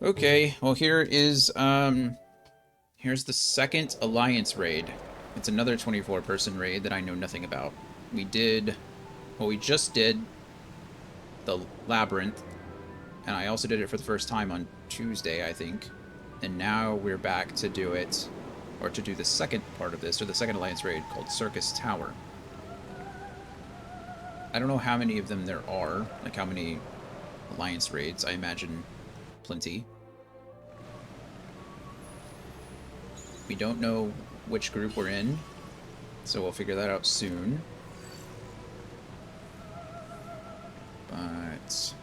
Okay, well here is, here's the second Alliance raid. It's another 24-person raid that I know nothing about. We did, well, we just did the Labyrinth, and I also did it for the first time on Tuesday, I think. And now we're back to do it, or to do the second part of this, or the second Alliance raid, called Circus Tower. I don't know how many of them there are, like how many Alliance raids. I imagine plenty. We don't know which group we're in, so we'll figure that out soon. But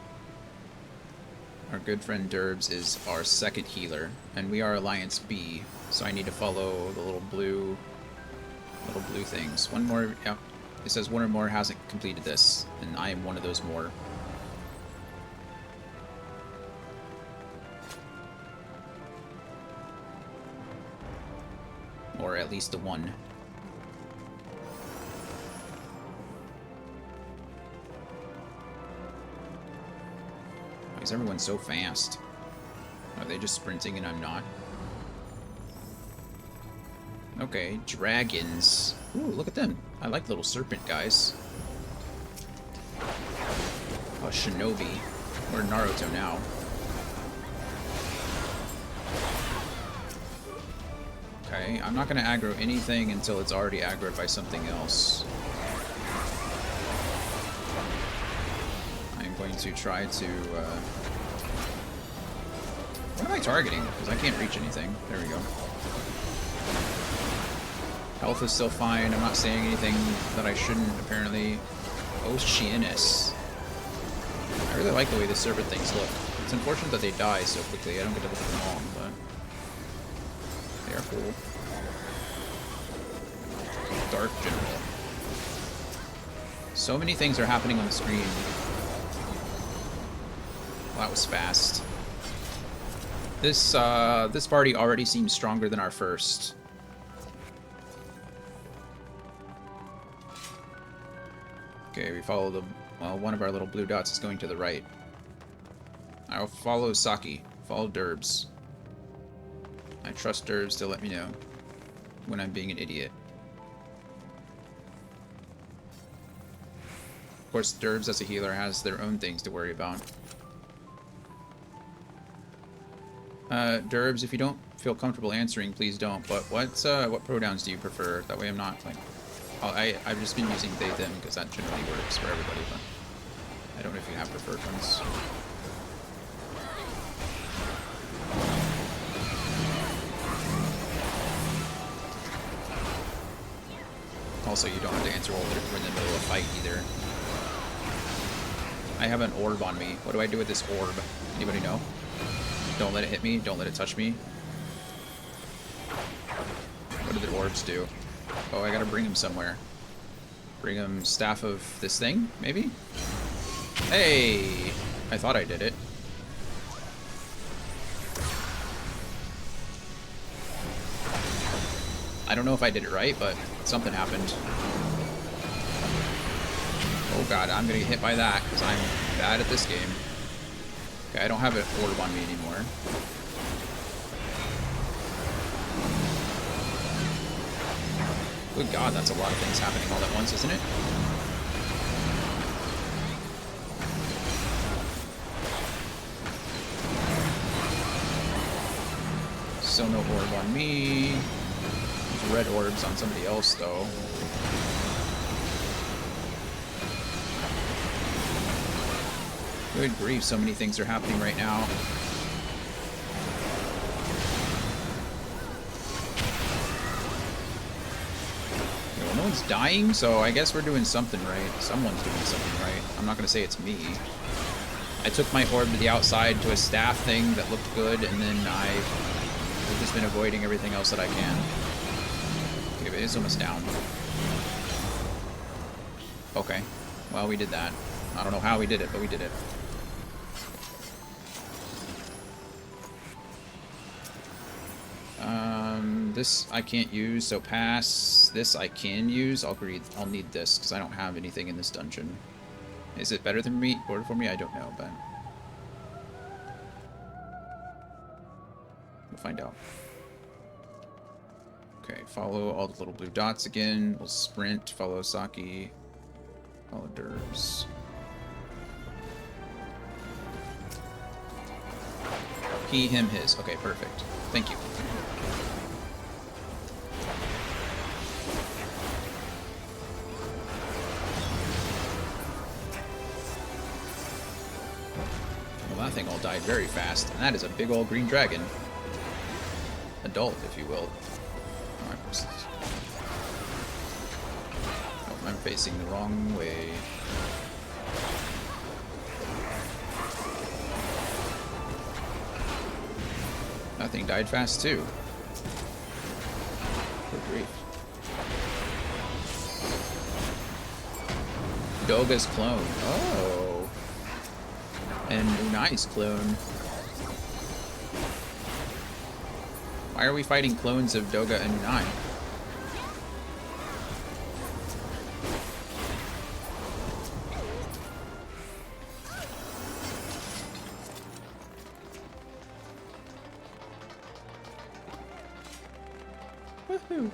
our good friend Derbs is our second healer, and we are Alliance B, so I need to follow the little blue things. One more, yeah, it says one or more hasn't completed this, and I am one of those more. Or at least the one. Why is everyone so fast? Are they just sprinting and I'm not? Okay, dragons. Ooh, look at them. I like little serpent guys. Oh, shinobi. We're Naruto now. Okay, I'm not going to aggro anything until it's already aggroed by something else. I'm going to try to... What am I targeting? Because I can't reach anything. There we go. Health is still fine. I'm not saying anything that I shouldn't, apparently. Oceanus. I really like the way the serpent things look. It's unfortunate that they die so quickly. I don't get to look at them long, but... they are cool. Dark General. So many things are happening on the screen. Well, that was fast. This party already seems stronger than our first. Okay, we follow the... well, one of our little blue dots is going to the right. I'll follow Saki. Follow Derbs. I trust Derbs to let me know when I'm being an idiot. Of course, Derbs as a healer has their own things to worry about. Derbs, if you don't feel comfortable answering, please don't. But what pronouns do you prefer? That way I'm not, like... I've just been using they, them, because that generally works for everybody, but... I don't know if you have preferred ones. Also, you don't have to answer while we're in the middle of a fight, either. I have an orb on me. What do I do with this orb? Anybody know? Don't let it hit me. Don't let it touch me. What do the orbs do? Oh, I gotta bring him somewhere. Bring him staff of this thing, maybe? Hey! I thought I did it. I don't know if I did it right, but something happened. Oh god, I'm gonna get hit by that, because I'm bad at this game. Okay, I don't have an orb on me anymore. Good god, that's a lot of things happening all at once, isn't it? So no orb on me. There's red orbs on somebody else, though. Good grief, so many things are happening right now. No one's dying, so I guess we're doing something right. Someone's doing something right. I'm not going to say it's me. I took my orb to the outside to a staff thing that looked good, and then I've just been avoiding everything else that I can. Okay, but it's almost down. Okay. Well, we did that. I don't know how we did it, but we did it. This I can't use, so pass. This I can use. I'll need this, because I don't have anything in this dungeon. Is it better than me? Or for me? I don't know, but... we'll find out. Okay, follow all the little blue dots again. We'll sprint, follow Saki, follow Derbs. He, him, his. Okay, perfect. Thank you. Well, that thing all died very fast, and that is a big old green dragon. Adult, if you will. Oh, I'm facing the wrong way. That thing died fast too. Good grief. Doga's clone. Oh. And Unai's clone. Why are we fighting clones of Doga and Unai? Woohoo!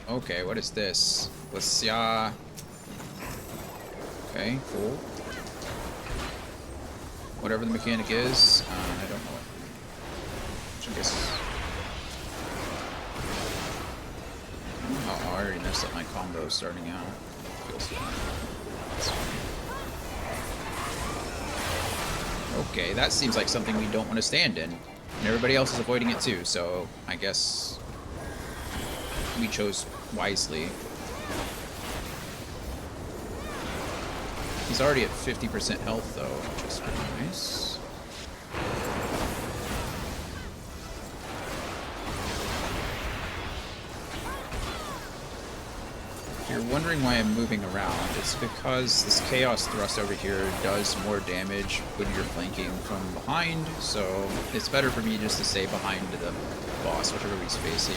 Okay, what is this? Let's see. Okay, cool. Whatever the mechanic is, I don't know it. Which I guess. Oh, I already messed up my combo starting out. Feels fine. Okay, that seems like something we don't want to stand in. And everybody else is avoiding it too, so I guess we chose wisely. He's already at 50% health though, which is pretty nice. If you're wondering why I'm moving around, it's because this Chaos Thrust over here does more damage when you're flanking from behind, so it's better for me just to stay behind the boss, whichever he's facing.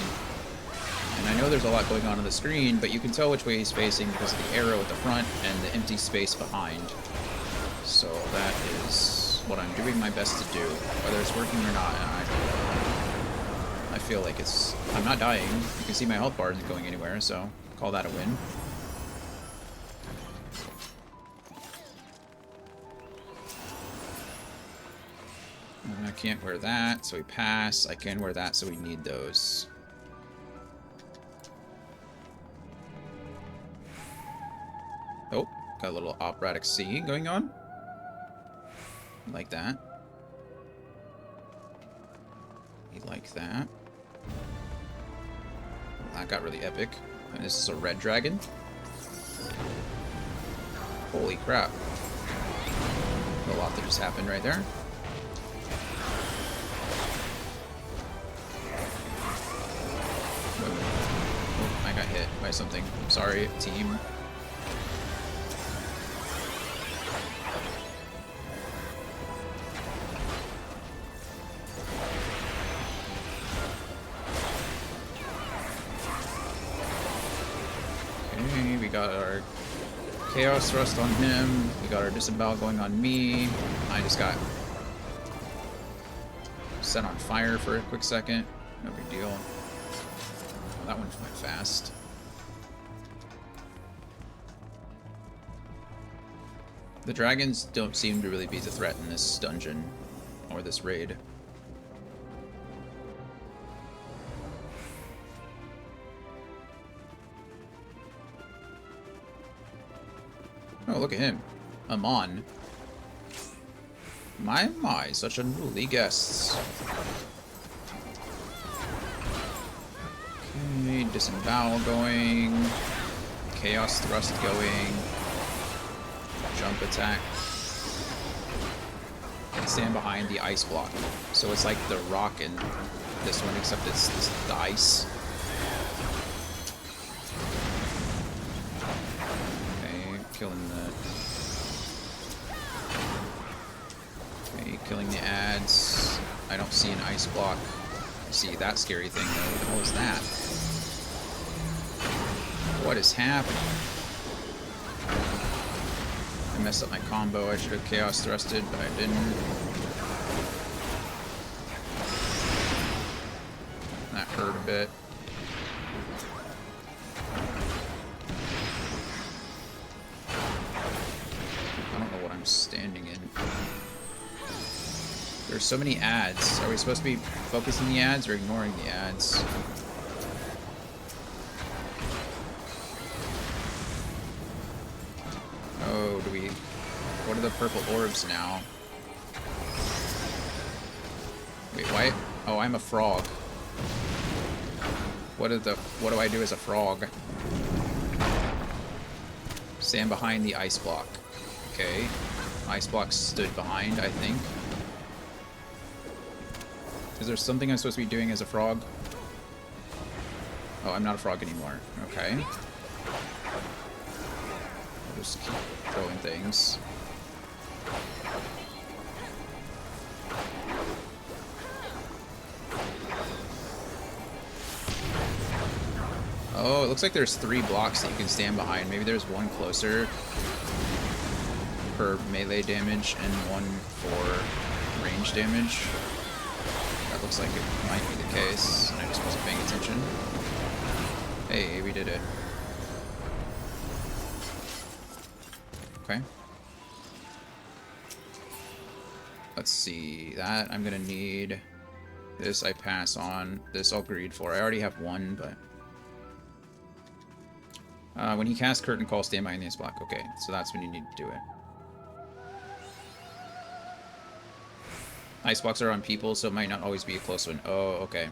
And I know there's a lot going on the screen, but you can tell which way he's facing because of the arrow at the front and the empty space behind. So that is what I'm doing my best to do. Whether it's working or not, I feel like it's... I'm not dying. You can see my health bar isn't going anywhere, so call that a win. And I can't wear that, so we pass. I can wear that, so we need those. Oh, got a little operatic C going on. Like that. You like that. That got really epic. And this is a red dragon. Holy crap. A lot that just happened right there. Oh, I got hit by something. I'm sorry, team. We got our Chaos Thrust on him. We got our Disembowel going on me. I just got set on fire for a quick second. No big deal. Oh, that one went fast. The dragons don't seem to really be the threat in this dungeon or this raid. Oh, look at him. Amon. My, such unruly guests. Okay, Disembowel going. Chaos Thrust going. Jump attack. And stand behind the ice block. So it's like the rock in this one, except it's the ice. Killing the... Okay, killing the ads. I don't see an ice block. I see that scary thing though. What the hell is that? What is happening? I messed up my combo. I should have Chaos Thrusted, but I didn't. That hurt a bit. Standing in. There's so many ads. Are we supposed to be focusing the ads or ignoring the ads? purple orbs now. Wait, why? Oh, I'm a frog. What do I do as a frog? Stand behind the ice block. Okay. Ice block stood behind, I think. Is there something I'm supposed to be doing as a frog? Oh, I'm not a frog anymore. Okay. I'll just keep throwing things. Oh, it looks like there's 3 blocks that you can stand behind. Maybe there's one closer for melee damage and one for range damage. That looks like it might be the case, and I just wasn't paying attention. Hey, we did it. Okay. Let's see. That I'm gonna need. This I pass on. This I'll greed for. I already have one, but... when he casts Curtain Call, stand behind the ice block. Okay, so that's when you need to do it. Ice blocks are on people, so it might not always be a close one. Oh, okay.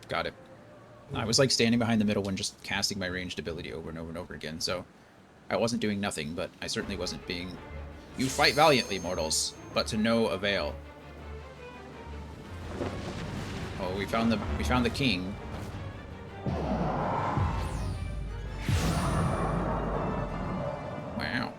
Got it. I was like standing behind the middle one, just casting my ranged ability over and over and over again, so I wasn't doing nothing, but I certainly wasn't being... You fight valiantly, mortals, but to no avail. Oh, we found the king. Wow.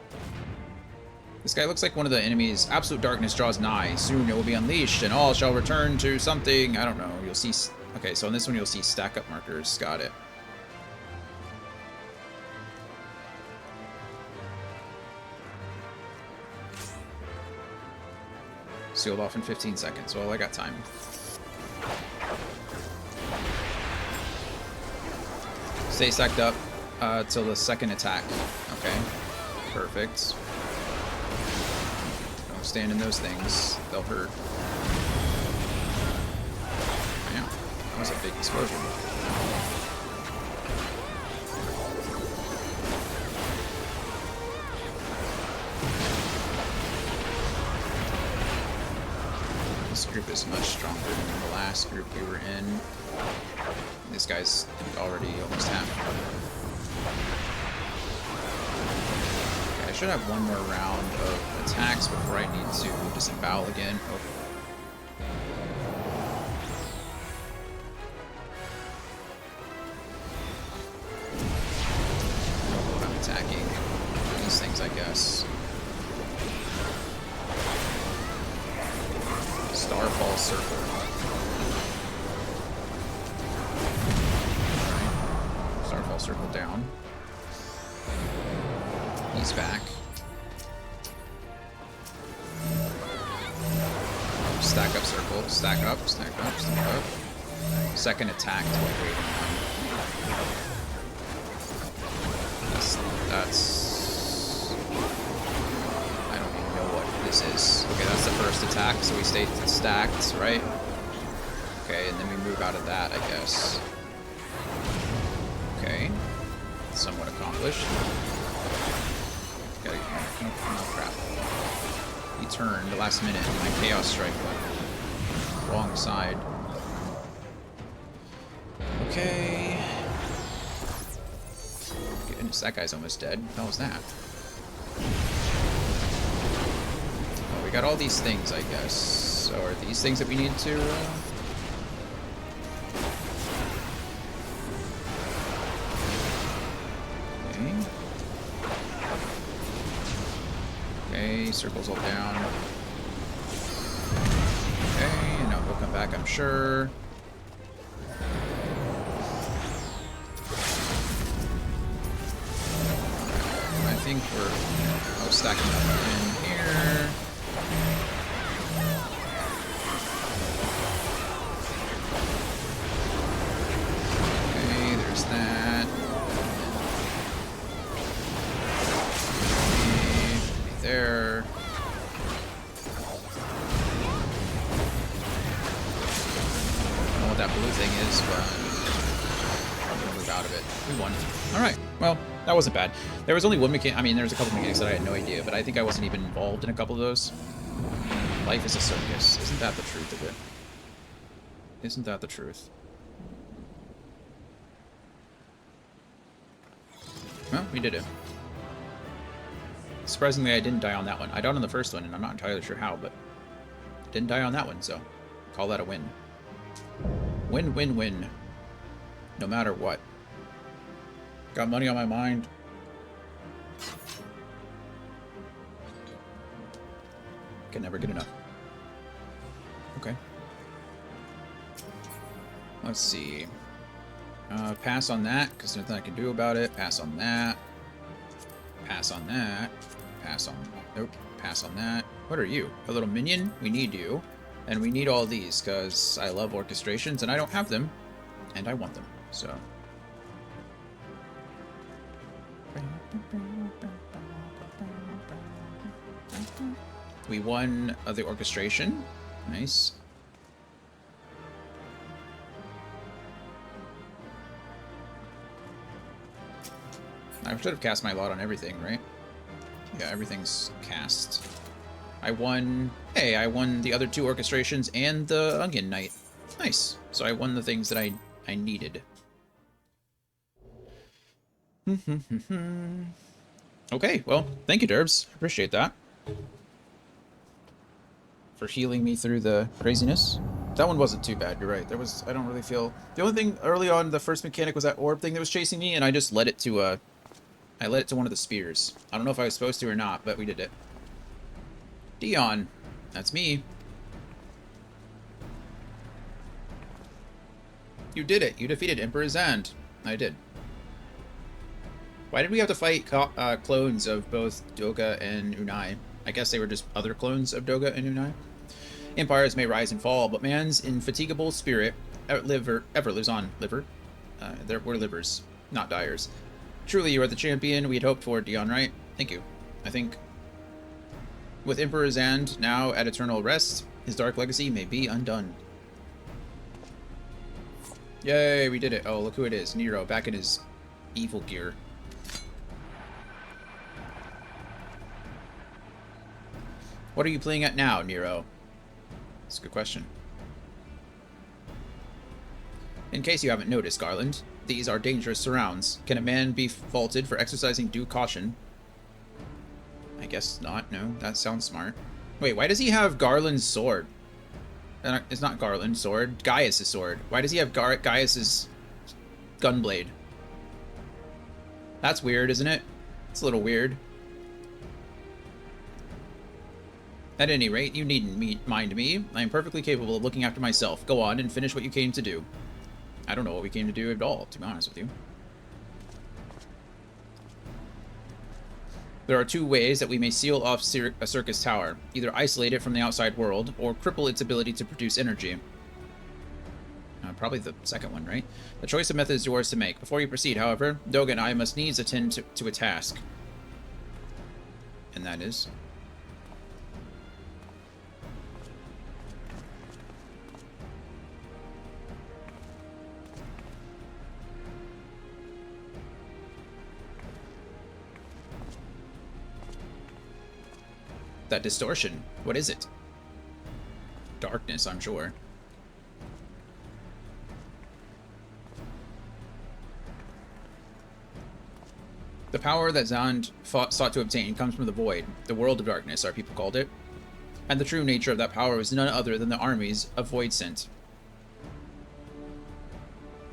This guy looks like one of the enemies. Absolute darkness draws nigh. Soon it will be unleashed, and all shall return to something. I don't know. You'll see... Okay, so in this one you'll see stack-up markers. Got it. Sealed off in 15 seconds. Well, I got time. Stay stacked up till the second attack. Okay. Perfect. Don't stand in those things. They'll hurt. Wow. That was a big explosion. This group is much stronger than the last group we were in. This guy's already almost half. Okay, I should have one more round of attacks before I need to disembowel again. Oh. I'm attacking these things, I guess. Starfall Circle. Right. Starfall Circle down. He's back. Stack up circle. Stack up, stack up, stack up. Second attack to wait on. That's... I don't even know what this is. Okay, that's the first attack, so we stayed stacked, right? Okay, and then we move out of that, I guess. Okay. Somewhat accomplished. Gotta, oh crap. He turned last minute, and my Chaos Strike went wrong side. Okay. Goodness, that guy's almost dead. What the hell was that? Oh, we got all these things, I guess. So are these things that we need to... Okay, circles all down. Okay, now he'll come back, I'm sure. I think we're stacking up in here. Okay, there's that. Okay, there. I don't know what that blue thing is, but I'm gonna move out out of it. We won. Alright, well, that wasn't bad. There was only one mechanic, I mean, there was a couple mechanics that I had no idea, but I think I wasn't even involved in a couple of those. Life is a circus. Isn't that the truth of it? Isn't that the truth? Well, we did it. Surprisingly, I didn't die on that one. I died on the first one, and I'm not entirely sure how, but didn't die on that one, so call that a win. Win, win, win. No matter what. Got money on my mind. Can never get enough. Okay. Let's see. Pass on that, because there's nothing I can do about it. Pass on that. Pass on that. Pass on... Nope. Pass on that. What are you? A little minion? We need you. And we need all these, because I love orchestrations, and I don't have them. And I want them, so... We won the orchestration. Nice. I should have cast my lot on everything, right? Yeah, everything's cast. I won... Hey, I won the other 2 orchestrations and the Onion Knight. Nice. So I won the things that I needed. Okay, well, thank you, Derbs. Appreciate that. For healing me through the craziness. That one wasn't too bad, you're right. There was... I don't really feel... The only thing early on, the first mechanic was that orb thing that was chasing me, and I just led it to, I led it to one of the spears. I don't know if I was supposed to or not, but we did it. Dion. That's me. You did it. You defeated Emperor Zand. I did. Why did we have to fight clones of both Doga and Unai? I guess they were just other clones of Doga and Unai. Empires may rise and fall, but man's infatigable spirit ever lives on. Liver? We're livers, not dyers. Truly, you are the champion we had hoped for, Dion, right? Thank you. I think... With Emperor Zand now at eternal rest, his dark legacy may be undone. Yay, we did it. Oh, look who it is. Nero, back in his evil gear. What are you playing at now, Nero? That's a good question. In case you haven't noticed, Garland, these are dangerous surrounds. Can a man be faulted for exercising due caution? I guess not. No, that sounds smart. Wait, why does he have Garland's sword? It's not Garland's sword. Gaius' sword. Why does he have Gaius' gunblade? That's weird, isn't it? It's a little weird. At any rate, you needn't mind me. I am perfectly capable of looking after myself. Go on and finish what you came to do. I don't know what we came to do at all, to be honest with you. There are 2 ways that we may seal off a circus tower. Either isolate it from the outside world, or cripple its ability to produce energy. Probably the second one, right? The choice of method is yours to make. Before you proceed, however, Doga and I must needs attend to a task. And that is... that distortion. What is it? Darkness, I'm sure. The power that Zand sought to obtain comes from the Void, the world of darkness, our people called it. And the true nature of that power was none other than the armies of Voidsent.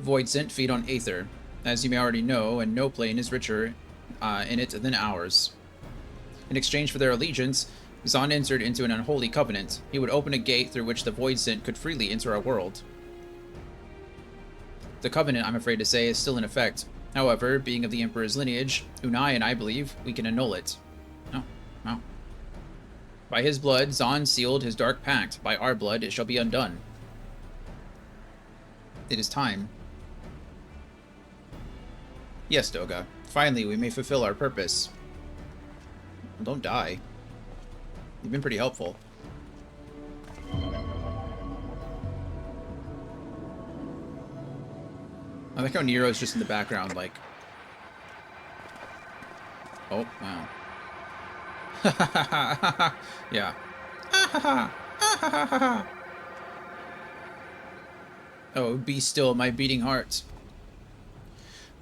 Voidsent feed on Aether, as you may already know, and no plane is richer in it than ours. In exchange for their allegiance, Zahn entered into an unholy covenant. He would open a gate through which the Voidsent could freely enter our world. The covenant, I'm afraid to say, is still in effect. However, being of the Emperor's lineage, Unai and I believe we can annul it. Oh, wow. By his blood, Zahn sealed his dark pact. By our blood, it shall be undone. It is time. Yes, Doga. Finally, we may fulfill our purpose. Well, don't die. You've been pretty helpful. I like how Nero's just in the background, like... Oh, wow. Yeah. Oh, be still, my beating heart.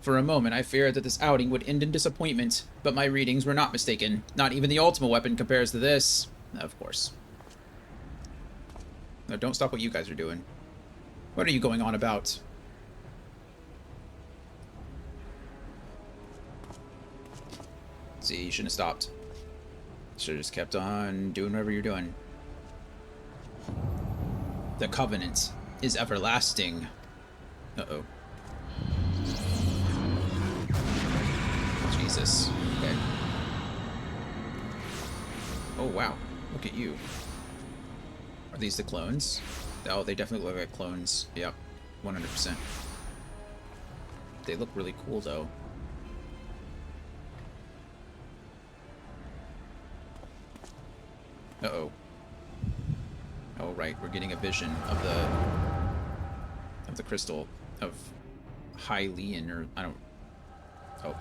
For a moment, I feared that this outing would end in disappointment, but my readings were not mistaken. Not even the ultimate weapon compares to this. Of course. No, don't stop what you guys are doing. What are you going on about? See, you shouldn't have stopped. Should have just kept on doing whatever you're doing. The covenant is everlasting. Uh-oh. Jesus. Okay. Oh, wow. Look at you. Are these the clones? Oh, they definitely look like clones. Yep. 100%. They look really cool, though. Uh-oh. Oh, right. We're getting a vision of the crystal of Hylian, or I don't... Oh.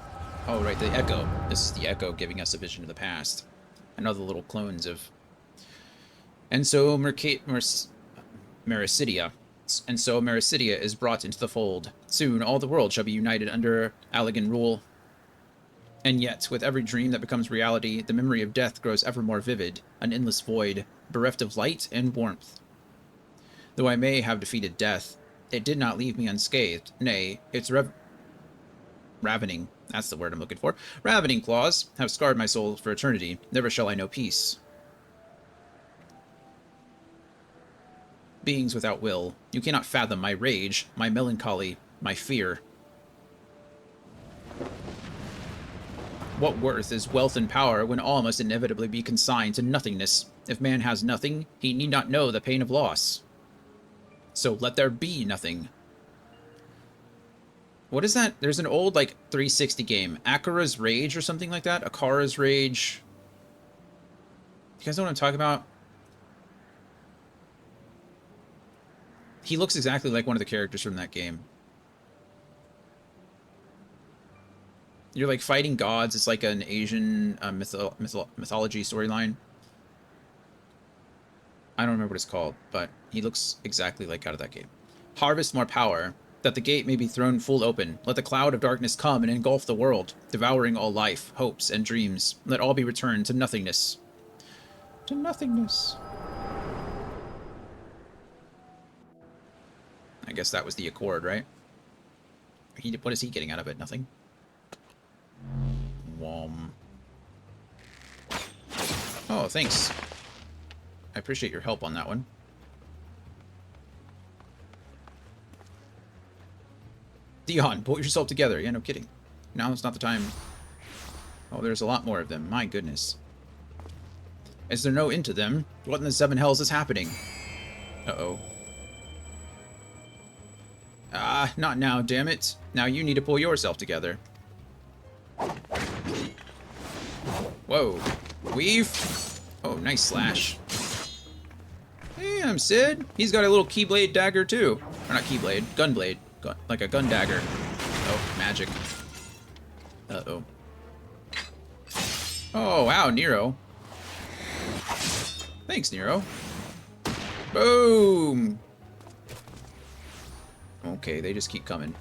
Oh, right. The Echo. This is the Echo giving us a vision of the past. And other little clones of... And so Mericidia. And so Mericidia is brought into the fold. Soon, all the world shall be united under Allegan rule. And yet, with every dream that becomes reality, the memory of death grows ever more vivid, an endless void, bereft of light and warmth. Though I may have defeated death, it did not leave me unscathed. Nay, its ravening, that's the word I'm looking for, ravening claws have scarred my soul for eternity. Never shall I know peace. Beings without will, you cannot fathom my rage, my melancholy, my fear. What worth is wealth and power when all must inevitably be consigned to nothingness? If man has nothing, he need not know the pain of loss. So let there be nothing. What is that? There's an old, like, 360 game. Akara's Rage or something like that? Akara's Rage. You guys know what I'm talking about? He looks exactly like one of the characters from that game. You're like fighting gods. It's like an Asian mythology storyline. I don't remember what it's called, but he looks exactly like out of that game. Harvest more power, that the gate may be thrown full open. Let the cloud of darkness come and engulf the world, devouring all life, hopes, and dreams. Let all be returned to nothingness. To nothingness. I guess that was the accord, right? What is he getting out of it? Nothing? Wom. Oh, thanks. I appreciate your help on that one. Dion, pull yourself together. Yeah, no kidding. Now is not the time. Oh, there's a lot more of them. My goodness. Is there no end to them? What in the seven hells is happening? Uh-oh. Ah, not now, damn it. Now you need to pull yourself together. Whoa. Weave. Oh, nice slash. Damn, Sid. He's got a little keyblade dagger, too. Or not keyblade. Gunblade. Like a gun dagger. Oh, magic. Uh-oh. Oh, wow, Nero. Thanks, Nero. Boom! Okay, they just keep coming.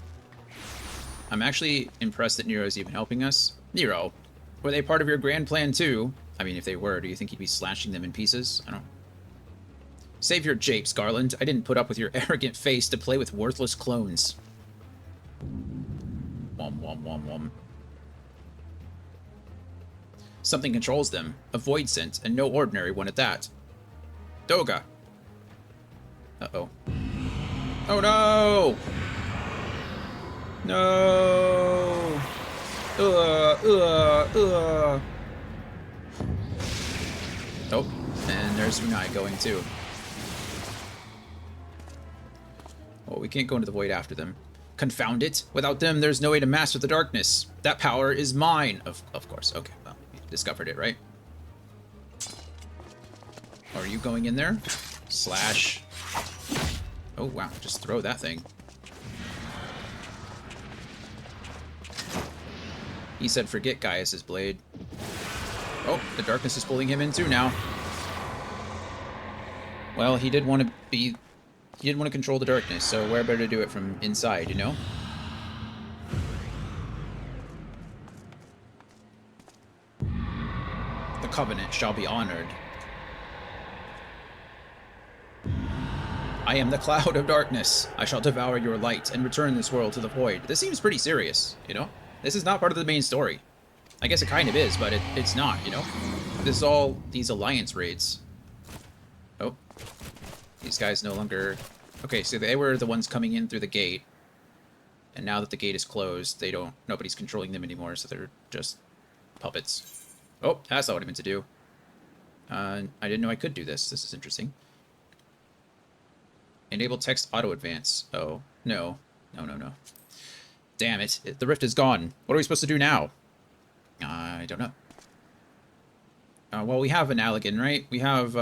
I'm actually impressed that Nero's even helping us. Nero, were they part of your grand plan too? I mean, if they were, do you think he'd be slashing them in pieces? I don't... Save your japes, Garland. I didn't put up with your arrogant face to play with worthless clones. Wom, wom, wom, wom. Something controls them. A void scent, and no ordinary one at that. Doga. Uh-oh. Oh no! No! Oh, and there's Unai going too. Oh, we can't go into the void after them. Confound it! Without them, there's no way to master the darkness. That power is mine! Of course, okay. Well, we discovered it, right? Are you going in there? Slash. Oh, wow. Just throw that thing. He said, forget Gaius's blade. Oh, the darkness is pulling him in too now. Well, he did want to be... He didn't want to control the darkness, so where better to do it from inside, you know? The Covenant shall be honored. I am the cloud of darkness. I shall devour your light and return this world to the void. This seems pretty serious, you know? This is not part of the main story. I guess it kind of is, but it's not, you know? This is all these alliance raids. Oh. These guys no longer... Okay, so they were the ones coming in through the gate. And now that the gate is closed, nobody's controlling them anymore, so they're just puppets. Oh, that's not what I meant to do. I didn't know I could do this. This is interesting. Enable text auto advance. Oh, no. No. Damn it. The rift is gone. What are we supposed to do now? I don't know. Well, we have an Allegan, right? We have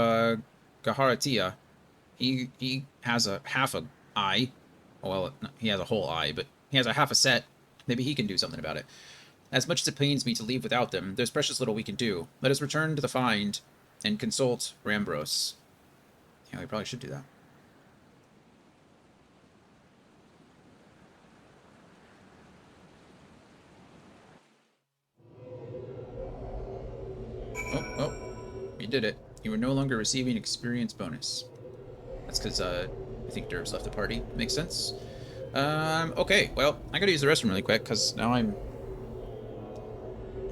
Gaharatia. He has a half a eye. Well, he has a whole eye, but he has a half a set. Maybe he can do something about it. As much as it pains me to leave without them, there's precious little we can do. Let us return to the find and consult Rambros. Yeah, we probably should do that. Oh, you did it. You are no longer receiving experience bonus. That's because, I think Derbs left the party. Makes sense. Okay, well, I gotta use the restroom really quick, because now I'm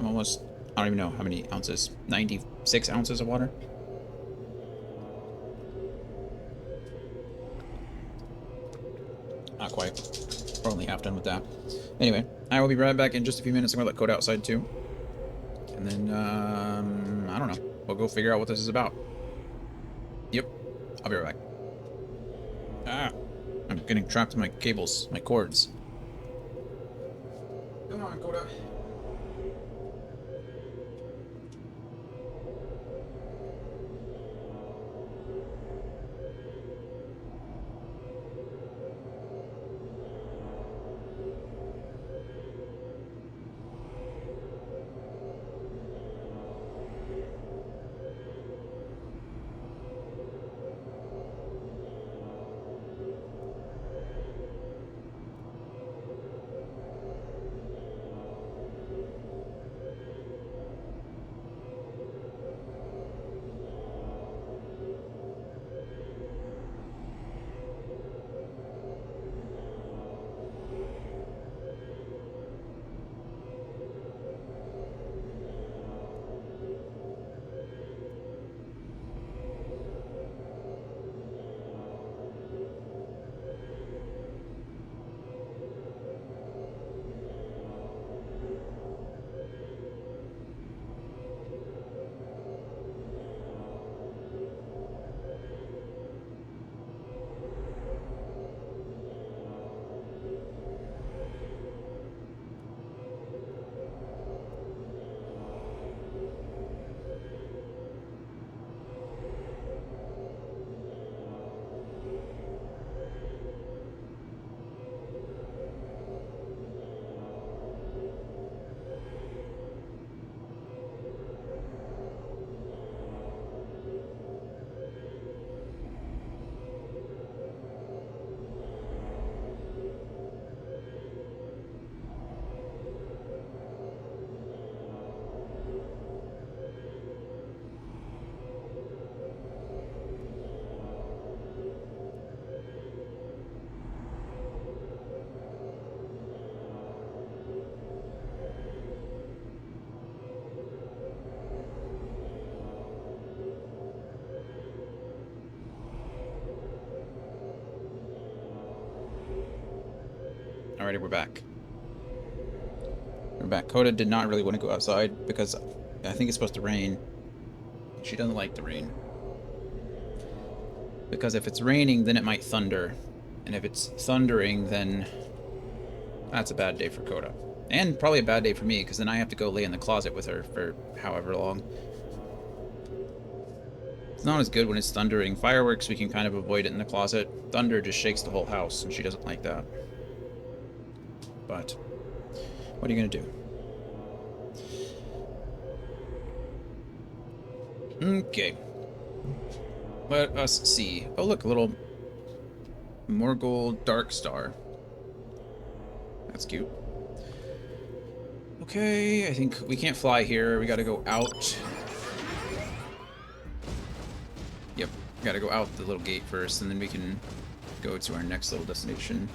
almost, I don't even know how many ounces. 96 ounces of water? Not quite. We're only half done with that. Anyway, I will be right back in just a few minutes. I'm gonna let Code outside, too. And then, I don't know. We'll go figure out what this is about. Yep. I'll be right back. Ah. I'm getting trapped in my cables, my cords. Come on, Coda. Alrighty, we're back. We're back. Coda did not really want to go outside because I think it's supposed to rain. She doesn't like the rain. Because if it's raining, then it might thunder. And if it's thundering, then that's a bad day for Coda. And probably a bad day for me, because then I have to go lay in the closet with her for however long. It's not as good when it's thundering. Fireworks, we can kind of avoid it in the closet. Thunder just shakes the whole house, and she doesn't like that. But what are you going to do? Okay. Let us see. Oh, look, a little Morgul Dark Star. That's cute. Okay, I think we can't fly here. We gotta go out. Yep, gotta go out the little gate first, and then we can go to our next little destination.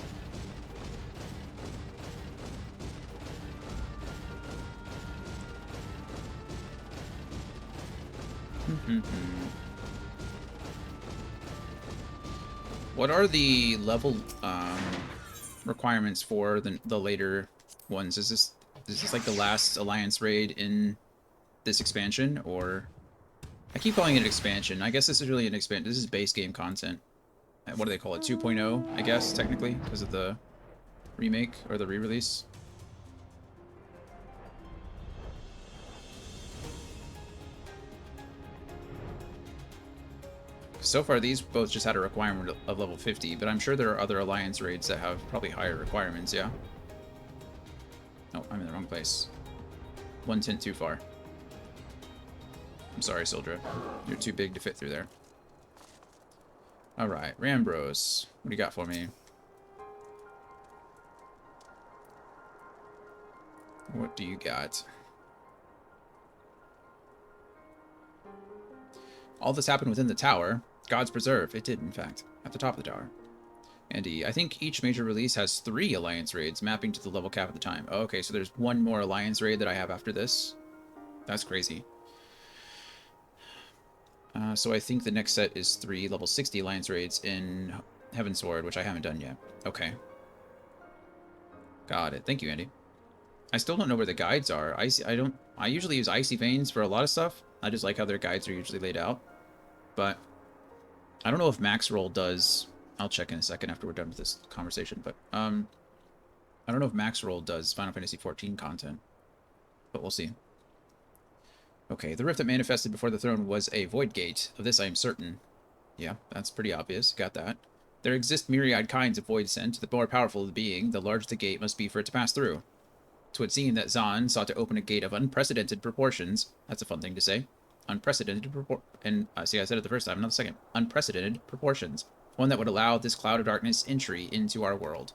What are the level requirements for the later ones? Is this like the last Alliance raid in this expansion, or I keep calling it an expansion. I guess this is really an expansion. This is base game content. What do they call it? 2.0, I guess, technically, because of the remake or the re-release. So far, these both just had a requirement of level 50, but I'm sure there are other Alliance raids that have probably higher requirements, yeah? Oh, I'm in the wrong place. One tint too far. I'm sorry, Sildra. You're too big to fit through there. Alright, Rambros. What do you got for me? What do you got? All this happened within the tower. God's preserve. It did, in fact. At the top of the tower. Andy, I think each major release has 3 Alliance raids, mapping to the level cap at the time. Oh, okay, so there's one more Alliance raid that I have after this. That's crazy. So I think the next set is 3 level 60 Alliance raids in Heavensward, which I haven't done yet. Okay. Got it. Thank you, Andy. I still don't know where the guides are. I usually use Icy Veins for a lot of stuff. I just like how their guides are usually laid out. But I don't know if Max Roll does. I'll check in a second after we're done with this conversation. But I don't know if Max Roll does Final Fantasy XIV content. But we'll see. Okay, the rift that manifested before the throne was a void gate. Of this I am certain. Yeah, that's pretty obvious. Got that. There exist myriad kinds of void sent. The more powerful the being, the larger the gate must be for it to pass through. It would seem that Zahn sought to open a gate of unprecedented proportions. That's a fun thing to say. Unprecedented see, I said it the first time, not the second. Unprecedented proportions. One that would allow this cloud of darkness entry into our world.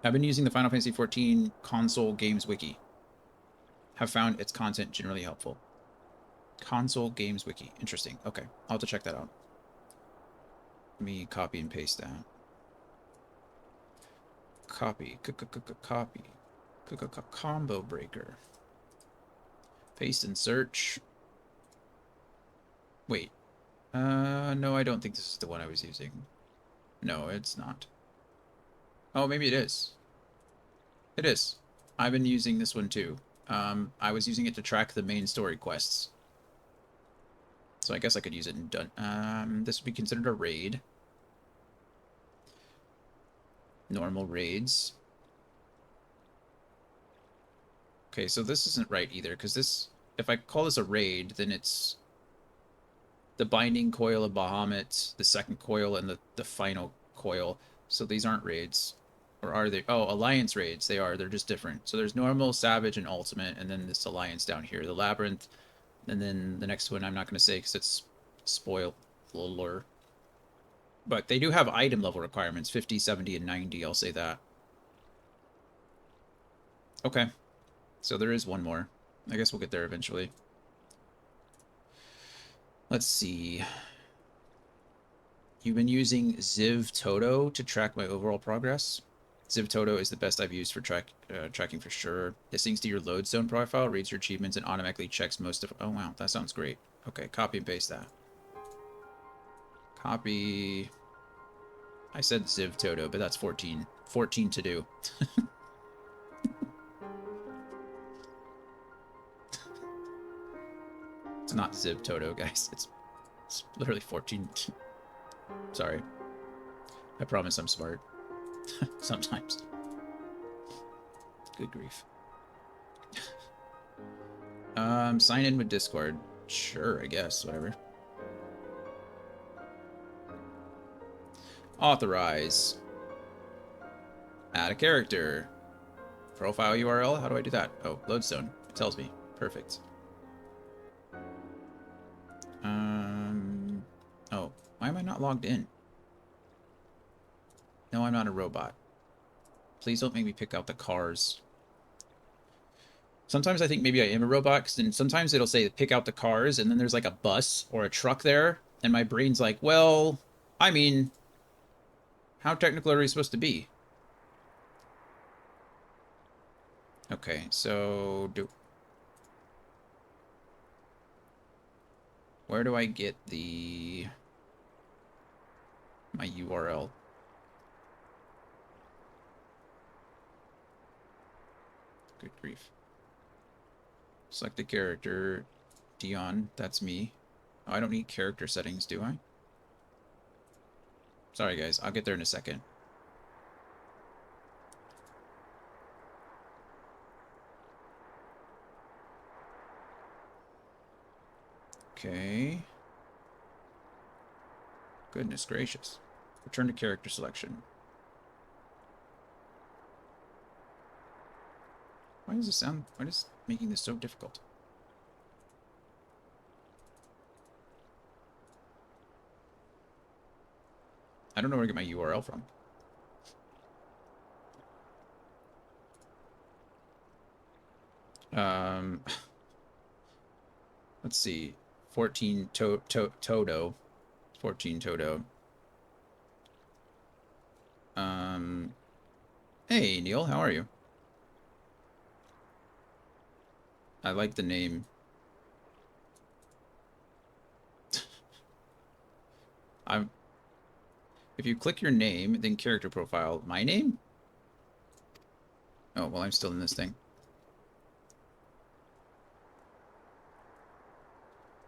I've been using the Final Fantasy XIV console games wiki. Have found its content generally helpful. Console games wiki. Interesting. Okay, I'll have to check that out. Let me copy and paste that. Copy. Copy. Combo breaker. Paste and search. Wait. No, I don't think this is the one I was using. No, it's not. Oh, maybe it is. It is. I've been using this one too. I was using it to track the main story quests. So I guess I could use it in done. This would be considered a raid. Normal raids. Okay, so this isn't right either, because this, if I call this a raid, then it's the Binding Coil of Bahamut, the second coil, and the final coil. So these aren't raids. Or are they? Oh, Alliance raids. They are. They're just different. So there's normal, savage, and ultimate, and then this Alliance down here. The Labyrinth, and then the next one I'm not going to say because it's spoiler. But they do have item level requirements, 50, 70, and 90. I'll say that. Okay. So there is one more. I guess we'll get there eventually. Let's see. You've been using Ziv Toto to track my overall progress. Ziv Toto is the best I've used for tracking for sure. It syncs to your lodestone profile, reads your achievements, and automatically checks most of... Oh, wow. That sounds great. Okay, copy and paste that. Copy... I said Ziv Toto, but that's 14. 14 to do. It's not Ziv Toto, guys. It's literally 14. Sorry. I promise I'm smart. Sometimes. Good grief. Sign in with Discord. Sure, I guess. Whatever. Authorize. Add a character. Profile URL. How do I do that? Oh, Lodestone. It tells me. Perfect. Why am I not logged in? No, I'm not a robot. Please don't make me pick out the cars. Sometimes I think maybe I am a robot, because then sometimes it'll say pick out the cars, and then there's like a bus or a truck there, and my brain's like, well, I mean, how technical are we supposed to be? Okay, so where do I get my URL? Good grief. Select a character. Dion, that's me. Oh, I don't need character settings, do I? Sorry, guys. I'll get there in a second. Okay. Goodness gracious. Return to character selection. Why does it making this so difficult? I don't know where to get my URL from. Let's see. 14 Todo. 14 Todo. Hey, Neil, how are you? I like the name. If you click your name, then character profile. My name? Oh, well, I'm still in this thing.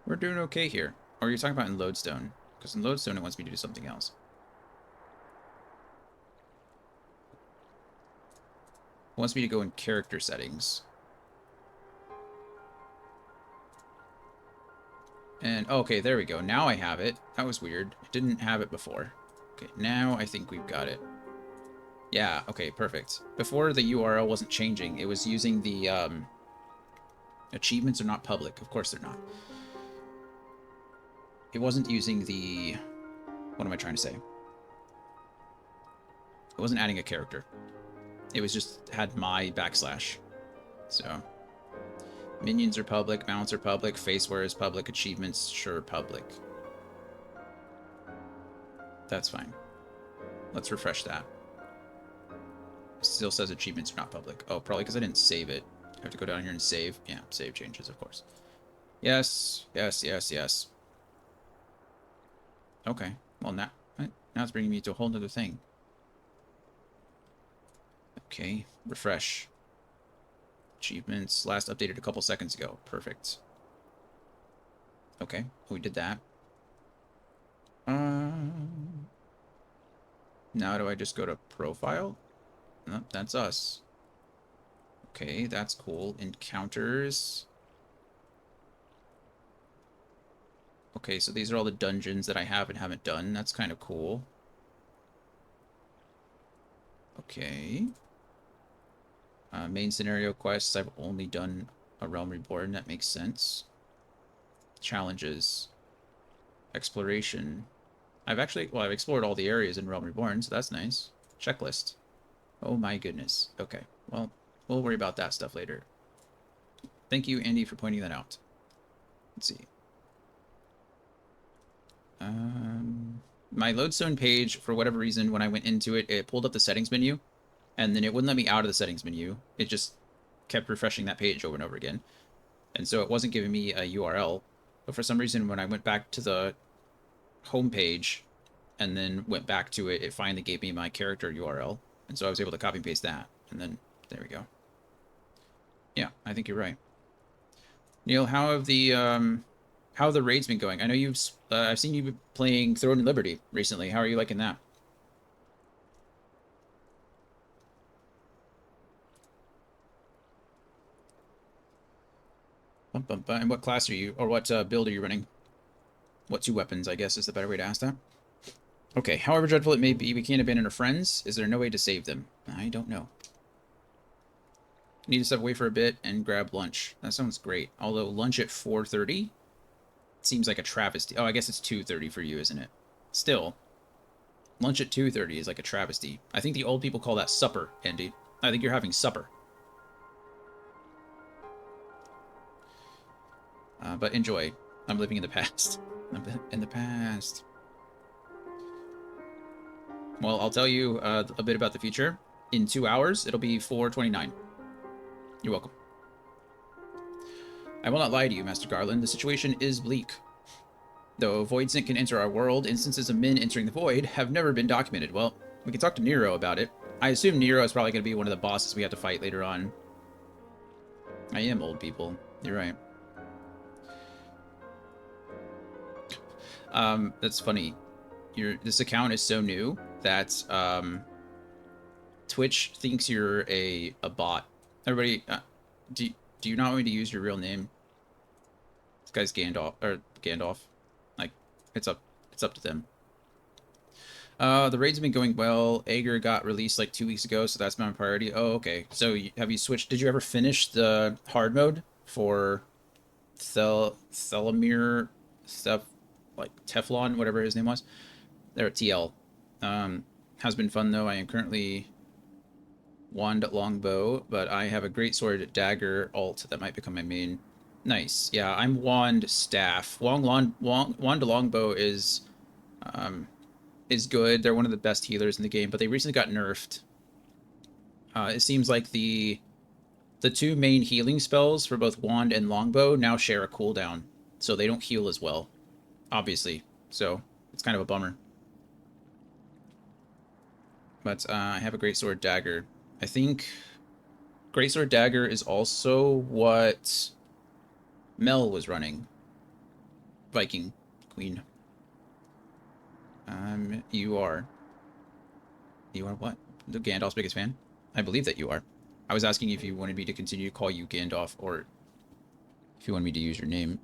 We're doing okay here. Or you're talking about in Lodestone. Because in Lodestone, it wants me to do something else. It wants me to go in character settings. And, oh, okay, there we go. Now I have it. That was weird. I didn't have it before. Okay, now I think we've got it. Yeah, okay, perfect. Before, the URL wasn't changing. It was using the, achievements are not public. Of course they're not. It wasn't using the... What am I trying to say? It wasn't adding a character. It was just had my backslash. So... Minions are public, mounts are public, faceware is public, achievements, sure, public. That's fine. Let's refresh that. It still says achievements are not public. Oh, probably because I didn't save it. I have to go down here and save. Yeah, save changes, of course. Yes, yes, yes, yes. Okay, well, now it's bringing me to a whole other thing. Okay, refresh. Achievements, last updated a couple seconds ago. Perfect. Okay, we did that. Now do I just go to profile? Nope, that's us. Okay, that's cool. Encounters. Okay, so these are all the dungeons that I have and haven't done. That's kind of cool. Okay. Main scenario quests. I've only done a Realm Reborn. That makes sense. Challenges. Exploration. I've explored all the areas in Realm Reborn, so that's nice. Checklist. Oh my goodness. Okay, well, we'll worry about that stuff later. Thank you, Andy, for pointing that out. Let's see. My Lodestone page, for whatever reason, when I went into it, it pulled up the settings menu, and then it wouldn't let me out of the settings menu. It just kept refreshing that page over and over again. And so it wasn't giving me a URL. But for some reason, when I went back to the home page and then went back to it, it finally gave me my character URL. And so I was able to copy and paste that. And then, there we go. Yeah, I think you're right. Neil, how have the raids been going? I know I've seen you been playing Throne and Liberty recently. How are you liking that? And what class are you, or what build are you running? What 2 weapons, I guess, is the better way to ask that. Okay, however dreadful it may be, we can't abandon our friends. Is there no way to save them? I don't know. Need to step away for a bit and grab lunch. That sounds great. Although lunch at 4:30 seems like a travesty. Oh, I guess it's 2:30 for you, isn't it? Still, lunch at 2:30 is like a travesty. I think the old people call that supper, Andy. I think you're having supper. But enjoy. I'm living in the past. I'm in the past. Well, I'll tell you a bit about the future. In 2 hours, it'll be 4:29. You're welcome. I will not lie to you, Master Garland. The situation is bleak. Though Voidsent can enter our world, instances of men entering the Void have never been documented. Well, we can talk to Nero about it. I assume Nero is probably going to be one of the bosses we have to fight later on. I am old people. You're right. That's funny. This account is so new that Twitch thinks you're a bot. Everybody, do you not want me to use your real name? This guy's Gandalf. Like, it's up to them. The raids have been going well. Aegir got released like 2 weeks ago, so that's my priority. Oh, okay. So have you switched? Did you ever finish the hard mode for Thelamir stuff, like Teflon, whatever his name was? There at TL. Has been fun though. I am currently wand longbow, but I have a great sword dagger alt that might become my main. Nice. Yeah, I'm wand staff. Wand longbow is good. They're one of the best healers in the game, but they recently got nerfed. It seems like the two main healing spells for both wand and longbow now share a cooldown, so they don't heal as well, obviously. So it's kind of a bummer. But I have a greatsword dagger. I think greatsword dagger is also what Mel was running. Viking Queen. You are what? The Gandalf's biggest fan? I believe that you are. I was asking if you wanted me to continue to call you Gandalf, or if you wanted me to use your name.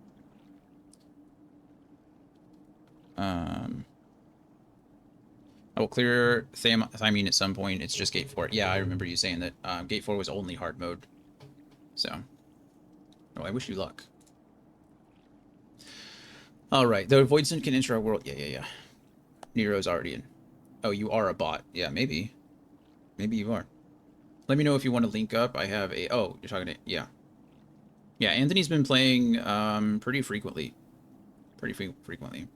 I will clear Thymine at some point. It's just Gate 4. Yeah, I remember you saying that Gate 4 was only hard mode. So, oh, I wish you luck. Alright, though Voidsent can enter our world. Yeah. Nero's already in. Oh, you are a bot. Yeah, maybe. Maybe you are. Let me know if you want to link up. I have a... Oh, you're talking to... Yeah. Yeah, Anthony's been playing pretty frequently. Frequently.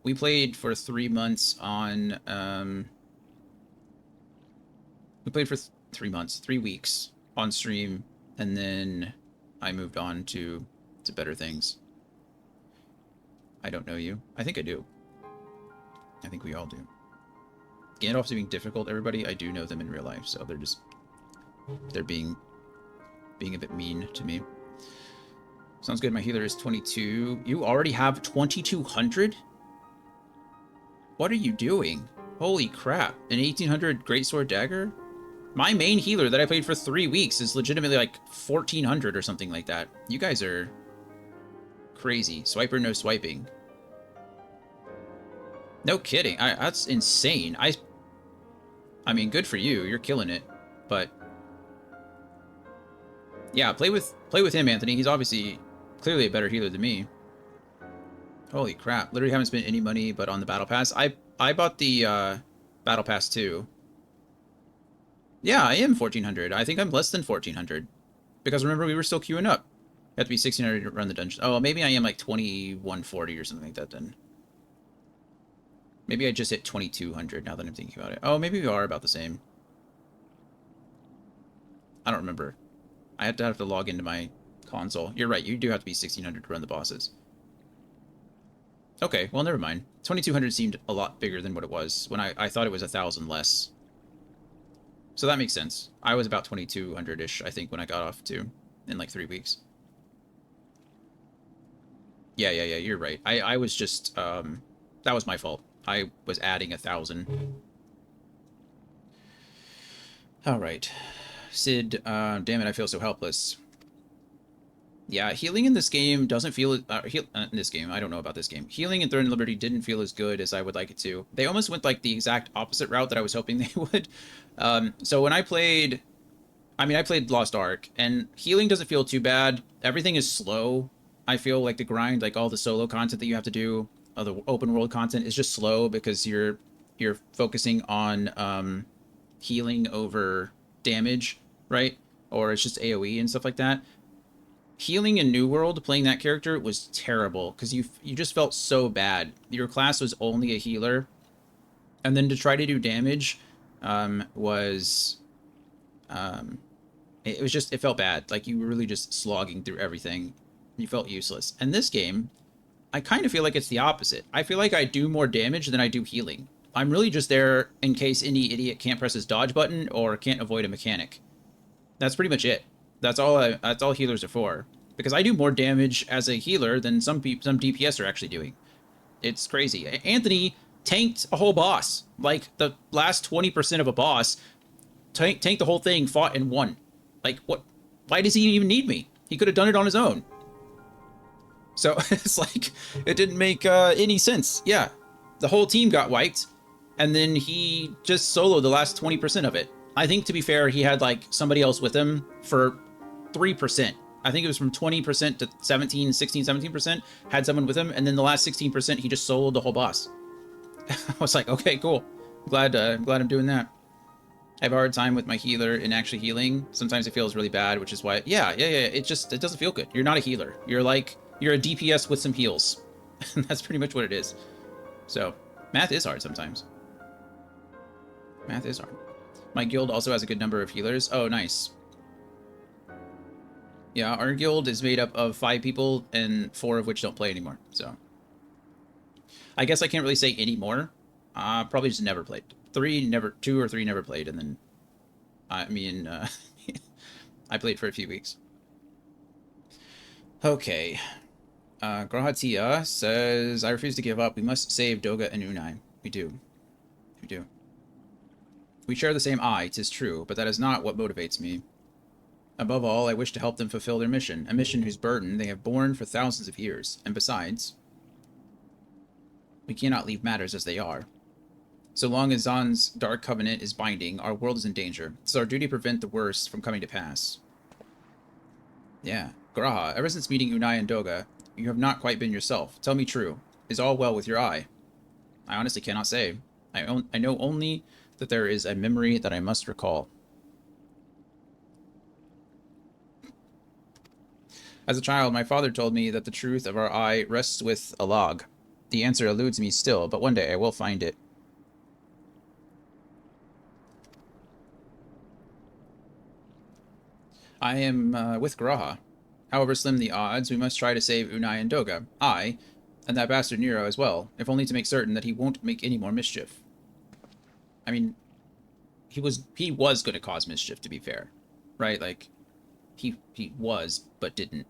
We played for 3 months on... we played for 3 months, 3 weeks on stream, and then I moved on to better things. I don't know you. I think I do. I think we all do. Gandalf's being difficult, everybody. I do know them in real life, so they're being a bit mean to me. Sounds good. My healer is 22. You already have 2200? What are you doing? Holy crap. An 1800 greatsword dagger? My main healer that I played for 3 weeks is legitimately like 1400 or something like that. You guys are crazy. Swiper, no swiping. No kidding. That's insane. I mean, good for you. You're killing it. But yeah, play with him, Anthony. He's obviously clearly a better healer than me. Holy crap. Literally haven't spent any money but on the battle pass. I bought the battle pass too. Yeah, I am 1400. I think I'm less than 1400. Because remember, we were still queuing up. You have to be 1600 to run the dungeon. Oh, maybe I am like 2140 or something like that then. Maybe I just hit 2200 now that I'm thinking about it. Oh, maybe we are about the same. I don't remember. I have to log into my console. You're right, you do have to be 1600 to run the bosses. Okay, well, never mind. 2200 seemed a lot bigger than what it was when I thought it was 1,000 less. So that makes sense. I was about 2200-ish, I think, when I got off, too, in like 3 weeks. Yeah, you're right. I was just, that was my fault. I was adding 1,000. Alright. Sid, damn it, I feel so helpless. Yeah, healing in this game doesn't feel... in this game, I don't know about this game. Healing in Throne and Liberty didn't feel as good as I would like it to. They almost went like the exact opposite route that I was hoping they would. So when I played... I mean, I played Lost Ark, and healing doesn't feel too bad. Everything is slow. I feel like the grind, like all the solo content that you have to do, of the open world content is just slow because you're focusing on healing over damage, right? Or it's just AoE and stuff like that. Healing in New World, playing that character was terrible because you just felt so bad. Your class was only a healer, and then to try to do damage was it felt bad. Like you were really just slogging through everything. You felt useless. And this game, I kind of feel like it's the opposite. I feel like I do more damage than I do healing. I'm really just there in case any idiot can't press his dodge button or can't avoid a mechanic. That's pretty much it. That's all healers are for. Because I do more damage as a healer than some DPS are actually doing. It's crazy. Anthony tanked a whole boss. Like the last 20% of a boss, tanked the whole thing, fought and won. Like what? Why does he even need me? He could have done it on his own. So it's like it didn't make any sense. Yeah, the whole team got wiped, and then he just soloed the last 20% of it. I think, to be fair, he had like somebody else with him for 3%. I think it was from 20% to 17% had someone with him, and then the last 16% he just soloed the whole boss. I was like, okay, cool. Glad I'm doing that. I have a hard time with my healer in actually healing. Sometimes it feels really bad, which is why, yeah. It doesn't feel good. You're not a healer. You're a DPS with some heals. That's pretty much what it is. So, math is hard sometimes. Math is hard. My guild also has a good number of healers. Oh, nice. Yeah, our guild is made up of 5 people, and 4 of which don't play anymore. So, I guess I can't really say anymore. Probably just never played. 2 or 3 never played, and then I played for a few weeks. Okay. Grahatia says, I refuse to give up. We must save Doga and Unai. We do. We do. We share the same eye, 'tis true, but that is not what motivates me. Above all, I wish to help them fulfill their mission, a mission whose burden they have borne for thousands of years. And besides, we cannot leave matters as they are. So long as Zan's dark covenant is binding, our world is in danger. It's our duty to prevent the worst from coming to pass. Yeah. Graha, ever since meeting Unai and Doga, you have not quite been yourself. Tell me true. Is all well with your eye? I honestly cannot say. I know only that there is a memory that I must recall. As a child, my father told me that the truth of our eye rests with a log. The answer eludes me still, but one day I will find it. I am with Graha. However slim the odds, we must try to save Unai and Doga. I, and that bastard Nero as well, if only to make certain that he won't make any more mischief. I mean, he was going to cause mischief, to be fair. Right? Like, he was, but didn't.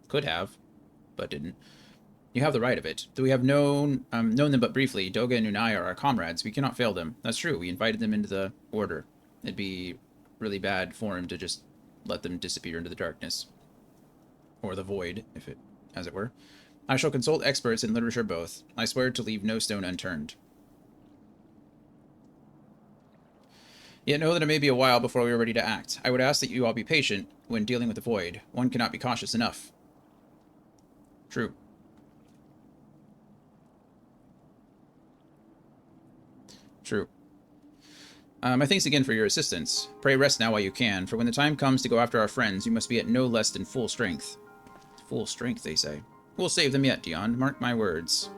Could have, but didn't. You have the right of it. Though we have known them but briefly, Doga and Unai are our comrades. We cannot fail them. That's true. We invited them into the Order. It'd be really bad for him to just let them disappear into the darkness. Or the void, as it were. I shall consult experts in literature both. I swear to leave no stone unturned. Yet know that it may be a while before we are ready to act. I would ask that you all be patient when dealing with the void. One cannot be cautious enough. True. True. My thanks again for your assistance. Pray rest now while you can, for when the time comes to go after our friends, you must be at no less than full strength. Full strength, they say. We'll save them yet, Dion. Mark my words.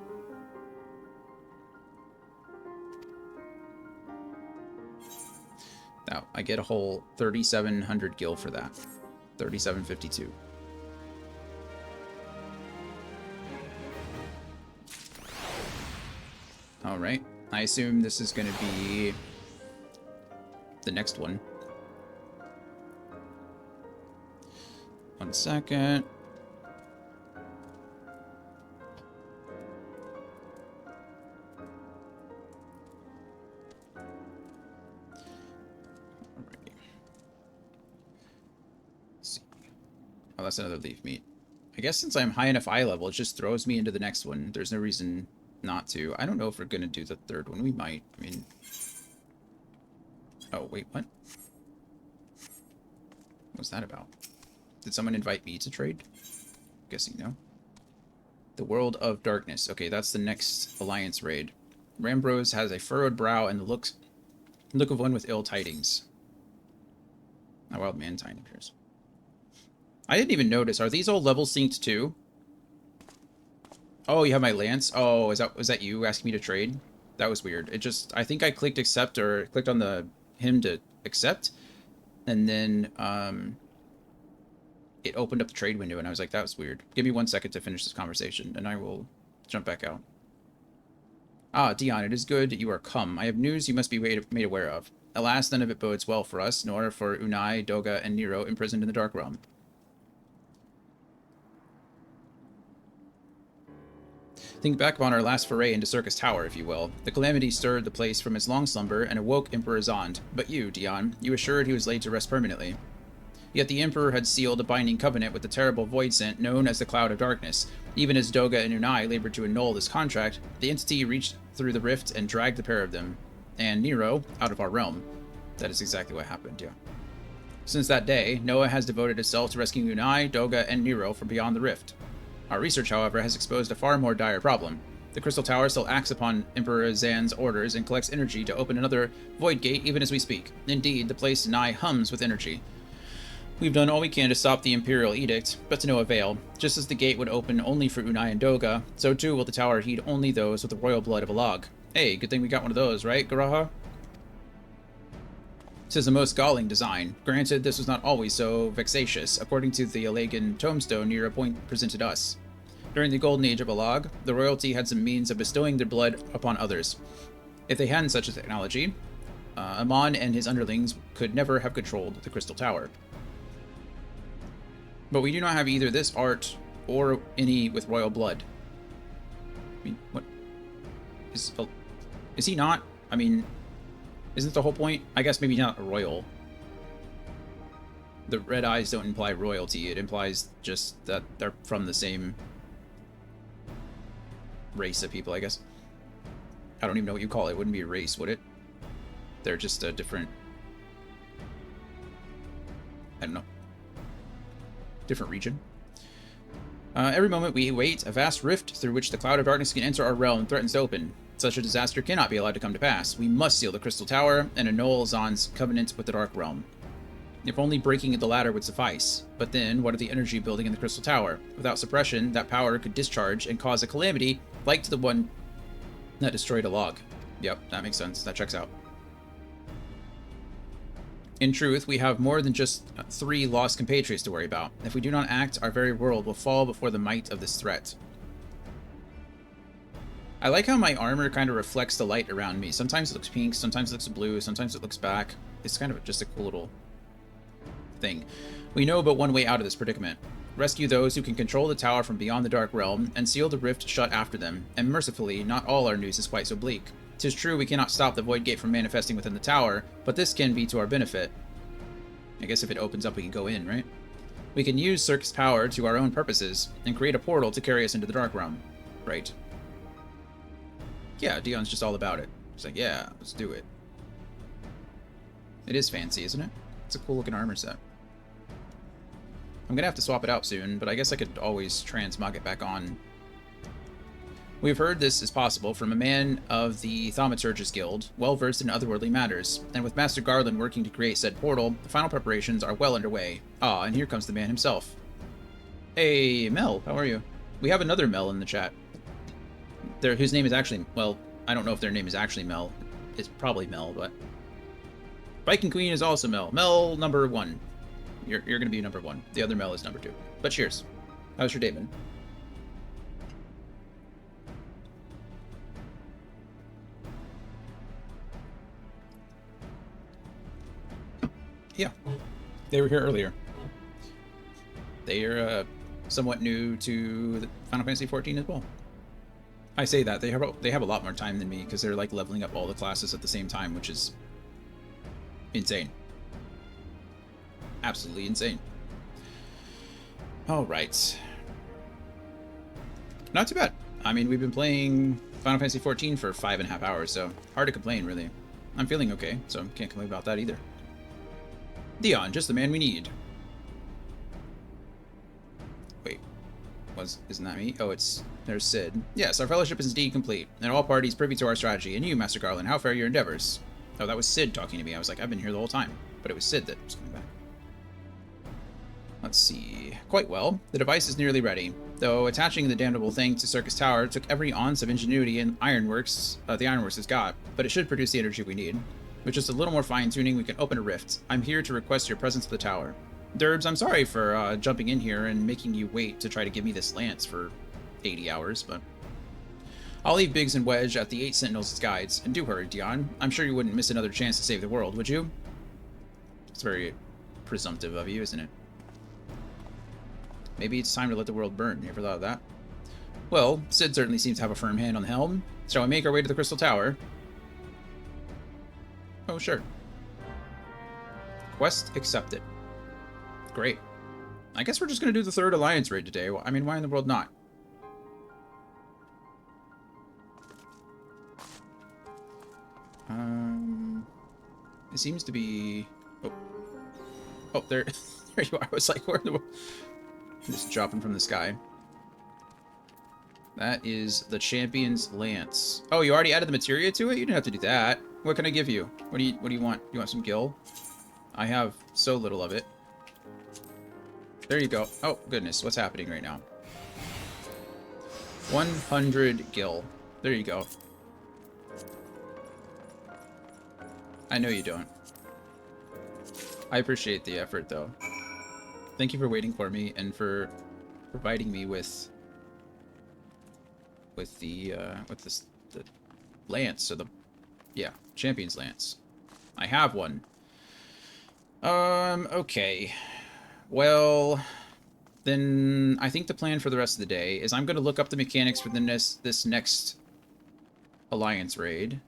Now, I get a whole 3,700 gil for that. 3,752. Alright. I assume this is going to be the next one. 1 second. Oh, that's another leaf meat. I guess since I'm high enough eye level, it just throws me into the next one. There's no reason not to. I don't know if we're going to do the third one. We might. I mean... Oh, wait, what? What's that about? Did someone invite me to trade? Guessing no. The World of Darkness. Okay, that's the next Alliance raid. Rambrose has a furrowed brow and the look of one with ill tidings. A wild mantine appears. I didn't even notice. Are these all level synced too? Oh, you have my lance? Oh, was that you asking me to trade? That was weird. It just, I think I clicked accept or clicked on him to accept, and then it opened up the trade window, and I was like, that was weird. Give me 1 second to finish this conversation, and I will jump back out. Ah, Dion, it is good that you are come. I have news you must be made aware of. Alas, none of it bodes well for us, nor for Unai, Doga, and Nero imprisoned in the Dark Realm. Think back upon our last foray into Circus Tower, if you will. The calamity stirred the place from its long slumber and awoke Emperor Zond. But you, Dion, you assured he was laid to rest permanently. Yet the Emperor had sealed a binding covenant with the terrible void scent known as the Cloud of Darkness. Even as Doga and Unai labored to annul this contract, the entity reached through the rift and dragged the pair of them, and Nero, out of our realm. That is exactly what happened, yeah. Since that day, Noah has devoted himself to rescuing Unai, Doga, and Nero from beyond the rift. Our research, however, has exposed a far more dire problem. The Crystal Tower still acts upon Emperor Zan's orders and collects energy to open another void gate even as we speak. Indeed, the place nigh hums with energy. We've done all we can to stop the Imperial Edict, but to no avail. Just as the gate would open only for Unai and Doga, so too will the tower heed only those with the royal blood of a log. Hey, good thing we got one of those, right, Garaha? Tis a most galling design. Granted, this was not always so vexatious, according to the Alagan tombstone Nero presented us. During the golden age of Alag, the royalty had some means of bestowing their blood upon others. If they hadn't such a technology, Amon and his underlings could never have controlled the Crystal Tower. But we do not have either this art or any with royal blood. I mean, what? Is he not? I mean, isn't the whole point? I guess maybe not royal. The red eyes don't imply royalty. It implies just that they're from the same race of people, I guess. I don't even know what you call it. It wouldn't be a race, would it? They're just a different... I don't know. Different region. Every moment we wait, a vast rift through which the Cloud of Darkness can enter our realm threatens to open. Such a disaster cannot be allowed to come to pass. We must seal the Crystal Tower and annul Zon's covenant with the Dark Realm. If only breaking the ladder would suffice. But then, what of the energy building in the Crystal Tower? Without suppression, that power could discharge and cause a calamity like to the one that destroyed a log. Yep, that makes sense. That checks out. In truth, we have more than just 3 lost compatriots to worry about. If we do not act, our very world will fall before the might of this threat. I like how my armor kind of reflects the light around me. Sometimes it looks pink, sometimes it looks blue, sometimes it looks black. It's kind of just a cool little thing. We know but one way out of this predicament. Rescue those who can control the tower from beyond the Dark Realm, and seal the rift shut after them. And mercifully, not all our news is quite so bleak. 'Tis true we cannot stop the Void Gate from manifesting within the tower, but this can be to our benefit. I guess if it opens up we can go in, right? We can use Circus power to our own purposes, and create a portal to carry us into the Dark Realm. Right. Yeah, Dion's just all about it. He's like, yeah, let's do it. It is fancy, isn't it? It's a cool looking armor set. I'm gonna have to swap it out soon, but I guess I could always transmog it back on. We've heard this is possible from a man of the Thaumaturgus Guild, well versed in otherworldly matters, and with Master Garland working to create said portal, the final preparations are well underway. Ah, and here comes the man himself. Hey, Mel, how are you? We have another Mel in the chat. Whose name is actually, well, I don't know if their name is actually Mel. It's probably Mel, but... Viking Queen is also Mel. Mel number 1. You're gonna be number 1. The other Mel is number 2. But cheers. How's your day been? Yeah, they were here earlier. They are somewhat new to the Final Fantasy XIV as well. I say that they have a lot more time than me because they're like leveling up all the classes at the same time, which is insane. Absolutely insane. All right. Not too bad. I mean, we've been playing Final Fantasy XIV for 5.5 hours, so hard to complain, really. I'm feeling okay, so can't complain about that either. Dion, just the man we need. Wait, Isn't that me? Oh, there's Sid. Yes, our fellowship is indeed complete, and all parties privy to our strategy. And you, Master Garland, how fare your endeavors? Oh, that was Sid talking to me. I was like, I've been here the whole time. But it was Sid that was coming back. Let's see. Quite well. The device is nearly ready. Though attaching the damnable thing to Circus Tower took every ounce of ingenuity and the Ironworks has got, but it should produce the energy we need. With just a little more fine-tuning, we can open a rift. I'm here to request your presence at the tower. Derbs, I'm sorry for jumping in here and making you wait to try to give me this lance for 80 hours, but... I'll leave Biggs and Wedge at the 8 Sentinels as guides, and do hurry, Dion. I'm sure you wouldn't miss another chance to save the world, would you? It's very presumptive of you, isn't it? Maybe it's time to let the world burn. You ever thought of that? Well, Sid certainly seems to have a firm hand on the helm. Shall we make our way to the Crystal Tower? Oh, sure. Quest accepted. Great. I guess we're just going to do the 3rd Alliance raid today. Well, I mean, why in the world not? It seems to be... Oh, there, there you are. I was like, where in the world? Just dropping from the sky. That is the Champion's Lance. Oh, you already added the materia to it? You didn't have to do that. What can I give you? What do you want? You want some gil? I have so little of it. There you go. Oh, goodness. What's happening right now? 100 gil. There you go. I know you don't. I appreciate the effort, though. Thank you for waiting for me and for providing me with the lance, or the Champion's Lance. I have one. Okay. Well, then I think the plan for the rest of the day is I'm going to look up the mechanics for this next Alliance raid,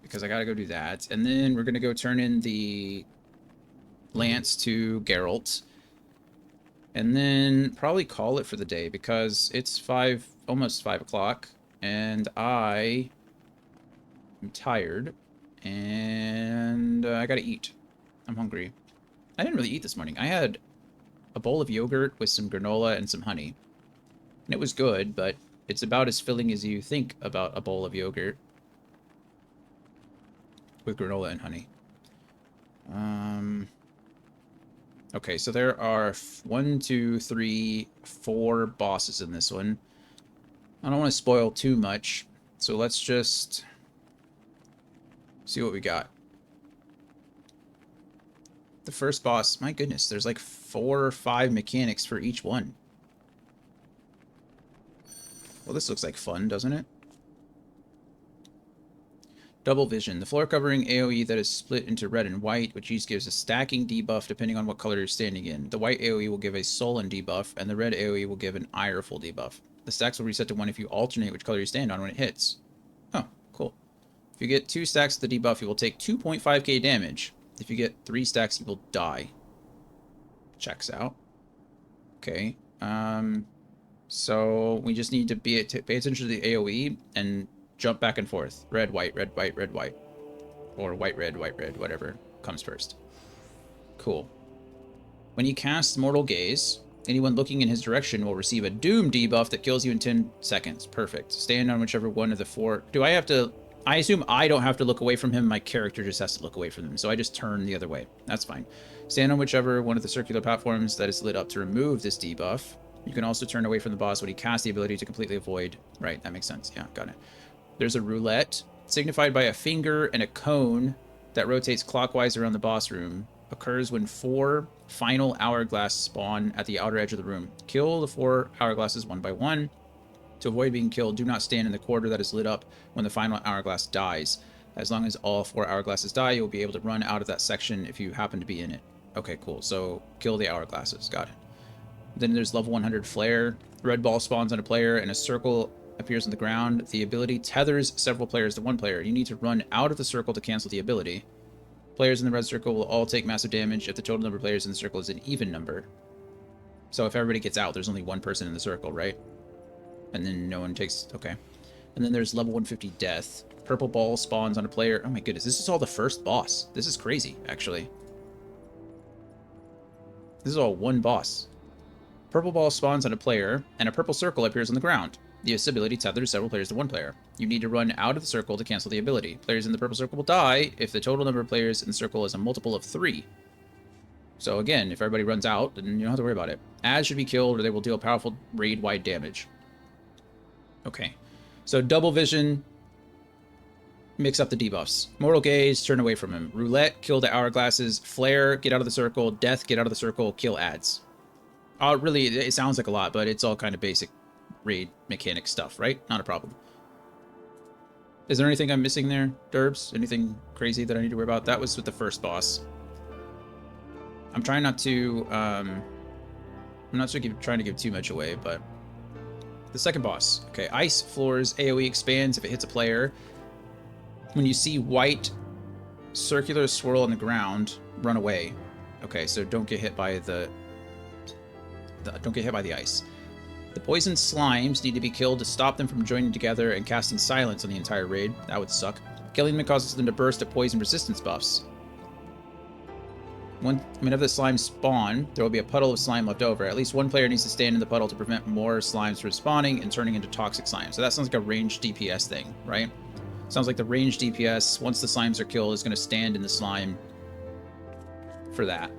because I gotta go do that, and then we're gonna go turn in the lance to Geralt, and then probably call it for the day, because it's almost 5 o'clock, and I am tired, and I gotta eat. I'm hungry. I didn't really eat this morning. I had a bowl of yogurt with some granola and some honey, and it was good, but it's about as filling as you think about a bowl of yogurt with granola and honey. Okay, so there are 1, 2, 3, 4 bosses in this one. I don't want to spoil too much, so let's just see what we got. The first boss, my goodness, there's like 4 or 5 mechanics for each one. Well, this looks like fun, doesn't it? Double Vision. The floor covering AoE that is split into red and white, which each gives a stacking debuff depending on what color you're standing in. The white AoE will give a sullen debuff, and the red AoE will give an ireful debuff. The stacks will reset to 1 if you alternate which color you stand on when it hits. Oh, cool. If you get 2 stacks of the debuff, you will take 2.5k damage. If you get 3 stacks, you will die. Checks out. Okay. So we just need to pay attention to the AoE and jump back and forth. Red, white, red, white, red, white. Or white, red, whatever comes first. Cool. When you cast Mortal Gaze, anyone looking in his direction will receive a Doom debuff that kills you in 10 seconds. Perfect. Stand on whichever one of the 4... Do I have to... I assume I don't have to look away from him. My character just has to look away from him. So I just turn the other way. That's fine. Stand on whichever one of the circular platforms that is lit up to remove this debuff. You can also turn away from the boss when he casts the ability to completely avoid... Right, that makes sense. Yeah, got it. There's a roulette, signified by a finger and a cone that rotates clockwise around the boss room. Occurs when 4 final hourglass spawn at the outer edge of the room. Kill the 4 hourglasses one by one. To avoid being killed, do not stand in the quarter that is lit up when the final hourglass dies. As long as all 4 hourglasses die, you'll be able to run out of that section if you happen to be in it. Okay, cool. So, kill the hourglasses. Got it. Then there's level 100 Flare. Red ball spawns on a player, and a circle appears on the ground. The ability tethers several players to one player. You need to run out of the circle to cancel the ability. Players in the red circle will all take massive damage if the total number of players in the circle is an even number. So if everybody gets out, there's only 1 person in the circle, right? And then no one takes... Okay. And then there's level 150 Death. Purple ball spawns on a player. Oh my goodness, this is all the first boss. This is crazy, actually. This is all one boss. Purple ball spawns on a player, and a purple circle appears on the ground. This ability tethers several players to one player. You need to run out of the circle to cancel the ability. Players in the purple circle will die if the total number of players in the circle is a multiple of 3. So again, if everybody runs out, then you don't have to worry about it. Ads should be killed or they will deal powerful raid-wide damage. Okay. So double vision, mix up the debuffs. Mortal Gaze, turn away from him. Roulette, kill the hourglasses. Flare, get out of the circle. Death, get out of the circle. Kill ads. Really, it sounds like a lot, but it's all kind of basic raid mechanic stuff, right? Not a problem. Is there anything I'm missing there, Derbs? Anything crazy that I need to worry about? That was with the first boss. I'm trying not to, I'm not trying to give too much away, but the second boss. Okay, Ice Floors AoE expands if it hits a player. When you see white circular swirl on the ground, run away. Okay, so don't get hit by don't get hit by the ice. The poisoned slimes need to be killed to stop them from joining together and casting silence on the entire raid. That would suck. Killing them causes them to burst at poison resistance buffs. Whenever the slimes spawn, there will be a puddle of slime left over. At least one player needs to stand in the puddle to prevent more slimes from spawning and turning into toxic slime. So that sounds like a ranged DPS thing, right? Sounds like the ranged DPS, once the slimes are killed, is going to stand in the slime for that.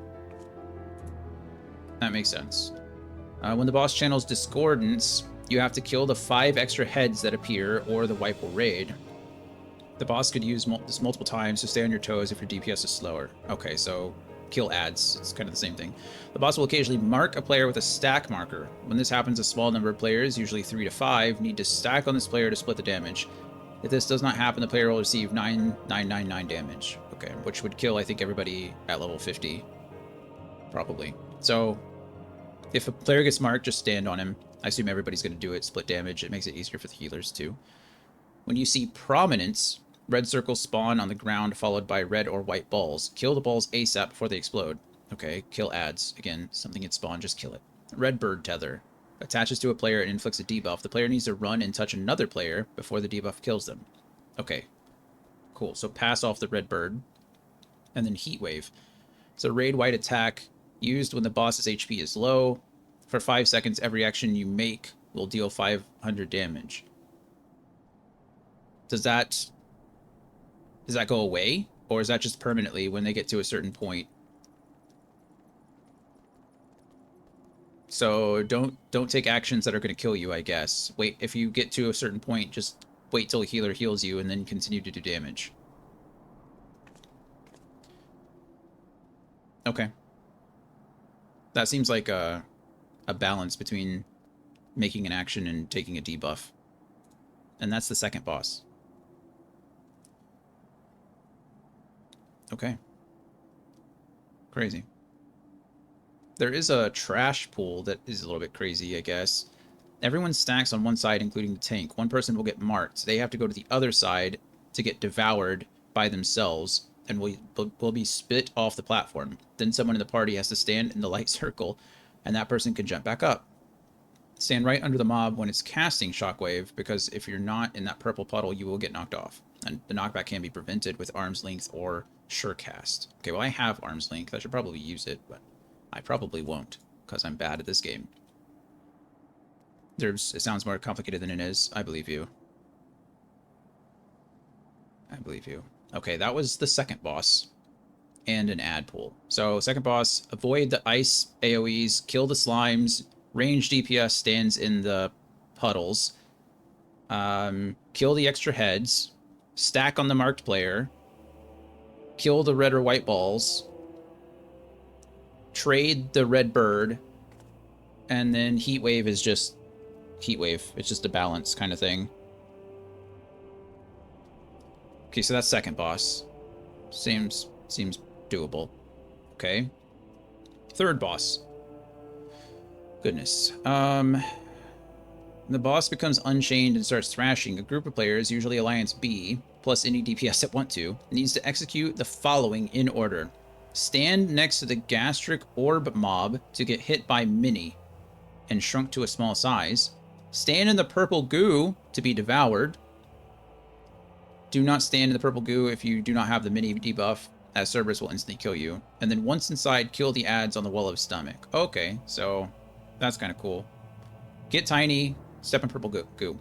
That makes sense. When the boss channels Discordance, you have to kill the 5 extra heads that appear, or the wipe will raid. The boss could use this multiple times, so stay on your toes if your DPS is slower. Okay, so kill ads. It's kind of the same thing. The boss will occasionally mark a player with a stack marker. When this happens, a small number of players, usually 3 to 5, need to stack on this player to split the damage. If this does not happen, the player will receive 9,999 damage. Okay, which would kill, I think, everybody at level 50. Probably. So if a player gets marked, just stand on him. I assume everybody's going to do it. Split damage. It makes it easier for the healers, too. When you see Prominence, red circles spawn on the ground, followed by red or white balls. Kill the balls ASAP before they explode. Okay, kill ads. Again, something gets spawned, just kill it. Red Bird Tether. Attaches to a player and inflicts a debuff. The player needs to run and touch another player before the debuff kills them. Okay, cool. So pass off the Red Bird. And then Heat Wave. It's a raid-wide attack used when the boss's HP is low. For 5 seconds, every action you make will deal 500 damage. Does that go away? Or is that just permanently when they get to a certain point? So don't take actions that are going to kill you, I guess. Wait, if you get to a certain point, just wait till a healer heals you and then continue to do damage. Okay. That seems like a balance between making an action and taking a debuff. And that's the second boss. Okay. Crazy. There is a trash pool that is a little bit crazy, I guess. Everyone stacks on one side, including the tank. One person will get marked. They have to go to the other side to get devoured by themselves and will be spit off the platform. Then someone in the party has to stand in the light circle, and that person can jump back up. Stand right under the mob when it's casting Shockwave, because if you're not in that purple puddle, you will get knocked off. And the knockback can be prevented with Arm's Length or Surecast. Okay, well, I have Arm's Length. I should probably use it, but I probably won't, because I'm bad at this game. It sounds more complicated than it is. I believe you. I believe you. Okay, that was the second boss. And an ad pool. So, second boss, avoid the ice AoEs, kill the slimes, range DPS stands in the puddles, kill the extra heads, stack on the marked player, kill the red or white balls, trade the red bird, and then Heat Wave is just Heat Wave. It's just a balance kind of thing. Okay, so that's second boss. Seems doable. Okay. Third boss. Goodness. The boss becomes unchained and starts thrashing. A group of players, usually Alliance B, plus any DPS that want to, needs to execute the following in order. Stand next to the gastric orb mob to get hit by mini and shrunk to a small size. Stand in the purple goo to be devoured. Do not stand in the purple goo if you do not have the mini debuff, as Cerberus will instantly kill you. And then once inside, kill the ads on the wall of stomach. Okay, so That's kind of cool. Get tiny, step in purple goo.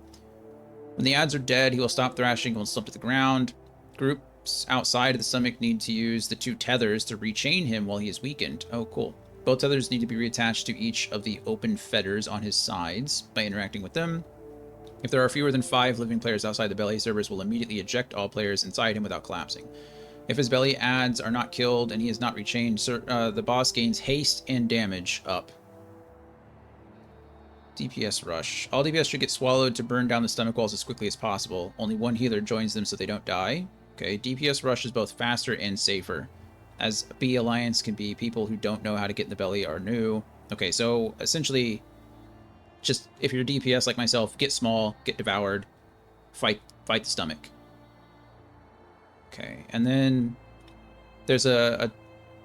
When the ads are dead, he will stop thrashing and will slump to the ground. Groups outside of the stomach need to use the 2 tethers to rechain him while he is weakened. Oh, cool. Both tethers need to be reattached to each of the open fetters on his sides by interacting with them. If there are fewer than 5 living players outside the belly, servers will immediately eject all players inside him without collapsing. If his belly ads are not killed and he is not rechained, the boss gains haste and damage up. DPS rush. All DPS should get swallowed to burn down the stomach walls as quickly as possible. Only one healer joins them so they don't die. Okay, DPS rush is both faster and safer. As B Alliance can be people who don't know how to get in the belly are new. Okay, so essentially, just if you're DPS like myself, get small, get devoured, fight the stomach. Okay, and then there's a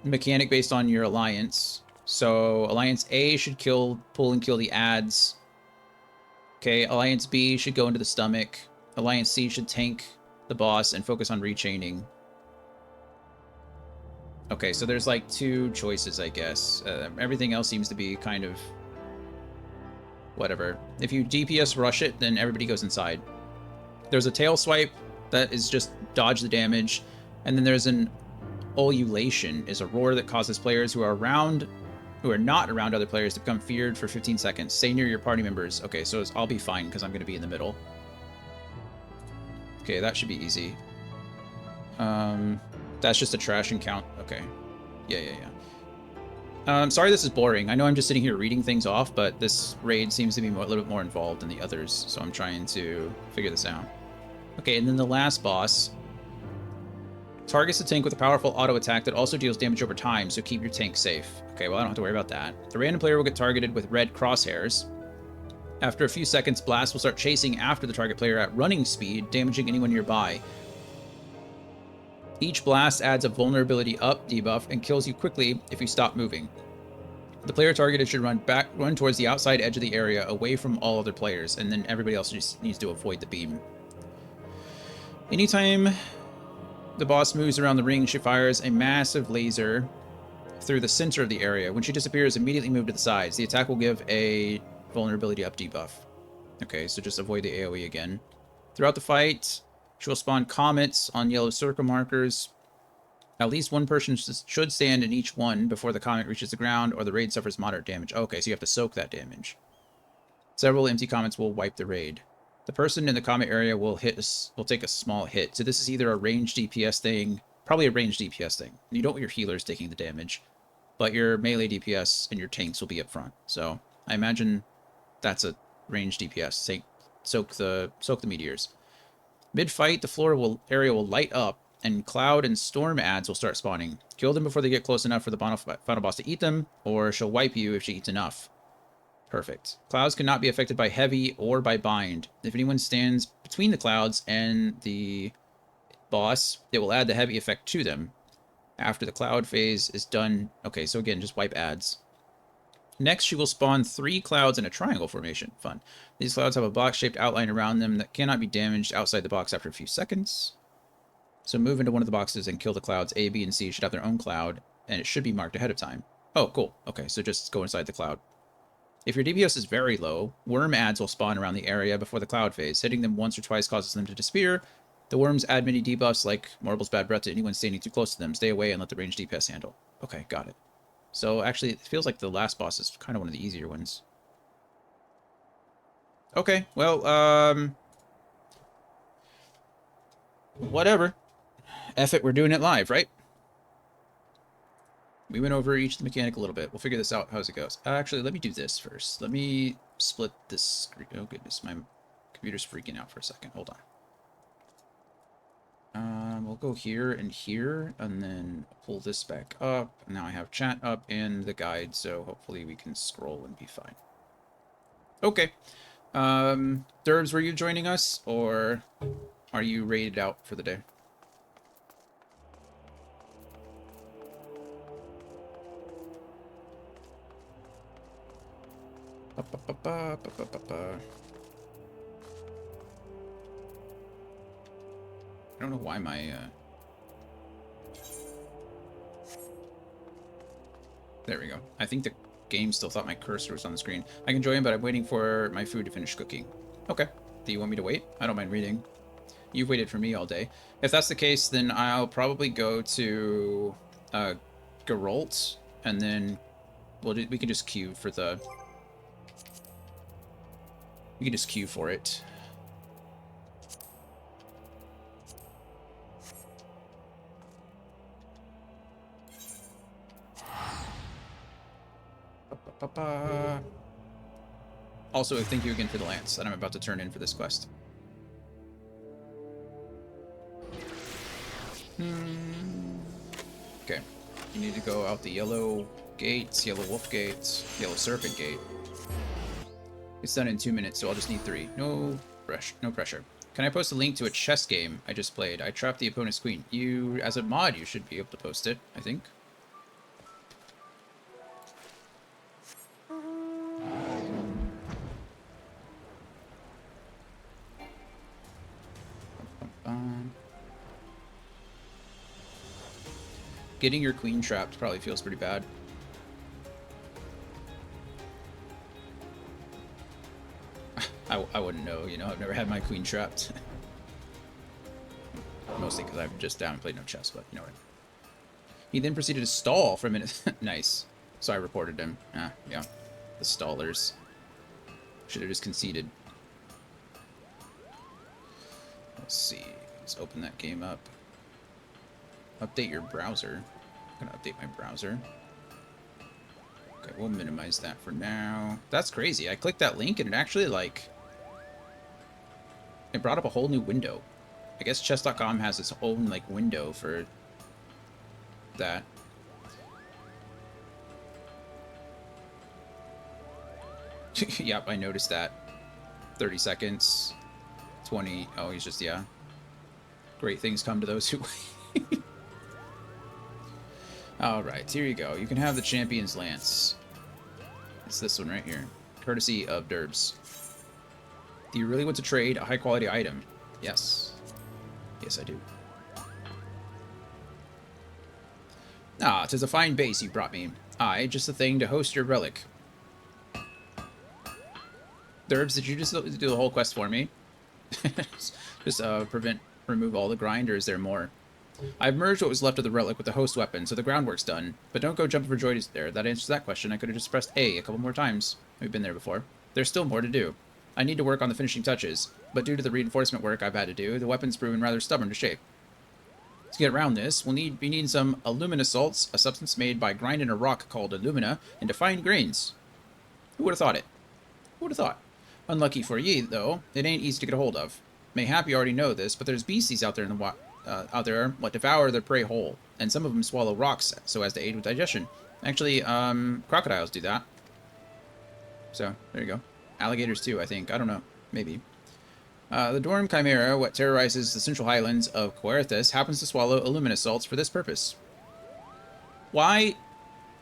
mechanic based on your alliance. So Alliance A should pull and kill the ads. Okay, Alliance B should go into the stomach. Alliance C should tank the boss and focus on rechaining. Okay, so there's like 2 choices, I guess. Everything else seems to be kind of whatever. If you DPS rush it, then everybody goes inside. There's a tail swipe that is just dodge the damage, and then there's an ululation, is a roar that causes players who are not around other players to become feared for 15 seconds. Stay near your party members. Okay, so I'll be fine because I'm going to be in the middle. Okay, that should be easy. That's just a trash and count. Okay. Yeah. Sorry this is boring. I know I'm just sitting here reading things off, but this raid seems to be a little bit more involved than the others, so I'm trying to figure this out. Okay, and then the last boss targets the tank with a powerful auto attack that also deals damage over time, so keep your tank safe. Okay, well, I don't have to worry about that. The random player will get targeted with red crosshairs. After a few seconds, Blast will start chasing after the target player at running speed, damaging anyone nearby. Each blast adds a vulnerability up debuff and kills you quickly if you stop moving. The player targeted should run towards the outside edge of the area, away from all other players, and then everybody else just needs to avoid the beam. Anytime the boss moves around the ring, she fires a massive laser through the center of the area. When she disappears, immediately move to the sides. The attack will give a vulnerability up debuff. Okay, so just avoid the AoE again. Throughout the fight, she will spawn comets on yellow circle markers. At least one person should stand in each one before the comet reaches the ground, or the raid suffers moderate damage. Okay, so you have to soak that damage. Several empty comets will wipe the raid. The person in the comet area will take a small hit. So this is either a ranged DPS thing, probably a ranged DPS thing. You don't want your healers taking the damage, but your melee DPS and your tanks will be up front. So I imagine that's a ranged DPS. Soak the meteors. Mid-fight, the area will light up, and cloud and storm ads will start spawning. Kill them before they get close enough for the final boss to eat them, or she'll wipe you if she eats enough. Perfect. Clouds cannot be affected by heavy or by bind. If anyone stands between the clouds and the boss, it will add the heavy effect to them. After the cloud phase is done... Okay, so again, just wipe ads. Next, she will spawn 3 clouds in a triangle formation. Fun. These clouds have a box-shaped outline around them that cannot be damaged outside the box after a few seconds. So move into one of the boxes and kill the clouds. A, B, and C should have their own cloud, and it should be marked ahead of time. Oh, cool. Okay, so just go inside the cloud. If your DPS is very low, worm ads will spawn around the area before the cloud phase. Hitting them once or twice causes them to disappear. The worms add many debuffs like Morble's Bad Breath to anyone standing too close to them. Stay away and let the ranged DPS handle. Okay, got it. So actually, it feels like the last boss is kind of one of the easier ones. Okay, well, whatever. F it, we're doing it live, right? We went over each mechanic a little bit. We'll figure this out as it goes. Actually, let me do this first. Let me split this screen. Oh, goodness. My computer's freaking out for a second. Hold on. We'll go here, and then pull this back up. Now I have chat up and the guide, so hopefully we can scroll and be fine. Okay. Derbs, were you joining us, or are you raided out for the day? I don't know why my there we go. I think game still thought my cursor was on the screen. I can join, but I'm waiting for my food to finish cooking. Okay. Do you want me to wait? I don't mind reading. You've waited for me all day. If that's the case, then I'll probably go to Geralt, and then we can just queue for the... We can just queue for it. Also, thank you again for the lance that I'm about to turn in for this quest. Okay. You need to go out the yellow gates, yellow wolf gates, yellow serpent gate. It's done in 2 minutes, so I'll just need 3. No pressure. Can I post a link to a chess game I just played? I trapped the opponent's queen. You, as a mod, you should be able to post it, I think. Getting your queen trapped probably feels pretty bad. I wouldn't know, you know, I've never had my queen trapped. Mostly because I've just down and played no chess, but you know what. He then proceeded to stall for a minute. Nice. So I reported him. Ah, yeah. The stallers. Should have just conceded. Let's see. Let's open that game up. Update your browser. I'm gonna update my browser. Okay, we'll minimize that for now. That's crazy. I clicked that link and it actually, like... It brought up a whole new window. I guess chess.com has its own, like, window for that. Yep, I noticed that. 30 seconds. 20. Oh, he's just, yeah. Great things come to those who wait. Alright, here you go. You can have the Champion's Lance. It's this one right here. Courtesy of Derbs. Do you really want to trade a high-quality item? Yes. Yes, I do. Ah, 'tis a fine base you brought me. Aye, just the thing to host your relic. Derbs, did you just do the whole quest for me? Just remove all the grind, or is there more? I've merged what was left of the relic with the host weapon, so the groundwork's done. But don't go jumping for joy there. That answers that question. I could have just pressed A couple more times. We've been there before. There's still more to do. I need to work on the finishing touches, but due to the reinforcement work I've had to do, the weapon's proven rather stubborn to shape. To get around this, we'll need some alumina salts, a substance made by grinding a rock called alumina into fine grains. Who would have thought it? Who would have thought? Unlucky for ye, though, it ain't easy to get a hold of. Mayhap you already know this, but there's beasties out there in the what devour their prey whole, and some of them swallow rocks so as to aid with digestion. Actually, crocodiles do that. So, there you go. Alligators too, I think. I don't know. Maybe. The Dorm Chimera, what terrorizes the central highlands of Coerthas, happens to swallow alumina salts for this purpose. Why?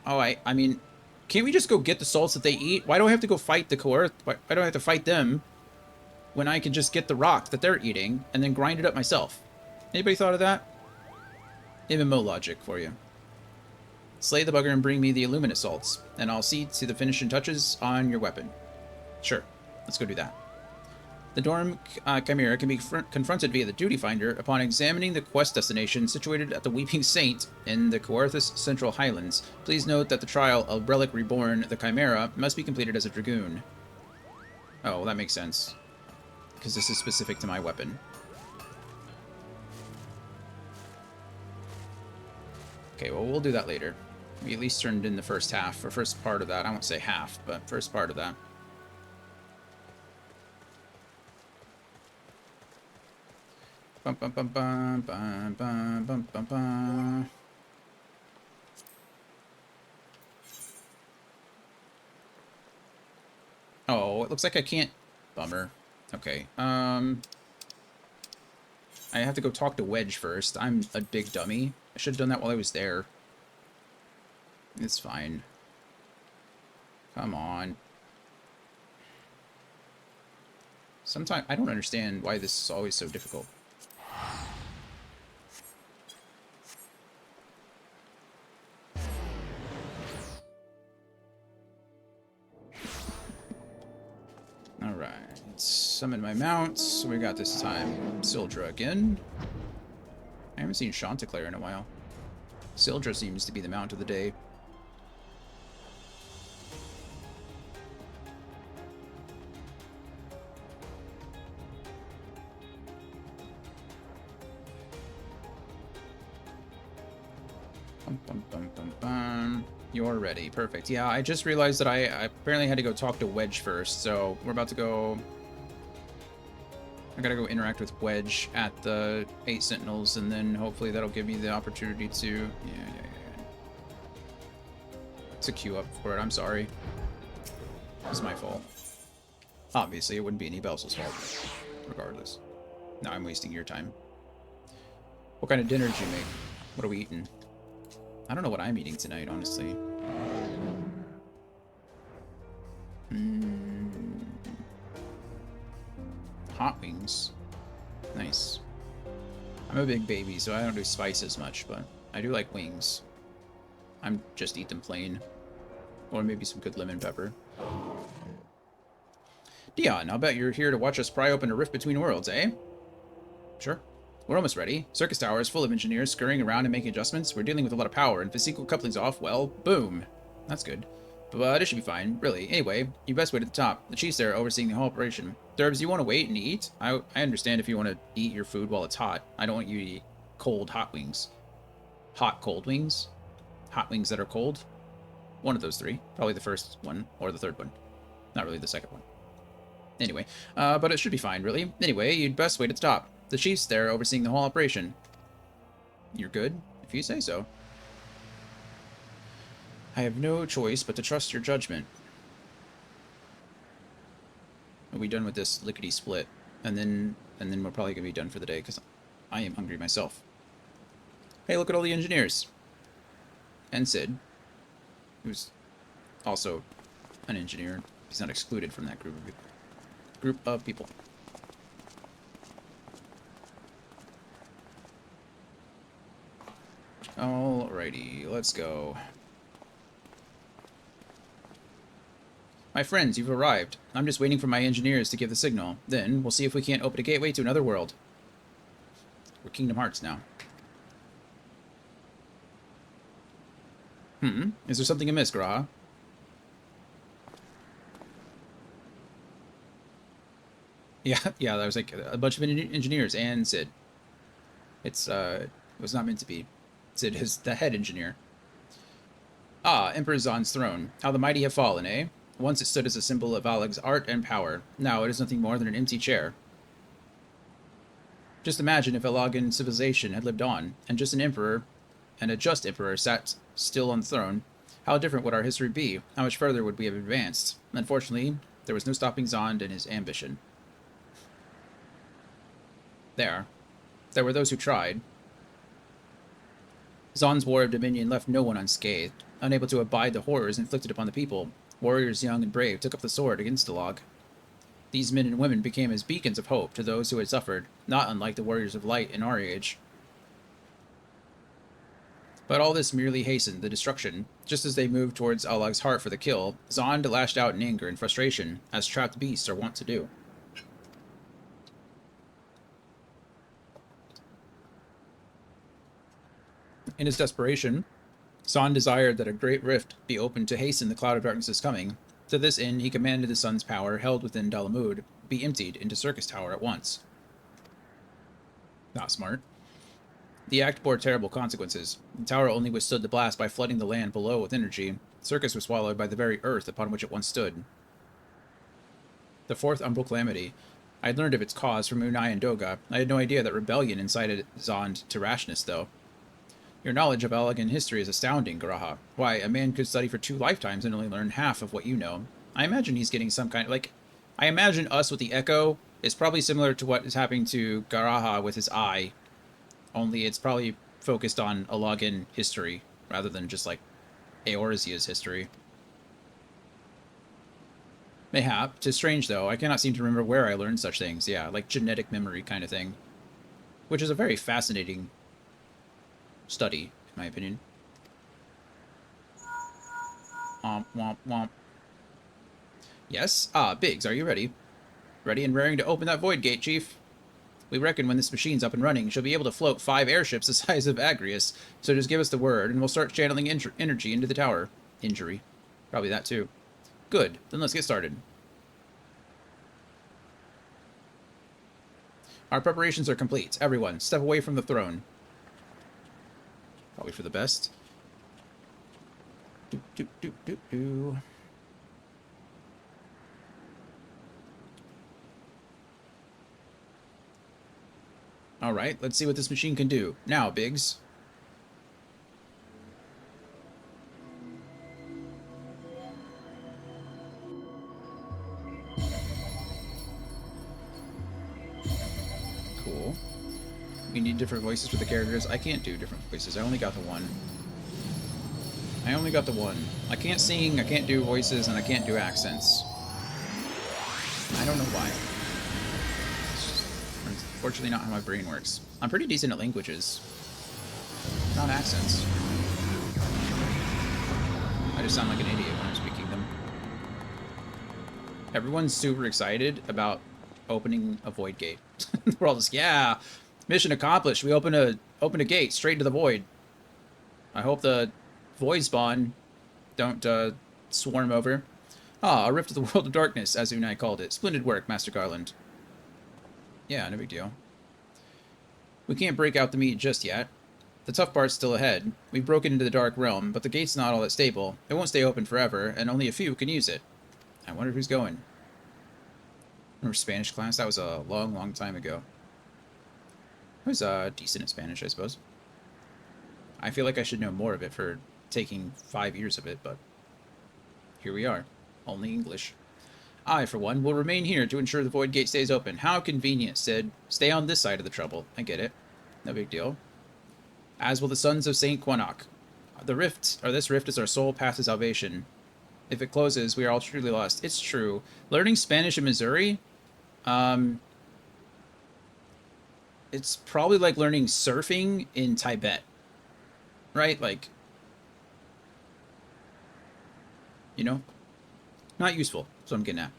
Oh, I mean, can't we just go get the salts that they eat? Why do I have to go fight the Coerth? Why do I have to fight them when I can just get the rock that they're eating and then grind it up myself? Anybody thought of that? MMO logic for you. Slay the bugger and bring me the alumina salts, and I'll see to the finishing touches on your weapon. Sure, let's go do that. The Dorm Chimera can be confronted via the Duty Finder upon examining the quest destination situated at the Weeping Saint in the Coerthas Central Highlands. Please note that the trial of Relic Reborn, the Chimera, must be completed as a Dragoon. Oh, well, that makes sense. Because this is specific to my weapon. Okay, well, we'll do that later. We at least turned in the first half, or first part of that. I won't say half, but first part of that. Bum, bum, bum, bum, bum, bum, bum, bum, bum. Oh, it looks like I can't... Bummer. Okay, I have to go talk to Wedge first. I'm a big dummy. I should have done that while I was there. It's fine. Come on. Sometimes I don't understand why this is always so difficult. Alright, summon my mounts. We got this time Sildra again. I haven't seen Chanticleer in a while. Sildra seems to be the mount of the day. Bum, bum, bum, bum, bum. You're ready. Perfect. Yeah, I just realized that I apparently had to go talk to Wedge first, so we're about to go... I gotta go interact with Wedge at the 8 Sentinels, and then hopefully that'll give me the opportunity to... Yeah. To queue up for it. I'm sorry. It's my fault. Obviously, it wouldn't be any Belsel's fault. Regardless. Now I'm wasting your time. What kind of dinner did you make? What are we eating? I don't know what I'm eating tonight, honestly. Hot wings. Nice. I'm a big baby, so I don't do spice as much, but I do like wings. I'm just eat them plain. Or maybe some good lemon pepper. Dion, I'll bet you're here to watch us pry open a rift between worlds, eh? Sure. We're almost ready. Circus Tower is full of engineers scurrying around and making adjustments. We're dealing with a lot of power, and if a single coupling's off, well, boom. That's good. But it should be fine, really. Anyway, you best wait at the top. The chief's there overseeing the whole operation. Derbs, you want to wait and eat? I understand if you want to eat your food while it's hot. I don't want you to eat cold hot wings. Hot cold wings? Hot wings that are cold? One of those three. Probably the first one, or the third one. Not really the second one. Anyway, but it should be fine, really. Anyway, you'd best wait at the top. The chief's there overseeing the whole operation. You're good, if you say so. I have no choice but to trust your judgment. Are we done with this lickety-split? And then we're probably going to be done for the day, because I am hungry myself. Hey, look at all the engineers. And Sid, who's also an engineer. He's not excluded from that group of people. Alrighty, let's go. My friends, you've arrived. I'm just waiting for my engineers to give the signal. Then, we'll see if we can't open a gateway to another world. We're Kingdom Hearts now. Is there something amiss, Graha? Yeah, that was like a bunch of engineers and Sid. It was not meant to be. Sid is the head engineer. Ah, Emperor Zon's throne. How the mighty have fallen, eh? Once it stood as a symbol of Alag's art and power. Now it is nothing more than an empty chair. Just imagine if Alagan civilization had lived on, and just an emperor, and a just emperor sat still on the throne. How different would our history be? How much further would we have advanced? Unfortunately, there was no stopping Zond and his ambition. There were those who tried. Zon's war of dominion left no one unscathed. Unable to abide the horrors inflicted upon the people, warriors young and brave took up the sword against Alag. These men and women became as beacons of hope to those who had suffered, not unlike the warriors of light in our age. But all this merely hastened the destruction. Just as they moved towards Alag's heart for the kill, Zond lashed out in anger and frustration, as trapped beasts are wont to do. In his desperation, Zond desired that a great rift be opened to hasten the cloud of darkness's coming. To this end, he commanded the sun's power, held within Dalamud, be emptied into Circus Tower at once. Not smart. The act bore terrible consequences. The tower only withstood the blast by flooding the land below with energy. Circus was swallowed by the very earth upon which it once stood. The fourth umbral calamity. I had learned of its cause from Unai and Doga. I had no idea that rebellion incited Zond to rashness, though. Your knowledge of Alagan history is astounding, Garaha. Why, a man could study for 2 lifetimes and only learn half of what you know. I imagine he's getting some kind of, I imagine us with the Echo is probably similar to what is happening to Garaha with his eye. Only it's probably focused on Alagan history, rather than just, Eorzea's history. Mayhap. 'Tis strange, though. I cannot seem to remember where I learned such things. Yeah, like genetic memory kind of thing. Which is a very fascinating study, in my opinion. Womp, womp, womp. Yes? Ah, Biggs, are you ready? Ready and raring to open that void gate, Chief. We reckon when this machine's up and running, she'll be able to float 5 airships the size of Agrius. So just give us the word, and we'll start channeling energy into the tower. Injury. Probably that, too. Good. Then let's get started. Our preparations are complete. Everyone, step away from the throne. Probably for the best. Doop, doop, doop, doop, doop. Alright, let's see what this machine can do. Now, Biggs. Cool. We need different voices for the characters. I can't do different voices. I only got the one. I only got the one. I can't sing, I can't do voices, and I can't do accents. I don't know why. Unfortunately, not how my brain works. I'm pretty decent at languages. Not accents. I just sound like an idiot when I'm speaking them. Everyone's super excited about opening a void gate. We're all just, yeah, mission accomplished. We open a gate straight into the void. I hope the void spawn don't swarm over. Ah, a rift of the world of darkness, as Unai called it. Splendid work, Master Garland. Yeah, no big deal. We can't break out the meat just yet. The tough part's still ahead. We've broken into the dark realm, but the gate's not all that stable. It won't stay open forever, and only a few can use it. I wonder who's going. Remember Spanish class? That was a long, long time ago. I was decent at Spanish, I suppose. I feel like I should know more of it for taking 5 years of it, but here we are. Only English. I, for one, will remain here to ensure the void gate stays open. How convenient, Sid. Stay on this side of the trouble. I get it. No big deal. As will the sons of Saint Quanok. This rift is our sole path to salvation. If it closes, we are all truly lost. It's true. Learning Spanish in Missouri, it's probably like learning surfing in Tibet. Right? Like, you know? Not useful. That's what I'm getting at.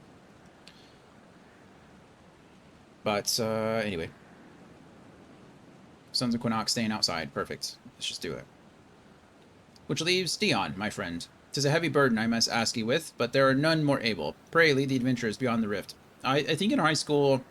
But, anyway. Sons of Quinnox staying outside. Perfect. Let's just do it. Which leaves Dion, my friend. 'Tis a heavy burden I must ask you with, but there are none more able. Pray lead the adventurers beyond the rift. I think in high school,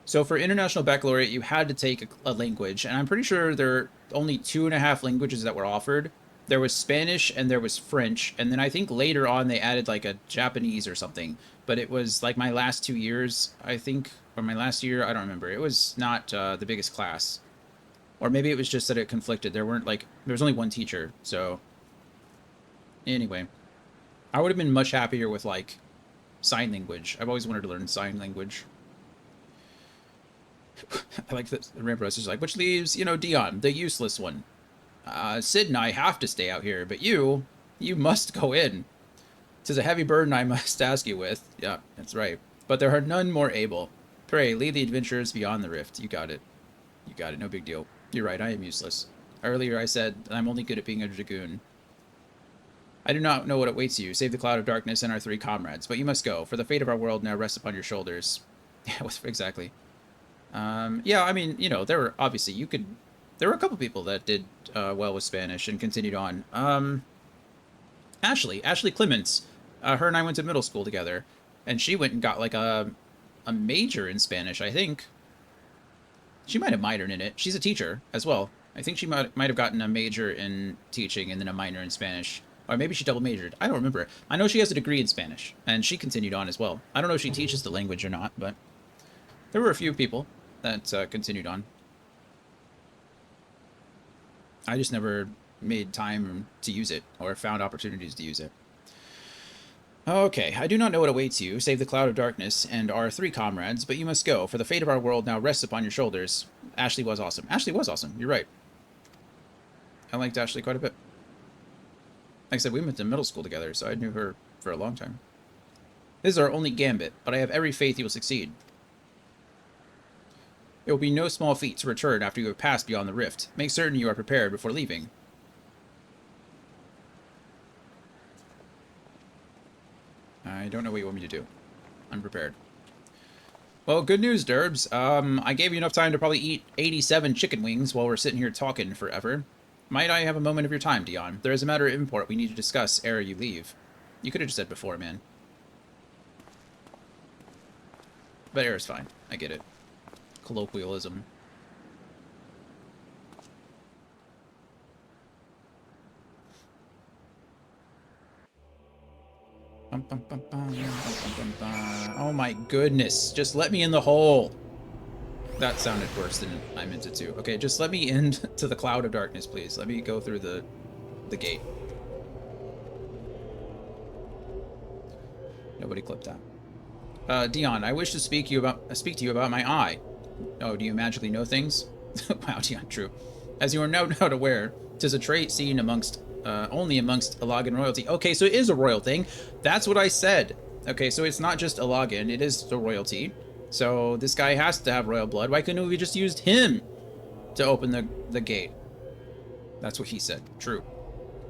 so for International Baccalaureate, you had to take a language, and I'm pretty sure there are only 2.5 languages that were offered. There was Spanish and there was French, and then I think later on they added like a Japanese or something. But it was like my last 2 years, I think, or my last year, I don't remember. It was not the biggest class. Or maybe it was just that it conflicted. There was only one teacher, so... Anyway. I would have been much happier with, like, sign language. I've always wanted to learn sign language. I like that the Ramparts is like, which leaves, Dion, the useless one. Sid and I have to stay out here, but you must go in. 'Tis a heavy burden I must ask you with. Yeah, that's right. But there are none more able. Pray, lead the adventurers beyond the rift. You got it. You got it, no big deal. You're right, I am useless. Earlier I said I'm only good at being a dragoon. I do not know what awaits you, save the cloud of darkness and our 3 comrades, but you must go, for the fate of our world now rests upon your shoulders. Yeah, exactly. Yeah, I mean, there were, obviously, there were a couple people that did well with Spanish and continued on. Ashley Clements, her and I went to middle school together, and she went and got, like, a major in Spanish, I think. She might have minored in it. She's a teacher as well. I think she might have gotten a major in teaching and then a minor in Spanish. Or maybe she double majored. I don't remember. I know she has a degree in Spanish, and she continued on as well. I don't know if she teaches the language or not, but there were a few people that continued on. I just never made time to use it or found opportunities to use it. Okay, I do not know what awaits you, save the cloud of darkness and our 3 comrades, but you must go, for the fate of our world now rests upon your shoulders. Ashley was awesome. Ashley was awesome. You're right. I liked Ashley quite a bit. Like I said, we went to middle school together, so I knew her for a long time. This is our only gambit, but I have every faith you will succeed. It will be no small feat to return after you have passed beyond the rift. Make certain you are prepared before leaving. I don't know what you want me to do. I'm prepared. Well, good news, Derbs. I gave you enough time to probably eat 87 chicken wings while we're sitting here talking forever. Might I have a moment of your time, Dion? There is a matter of import we need to discuss ere you leave. You could have just said before, man. But ere is fine. I get it. Colloquialism. Oh my goodness. Just let me in the hole. That sounded worse than I meant it to. Okay, just let me into the cloud of darkness, please. Let me go through the gate. Nobody clipped that. Dion, I wish to speak to you about my eye. Oh, do you magically know things? Wow, Dion, true. As you are no doubt aware, 'tis a trait seen amongst only amongst Alagan royalty. Okay, so it is a royal thing. That's what I said. Okay, so it's not just Alagan, it is the royalty. So this guy has to have royal blood. Why couldn't we just used him to open the gate? That's what he said. True.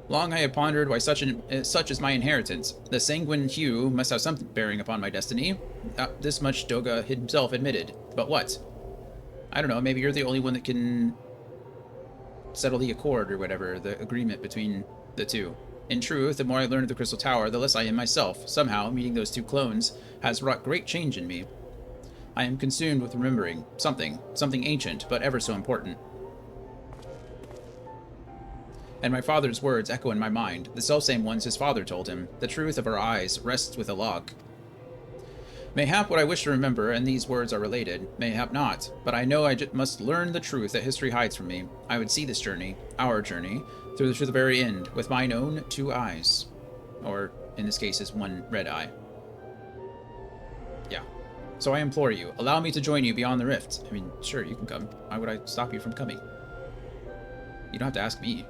Long I have pondered why such is my inheritance. The sanguine hue must have some bearing upon my destiny. This much Doga himself admitted. But what? I don't know, maybe you're the only one that can settle the accord or whatever, the agreement between the two. In truth, the more I learn of the Crystal Tower, the less I am myself. Somehow, meeting those two clones has wrought great change in me. I am consumed with remembering something ancient, but ever so important. And my father's words echo in my mind, the selfsame ones his father told him. The truth of our eyes rests with a log. Mayhap what I wish to remember, and these words are related, mayhap not, but I know I must learn the truth that history hides from me. I would see this journey, our journey, through to the very end, with mine own two eyes. Or, in this case, is one red eye. Yeah. So I implore you, allow me to join you beyond the rift. I mean, sure, you can come. Why would I stop you from coming? You don't have to ask me.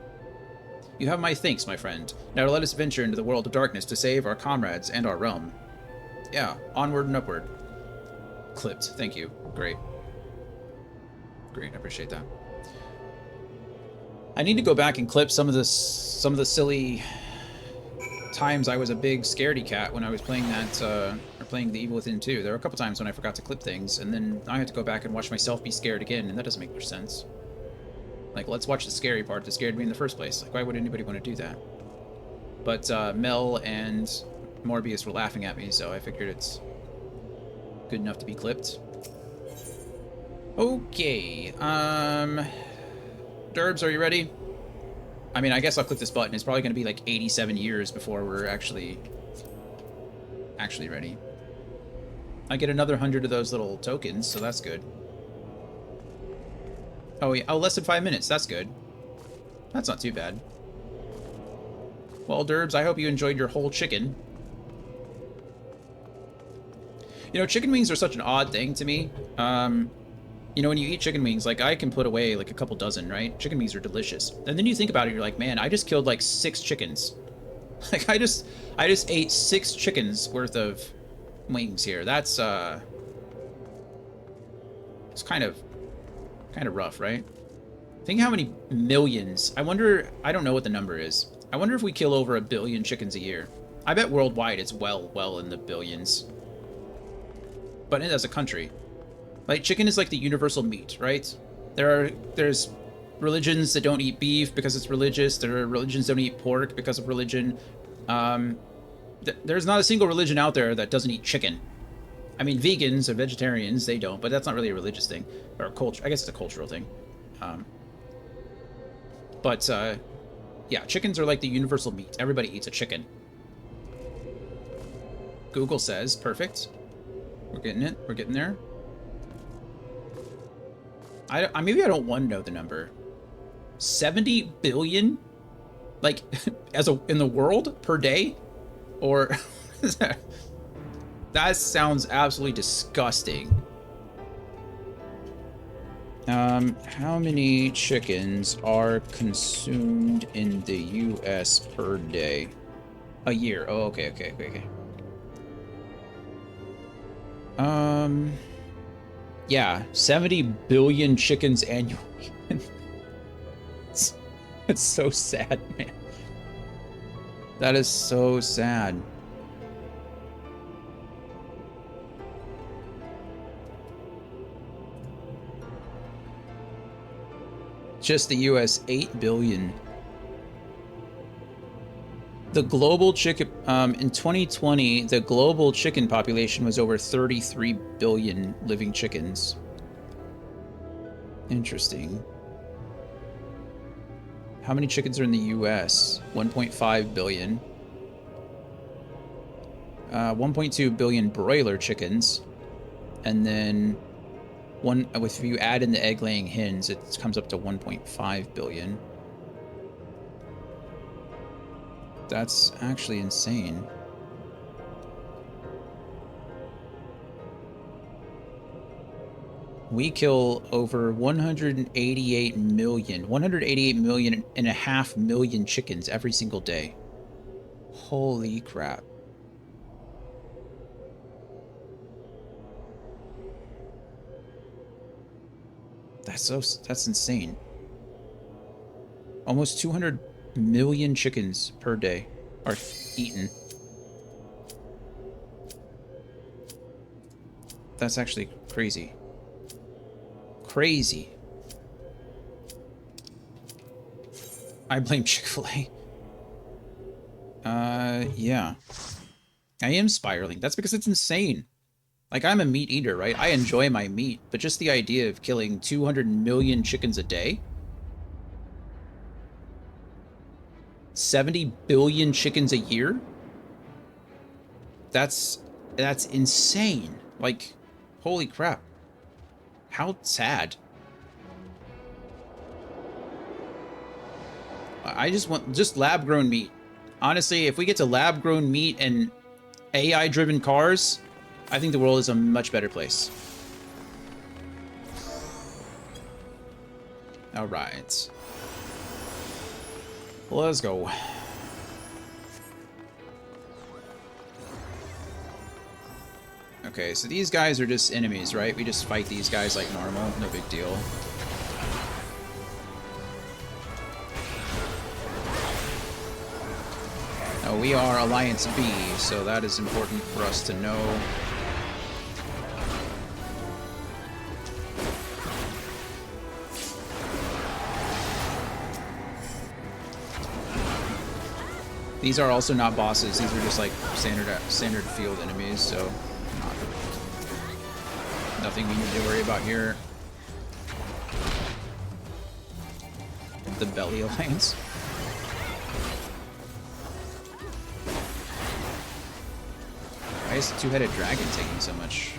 You have my thanks, my friend. Now let us venture into the world of darkness to save our comrades and our realm. Yeah, onward and upward. Clipped. Thank you. Great. Great, I appreciate that. I need to go back and clip some of the silly times I was a big scaredy cat when I was playing that, or playing The Evil Within 2. There were a couple times when I forgot to clip things, and then I had to go back and watch myself be scared again, and that doesn't make much sense. Like, let's watch the scary part that scared me in the first place. Like, why would anybody want to do that? But Mel and Morbius were laughing at me, so I figured it's good enough to be clipped. Okay, Derbs, are you ready? I mean, I guess I'll click this button. It's probably going to be like 87 years before we're actually ready. I get another 100 of those little tokens, so that's good. Oh, yeah. Oh, less than 5 minutes. That's good. That's not too bad. Well, Derbs, I hope you enjoyed your whole chicken. You know, chicken wings are such an odd thing to me. You know, when you eat chicken wings, like, I can put away, like, a couple dozen, right? Chicken wings are delicious. And then you think about it, you're like, man, I just killed, like, 6 chickens. Like, I just ate 6 chickens worth of wings here. That's, it's kind of rough, right? Think how many millions. I wonder, I don't know what the number is. I wonder if we kill over 1 billion chickens a year. I bet worldwide it's well in the billions. But as a country, like, chicken is like the universal meat, right? There's religions that don't eat beef because it's religious. There are religions that don't eat pork because of religion. There's not a single religion out there that doesn't eat chicken. I mean, vegans or vegetarians, they don't, but that's not really a religious thing. Or a culture. I guess it's a cultural thing. Yeah, chickens are like the universal meat. Everybody eats a chicken. Google says, perfect. We're getting it. We're getting there. Maybe I don't want to know the number. 70 billion? Like, in the world per day? Or that sounds absolutely disgusting. How many chickens are consumed in the US per day? A year. Oh, okay. Yeah, 70 billion chickens annually. It's so sad, man. That is so sad. Just the US, 8 billion. The global chicken, in 2020, the global chicken population was over 33 billion living chickens. Interesting. How many chickens are in the US? 1.5 billion. 1.2 billion broiler chickens. And then if you add in the egg-laying hens, it comes up to 1.5 billion. That's actually insane. We kill over 188 and a half million chickens every single day. Holy crap. That's insane. Almost 200 million chickens per day are eaten. That's actually crazy. Crazy. I blame Chick-fil-A. Yeah. I am spiraling. That's because it's insane. Like, I'm a meat eater, right? I enjoy my meat, but just the idea of killing 200 million chickens a day? 70 billion chickens a year? That's insane. Like, holy crap. How sad. I just want lab-grown meat. Honestly, if we get to lab-grown meat and AI-driven cars, I think the world is a much better place. All right. Let's go. Okay, so these guys are just enemies, right? We just fight these guys like normal. No big deal. Now, we are Alliance B, so that is important for us to know. These are also not bosses. These are just like standard field enemies, so nothing we need to worry about here. The Belly Alliance. Why is the two-headed dragon taking so much?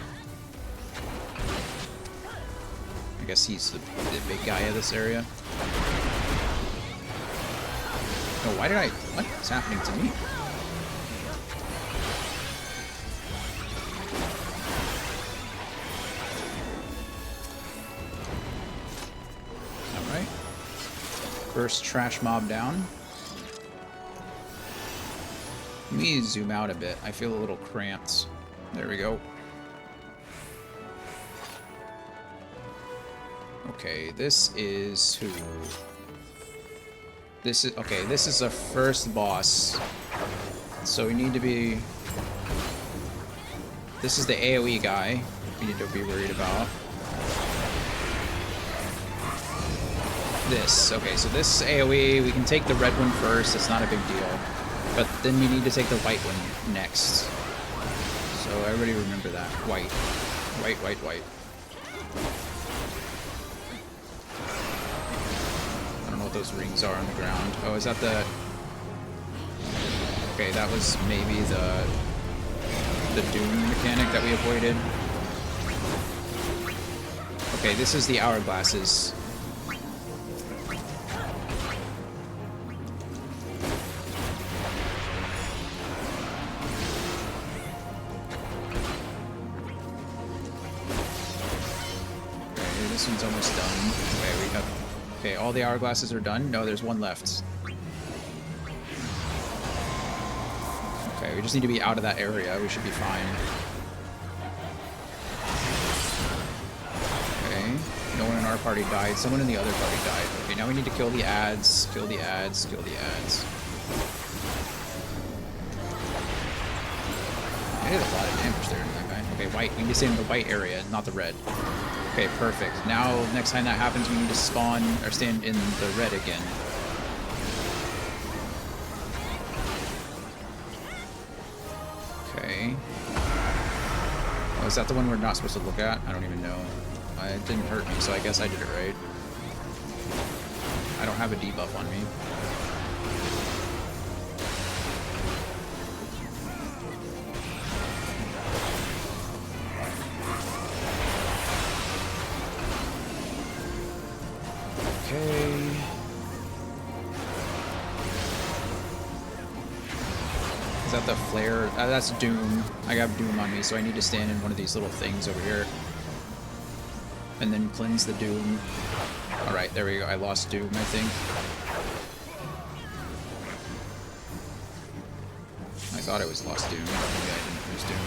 I guess he's the big guy of this area. Oh, why did I... What's happening to me? Alright. First trash mob down. Let me zoom out a bit. I feel a little cramped. There we go. Okay, this is who... This is... Okay, this is the first boss. So we need to be... This is the AoE guy we need to be worried about. This. Okay, so this AoE, we can take the red one first. It's not a big deal. But then we need to take the white one next. So everybody remember that. White. White, white, white. I don't know what those rings are on the ground. Oh, is that the... Okay, that was maybe the Doom mechanic that we avoided. Okay, this is the hourglasses. This one's almost done. Okay, we got... Okay, all the hourglasses are done? No, there's one left. Okay, we just need to be out of that area. We should be fine. Okay, no one in our party died. Someone in the other party died. Okay, now we need to kill the ads. Kill the ads. Kill the ads. I did a lot of damage there to that guy. Okay, white. We need to stay in the white area, not the red. Okay, perfect. Now, next time that happens, we need to spawn or stand in the red again. Okay. Oh, is that the one we're not supposed to look at? I don't even know. It didn't hurt me, so I guess I did it right. I don't have a debuff on me. Okay. Is that the flare? That's Doom. I got Doom on me, so I need to stand in one of these little things over here. And then cleanse the Doom. Alright, there we go. I lost Doom, I think. I thought I was lost Doom. Maybe I didn't lose Doom.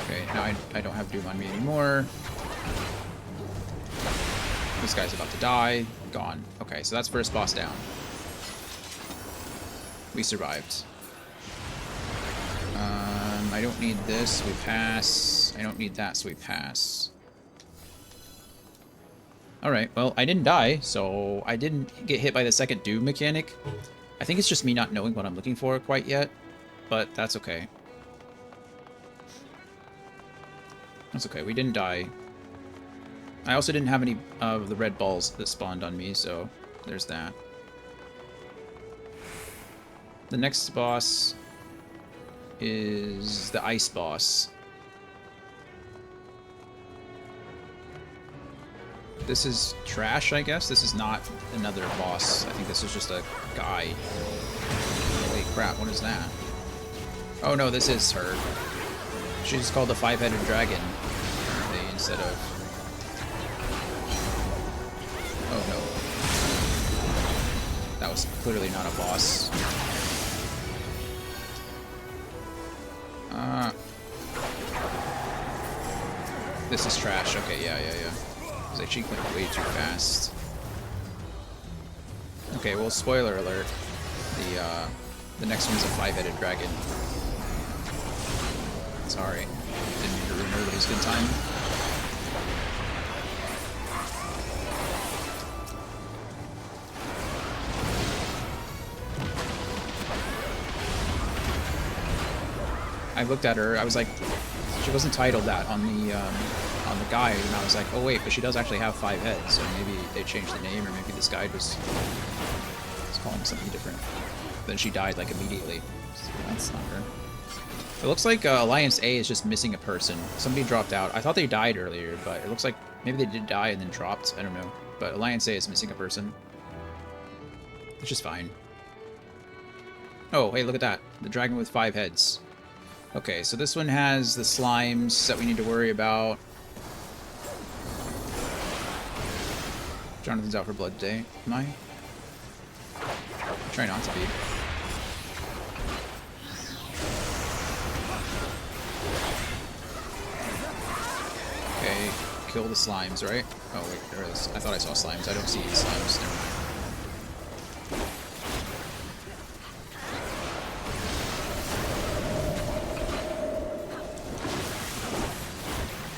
Okay, now I don't have Doom on me anymore. This guy's about to die. Gone. Okay, so that's first boss down. We survived. I don't need this. We pass. I don't need that, so we pass. Alright, well, I didn't die, so I didn't get hit by the second Doom mechanic. I think it's just me not knowing what I'm looking for quite yet, but that's okay. That's okay, we didn't die. I also didn't have any of the red balls that spawned on me, so there's that. The next boss is the ice boss. This is trash, I guess. This is not another boss. I think this is just a guy. Holy crap, what is that? Oh no, this is her. She's called the Five-Headed Dragon, apparently, instead of... Oh no. That was clearly not a boss. This is trash. Okay, yeah. It's like she went way too fast. Okay, well, spoiler alert. The next one's a Five-Headed Dragon. Sorry. Didn't mean to ruin everybody's good time. I looked at her, I was like, she wasn't titled that on the guide, and I was like, oh wait, but she does actually have 5 heads, so maybe they changed the name, or maybe this guide was calling something different. Then she died, like, immediately. So that's not her. It looks like Alliance A is just missing a person. Somebody dropped out. I thought they died earlier, but it looks like maybe they did die and then dropped. I don't know. But Alliance A is missing a person. Which is fine. Oh, hey, look at that. The dragon with 5 heads. Okay, so this one has the slimes that we need to worry about. Jonathan's out for blood day. Am I? Try not to be. Okay, kill the slimes, right? Oh wait, there is. I thought I saw slimes. I don't see any slimes. Never mind.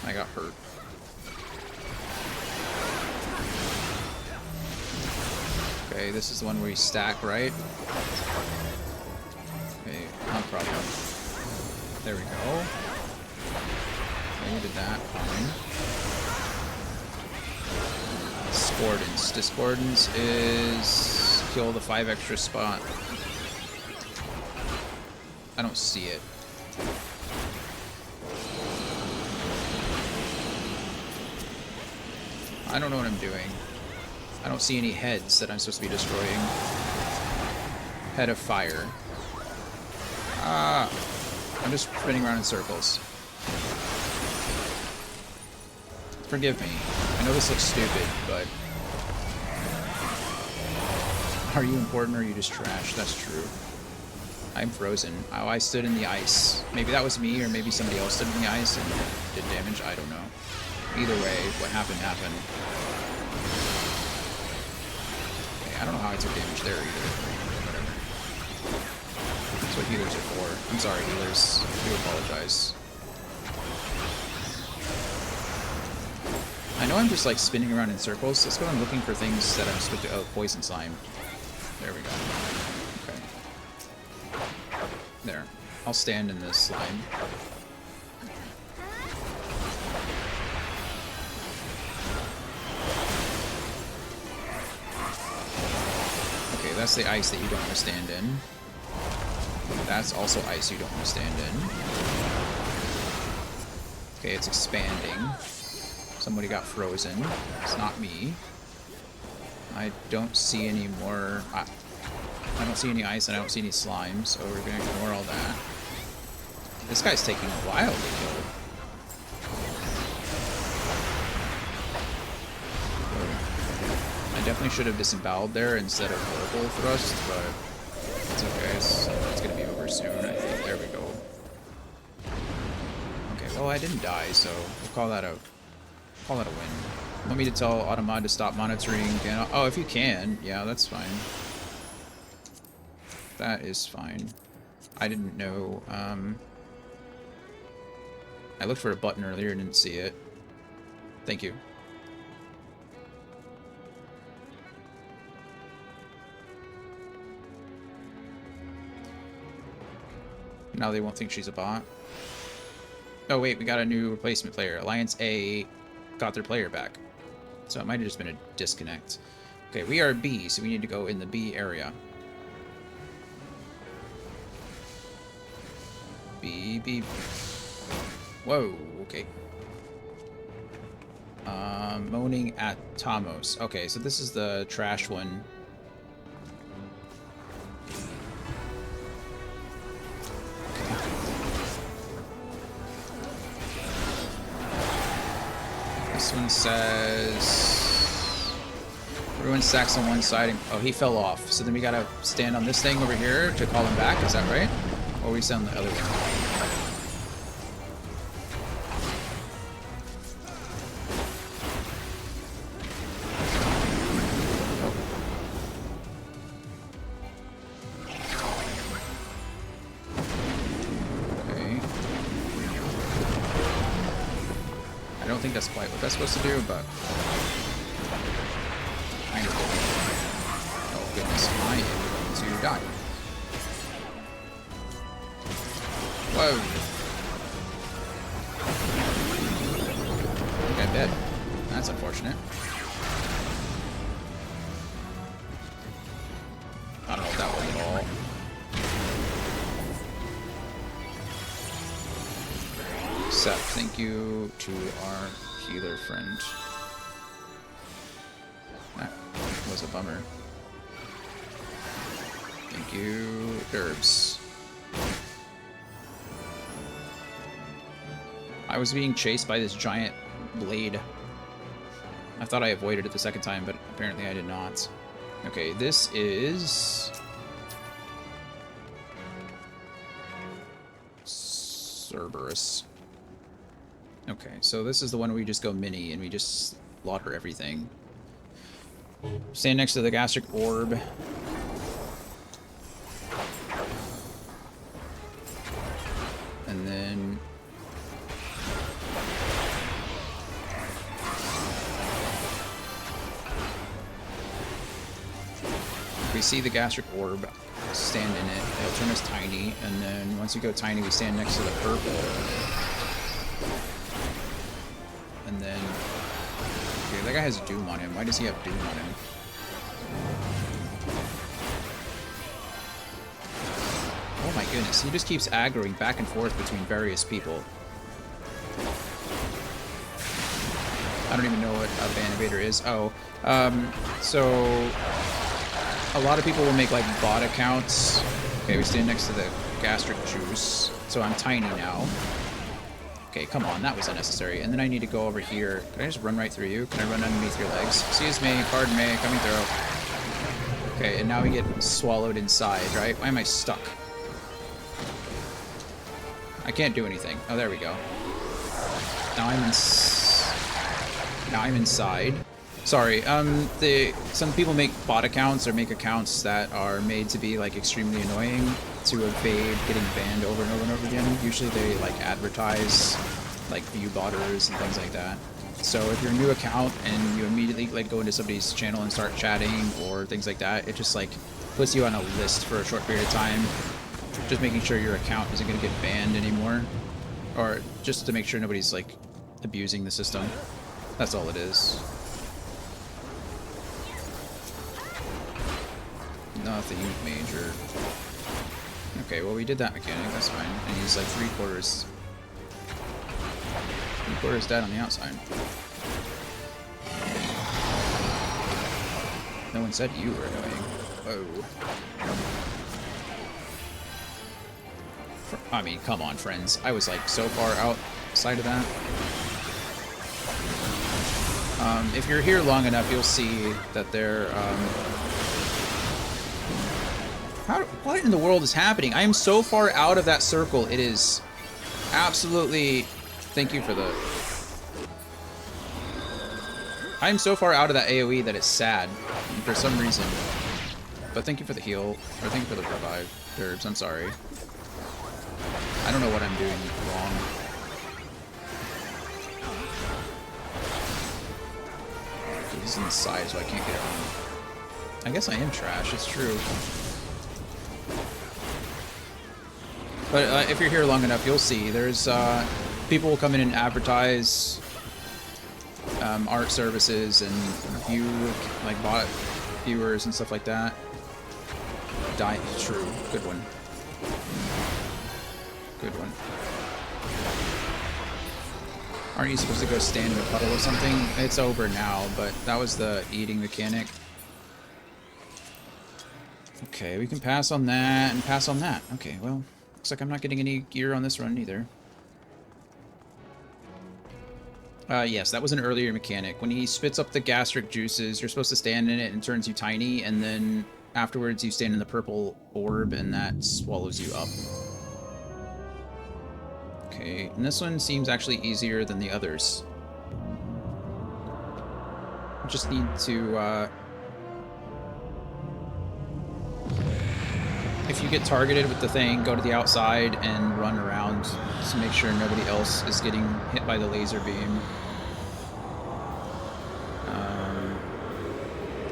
I got hurt. Okay, this is the one where you stack, right? Okay, no problem. There we go. Okay, we did that. Fine. Discordance. Discordance is kill the 5 extra spot. I don't see it. I don't know what I'm doing. I don't see any heads that I'm supposed to be destroying. Head of fire. Ah! I'm just spinning around in circles. Forgive me. I know this looks stupid, but... Are you important or are you just trash? That's true. I'm frozen. Oh, I stood in the ice. Maybe that was me, or maybe somebody else stood in the ice and did damage. I don't know. Either way, what happened, happened. Okay, I don't know how I took damage there either. Whatever. That's what healers are for. I'm sorry, healers. I do apologize. I know I'm just like spinning around in circles. Let's go. I'm looking for things that I'm supposed to. Oh, poison slime. There we go. Okay. There. I'll stand in this slime. Okay, that's the ice that you don't want to stand in. That's also ice you don't want to stand in. Okay, it's expanding. Somebody got frozen. It's not me. I don't see any more... I don't see any ice and I don't see any slime, so we're going to ignore all that. This guy's taking a while to kill. I definitely should have disemboweled there instead of verbal thrust, but it's okay. It's going to be over soon, I think. There we go. Okay, well, I didn't die, so we'll call that a win. Want me to tell Automod to stop monitoring? Oh, if you can. Yeah, that's fine. That is fine. I didn't know. I looked for a button earlier and didn't see it. Thank you. Now they won't think she's a bot. Oh wait, we got a new replacement player. Alliance A got their player back. So it might have just been a disconnect. Okay, we are B, so we need to go in the B area. B. Whoa, okay. Moaning at Tamos. Okay, so this is the trash one. This one says... Ruin stacks on one side. And, oh, he fell off. So then we gotta stand on this thing over here to call him back. Is that right? Or we stand on the other one? That's quite what that's supposed to do, but kind of did. Oh goodness, I am going to die. Whoa! I think I'm dead. That's unfortunate. I don't know what that was at all. Seth, thank you to our healer friend. That was a bummer. Thank you, Derbs. I was being chased by this giant blade. I thought I avoided it the second time, but apparently I did not. Okay, this is... Cerberus. Okay, so this is the one where we just go mini and we just slaughter everything. Stand next to the gastric orb. And then... if we see the gastric orb, stand in it. It'll turn us tiny, and then once we go tiny, we stand next to the purple. And then... okay, that guy has Doom on him. Why does he have Doom on him? Oh my goodness, he just keeps aggroing back and forth between various people. I don't even know what a ban evader is. Oh, so... a lot of people will make, like, bot accounts. Okay, we stand next to the gastric juice. So I'm tiny now. Okay, come on, that was unnecessary. And then I need to go over here. Can I just run right through you? Can I run underneath your legs? Excuse me, pardon me, coming through. Okay, and now we get swallowed inside, right? Why am I stuck? I can't do anything. Oh, there we go. Now I'm inside. Sorry, some people make bot accounts or make accounts that are made to be, like, extremely annoying to evade getting banned over and over and over again. Usually they, like, advertise, like, view botters and things like that. So if you're a new account and you immediately like go into somebody's channel and start chatting or things like that, it just like puts you on a list for a short period of time, just making sure your account isn't going to get banned anymore, or just to make sure nobody's like abusing the system. That's all it is. Nothing major. Okay, well we did that mechanic, that's fine. And he's like 3/4 dead on the outside. No one said you were annoying. Whoa. I mean, come on, friends. I was like so far outside of that. If you're here long enough, you'll see that they're, what in the world is happening? I am so far out of that circle. It is absolutely... Thank you for the... I'm so far out of that AoE that it's sad for some reason. But thank you for the heal, or thank you for the revive, Derbs. I'm sorry. I don't know what I'm doing wrong. He's on the side, so I can't get around. I guess I am trash. It's true. But if you're here long enough, you'll see there's people will come in and advertise art services and view like bot viewers and stuff like that. True. Good one. Good one. Aren't you supposed to go stand in a puddle or something? It's over now, but that was the eating mechanic. Okay, we can pass on that and pass on that. Okay, well, looks like I'm not getting any gear on this run either. Yes, that was an earlier mechanic. When he spits up the gastric juices, you're supposed to stand in it and it turns you tiny, and then afterwards you stand in the purple orb and that swallows you up. Okay, and this one seems actually easier than the others. Just need to, if you get targeted with the thing, go to the outside and run around to make sure nobody else is getting hit by the laser beam.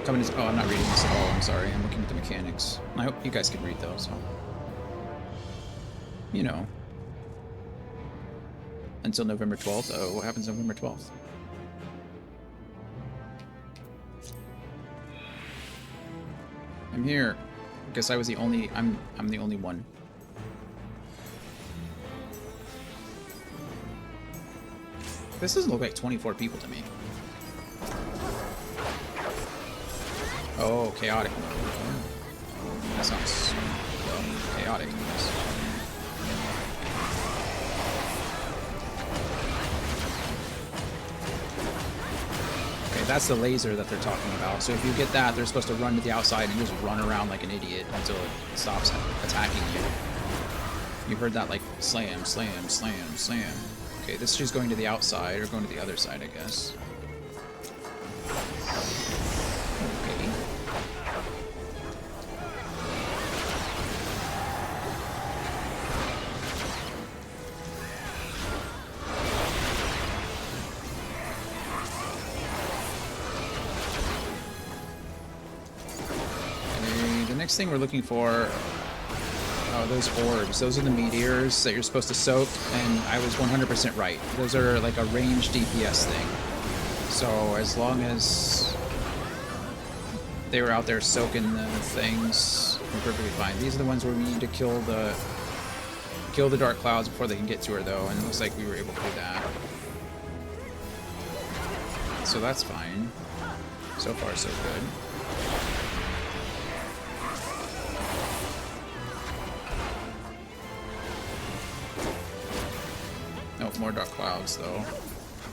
Oh, I'm not reading this at all, I'm sorry. I'm looking at the mechanics. I hope you guys can read those, so... You know. Until November 12th. Oh, what happens November 12th? I'm here. I guess I was the only... I'm the only one. This doesn't look like 24 people to me. Oh, chaotic mode. That sounds chaotic. Okay, that's the laser that they're talking about. So if you get that, they're supposed to run to the outside and just run around like an idiot until it stops attacking you. You heard that like slam, slam, slam, slam. Okay, this is going to the outside, or going to the other side, I guess. Okay. The next thing we're looking for... Oh, those orbs. Those are the meteors that you're supposed to soak, and I was 100% right. Those are like a ranged DPS thing. So as long as they were out there soaking the things, we're perfectly fine. These are the ones where we need to kill the dark clouds before they can get to her, though, and it looks like we were able to do that. So that's fine. So far, so good. Nope, more dark clouds, though.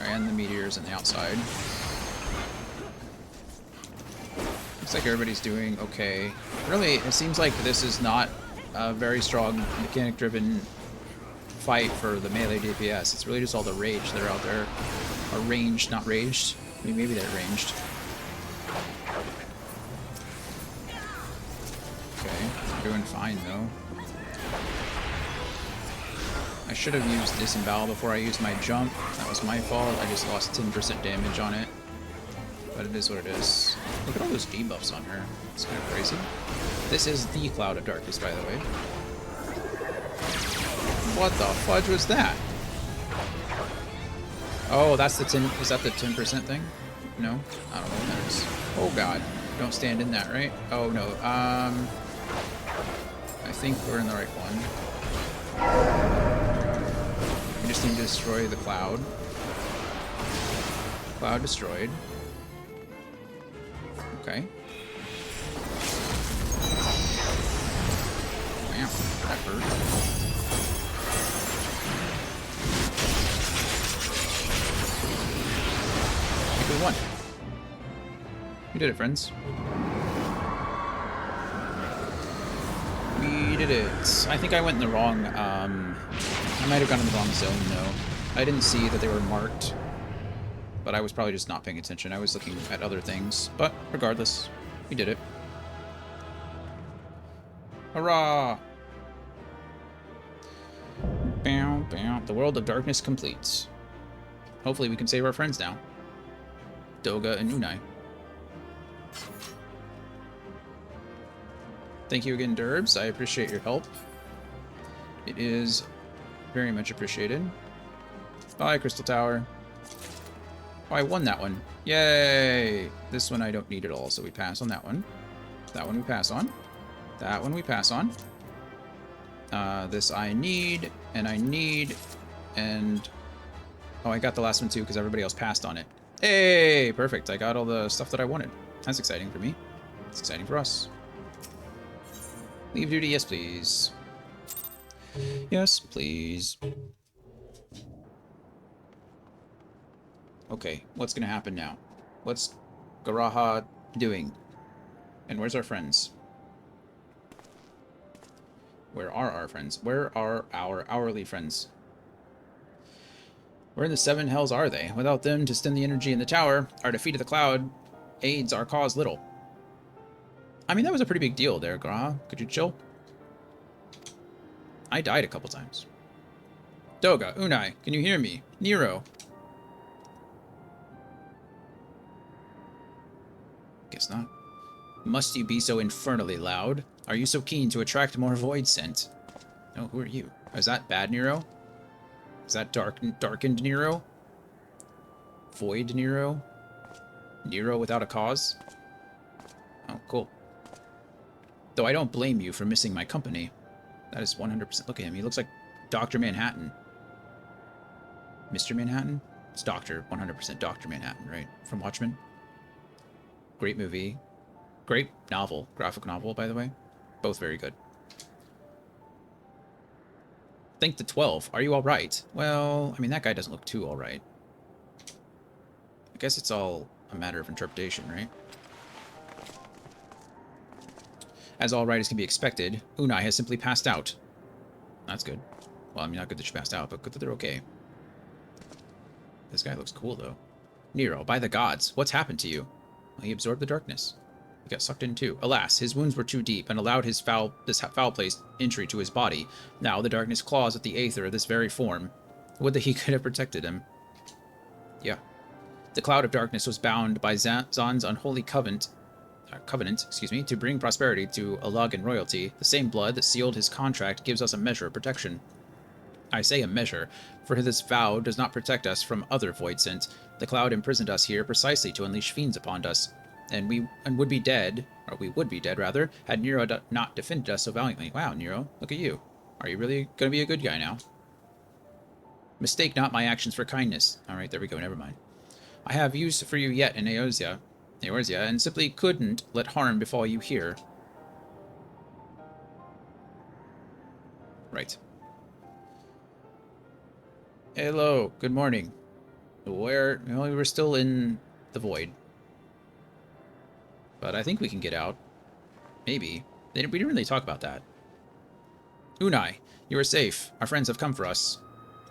And the meteors on the outside. Looks like everybody's doing okay. Really, it seems like this is not a very strong mechanic-driven fight for the melee DPS. It's really just all the rage that are out there. Or ranged, not raged. I mean, maybe they're ranged. Okay, we're doing fine, though. I should have used Disembowel before I used my jump. That was my fault. I just lost 10% damage on it. But it is what it is. Look at all those debuffs on her. It's kind of crazy. This is the Cloud of Darkness, by the way. What the fudge was that? Oh, that's the 10... Is that the 10% thing? No? I don't know what that is. Oh god. Don't stand in that, right? Oh no. I think we're in the right one. We just need to destroy the cloud. Cloud destroyed. Okay. Wow, that hurt. I think we won. We did it, friends. We did it. I think I went in the wrong, I might have gone in the wrong zone, though. I didn't see that they were marked, but I was probably just not paying attention. I was looking at other things, but regardless, we did it. Hurrah! Bow, bow. The world of darkness completes. Hopefully we can save our friends now. Doga and Unai. Thank you again, Derbs. I appreciate your help. It is very much appreciated. Bye, Crystal Tower. Oh, I won that one. Yay! This one I don't need at all, so we pass on that one. That one we pass on. That one we pass on. This I need, and oh, I got the last one too, because everybody else passed on it. Hey! Perfect. I got all the stuff that I wanted. That's exciting for me. It's exciting for us. Leave duty, yes please. Yes, please. Okay, what's gonna happen now? What's Garaha doing? And where's our friends? Where are our friends? Where are our hourly friends? Where in the seven hells are they? Without them to stem the energy in the tower, our defeat of the cloud aids our cause little. I mean, that was a pretty big deal there, Garaha. Could you chill? I died a couple times. Doga, Unai, can you hear me? Nero. Guess not. Must you be so infernally loud? Are you so keen to attract more void scent? Oh, who are you? Is that bad Nero? Is that darkened Nero? Void Nero? Nero without a cause? Oh, cool. Though I don't blame you for missing my company. That is 100%. Look at him. He looks like Dr. Manhattan. Mr. Manhattan? It's Dr. 100% Dr. Manhattan, right? From Watchmen. Great movie. Great novel. Graphic novel, by the way. Both very good. Think the 12. Are you alright? Well, I mean, that guy doesn't look too alright. I guess it's all a matter of interpretation, right? As all right as can be expected, Unai has simply passed out. That's good. Well, I mean, not good that she passed out, but good that they're okay. This guy looks cool, though. Nero, by the gods, what's happened to you? Well, he absorbed the darkness. He got sucked in too. Alas, his wounds were too deep and allowed this foul-placed entry to his body. Now the darkness claws at the aether of this very form. Would that he could have protected him. Yeah. The cloud of darkness was bound by Zan's unholy covenant, to bring prosperity to Alug and royalty. The same blood that sealed his contract gives us a measure of protection. I say a measure, for this vow does not protect us from other void scent. The cloud imprisoned us here precisely to unleash fiends upon us, and we would be dead, rather, had Nero not defended us so valiantly. Wow, Nero, look at you. Are you really going to be a good guy now? Mistake not my actions for kindness. All right, there we go. Never mind. I have use for you yet in Eorzea, and simply couldn't let harm befall you here. Right. Hello, good morning. Well, we were still in the void. But I think we can get out. Maybe. We didn't really talk about that. Unai, you are safe. Our friends have come for us.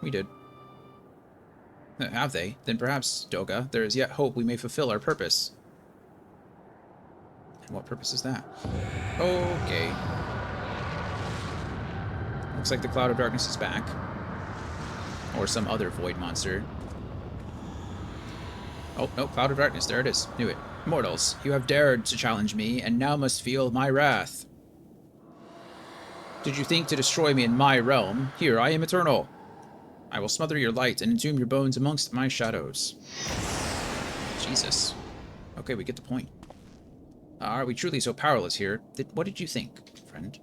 We did. Have they? Then perhaps, Doga, there is yet hope we may fulfill our purpose. And what purpose is that? Okay. Looks like the cloud of darkness is back. Or some other void monster. Oh, no, Cloud of Darkness. There it is. Knew it. Mortals, you have dared to challenge me, and now must feel my wrath. Did you think to destroy me in my realm? Here, I am eternal. I will smother your light and entomb your bones amongst my shadows. Jesus. Okay, we get the point. Are we truly so powerless here? What did you think, friend?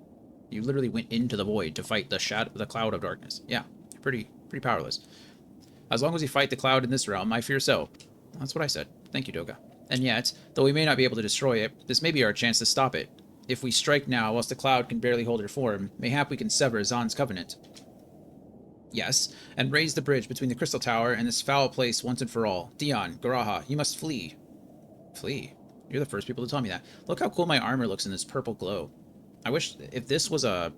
You literally went into the void to fight the Cloud of Darkness. Yeah, pretty powerless. As long as we fight the cloud in this realm, I fear so. That's what I said. Thank you, Doga. And yet, though we may not be able to destroy it, this may be our chance to stop it. If we strike now, whilst the cloud can barely hold her form, mayhap we can sever Zahn's covenant. Yes, and raise the bridge between the Crystal Tower and this foul place once and for all. Dion, Garaha, you must flee. Flee? You're the first people to tell me that. Look how cool my armor looks in this purple glow. I wish if this was a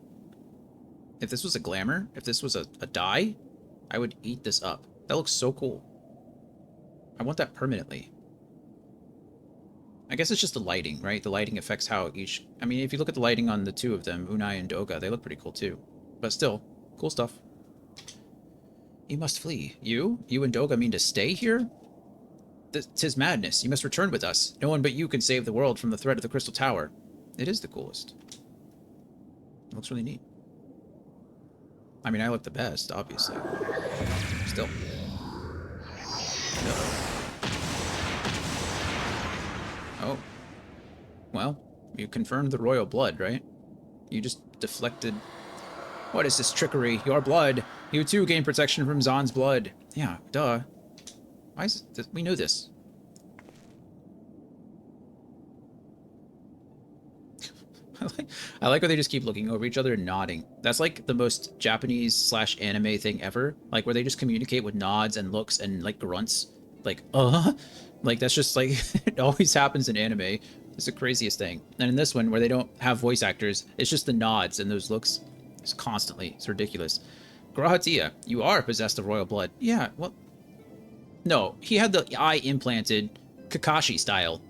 glamour, if this was a dye, I would eat this up. That looks so cool. I want that permanently. I guess it's just the lighting, right? The lighting affects how each... I mean, if you look at the lighting on the two of them, Unai and Doga, they look pretty cool too. But still, cool stuff. You must flee. You? You and Doga mean to stay here? 'Tis madness. You must return with us. No one but you can save the world from the threat of the Crystal Tower. It is the coolest. It looks really neat. I mean, I look the best, obviously. Still. No. Oh. Well, you confirmed the royal blood, right? You just deflected... What is this trickery? Your blood! You too gain protection from Zahn's blood. Yeah, duh. Why is it... We know this. I like how they just keep looking over each other and nodding. That's like the most Japanese/anime thing ever. Like, where they just communicate with nods and looks and, like, grunts. Like, Like, that's just, like, it always happens in anime. It's the craziest thing. And in this one, where they don't have voice actors, it's just the nods and those looks. It's constantly. It's ridiculous. Grahatia, you are possessed of royal blood. Yeah, well... No, he had the eye implanted Kakashi style.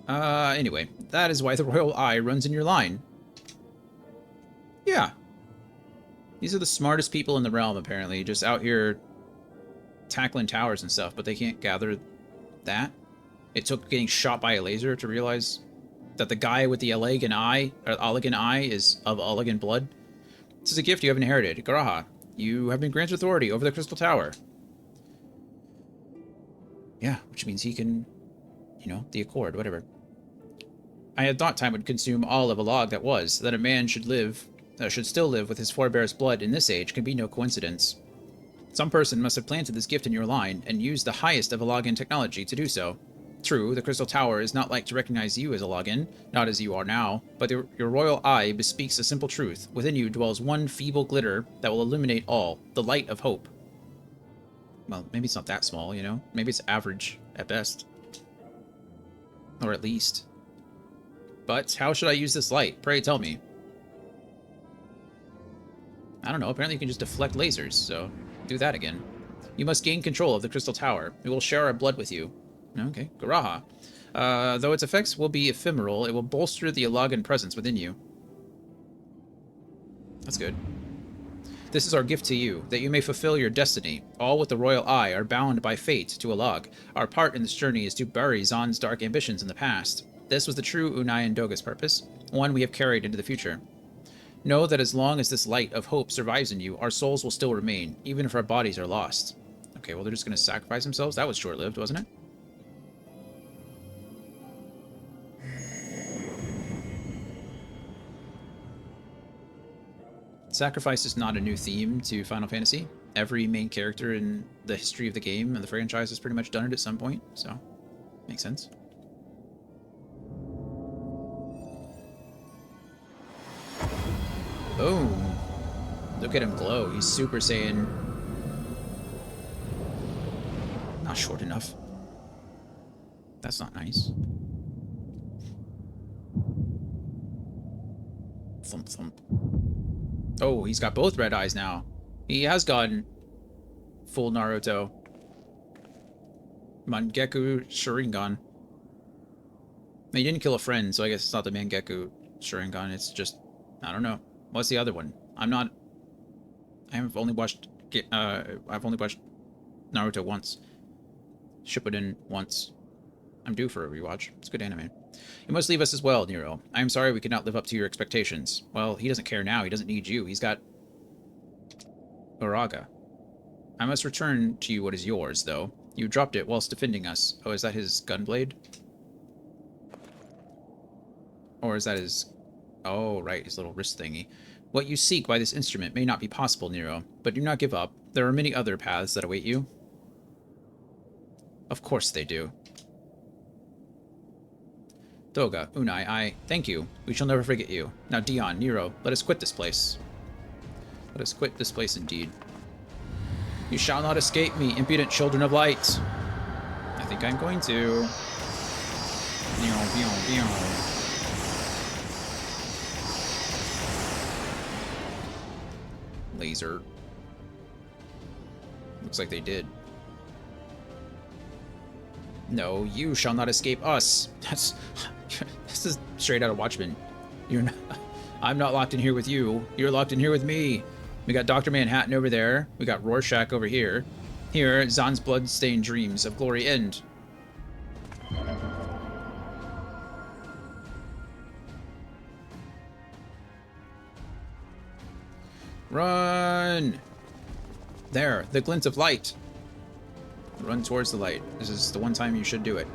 Anyway, that is why the royal eye runs in your line. Yeah. These are the smartest people in the realm, apparently, just out here tackling towers and stuff, but they can't gather that. It took getting shot by a laser to realize that the guy with the Allegan eye is of Allegan blood. This is a gift you have inherited. Garaha, you have been granted authority over the Crystal Tower. Yeah, which means he can, you know, the Accord, whatever. I had thought time would consume all of a log that was. That a man should still live with his forebear's blood in this age can be no coincidence. Some person must have planted this gift in your line and used the highest of Allagan technology to do so. True, the Crystal Tower is not like to recognize you as Allagan, not as you are now, but your royal eye bespeaks a simple truth. Within you dwells one feeble glitter that will illuminate all, the light of hope. Well, maybe it's not that small, you know? Maybe it's average, at best. Or at least. But how should I use this light? Pray tell me. I don't know, apparently you can just deflect lasers, so do that again. You must gain control of the Crystal Tower. We will share our blood with you. Okay, Garaha. Though its effects will be ephemeral, it will bolster the Allagan presence within you. That's good. This is our gift to you, that you may fulfill your destiny. All with the royal eye are bound by fate to Allag. Our part in this journey is to bury Zahn's dark ambitions in the past. This was the true Unai and Doga's purpose, one we have carried into the future. Know that as long as this light of hope survives in you, our souls will still remain, even if our bodies are lost. Okay, well, they're just going to sacrifice themselves? That was short-lived, wasn't it? Sacrifice is not a new theme to Final Fantasy. Every main character in the history of the game and the franchise has pretty much done it at some point, so makes sense. Boom. Look at him glow. He's Super Saiyan. Not short enough. That's not nice. Thump thump. Oh, he's got both red eyes now. He has gone full Naruto. Mangeku Sharingan. He didn't kill a friend, so I guess it's not the Mangeku Sharingan. It's just, I don't know. What's the other one? I have only watched I've only watched Naruto once. Shippuden once. I'm due for a rewatch. It's good anime. You must leave us as well, Nero. I am sorry we could not live up to your expectations. Well, he doesn't care now. He doesn't need you. He's got Uraga. I must return to you what is yours, though. You dropped it whilst defending us. Oh, is that his gunblade? Or is that his... Oh, right, his little wrist thingy. What you seek by this instrument may not be possible, Nero, but do not give up. There are many other paths that await you. Of course they do. Doga, Unai, I thank you. We shall never forget you. Now, Dion, Nero, let us quit this place. Let us quit this place indeed. You shall not escape me, impudent children of light. I think I'm going to. Laser. Looks like they did. No, you shall not escape us. This is straight out of Watchmen. You're not, I'm not locked in here with you. You're locked in here with me. We got Dr. Manhattan over there. We got Rorschach over here. Here, Zahn's blood-stained dreams of glory end. Run! There, the glint of light. Run towards the light. This is the one time you should do it.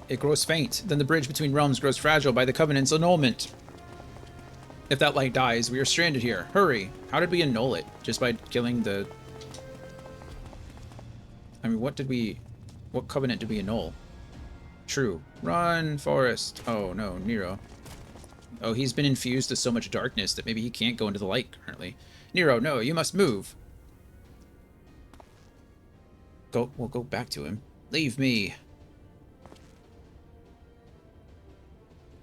It grows faint. Then the bridge between realms grows fragile by the Covenant's annulment. If that light dies, we are stranded here. Hurry! How did we annul it? Just by killing the... I mean, what Covenant did we annul? True. Run, Forest. Oh, no, Nero. Oh, he's been infused with so much darkness that maybe he can't go into the light currently. Nero, no, you must move. We'll go back to him. Leave me.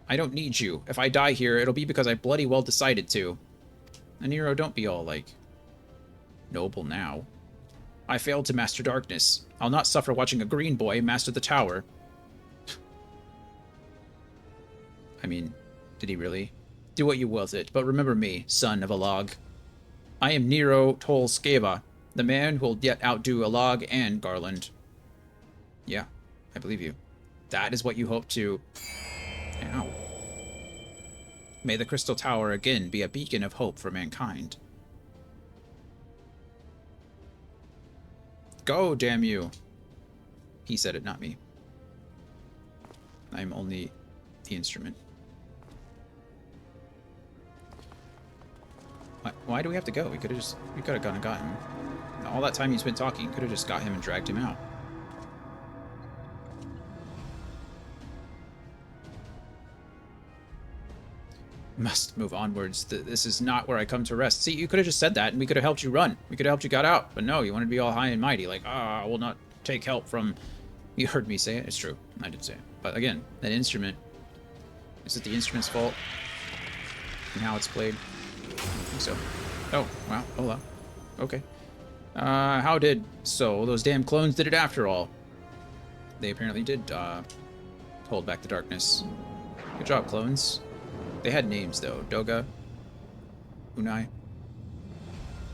I don't need you. If I die here, it'll be because I bloody well decided to. And Nero, don't be all, like, noble now. I failed to master darkness. I'll not suffer watching a green boy master the tower. I mean, did he really? Do what you will with it, but remember me, son of Alag. I am Nero Tolskeva, the man who will yet outdo Alag and Garland. Yeah, I believe you. That is what you hope to... Ow. May the Crystal Tower again be a beacon of hope for mankind. Go, damn you. He said it, not me. I'm only the instrument. Why do we have to go? We could have gone and got him. All that time he's been talking, could have just got him and dragged him out. Must move onwards. This is not where I come to rest. See, you could have just said that and we could have helped you run. We could have helped you got out. But no, you wanted to be all high and mighty. Like, I will not take help from... You heard me say it. It's true. I did say it. But again, that instrument... Is it the instrument's fault? And how it's played? I think so. Oh, wow. Hola. Okay. How did... So, those damn clones did it after all. They apparently did, hold back the darkness. Good job, clones. They had names, though. Doga. Unai.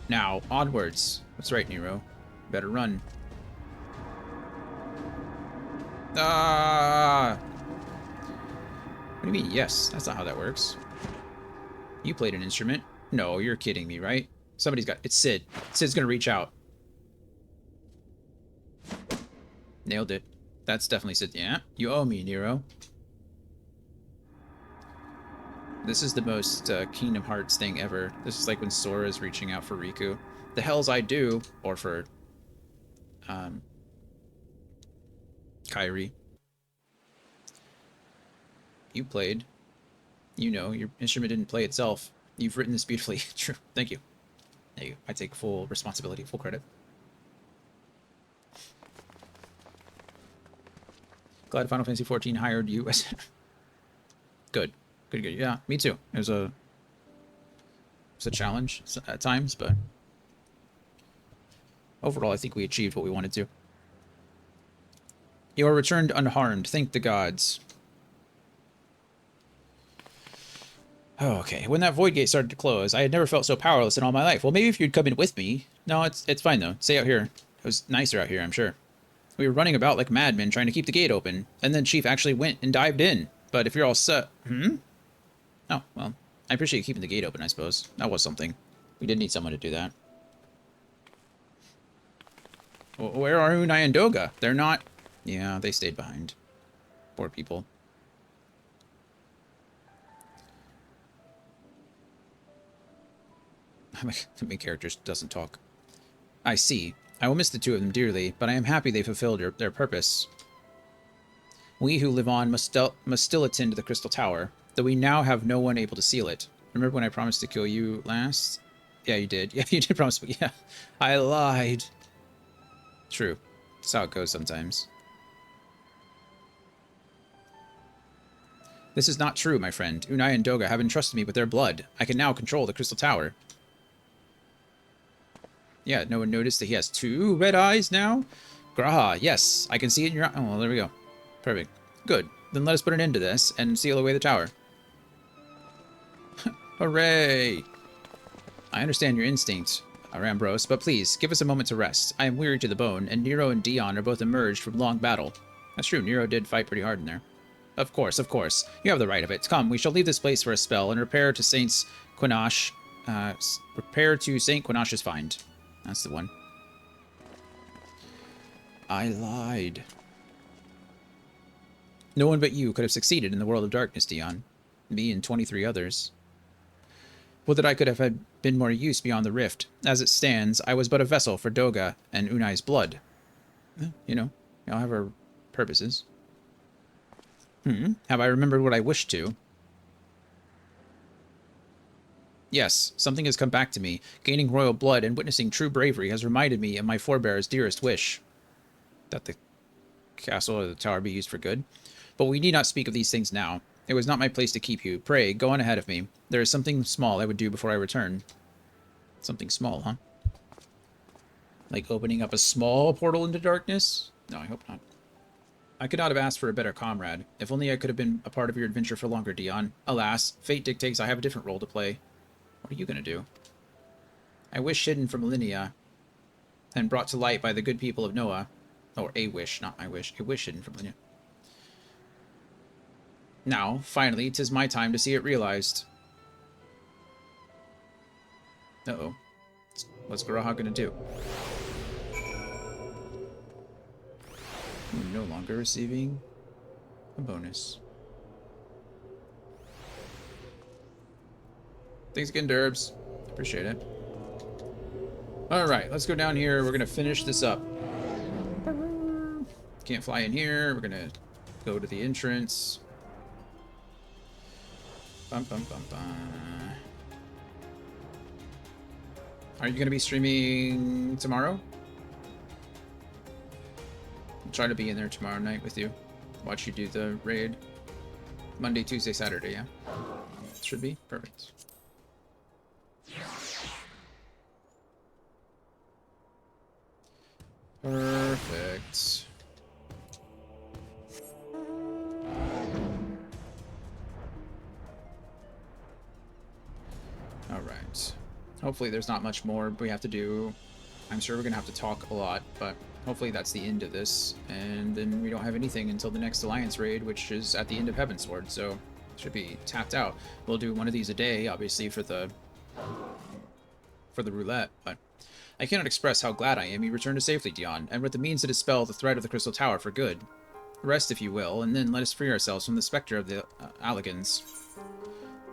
Now, onwards. That's right, Nero. Better run. Ah! What do you mean, yes? That's not how that works. You played an instrument. No, you're kidding me, right? Somebody's got... It's Sid. Sid's gonna reach out. Nailed it. That's definitely Sid. Yeah, you owe me, Nero. This is the most Kingdom Hearts thing ever. This is like when Sora's reaching out for Riku. The hell's I do? Or for... Kairi. You played. You know, your instrument didn't play itself. You've written this beautifully. True. Thank you. Thank you. I take full responsibility, full credit. Glad Final Fantasy XIV hired you as... Good. Good, good. Yeah, me too. It was a challenge at times, but overall, I think we achieved what we wanted to. You are returned unharmed. Thank the gods. Oh, okay. When that void gate started to close, I had never felt so powerless in all my life. Well, maybe if you'd come in with me. No, it's fine though. Stay out here. It was nicer out here, I'm sure. We were running about like madmen trying to keep the gate open, and then Chief actually went and dived in. But if you're all set... Oh, well, I appreciate you keeping the gate open, I suppose. That was something. We did need someone to do that. Where are Unai and Doga? They're not... Yeah, they stayed behind. Poor people. The main character doesn't talk. I see. I will miss the two of them dearly, but I am happy they fulfilled their purpose. We who live on must still attend to the Crystal Tower, though we now have no one able to seal it. Remember when I promised to kill you last? Yeah, you did. Yeah, you did promise, but yeah. I lied. True. That's how it goes sometimes. This is not true, my friend. Unai and Doga have entrusted me with their blood. I can now control the Crystal Tower. Yeah, no one noticed that he has 2 red eyes now? Graha, yes, I can see it in your eye. Oh, well, there we go. Perfect. Good. Then let us put an end to this and seal away the tower. Hooray! I understand your instinct, Rambros, but please, give us a moment to rest. I am weary to the bone, and Nero and Dion are both emerged from long battle. That's true, Nero did fight pretty hard in there. Of course, of course. You have the right of it. Come, we shall leave this place for a spell and repair to Saint Quinash. Repair to Saint Quinash's find. That's the one. I lied. No one but you could have succeeded in the world of darkness, Dion. Me and 23 others. Would that I could have been more use beyond the rift. As it stands, I was but a vessel for Doga and Unai's blood. You know, we all have our purposes. Have I remembered what I wished to? Yes, something has come back to me. Gaining royal blood and witnessing true bravery has reminded me of my forebear's dearest wish. That the castle or the tower be used for good. But we need not speak of these things now. It was not my place to keep you. Pray, go on ahead of me. There is something small I would do before I return. Something small, huh? Like opening up a small portal into darkness? No, I hope not. I could not have asked for a better comrade. If only I could have been a part of your adventure for longer, Dion. Alas, fate dictates I have a different role to play. What are you going to do? I wish hidden from Linnea and brought to light by the good people of Noah. Or a wish, not my wish. A wish hidden from Linnea. Now, finally, 'tis my time to see it realized. Uh-oh. What's Garaha going to do? No longer receiving a bonus. Thanks again, Derbs. Appreciate it. Alright, let's go down here. We're going to finish this up. Can't fly in here. We're going to go to the entrance. Bum, bum, bum, bum. Are you going to be streaming tomorrow? I'll try to be in there tomorrow night with you. Watch you do the raid. Monday, Tuesday, Saturday, yeah? Should be. Perfect. Perfect. Alright. Hopefully there's not much more we have to do. I'm sure we're going to have to talk a lot, but hopefully that's the end of this. And then we don't have anything until the next Alliance raid, which is at the end of Heavensward, so should be tapped out. We'll do one of these a day, obviously, for the roulette, but I cannot express how glad I am you returned to safely, Dion, and with the means to dispel the threat of the Crystal Tower for good. Rest, if you will, and then let us free ourselves from the specter of the Alligans.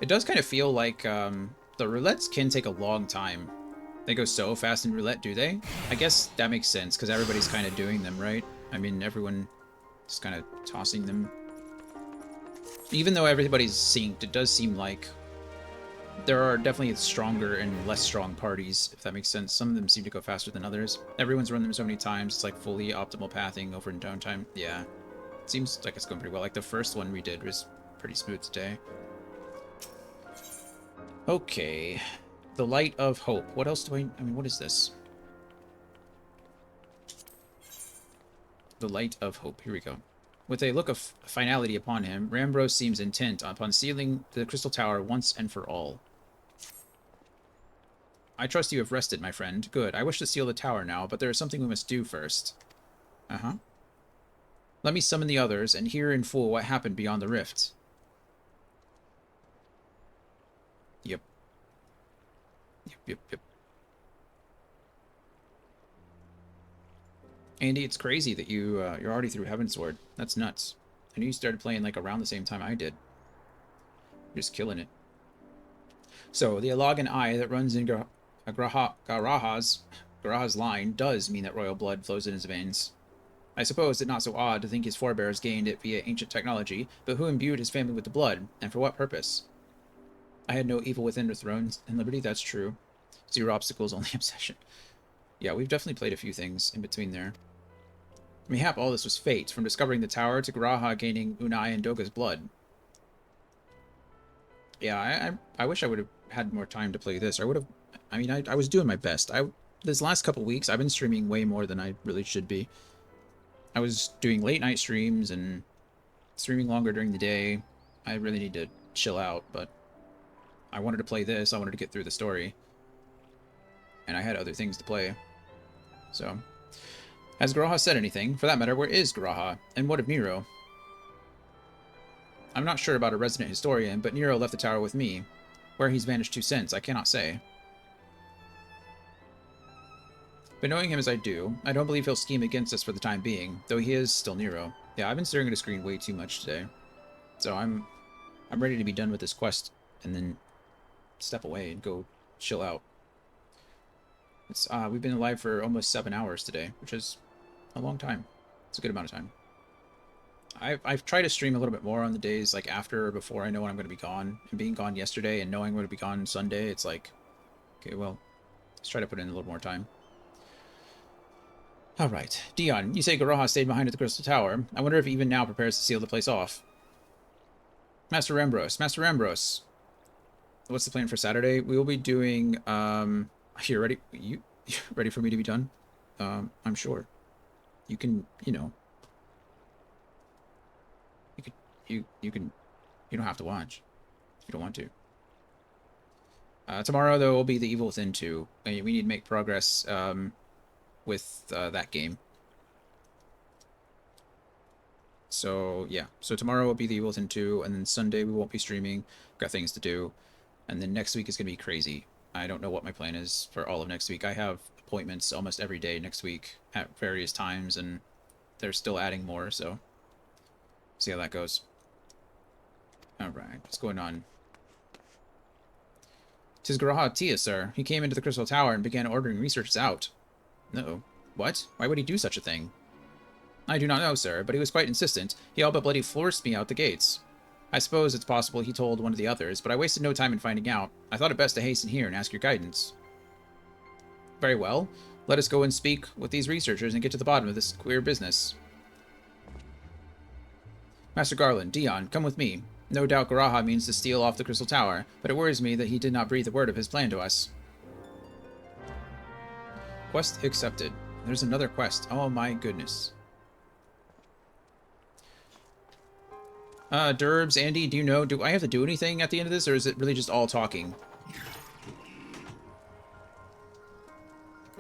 It does kind of feel like the roulettes can take a long time. They go so fast in roulette, do they? I guess that makes sense, because everybody's kind of doing them, right? I mean, everyone is kind of tossing them. Even though everybody's synced, it does seem like there are definitely stronger and less strong parties, if that makes sense. Some of them seem to go faster than others. Everyone's run them so many times, it's like fully optimal pathing over in downtime. Yeah, it seems like it's going pretty well. Like the first one we did was pretty smooth today. Okay, the Light of Hope. What else do I mean, what is this? The Light of Hope, here we go. With a look of finality upon him, Rambros seems intent upon sealing the Crystal Tower once and for all. I trust you have rested, my friend. Good. I wish to seal the tower now, but there is something we must do first. Uh-huh. Let me summon the others and hear in full what happened beyond the rift. Yep. Yep. Andy, it's crazy that you're already through Heavensward. That's nuts. I knew you started playing like around the same time I did. You're just killing it. So, the Alagan eye that runs in Garaha's line does mean that royal blood flows in his veins. I suppose it's not so odd to think his forebears gained it via ancient technology, but who imbued his family with the blood, and for what purpose? I had no evil within the throne and liberty, that's true. Zero obstacles, only obsession. Yeah, we've definitely played a few things in between there. Mayhap all this was fate, from discovering the tower to Garaha gaining Unai and Doga's blood. Yeah, I wish I would have had more time to play this. I was doing my best. This last couple weeks, I've been streaming way more than I really should be. I was doing late night streams and streaming longer during the day. I really need to chill out, but I wanted to play this. I wanted to get through the story. And I had other things to play. So, has Garaha said anything? For that matter, where is Garaha? And what of Nero? I'm not sure about a resident historian, but Nero left the tower with me. Where he's vanished to since, I cannot say. But knowing him as I do, I don't believe he'll scheme against us for the time being, though he is still Nero. Yeah, I've been staring at a screen way too much today. So I'm ready to be done with this quest and then step away and go chill out. It's we've been alive for almost 7 hours today, which is a long time. It's a good amount of time. I've tried to stream a little bit more on the days like after or before I know when I'm going to be gone. And being gone yesterday and knowing I'm going to be gone Sunday, it's like, okay, well, let's try to put in a little more time. Alright. Dion, you say Garaha stayed behind at the Crystal Tower. I wonder if he even now prepares to seal the place off. Master Rambros. What's the plan for Saturday? We will be doing, you ready? You ready for me to be done? I'm sure. You can, you know. You don't have to watch. If you don't want to. Tomorrow, though, will be The Evil Within 2. We need to make progress, with that game. So, yeah. So tomorrow will be The Evil Within 2, and then Sunday we won't be streaming. Got things to do. And then next week is going to be crazy. I don't know what my plan is for all of next week. I have appointments almost every day next week at various times, and they're still adding more, so see how that goes. Alright, what's going on? 'Tis Garaha Tia, sir. He came into the Crystal Tower and began ordering researchers out. No. What? Why would he do such a thing? I do not know, sir, but he was quite insistent. He all but bloody forced me out the gates. I suppose it's possible he told one of the others, but I wasted no time in finding out. I thought it best to hasten here and ask your guidance. Very well. Let us go and speak with these researchers and get to the bottom of this queer business. Master Garland, Dion, come with me. No doubt Garaha means to steal off the Crystal Tower, but it worries me that he did not breathe a word of his plan to us. Quest accepted. There's another quest. Oh my goodness. Derbs, Andy, do you know, do I have to do anything at the end of this, or is it really just all talking?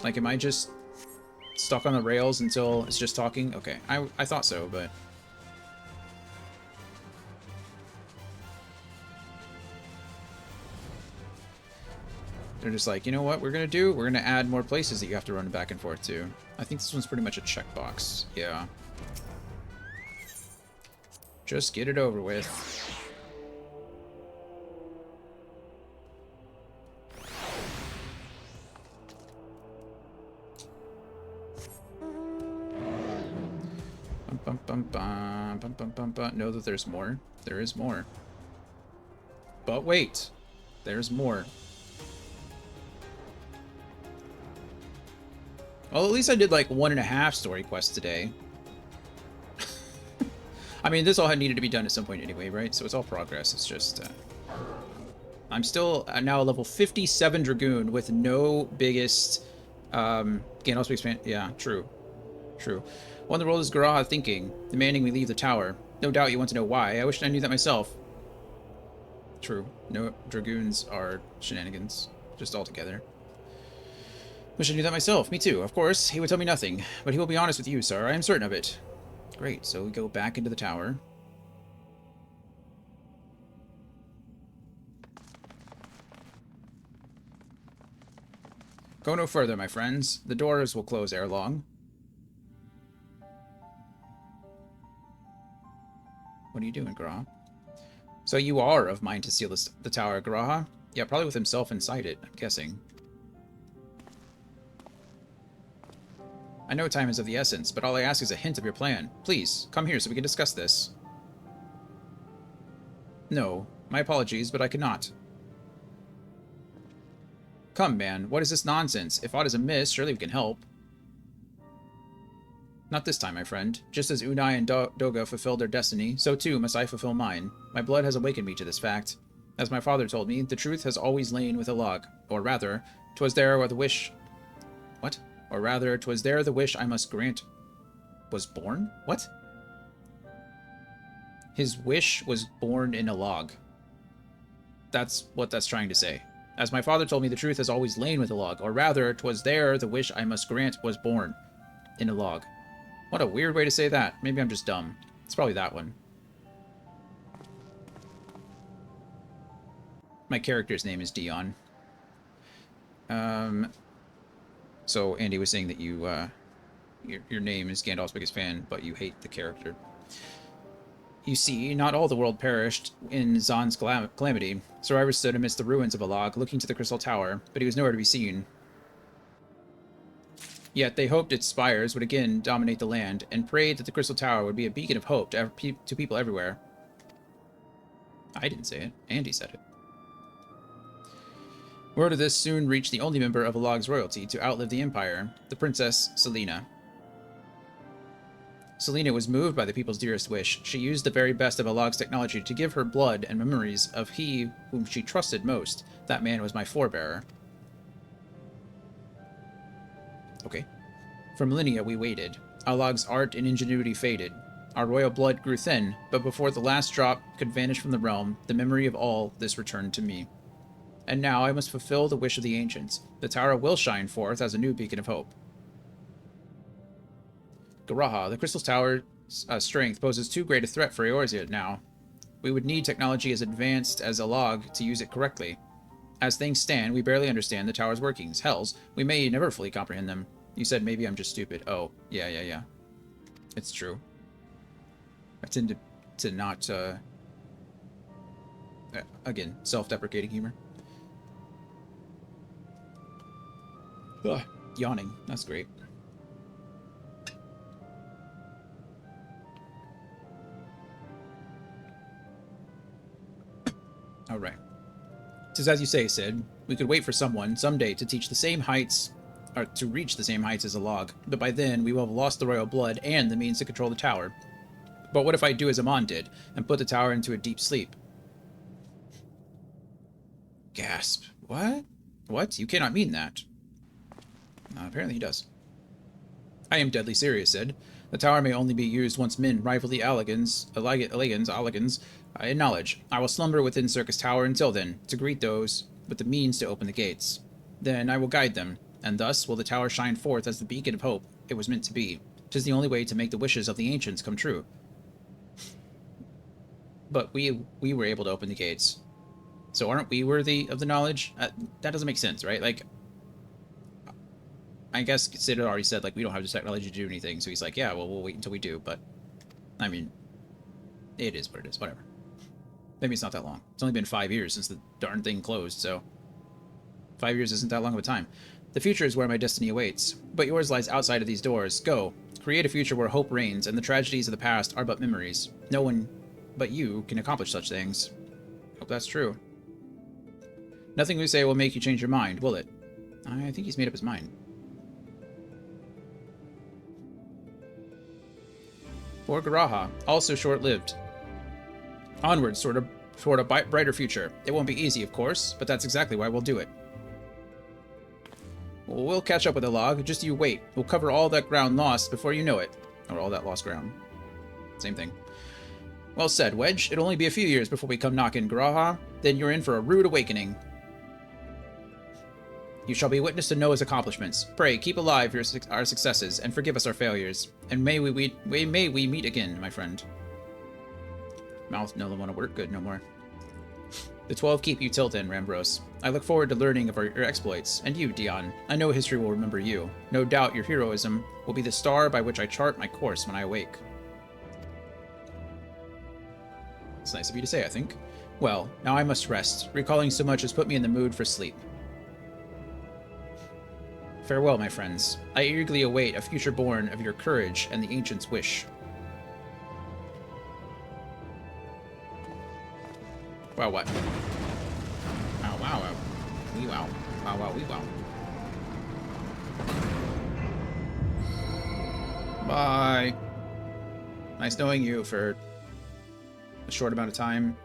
Like, am I just stuck on the rails until it's just talking? Okay, I thought so, but... They're just like, you know what we're gonna do? We're gonna add more places that you have to run back and forth to. I think this one's pretty much a checkbox. Yeah. Just get it over with. Know that there's more. There is more. But wait. There's more. Well, at least I did like 1.5 story quests today. I mean, this all had needed to be done at some point anyway, right? So it's all progress. It's just... I'm still now a level 57 Dragoon with no biggest... Gain all space... Yeah, true. True. What in the world is Garaha thinking, demanding we leave the tower? No doubt you want to know why. I wish I knew that myself. True. No, Dragoons are shenanigans. Just altogether. Wish I knew that myself. Me too. Of course, he would tell me nothing. But he will be honest with you, sir. I am certain of it. Great, so we go back into the tower. Go no further, my friends. The doors will close ere long. What are you doing, Garaha? So you are of mind to seal the tower, Garaha? Yeah, probably with himself inside it, I'm guessing. I know time is of the essence, but all I ask is a hint of your plan. Please, come here so we can discuss this. No, my apologies, but I cannot. Come, man, what is this nonsense? If aught is amiss, surely we can help. Not this time, my friend. Just as Unai and Doga fulfilled their destiny, so too must I fulfill mine. My blood has awakened me to this fact. As my father told me, the truth has always lain with a log. Or rather, 'twas there where the wish... What? Or rather, 'twas there the wish I must grant... Was born? What? His wish was born in a log. That's what that's trying to say. As my father told me, the truth has always lain with a log. Or rather, 'twas there the wish I must grant was born in a log. What a weird way to say that. Maybe I'm just dumb. It's probably that one. My character's name is Dion. So Andy was saying that you, your name is Gandalf's biggest fan, but you hate the character. You see, not all the world perished in Zahn's calamity. Survivor stood amidst the ruins of a log, looking to the Crystal Tower, but he was nowhere to be seen. Yet they hoped its spires would again dominate the land, and prayed that the Crystal Tower would be a beacon of hope to people everywhere. I didn't say it. Andy said it. Word of this soon reached the only member of a log's royalty to outlive the Empire, the Princess Selena. Selena was moved by the people's dearest wish. She used the very best of a log's technology to give her blood and memories of he whom she trusted most. That man was my forebearer. Okay. For millennia we waited. Our log's art and ingenuity faded. Our royal blood grew thin, but before the last drop could vanish from the realm, the memory of all this returned to me. And now I must fulfill the wish of the ancients. The tower will shine forth as a new beacon of hope. Garaha, the Crystal Tower's strength poses too great a threat for Eorzea now. We would need technology as advanced as a log to use it correctly. As things stand, we barely understand the tower's workings. Hells, we may never fully comprehend them. You said maybe I'm just stupid. Oh, yeah. It's true. I tend to not, again, self-deprecating humor. Ugh, yawning. That's great. Alright. It says, as you say, Sid, we could wait for someone, someday, to teach the same heights, or to reach the same heights as a log, but by then we will have lost the royal blood and the means to control the tower. But what if I do as Amon did, and put the tower into a deep sleep? Gasp. What? What? You cannot mean that. Apparently he does. I am deadly serious, Sid. The tower may only be used once men rival the Allegans in knowledge. I will slumber within Circus Tower until then, to greet those with the means to open the gates. Then I will guide them, and thus will the tower shine forth as the beacon of hope it was meant to be. 'Tis the only way to make the wishes of the ancients come true. But we were able to open the gates. So aren't we worthy of the knowledge? That doesn't make sense, right? Like, I guess Sid had already said, like, we don't have the technology to do anything, so he's like, yeah, well, we'll wait until we do, but, I mean, it is what it is, whatever. Maybe it's not that long. It's only been 5 years since the darn thing closed, so 5 years isn't that long of a time. The future is where my destiny awaits, but yours lies outside of these doors. Go. Create a future where hope reigns, and the tragedies of the past are but memories. No one but you can accomplish such things. Hope that's true. Nothing we say will make you change your mind, will it? I think he's made up his mind. For Garaha, also short-lived. Onwards toward a brighter future. It won't be easy, of course, but that's exactly why we'll do it. We'll catch up with the log, just you wait. We'll cover all that ground lost before you know it. Or all that lost ground. Same thing. Well said, Wedge. It'll only be a few years before we come knocking, Graha. Then you're in for a rude awakening. You shall be witness to Noah's accomplishments. Pray, keep alive our successes, and forgive us our failures. And may we meet again, my friend. Mouth no want to work good no more. The 12 keep you till then, Rambros. I look forward to learning of your exploits. And you, Dion. I know history will remember you. No doubt your heroism will be the star by which I chart my course when I awake. It's nice of you to say, I think. Well, now I must rest. Recalling so much has put me in the mood for sleep. Farewell, my friends. I eagerly await a future born of your courage and the ancient's wish. Wow, what? Wow, wow, wow. Wee wow. Wow, wow, wee wow. Bye. Nice knowing you for a short amount of time.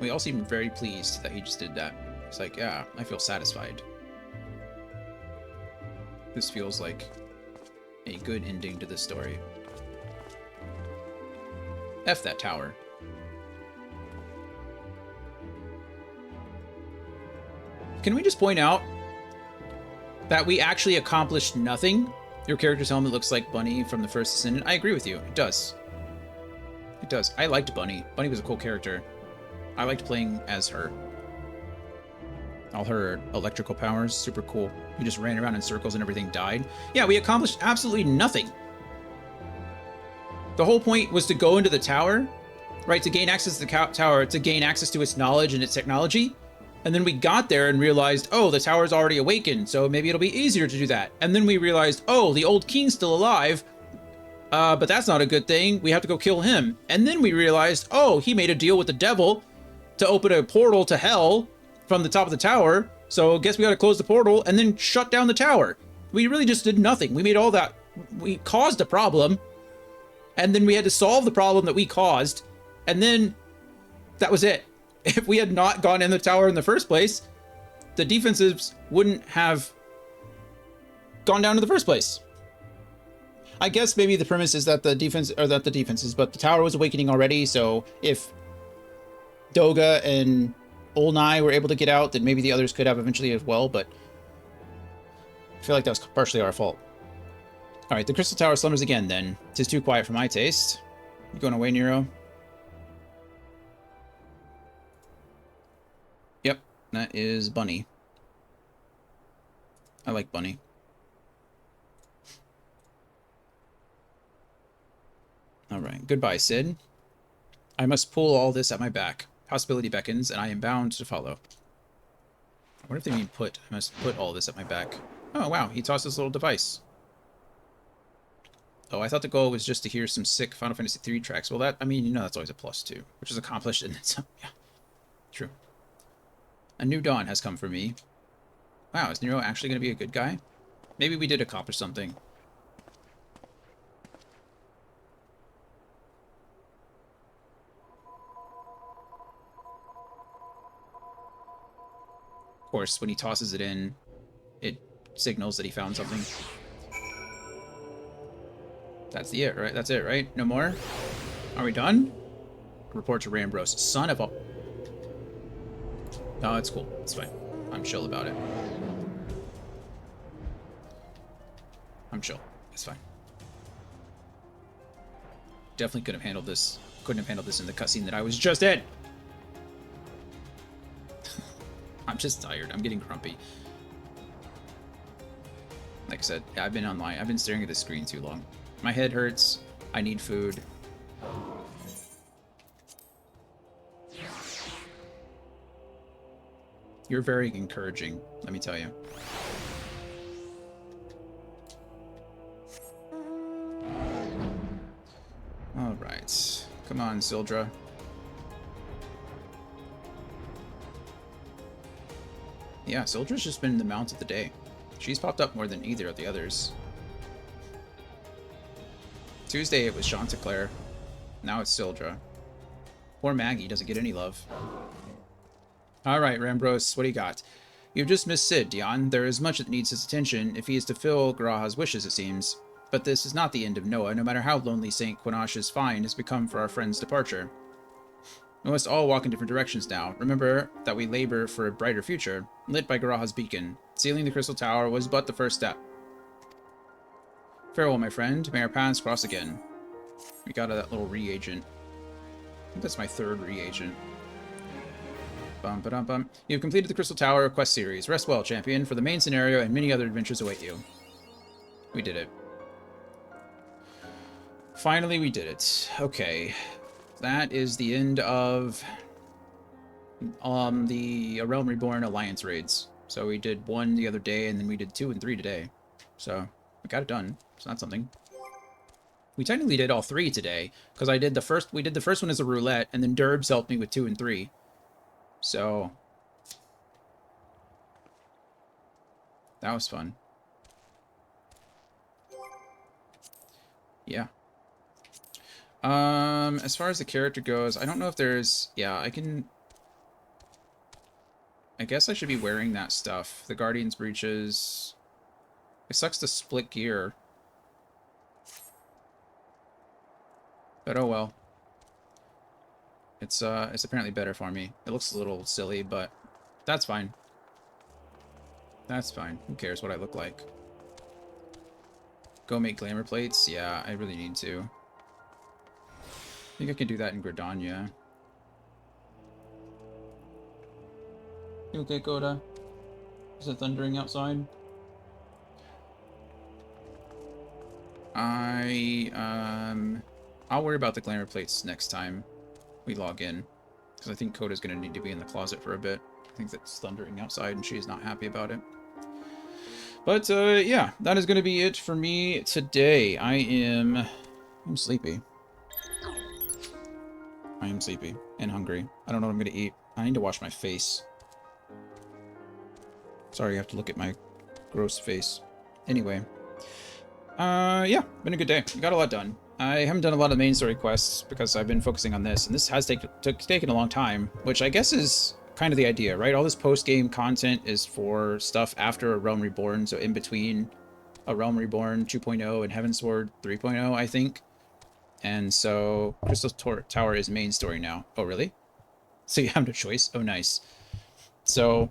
We all seemed very pleased that he just did that. It's like, yeah, I feel satisfied. This feels like a good ending to this story. F that tower. Can we just point out that we actually accomplished nothing? Your character's helmet looks like Bunny from the first Ascendant. I agree with you. It does. It does. I liked Bunny. Bunny was a cool character. I liked playing as her. All her electrical powers, super cool. You just ran around in circles and everything died. Yeah, we accomplished absolutely nothing. The whole point was to go into the tower, right? To gain access to the tower, to gain access to its knowledge and its technology. And then we got there and realized, oh, the tower's already awakened, so maybe it'll be easier to do that. And then we realized, oh, the old king's still alive, but that's not a good thing. We have to go kill him. And then we realized, oh, he made a deal with the devil to open a portal to hell from the top of the tower. So I guess we got to close the portal and then shut down the tower. We really just did nothing. We made all that. We caused a problem. And then we had to solve the problem that we caused. And then that was it. If we had not gone in the tower in the first place, the defenses wouldn't have gone down in the first place. I guess maybe the premise is that the tower was awakening already. So if Doga and Olnai were able to get out, then maybe the others could have eventually as well, but I feel like that was partially our fault. Alright, the Crystal Tower slumbers again then. 'Tis too quiet for my taste. You going away, Nero? Yep, that is Bunny. I like Bunny. Alright, goodbye, Sid. I must pull all this at my back. Possibility beckons, and I am bound to follow. I wonder if they mean put. I must put all this at my back. Oh, wow. He tossed this little device. Oh, I thought the goal was just to hear some sick Final Fantasy III tracks. Well, that, I mean, you know, that's always a plus, too. Which is accomplished in itself. Yeah. True. A new dawn has come for me. Wow, is Nero actually going to be a good guy? Maybe we did accomplish something. Of course, when he tosses it in, it signals that he found something. That's it, right? That's it, right? No more? Are we done? Report to Rambros. Son of a... No, it's cool. It's fine. I'm chill about it. I'm chill. It's fine. Definitely couldn't have handled this. Couldn't have handled this in the cutscene that I was just in. I'm just tired. I'm getting grumpy. Like I said, yeah, I've been online. I've been staring at the screen too long. My head hurts. I need food. You're very encouraging, let me tell you. All right. Come on, Sildra. Yeah, Sildra's just been the mount of the day. She's popped up more than either of the others. Tuesday it was Chanticleer. Now it's Sildra. Poor Maggie doesn't get any love. Alright, Rambros, what do you got? You've just missed Sid, Dion. There is much that needs his attention if he is to fill Garaha's wishes, it seems. But this is not the end of Noah, no matter how lonely St. Quinash's find has become for our friend's departure. We must all walk in different directions now. Remember that we labor for a brighter future, lit by Garaha's beacon. Sealing the Crystal Tower was but the first step. Farewell, my friend. May our paths cross again. We got that little reagent. I think that's my third reagent. Bum, ba, dum, bum. You have completed the Crystal Tower quest series. Rest well, champion, for the main scenario and many other adventures await you. We did it. Finally, we did it. Okay. That is the end of the Realm Reborn Alliance raids. So we did 1 the other day, and then we did 2 and 3 today. So we got it done. So that's something. We technically did all 3 today, because we did the first one as a roulette, and then Derbs helped me with 2 and 3. So that was fun. Yeah. As far as the character goes, I don't know if there's... Yeah, I guess I should be wearing that stuff. The Guardian's Breeches. It sucks to split gear. But oh well. It's apparently better for me. It looks a little silly, but that's fine. That's fine. Who cares what I look like? Go make glamour plates? Yeah, I really need to. I think I can do that in Gridania. You okay, Coda? Is it thundering outside? I'll worry about the glamour plates next time we log in. Because I think Coda's going to need to be in the closet for a bit. I think that's thundering outside and she's not happy about it. But, yeah, that is going to be it for me today. I'm sleepy. I am sleepy and hungry. I don't know what I'm going to eat. I need to wash my face. Sorry, you have to look at my gross face. Anyway. Yeah, been a good day. Got a lot done. I haven't done a lot of main story quests because I've been focusing on this, and this has taken a long time, which I guess is kind of the idea, right? All this post-game content is for stuff after A Realm Reborn, so in between A Realm Reborn 2.0 and Heavensward 3.0, I think. And so Crystal Tower is main story now. Oh, really? So you have no choice? Oh, nice. So,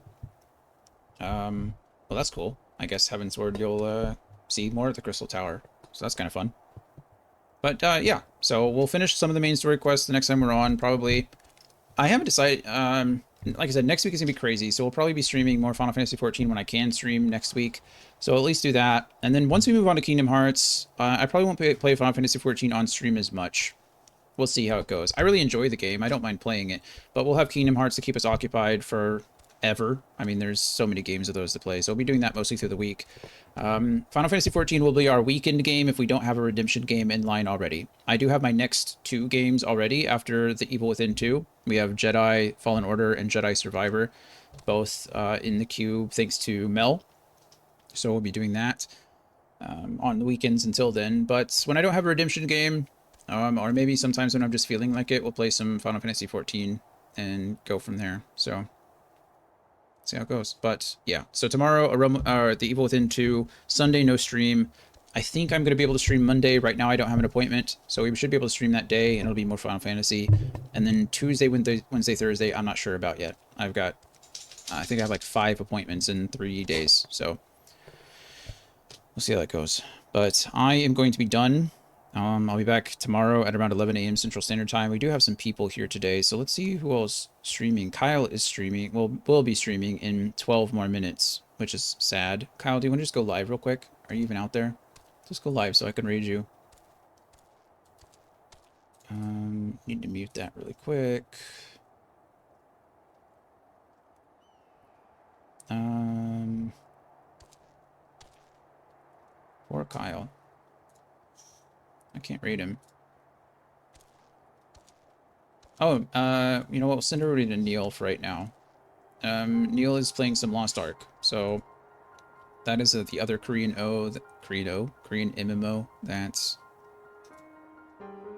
well, that's cool. I guess Heavensward, you'll see more of the Crystal Tower. So that's kind of fun. But, yeah. So we'll finish some of the main story quests the next time we're on, probably. I haven't decided, like I said, next week is going to be crazy, so we'll probably be streaming more Final Fantasy XIV when I can stream next week. So at least do that. And then once we move on to Kingdom Hearts, I probably won't play Final Fantasy XIV on stream as much. We'll see how it goes. I really enjoy the game. I don't mind playing it. But we'll have Kingdom Hearts to keep us occupied forever. I mean, there's so many games of those to play, so we'll be doing that mostly through the week. Final Fantasy XIV will be our weekend game if we don't have a redemption game in line already. I do have my next 2 games already after The Evil Within 2. We have Jedi Fallen Order and Jedi Survivor, both in the queue thanks to Mel. So we'll be doing that on the weekends until then. But when I don't have a redemption game, or maybe sometimes when I'm just feeling like it, we'll play some Final Fantasy XIV and go from there. So see how it goes. But yeah, so tomorrow, The Evil Within 2, Sunday, no stream. I think I'm going to be able to stream Monday. Right now, I don't have an appointment, so we should be able to stream that day, and it'll be more Final Fantasy. And then Tuesday, Wednesday, Thursday, I'm not sure about yet. I think I have like 5 appointments in 3 days, so we'll see how that goes. But I am going to be done. I'll be back tomorrow at around 11 a.m. Central Standard Time. We do have some people here today, so let's see who else is streaming. Kyle is streaming. Well, will be streaming in 12 more minutes, which is sad. Kyle, do you want to just go live real quick? Are you even out there? Just go live so I can read you. Need to mute that really quick. Poor Kyle. I can't read him. Oh, you know what? We'll send everybody to Neil for right now. Neil is playing some Lost Ark, so That is the other Korean Korean MMO that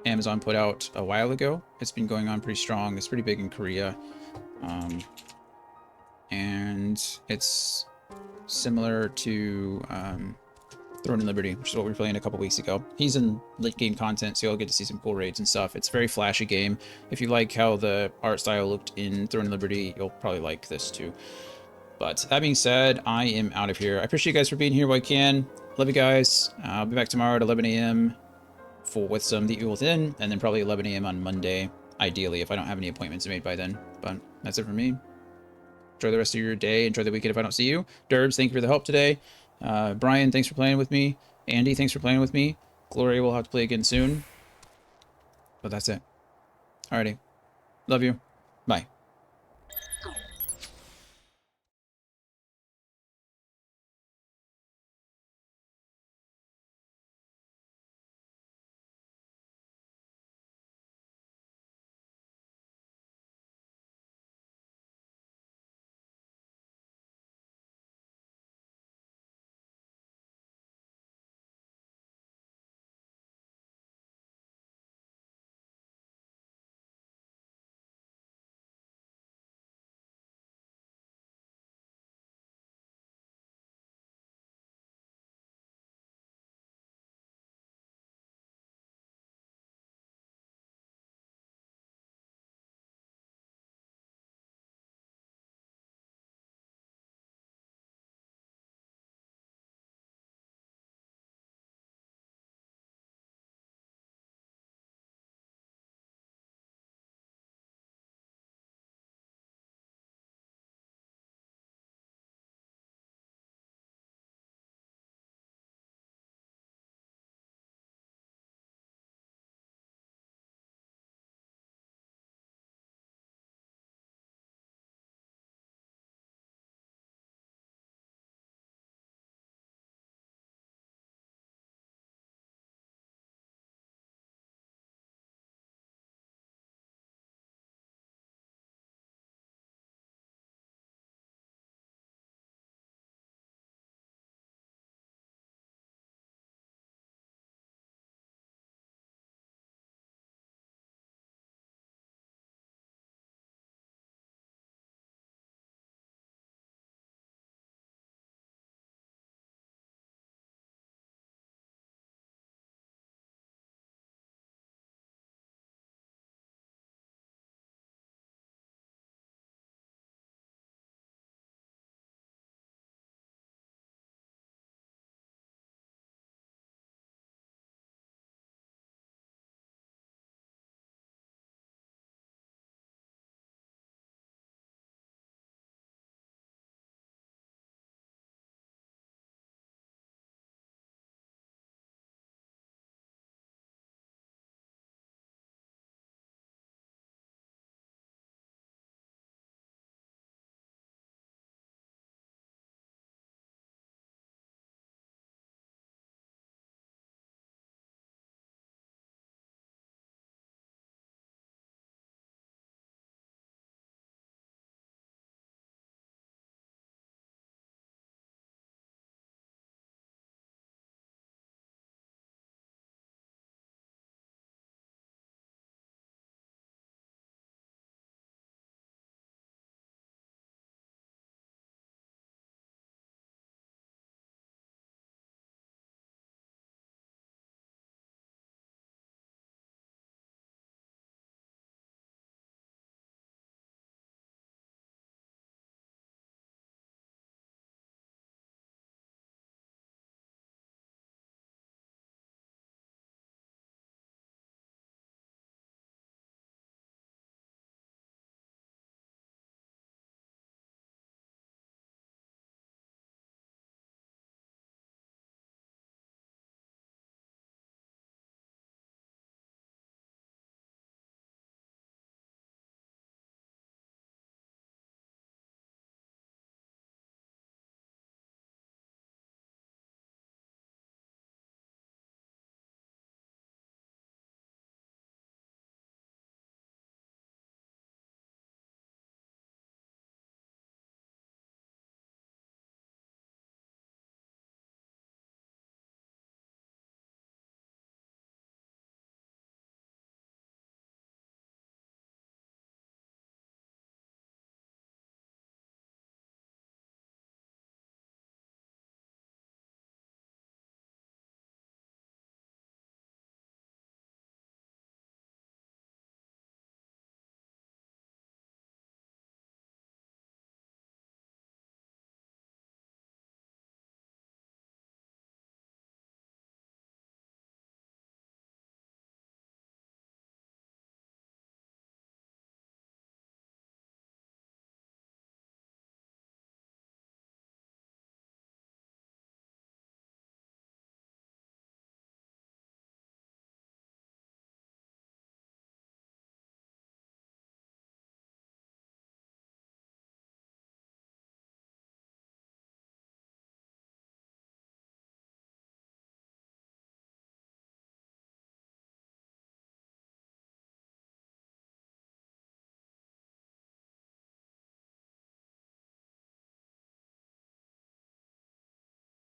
Amazon put out a while ago. It's been going on pretty strong. It's pretty big in Korea. And it's similar to Throne and Liberty, which is what we were playing a couple weeks ago. He's in late game content, so you'll get to see some cool raids and stuff. It's a very flashy game. If you like how the art style looked in Throne and Liberty, you'll probably like this too. But that being said, I am out of here. I appreciate you guys for being here while you can. Love you guys. I'll be back tomorrow at 11 a.m. with some The Evil Within, and then probably 11 a.m. on Monday, ideally, if I don't have any appointments made by then. But that's it for me. Enjoy the rest of your day. Enjoy the weekend if I don't see you. Derbs, thank you for the help today. Brian, thanks for playing with me. Andy, thanks for playing with me. Gloria will have to play again soon. But that's it. Alrighty. Love you. Bye.